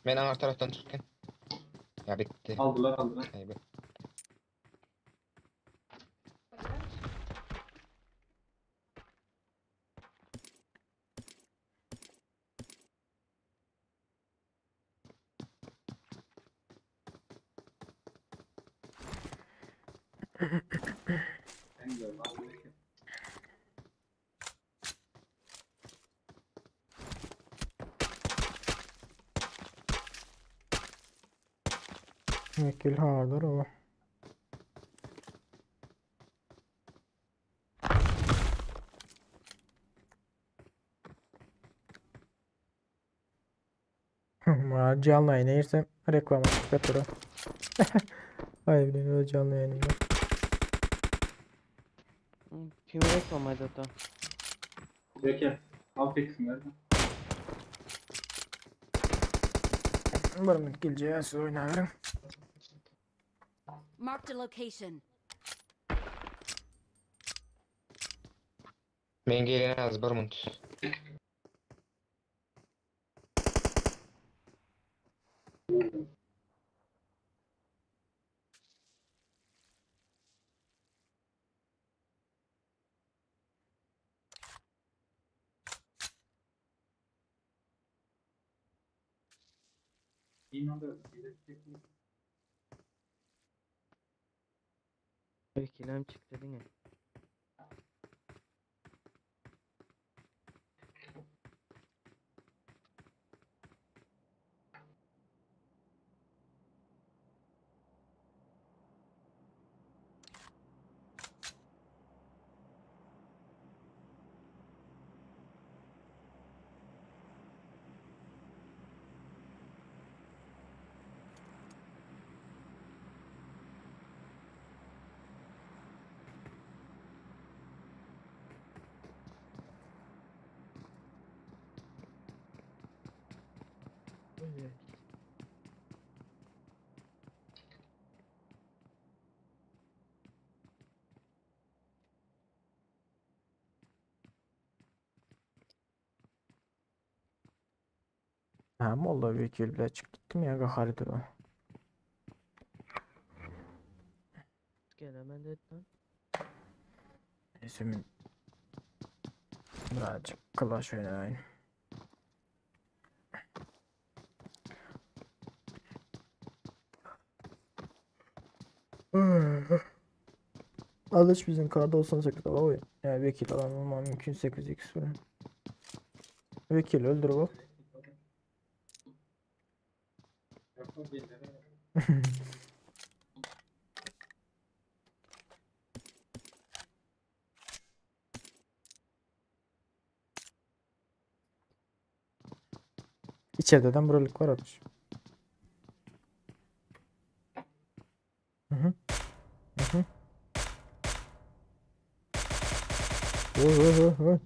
Ben ana taraftan tuttum. Ya bitti.
Aldılar.
Ayıp.
En güzel aldılar.
Vekil hardır o. Ma canlı yayına girsem reklam çıkartır. Hayır öyle canlı yayınında.
Kim reklamaydı da?
Peki. Al teksin nereden?
Barımın geleceğiz oynarım.
Marked a location.
Men gelene az Barmont.
İnandı.
Bekinem çıktı değil mi?
Ha molla vekil bile çıktım ya gaharidir o.
Gelemen de lan.
İsmin birazcık Clash oynayın. Alış bizim karda olsan 8 ala oyun. Yani vekil alan olma mümkün 8x falan. Vekil öldür bu. İçeriden buralık var atmış. Hı hı. Hı hı.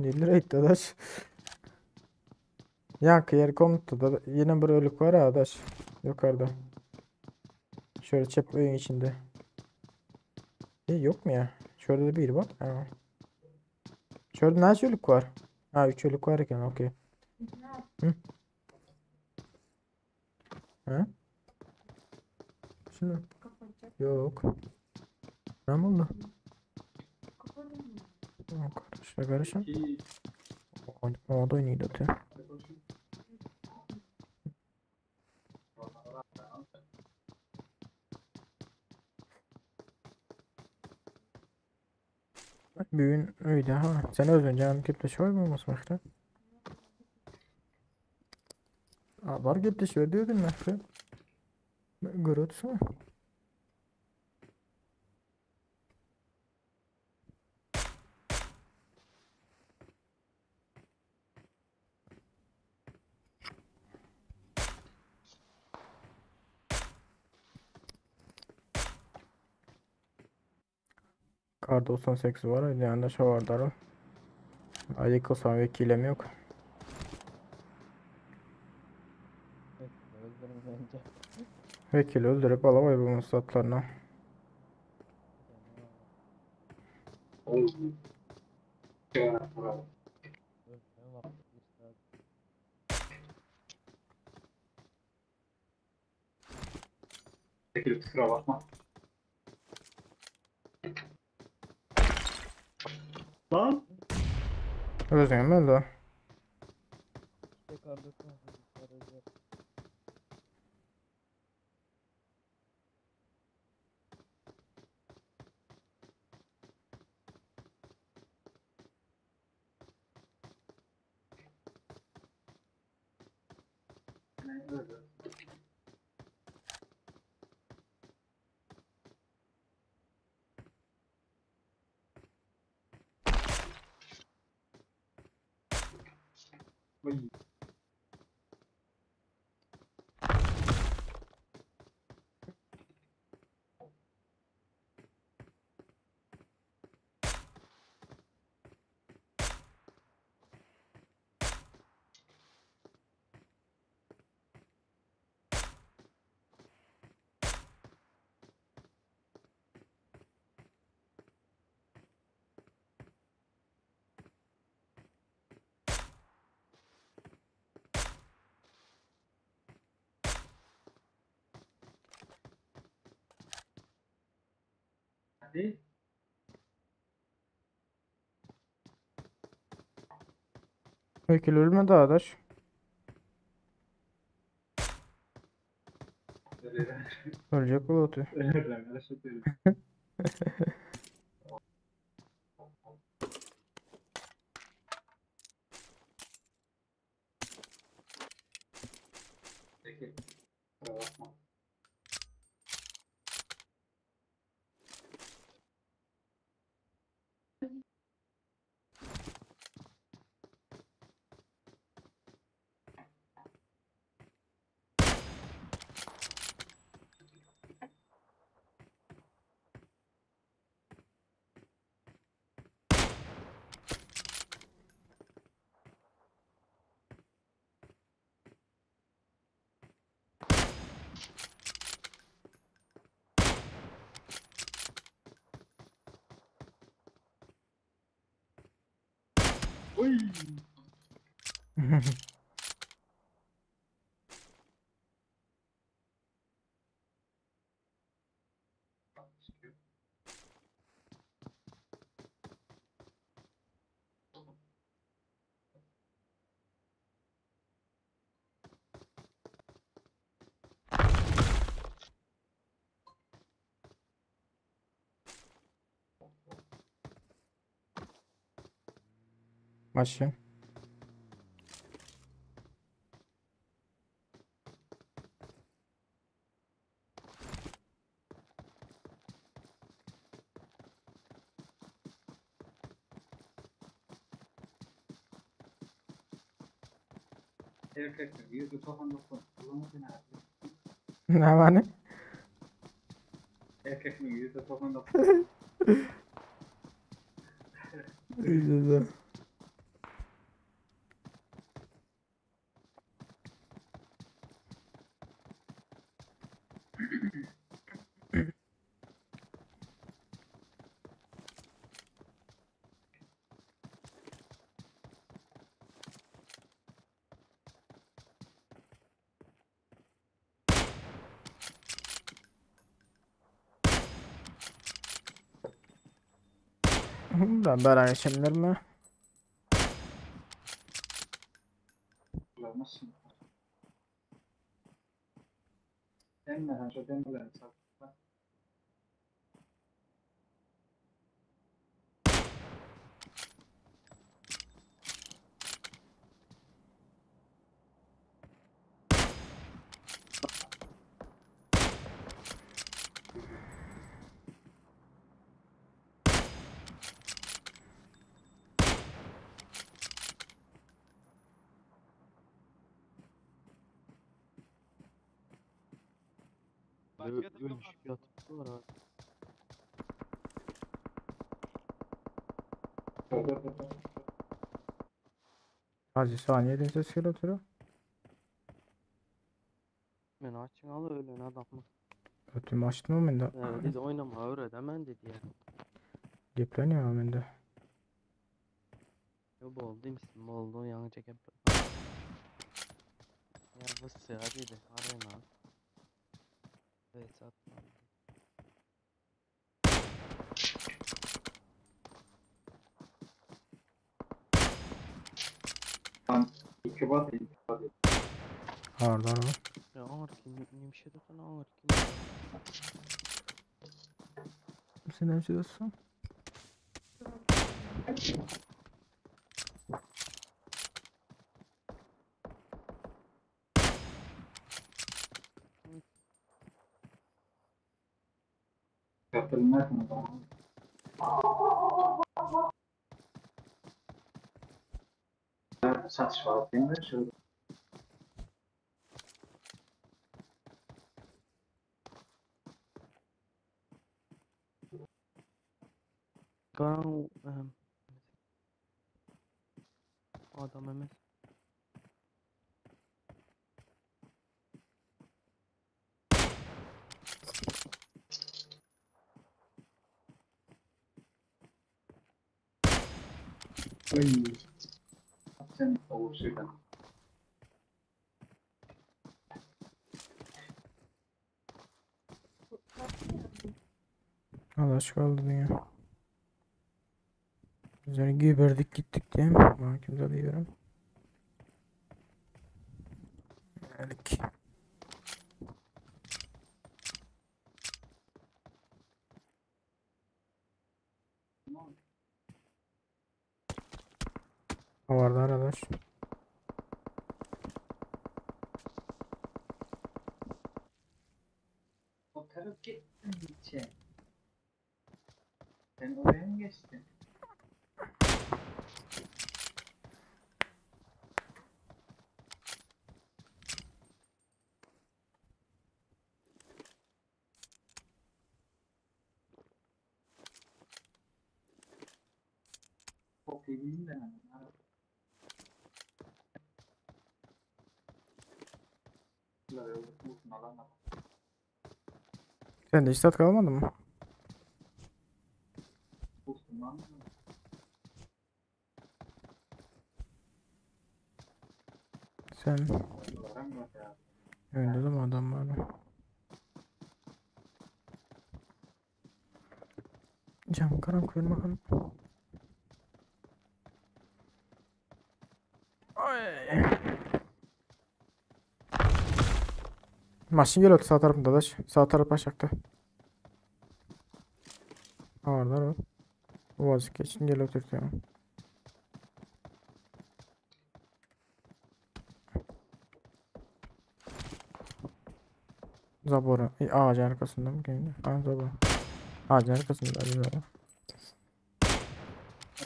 Nereye gitti adaş? Yankı yer komutu da yine buralık var ha adaş. Yukarıda. Şöyle çöp oyun içinde. Yok mu ya? Şurada da bir var. Ha. Şurada ne çölük var? Ha 3 çölük varken okey. Hı? Ha? Şunu. Yok. Ne oldu? Karışla karışın. O da oynaydı atıyor. Büyün öyle ha. Sen özün canım gitmiş var mı olmasın? Var gitmiş ver diyordun ne? Görüyorsun. Kar 98 var. Yani şu var darı. Ayıkılsam vekilim yok.
Öldürün bence.
Vekil öldürüp alamayı bu muslatlarına.
Öldürün vakti ister.
Çekil kusura bakma. Lan.
Özün öldü.
İşte kardeşim. Kardeşim.
Oy. Hadi.
Vekil ölmedi adaş. Ölecek bu atıyor.
Çekil. Kusura bakma.
Başlayın.
Erkekler %99 kullanmadın abi.
Ne var ne?
Erkekler %99.
Güzel. Ben beraber geçenler mi?
Kullanmasın. Denmeden şu demirlerini sattılar.
Ölmüş bir atıp var abi.
Hadi saniye de ses geliyor oturuyor.
Beni açın al öyle adam mı?
Ötümü açtım mı ben de?
Dedi oynama öğretemem dedi ya.
Gepleniyor ben de.
Ya bu oldu misin? Bu oldu yanı çekip. Ya bu sıra dedi. Arayın abi. Evet satma.
İki bat, iki bat.
Ağır ağır.
Ya ağır kim? Ne bir şey de sana ağır kim?
Sen ne diyorsun?
Kapılmaz mı? Satış var değil mi? Şöyle.
Karan adam Mehmet.
Ay. Sen oluşuyla.
Allah aşkına oldu dünya. Güzel geberdik gittik diye mi? Ben kimse diyorum. Geldik. O vardı arkadaş.
O taraf gittin içe. Sen oraya mı geçtin? Çok iyi değil de.
Sen de hiç tat kalmadı mı? Sen önde de mi adam var? Cam karanlık verin bakalım. Ay. Maşın geliyor sağ tarafında da. Sağ taraf başakta. Orada o. Boğazı geçin geliyor tutuyor. Zabora. Ağacın arkasında mı geldi? Ha Zabora. Ağacın arkasında. Zabora.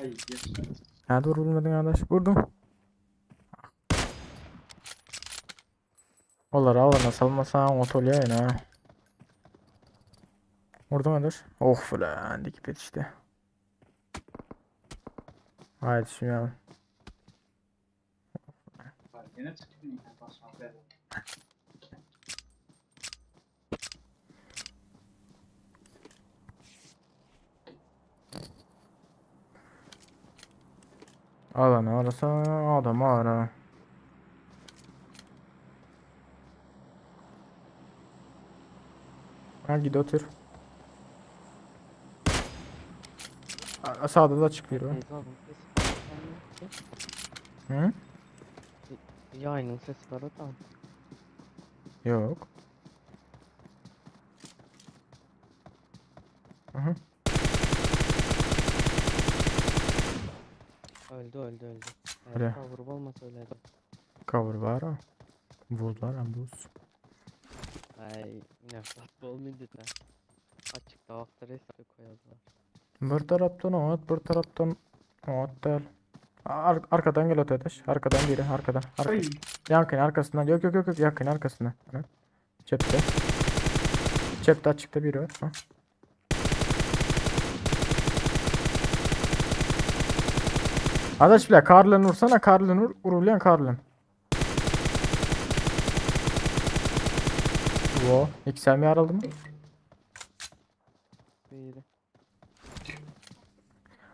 Ay geçti.
Nerede vurulmadın arkadaş? Vurdum. Onları alana salmasan otolya yine ha. Vurdum arkadaş. Oh falan dikip yetişti. Haydi şimdi abi.
Bak yine çıktı mı? Basma be.
Alanı arasa adamı ara. Ha git otur. Sağda da çıkıyor. o.
Teyze abim ses.
Hı?
Yayının sesi var adam.
Yok. Hı.
Öldü.
Öyle.
Evet, vurup olmasa öyleydi.
Cover var ha. Vurdular ha buz.
Ay yine tatlı olmayınca da. Açıkta hafta resmi koyarlar.
Bir taraftan at, bir taraftan at del. Arkadan gel ötedeş. Arkadan biri, arkadan.
Ay.
Yakın arkasından. Yok. Yakın arkasından. Ha. Cepte. Cepte açıkta biri var. Ha. Adaş bile Karl'ın vursana. Karl'ın vur. Vurulayan Karl'ın. Wo. XL mi yaraldı mı?
Biri.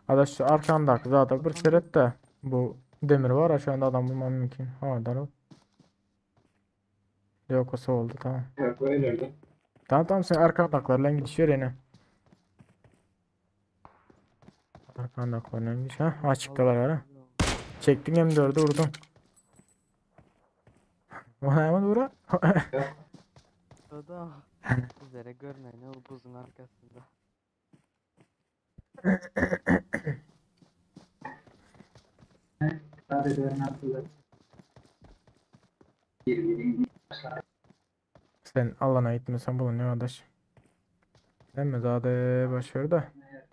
Adaş şu arkandaki zaten bir seret de. Bu demir var aşağıda adam bulmam mümkün. Ha darıl. Yok o oldu tamam.
Yok öyle.
Tamam sen arkandaklarla gidiyor yine. Arkandaklarla gidiş ha. Açıktalar var ha. Çektin M4'ü vurdun. Ona hemen vura.
O da üzere görmeyin o buzun arkasında.
Sadece nasıl birbirini
Sen alana gitmesen bulunuyor arkadaş. Değil mi? Daha da başarı da.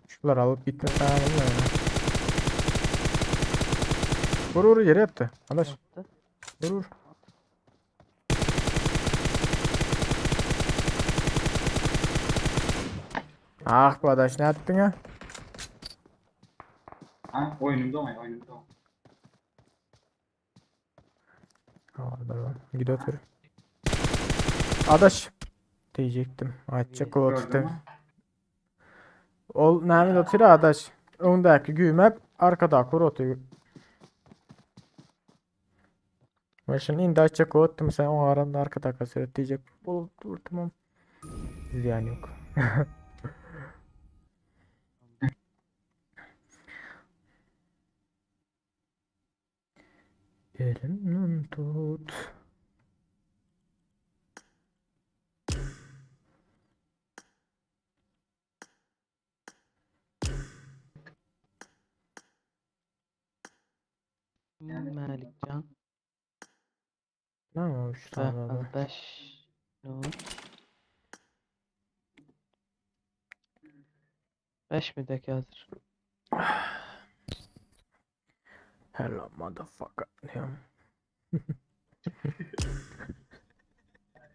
Şunları alıp gitmesen bulunuyor yani. Vur yere yattı. Arkadaş
Yaptı.
vur. Ah bu arkadaş ne yaptın ya?
Ha oyunumda oyunumda.
Gid otur. Adaş diyecektim. Açacak o
Gördün
tutem.
mü?
Ol nerede otur adaş? Öndeki güğüm arkada kur otur. Başın indi açacak o ottum sen o aranda arkada kasır diyecek. Dur tamam. Ziyan yok. Elimden tut.
Melikcan.
Ne olmuş sana da?
5 no. 5 mi deki hazır?
Hello motherfucker diyorum.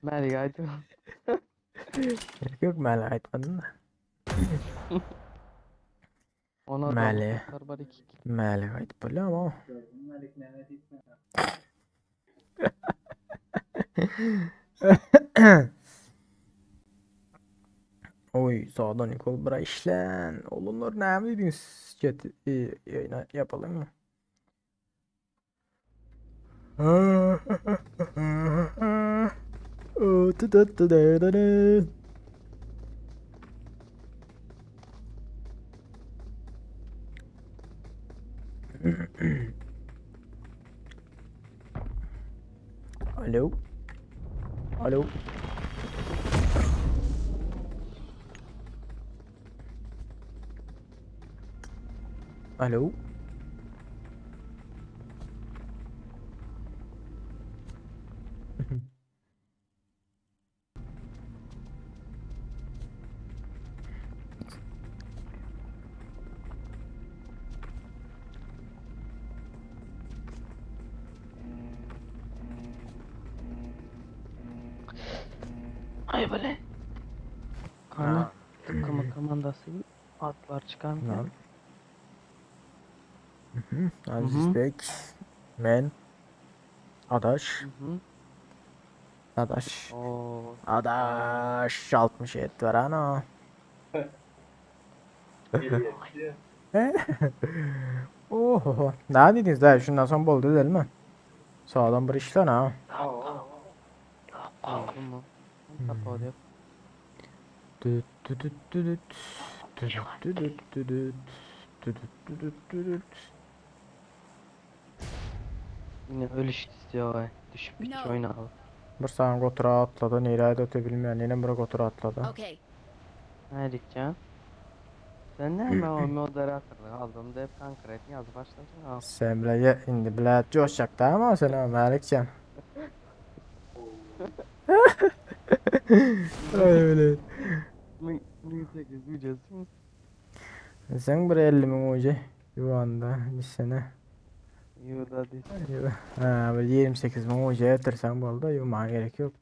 Melik haydi.
Yok merak etmedin de.
Ona
Meli.
da var 2.
Merak et böyle ama.
Gördün mü? Malik Mehmet İsmet.
Oy sağdan Nikol bırak işlen. Oğlumlar ne yapıyorsunuz? Chat yayına yapalım mı? Oh, da-da-da-da-da-da. Alo. Alo. Alo.
Ay böyle. Kana tıkkımı komandası atlar çıkarken.
Lan. Aziz
Hı hı.
Bek. Men. Adaş.
Hı.
Adaş.
Oo.
Adaş. 67 var ana. Oho. Ne dediniz daha? Şundan sonra bol değil mi? Sağdan bir işler ha.
Oldu mu? Kapağı yap.
Düt düt düt düt. Düt düt düt düt. Düt düt düt düt.
Yine ölüş istiyor vay. Düşüp hiç
No.
oyna al.
Bir sağın kotura atladı. Nereye de ötebilmeyen. Yine bir kotura atladı.
Okay.
Ne diyeceğim? Sen ne mi o moderatörü aldım da hep konkret yaz başladın al.
Sen bile ye, indi bile coşacak da ama sen ama Melikcan. Öyle.
Ne diyeceğiz mi?
Sen bir 50 min ucu. Şu anda bir sene.
Yuda değil.
Ha, bir 28 min ucu yetirsen bu oldu. Yumaya gerek yok.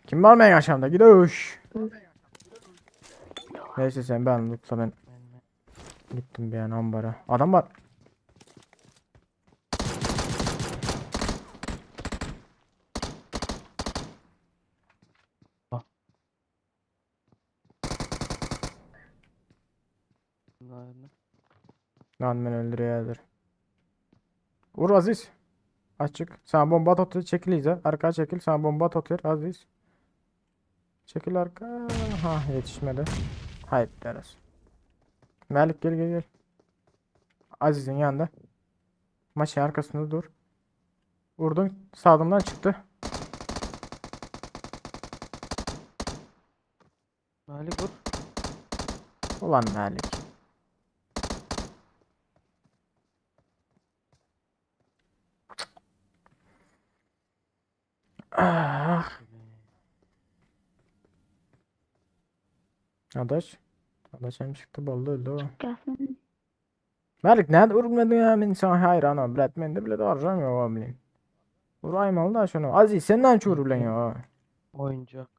Kim var benim aşağımda? Gidiş. Neyse sen ben unutla ben gittim bir an ambara. Adam var. Lan ben öldürüyordur. Vur Aziz. Açık. Sana bomba atıyor. Çekil iyice. Arkaya çekil. Sana bomba atıyor Aziz. Çekil arka. Ha yetişmedi. Hayır deriz. Malik gel gel gel. Aziz'in yanında. Maçın arkasında dur. Vurdun. Sağımdan çıktı.
Malik vur.
Ulan Malik. Ah. Adaş. Adaş hem çıktı boldu öldü o.
Gelsin.
Malik nerede vurmadın ya? Ben sana hayran o. Bilet ben de bile harcamıyor o bileyim. Vurayım oldu da şunu. Aziz sen ne vur ulan ya?
Oyuncak.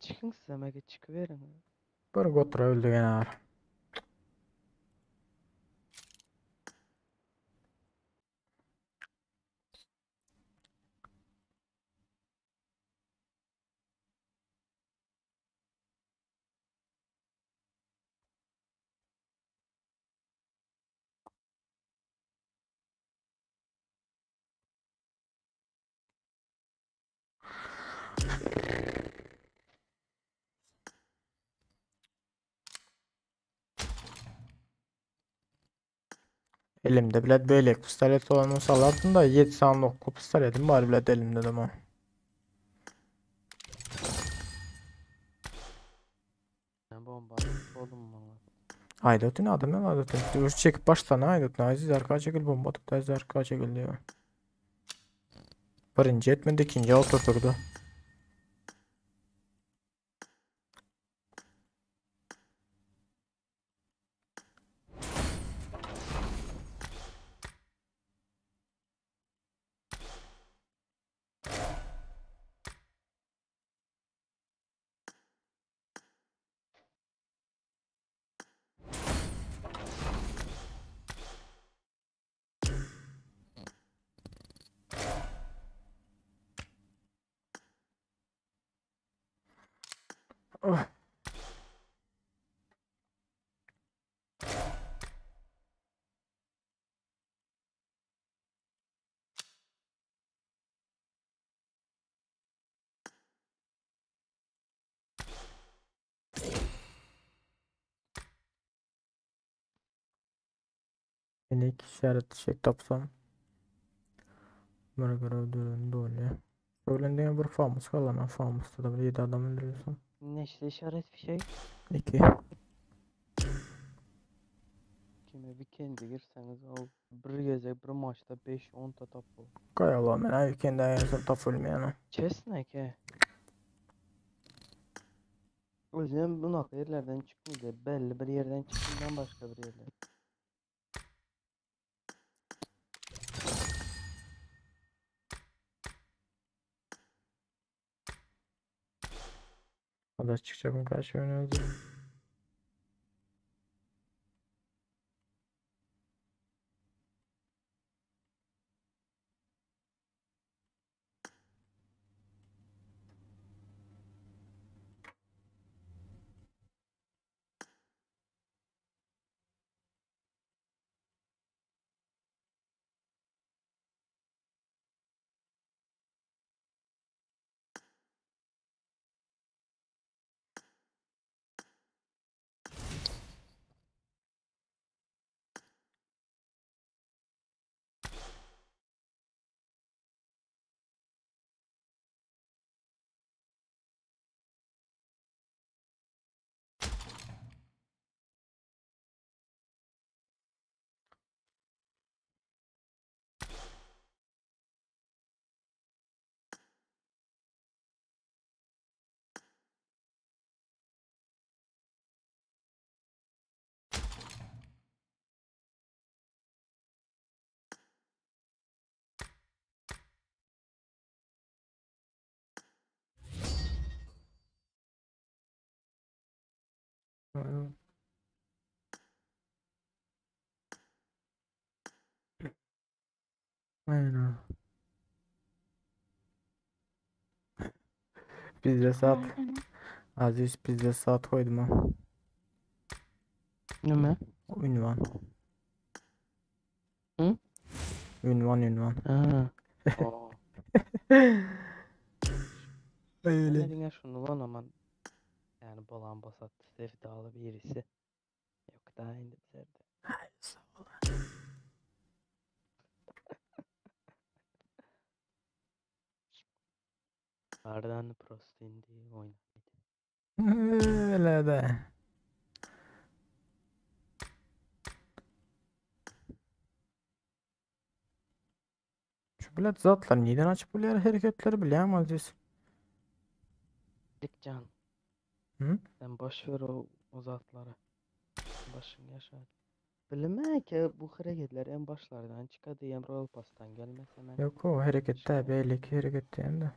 Çıkın size çıkıverin.
Bir gotra öldü gene. Elimde bile böyle pistolet olanı salardım da 7 sanlı okku pistoletim var bile elimde de ama.
Bomba oğlum bana.
Aydot'un adı ne Aydot'un? Dur çekip baştan Aydot'un. Aziz arkaya çekil bomba atıp Aziz arkaya çekil diyor. Birinci etmedi ikinci oturturdu. Oh. Yine 2 işaret şey tapsam. Bana göre öldürün dolu. Söylendiğine bir famus kalan. Famus'ta da bir 7 adam öldürüyorsun.
Neşte işaret bir şey.
2.
Kime bir kendi girseniz o bir gece bir maçta 5-10 ta top olur.
Kay Allah ben ay kendi ayağınızı taf ölmeyen.
Chesne ki. Özüm bunaqa yerlerden çıkmaydı. Belli bir yerden çıktığından başka bir yerler.
O da çıkacak mı karşı oynuyoruz? Aynen. Bizde saat.
Nerede mi?
Aziz bizde saat koydum ha.
Nime?
O ünvan.
Hı?
Ünvan.
Ha. Oo.
Öyle.
Ne diye şunu lan aman. Yani balan basattı sevdalı birisi. Yok daha indi bizerde.
Sağ ol.
Ardan prost indi oynadı.
Öyle de. Şu bilet zatlar neden açıp bu hareketleri bileyim Aziz.
Can.
Hı?
Sen boş ver o zatları. Başın yaşa. Bilmem ki bu hareketler en başlardan çıkadı. Emre pastan gelmez hemen.
Yok o harekette
Şey.
belli hareket diyen de.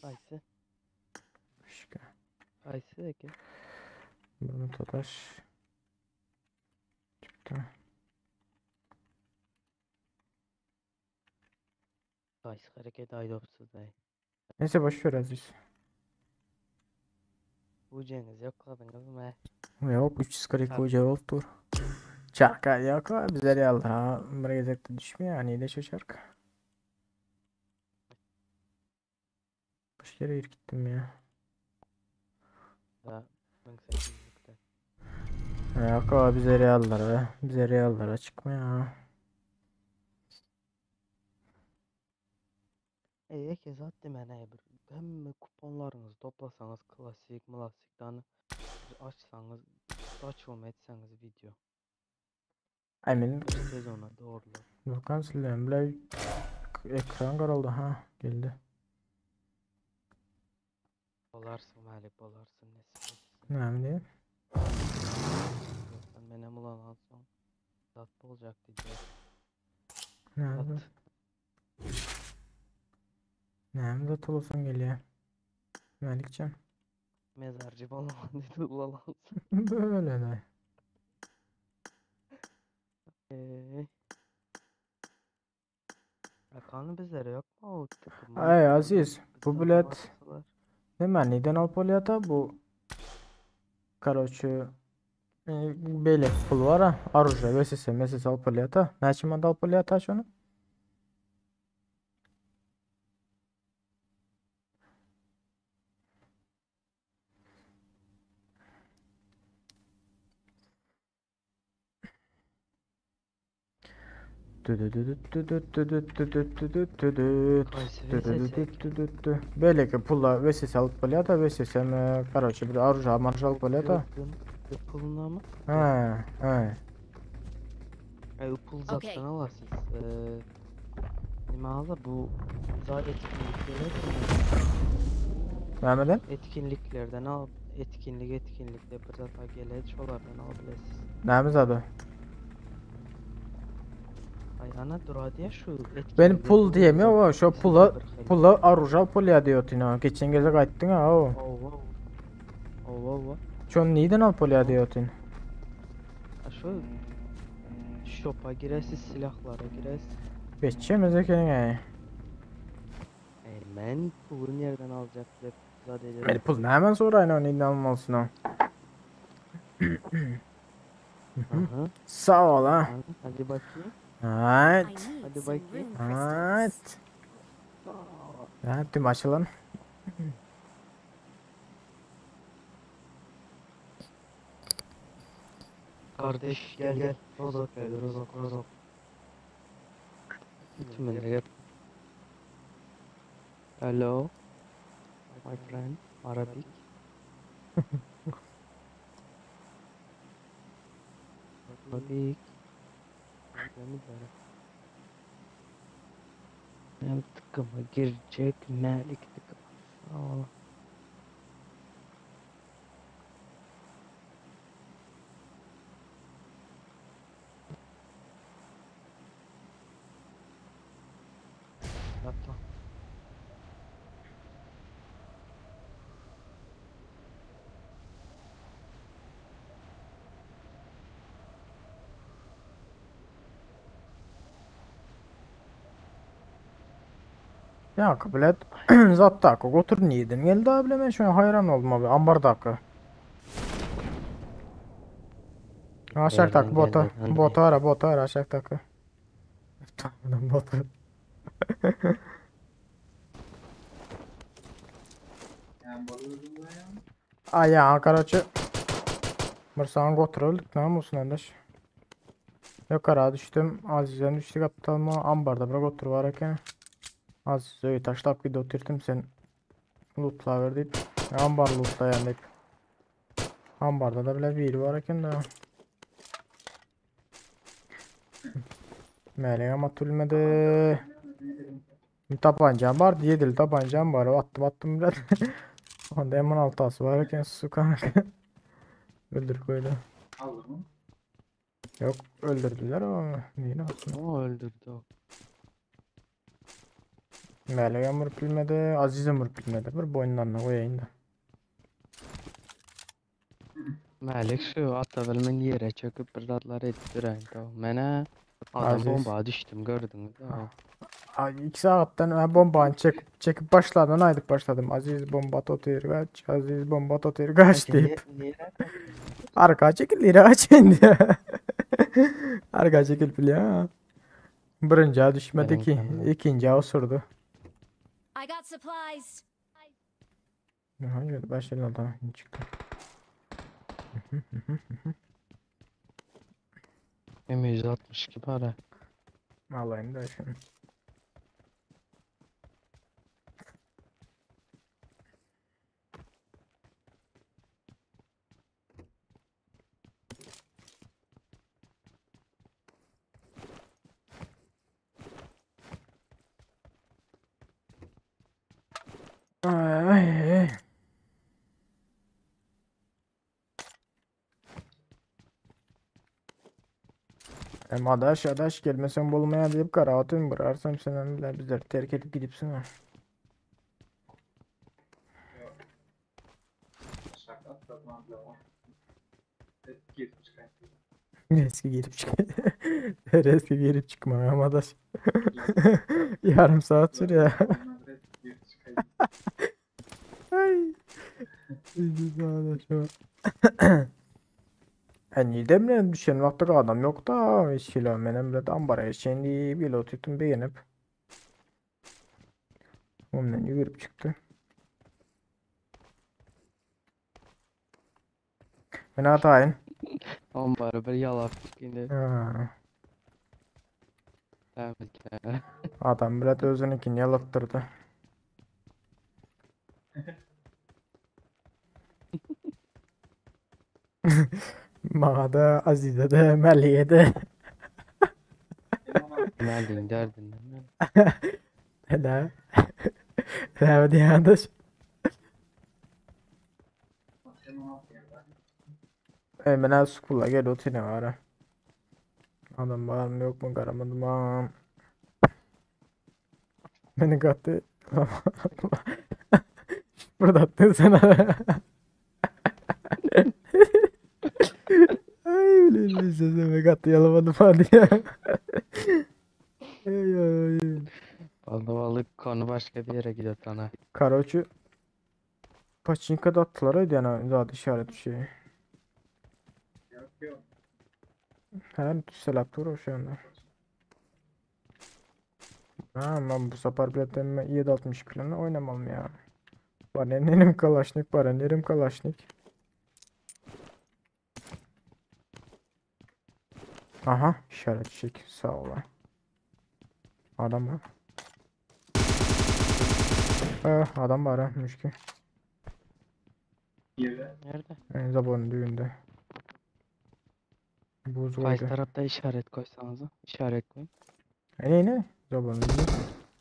Kaysı.
Başka.
Kaysı de ki.
Bunu tutaş. Çıktı.
Kaysı hareket aydopsuz day.
Neyse boş ver Aziz.
Bu cengiz yok kadınız mı?
Yok 342
Çak.
hoca oldu. Çaka yok o bizler yalda. Bir gezekte düşmüyor yani de şu şarkı. Başka yere gittim ya.
Da 1800'lükte.
Yok o bize reallara. Bize reallara çıkmıyor.
Eke zaten mene bir. Hem kuponlarınızı toplasanız klasik mılasikten açsanız açım etseniz video.
Emin
Bir sezona doğrular.
Volkan silahım bile ekran karaldı ha geldi.
Bolarsın malik bolarsın nesi.
Ne diyeyim?
Sen benim ulan alsam. Zat olacak diye.
Ne
Zat.
yapayım? Ne yapayım da olsun geliyor. Melikcan.
Mezarcı balaman dedi ulan alsam.
Böyle de.
Kanı bizlere yok mu o takım?
Ay Aziz bu bilet hemen neden alpolyata bu короче böyle pul var ha arıza vs meses alpolyata naçimanda alpolyata şunu Böyle ki pulla VSS alıp böyle da VSS короче bir arıca marjal alıp böyle da.
Apple'ına mı?
He.
Apple
Okey.
zattan alasız. Nima ala bu zat
Mehmet'im.
etkinliklerden al. Etkinlikte bir zata geledi. Şolardan al bilesiz.
Neyimiz adı?
Ay ana duradi ya şu etkinlikte.
Benim pul diyemiyor ama şu
pula
pula arıca pul ya diyor Tino. Geçen gece kayttın ha o.
Ova.
Şu neyden al pul ya diyor Tino.
Şu shop'a giresiz, silahlara giresiz.
Geçeceğimiz ekenin ya.
Ben pulu nereden alacak dep zadeleri.
Benim pul ne hemen sonra aynı o neyden almalısın o.
Aha.
Sağ ol ha.
Hadi bakayım.
I
Evet.
need
Hadi
some
bakayım.
rune crystals.
Evet. Ya tüm açılan.
Kardeş gel. Rozok geldi rozok. Tümünde gel. Hello. My friend. Arabic. Arabic. Benim tıkıma girecek melik tıkıma. Sağ ol. Yapma.
Ya bilet zat dakika götür neyden geldi abi ben şu an hayran oldum abi ambar dakika. Aşağıdaki
Nereden
bota
geldi lan?
bota ara aşağıdaki. Tamam bota.
Yani balığımda ya.
Ayağı короче. Bir sana götürüldük namusun kardeş. Yukarı düştüm. Aziz'den düştük aptalma ambarda bırak otur varken. Aziz'i taşlap bir oturttum sen. Lootla verdik. Ambar lootla yani. Ambarda da bile biri varken de. Meğer ama tülmedi. Tabancam var diye değil tabancam var. Attım biraz. Onda hemen altası varken su kanka. Öldür koydu.
Aldım mı?
Yok öldürdüler ama niye olsun.
O öldürdü o.
Meğer mırpilmedi. Aziz'e mırpilmedi. Bir boynlarına koyayım da.
Malik şu atabilmen yere çöküp bir zatları ettiren tamam. Mene adam
Aziz.
bomba düştüm gördünüz mü?
Ay 2 saatten ben bombanı çekip başladan aydık başladım. Aziz bomba totir kaç. Aziz bomba totir kaç deyip.
Niye?
Arka çekil lira açın diye. Arka çekil bile ya. Birinci düşmedi ki.
Tamam.
İkinci osurdu.
I got supplies.
Hayır başlayalım adam çıktı.
M162 para.
Alayım da şimdi. Ay. Adaş gelmesen bulmaya deyip kara atın bıraksam sen de bizler terk edip gidipsin ha.
Şaka atlatmam lazım. Girip çıkayım.
Eski girip çık. Eski girip çıkma ama adaş. Yarım saat sürüyor.
Ondan girip çıkayım.
Ay. Üzüldü adaş o. Hani demle düşen vakti adam yok da eşkilo benim de ambara şimdi bir lotutum beğenip ondan yürüyüp çıktı. Ben atayım.
On bara bir yalap çıkındı.
Ha.
Təmizlə.
Adam bilet özününkini yalıttırdı. Bana da, Azize de, Melih'e de.
Məliyin dərdindən mən.
Ne? Ne diye arkadaş? Emine skula gel otine var ha. Adam var mı yok mu karamadım ha. Beni kattı. Burada attın sana. Ay bilin sesime kattı yalamadım hadi ya. Ay ay.
Vallahi konu başqa bir yerə gidiyor ana.
Короче, Pachinko'da attılar öyle yani zaten işaret bir şey. Her düsselatör o şu anda. Ha, ben bu sefer biletlerime 7.60 planı oynamam ya. Bana nerim kalaşnik, bana nerim kalaşnik. Aha, işaret çek, sağ ol lan. Adam var. Adam var ha, müşkü.
Nerdə?
Zabonun düğünde. Buz
Qaysı
koydu.
tərəfdə işarət qoysanız, işarət qoyun.
Ne? Zabonun düğünde.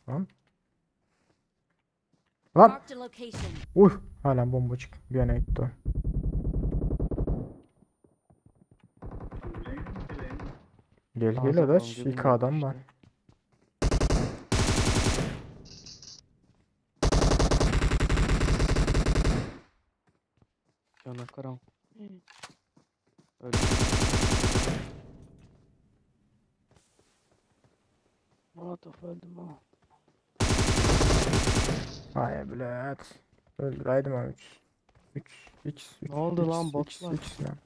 Lan.
Marked a location.
Uy, hala bomba çık. Bir yana gitti o. Gel
Sağ
gel adaş,
sapağın
iki
dibində
adam var.
düşdü. Cana qaram. Öldü. Molotov öldüm ha.
Ay blöd. Öldüraydım abi 3
Ne oldu lan, botlar?
3 lan.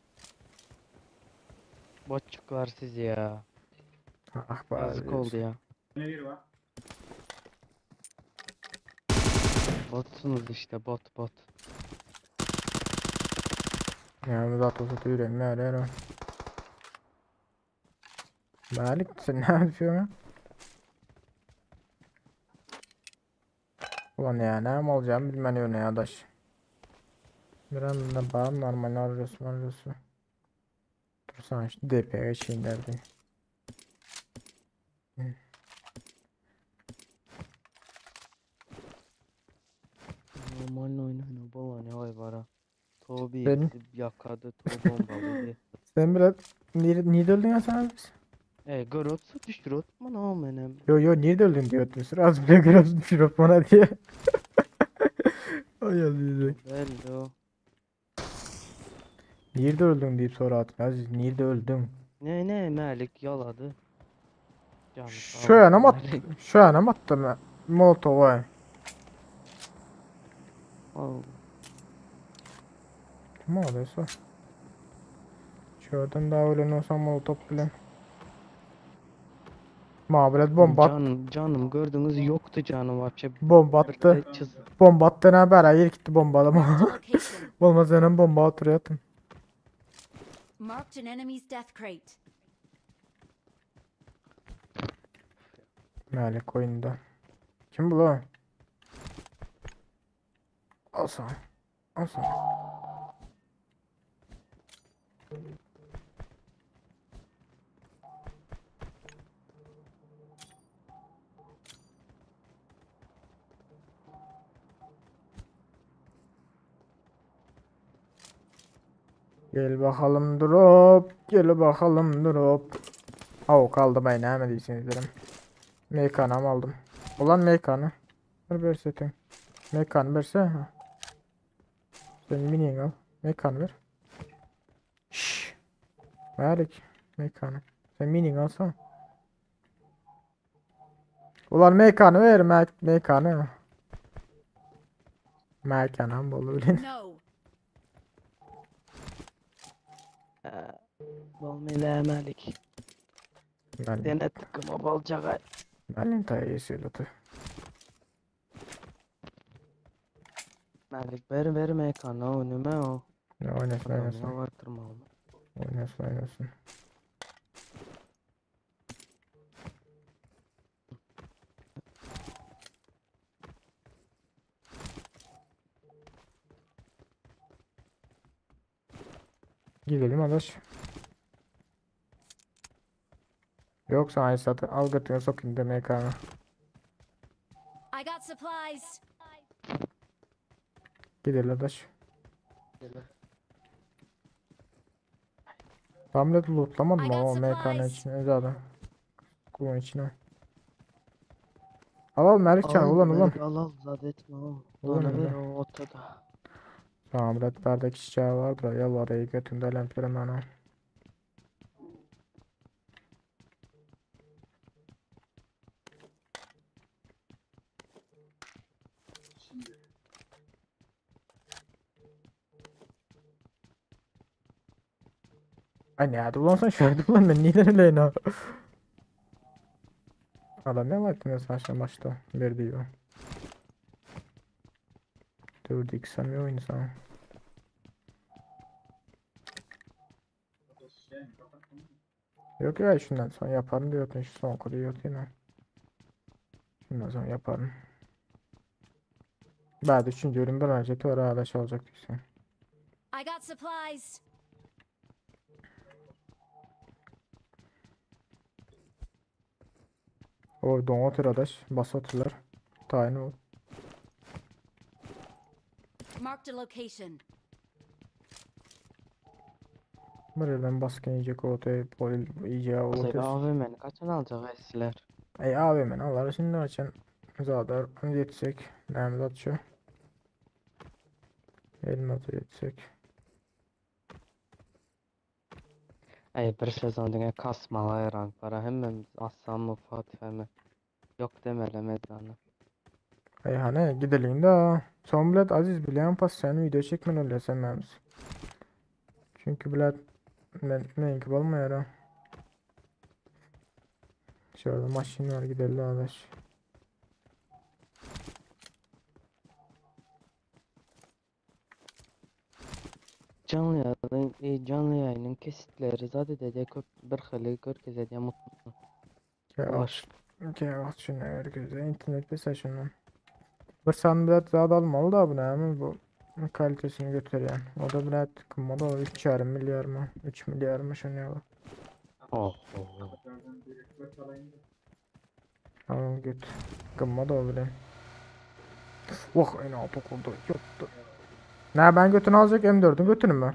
Botçuklar siz ya.
Ah
Yazık
bari.
oldu ya. Botsunuz işte, bot.
Ya bu zaten uzat yüreğim ya öyle. Malik sen ne yapıyorsun? Ulan ya ne olacağım bilmem ne adaş. Bir anda bağım normal arıyorsun. Dursana işte DP'ye geçeyim derdi.
Normal oynayın baba, ne vay var ha. Tobi
Benim-
yakadı, to bombalıydı.
Sen biraz niye öldün ya sen biz?
Görüyorsa düşürüyor bana o menem.
Yo niye öldün diyor diyorsun. Az bile biraz düşürüp bana diye. Ay Aziz.
Belli o.
Niye öldün deyip sonra atın. Aziz niye öldün?
Ne Melik yaladı. Canı sağ
Şu yana mı
olsun
attı?
Melik.
Şu yana mı attı mı? Molotov'a.
Al.
Kim oradaysa? Şuradan daha öyle olsam molotov bile. Mabret bomba at.
Canım gördüğünüz yoktu canım vapşe.
Bomba attı.
Böyle
Bomba attı ne haber? Hayır gitti bomba
Marked a
adama.
location.
Olmaz hemen bomba atıyor atın.
Marked an enemy's death crate.
Malik oyunda. Kim bu lan? Al sana. Al sana. Gel bakalım drop. Gel bakalım drop. Kaldı ben ne değilsiniz derim. Mekanımı aldım. Ulan mekanı. Ver setin. Mekan verse. Ha. Sen mini'yi al. Mekan ver. Şşş. Verdik. Mekanı. Sen mini'yi alsana. Ulan mekanı ver. Mekanı. Mekanım bolu bilin.
No.
bol mele Melik. Dene tıkıma bolcağa.
Malin tayesi lotu.
Melik ver mekana önüme o.
Ne oynasın
Adamı
oynasın.
yavartırma oğlum.
Oynasın oynasın. Gidelim adaş. Yoksa ay satı al götüne sokayım demeye kana.
I got supplies.
Gidelim adaş. Hamlet lootlamadım
I got
ama o MK'nın
supplies.
içine zaten. Kulun içine. Al Melikcan
Al
ulan ulan.
Melik al zat etme al.
Ulan
Bana ver
öyle.
o ortada.
Hamlet bardaki çiçeği vardır. Yalvar iyi götümde lemplerim ana. Ay ne hadi ulan sen şöyle ulan ben niye öyleyim ha. Adam ne var mesela sen başta bir diyor. 4x sen oyunu sana. Yok ya şundan sonra yaparım diyordun şu son kodu yok yine. Şundan sonra yaparım. Ben de üçüncü ürün bir önce tuğra arkadaş olacak diyorsun.
I got supplies.
O don otur arkadaş bas oturlar. Tayin ol.
Marked a location.
Buradan baskın yiyecek o otu polil iyice o
Azayla
otu.
AVM'ni kaçan alacak sizler?
Ey abi ben Allah şimdi açın. Zadar yetsek. Neyimiz atıyor. Elmatı yetsek.
Bir sezon dünya kasmalı rank para hemmemiz Assam mı Fatih mi? Yok demelemez yani.
Ey hani gidelim de. Son bilet Aziz bilen pas sen video çekmen öyle sevmemiz. Çünkü bilet ben ne ki olmuyor ha. Şöyle maşin var gidelim arkadaş.
Canlı yayının kesitleri zaten de köp bir xili görkeze diye mutlu. Ulaş.
Bak şunu herkese internet mesajından. Bir sen bilet daha da almalı da bu ne mi bu kalitesini götürüyor. O da bilet kımmalı o 3,5 milyar mı 3 milyar mı şunu ya.
Oh.
Al git. Kımmalı o bile. Oh en altı oldu. Yoktu. Ne ben götünü alacak M4'ün götünü mü?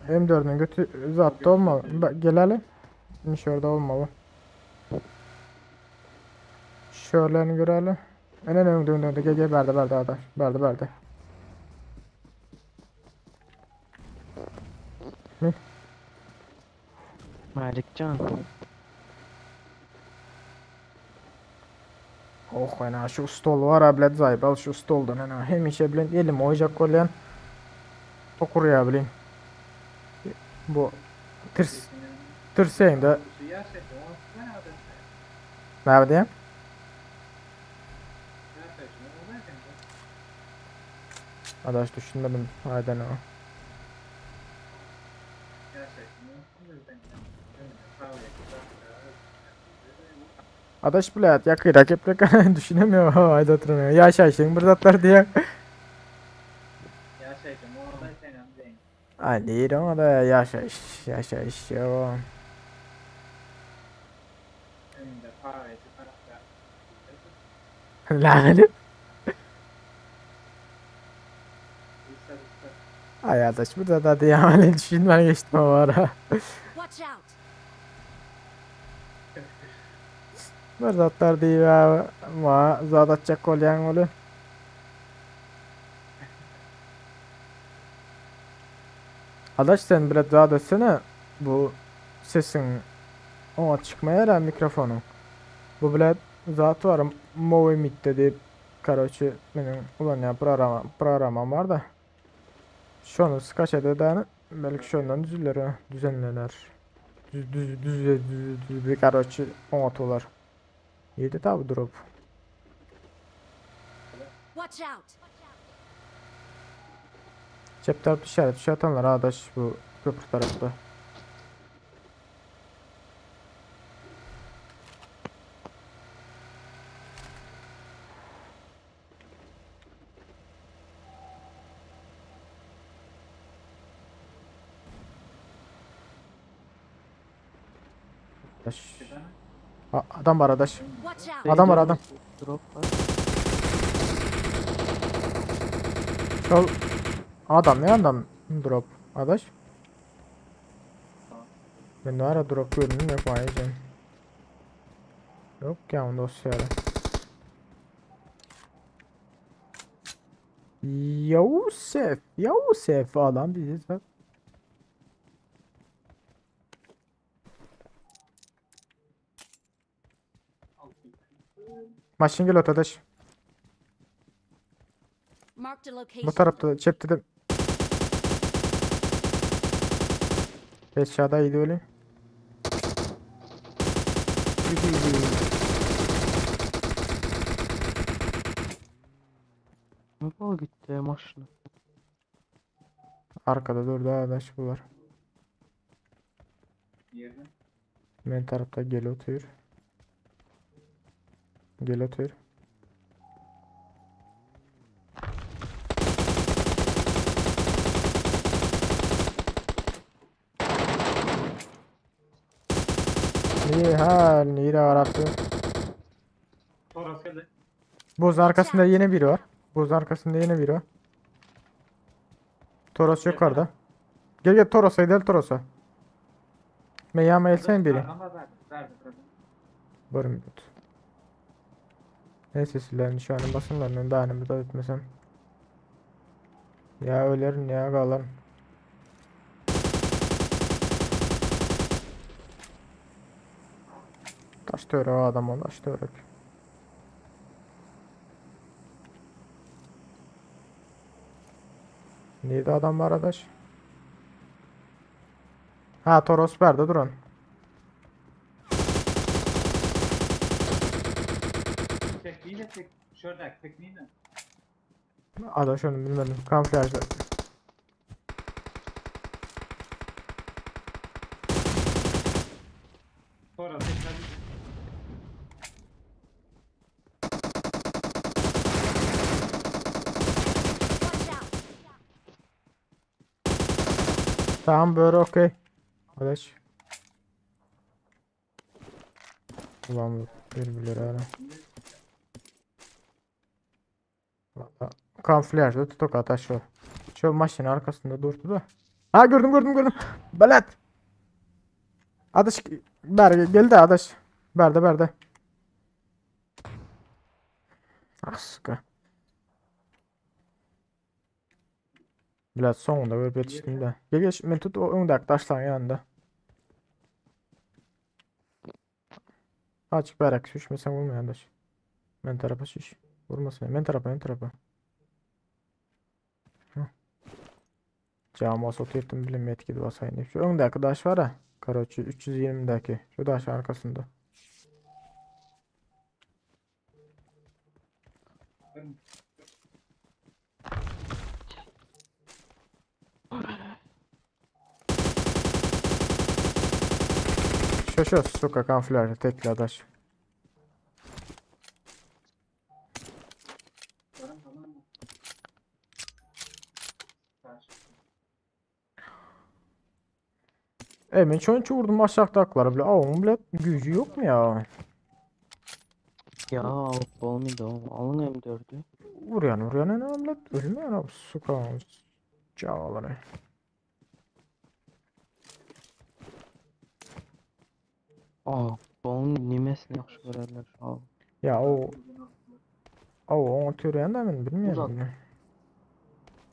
M4'ün götü zaten olmalı. Gel hele. Şurada olmalı. Şöyle görelim. En döndü gel verdi arkadaş. Verdi.
Malikcan.
Oh ana şu stol var ha bilet zayıf al şu stoldan ana hem işe bilen elim oyacak olan okur ya bilin. Bu tırsayın da ne diyeyim? Adaş düşünmedim hayden o. Adaş bile yakı rakip düşünemiyor hayda oturamıyor. Yaşayışın bırdatlar diye. Ay değil ama da yaşayış ya. Lanet. Ay adaş burada da diye halen düşünmen geçtim o ara.
Watch out.
Bırdatlar diye ama zadatacak olyan olu. Adaş sen biraz daha desene bu sesin ona çıkmaya yarar mikrofonu. Bu bile zatı var Movie dedi. Короче benim ulan ya programım var da. Şunu skaç eden belki şundan düzenler. Düz bir короче otolar. Yedi tabi drop.
Watch out.
Cepler işaret atanlar arkadaş bu köprü tarafta.
Bir tane.
Adam var adaş.
Watch out!
Adam var adam.
Drop var.
Sol. Adam ne adam? Drop. Adaş. Ben de ara drop gördüm yok mayacağım. Yok ya onda dosyada. Yusuf. Yusuf adam biziz bak. Maşın gel adaş.
Marked a
Bu
location.
tarafta çepte de. Aşağıda iyiydi öyle.
Ne bol gitti maşını.
Arkada durdu adaş bu var.
Yerden.
Men tarafta gel otur. Gel otur. Nihal Nira arattı.
Toros geldi.
Buz arkasında yine biri var. Buz arkasında yine biri var. Toros yukarıda. Gel gel Toros'a gidelim Toros'a. Meyama elsen biri.
Ama verdi. Verdi.
Varım tut. Neyse silahını şu an basınlarını da anımı da etmesem. Ya ölerin ya kalan. Taş töre o adam o taş töre. Neydi adam var arkadaş? Ha Toros verdi duran.
Tekniğiyle tek. Şöyle tekniğiyle.
Adaş onu bilmedim. Kamuflajda.
Toros tekrar.
Watch out!
Tamam böyle okey. Adaş. Ulan bu birbirleri ara. Valla kamuflajda tutuk ataş o. Şu maşının arkasında durdu da. Ha gördüm. Belet. Adaş geldi adaş. Berde. Ah sıkı. Biraz sonunda böyle yetiştim de. Gel ben tut o öndeki taşların yanında. Açık berek şişmesen vurma adaş. Men tarafa şiş. Vurmasın. Men tarafa. Cama sotuyortum bilim etkili basayın. Şu öndeki taş var ha. Karoçu 320'deki. Şu taş arkasında. Şu suka kamuflajı tekli taş.
Tamam mı? Taş.
Emin çoğunçu vurdum aşağıdakilara bile. Onun bile gücü yok mu ya?
Ya alıp olmaydı o. Alın M4'ü.
Vuruyan ne amlet ölmüyor abi suka cavaları.
Aa, onun nimesini yaxşı görərlər. Al.
Ya o türeyen de ben bilmiyorum.
Uzak.
bile.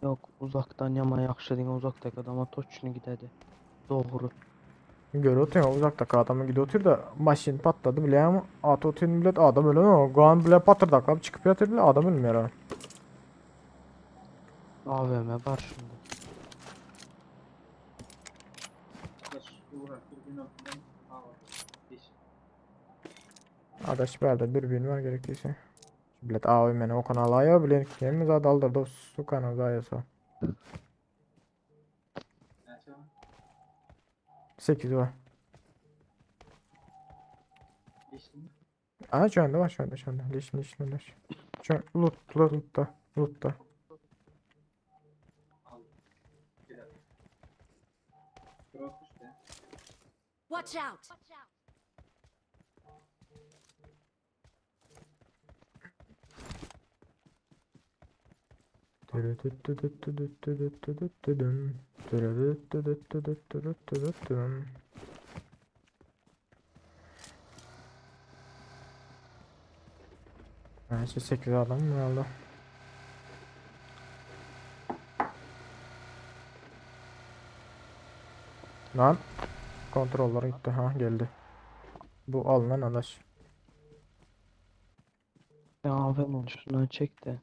Yox, uzaqdan yama yaxşı deyil, uzaqdakı adama toçunu gidədi. Doğru.
Gör oturuyor uzaktaki adamı gidiyor oturuyor da maşin patladı bile ama at oturuyor bile adam ölüyor o Kaan bile patırdaklap çıkıp yatır bile adam ölmüyor ha.
AVM var şimdi.
Taş. Uğrak. Birbirinin altından. Aa var. Yeşil.
Adaş verdi bir var gerektiyse. Bilet AVM'ne o kanala ya bilen kimimiz adaldır da su kanalı ayasa.
Ne açalım?
8 var.
Yeşil mi?
Aha şu anda var şu anda. Leşin. Şu an lootta.
Al. Bir dakika. Toros düştü.
Watch out!
Neyse 8 adam mı aldı? Lan kontroller gitti, ha geldi. Bu alınan adaş.
Ya AVM şundan çek de.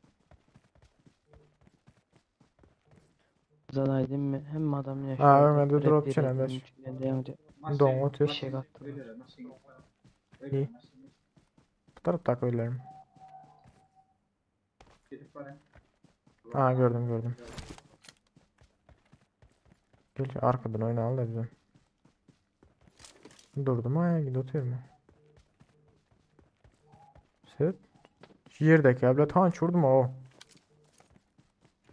Zadaydım mı? Hem adam yaşıyordu.
AVM'de drop
Rap
için
yedim,
adaş.
içine deyince
Don otur.
bir şey kattı.
İyi. Bu tarafta öyle. Ha gördüm gördüm. Gel arkadan oyna al da bize. Durdum ha gidiyor oturuyorum. Set. Yerdeki abla tanç vurdum o.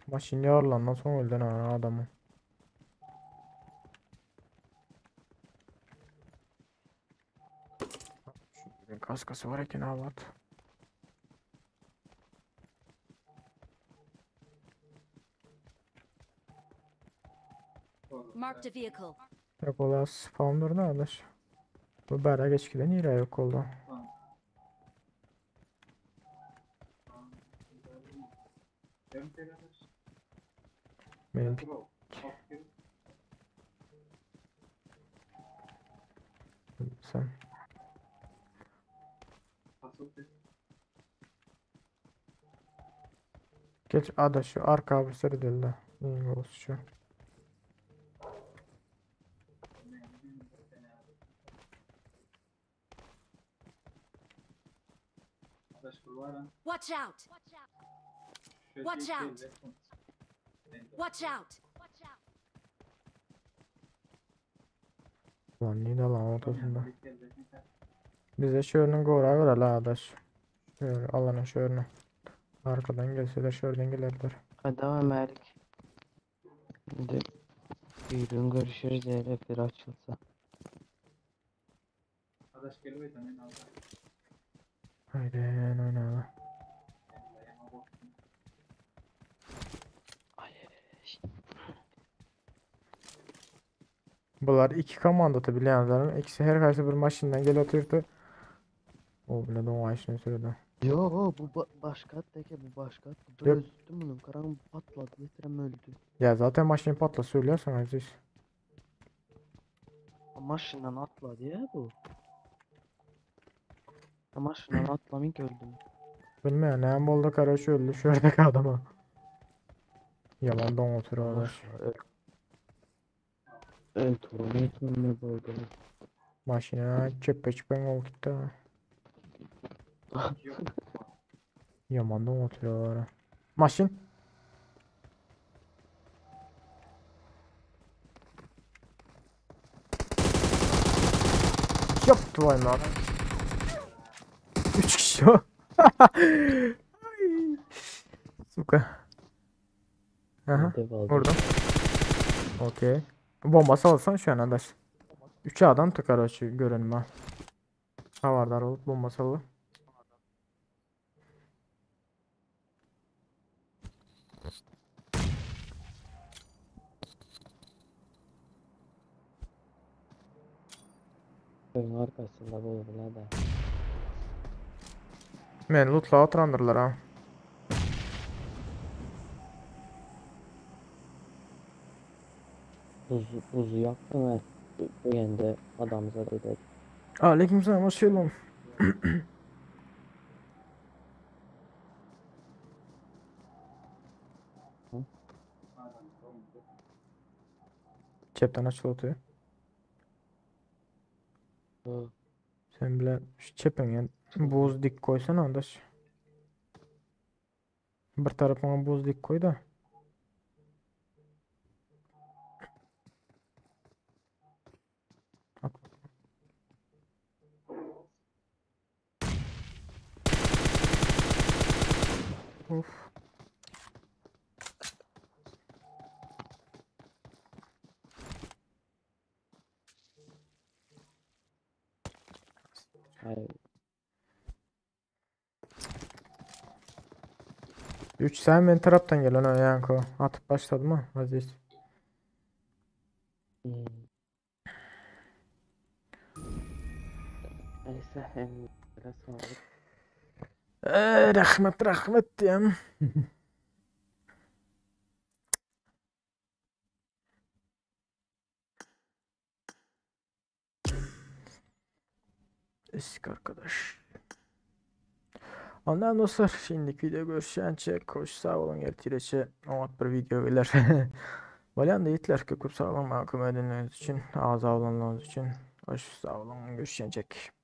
Maşin yarılandan sonra öldü ha adamı. Kaskası var ekin abi at.
Marked a vehicle.
Yok ola spawner ne adaş. Bu bera geçkiden yine yok oldu. Benim sen. Geç adaş şu arka abi sırdı. İyi olsun şu.
Watch out! Watch out! Watch out!
Lan niye de lan ortasında. Bize şöyle gora ver la adaş. Şöyle alanın şöyle. Arkadan gelse de şuradan gelirler.
Hadi devam Malik. Şimdi bir gün görüşürüz eğer rapleri açılsa.
Haydi oyna.
Ay,
Bunlar iki komando tabi biliyorlar. İkisi her karşı bir maşinden gel oturdu. O bile de o aşını sürüdü.
Yo bu başkat teke bu başkat. Bu
Yok.
öldüm bunun karan patladı getirem öldü.
Ya zaten maşini patla söylüyorsan Aziz.
Maşından atladı ya bu. Maşından atlamayın ki öldüm.
Bilmiyorum ne oldu karşı öldü şuradaki adama. Yalandan oturuyor adaş.
Evet oğlum ne oldu?
Maşine çöpe çöpen ol gitti ha. Yamandan oturuyorlar. Maşin. Yaptı vay lan. 3 kişi o. Ay. Suka. Aha. Vurdum. Okey. Bomba salsan şu an adaş. 3 adam tıkar açı görünme. Havardar olup bomba salı.
Köyün arkasında bu da.
Men lootla oturandırlar ha.
Buzu yaktın ve yende adamıza dedi.
Aleykümselam hoş geldin. Cepten açıl atıyor.
Hı.
Sen bile şu cepene buz dik koysana adaş. Bir tarafına buz dik koy da. At. Of.
Hayır.
3 sen men taraftan gelen o Yanko. Atıp başladı mı Aziz?
Hmm. Neyse elinize sağlık.
Rahmet diyem. Eski arkadaş. Ondan dostlar şimdiki video görüşence koş sağ olun geltireçe omat bir video gelir. Valyan da yitler ki sağ olun mahkum edildiğiniz için ağza olanlarınız için hoş sağ olun görüşecek.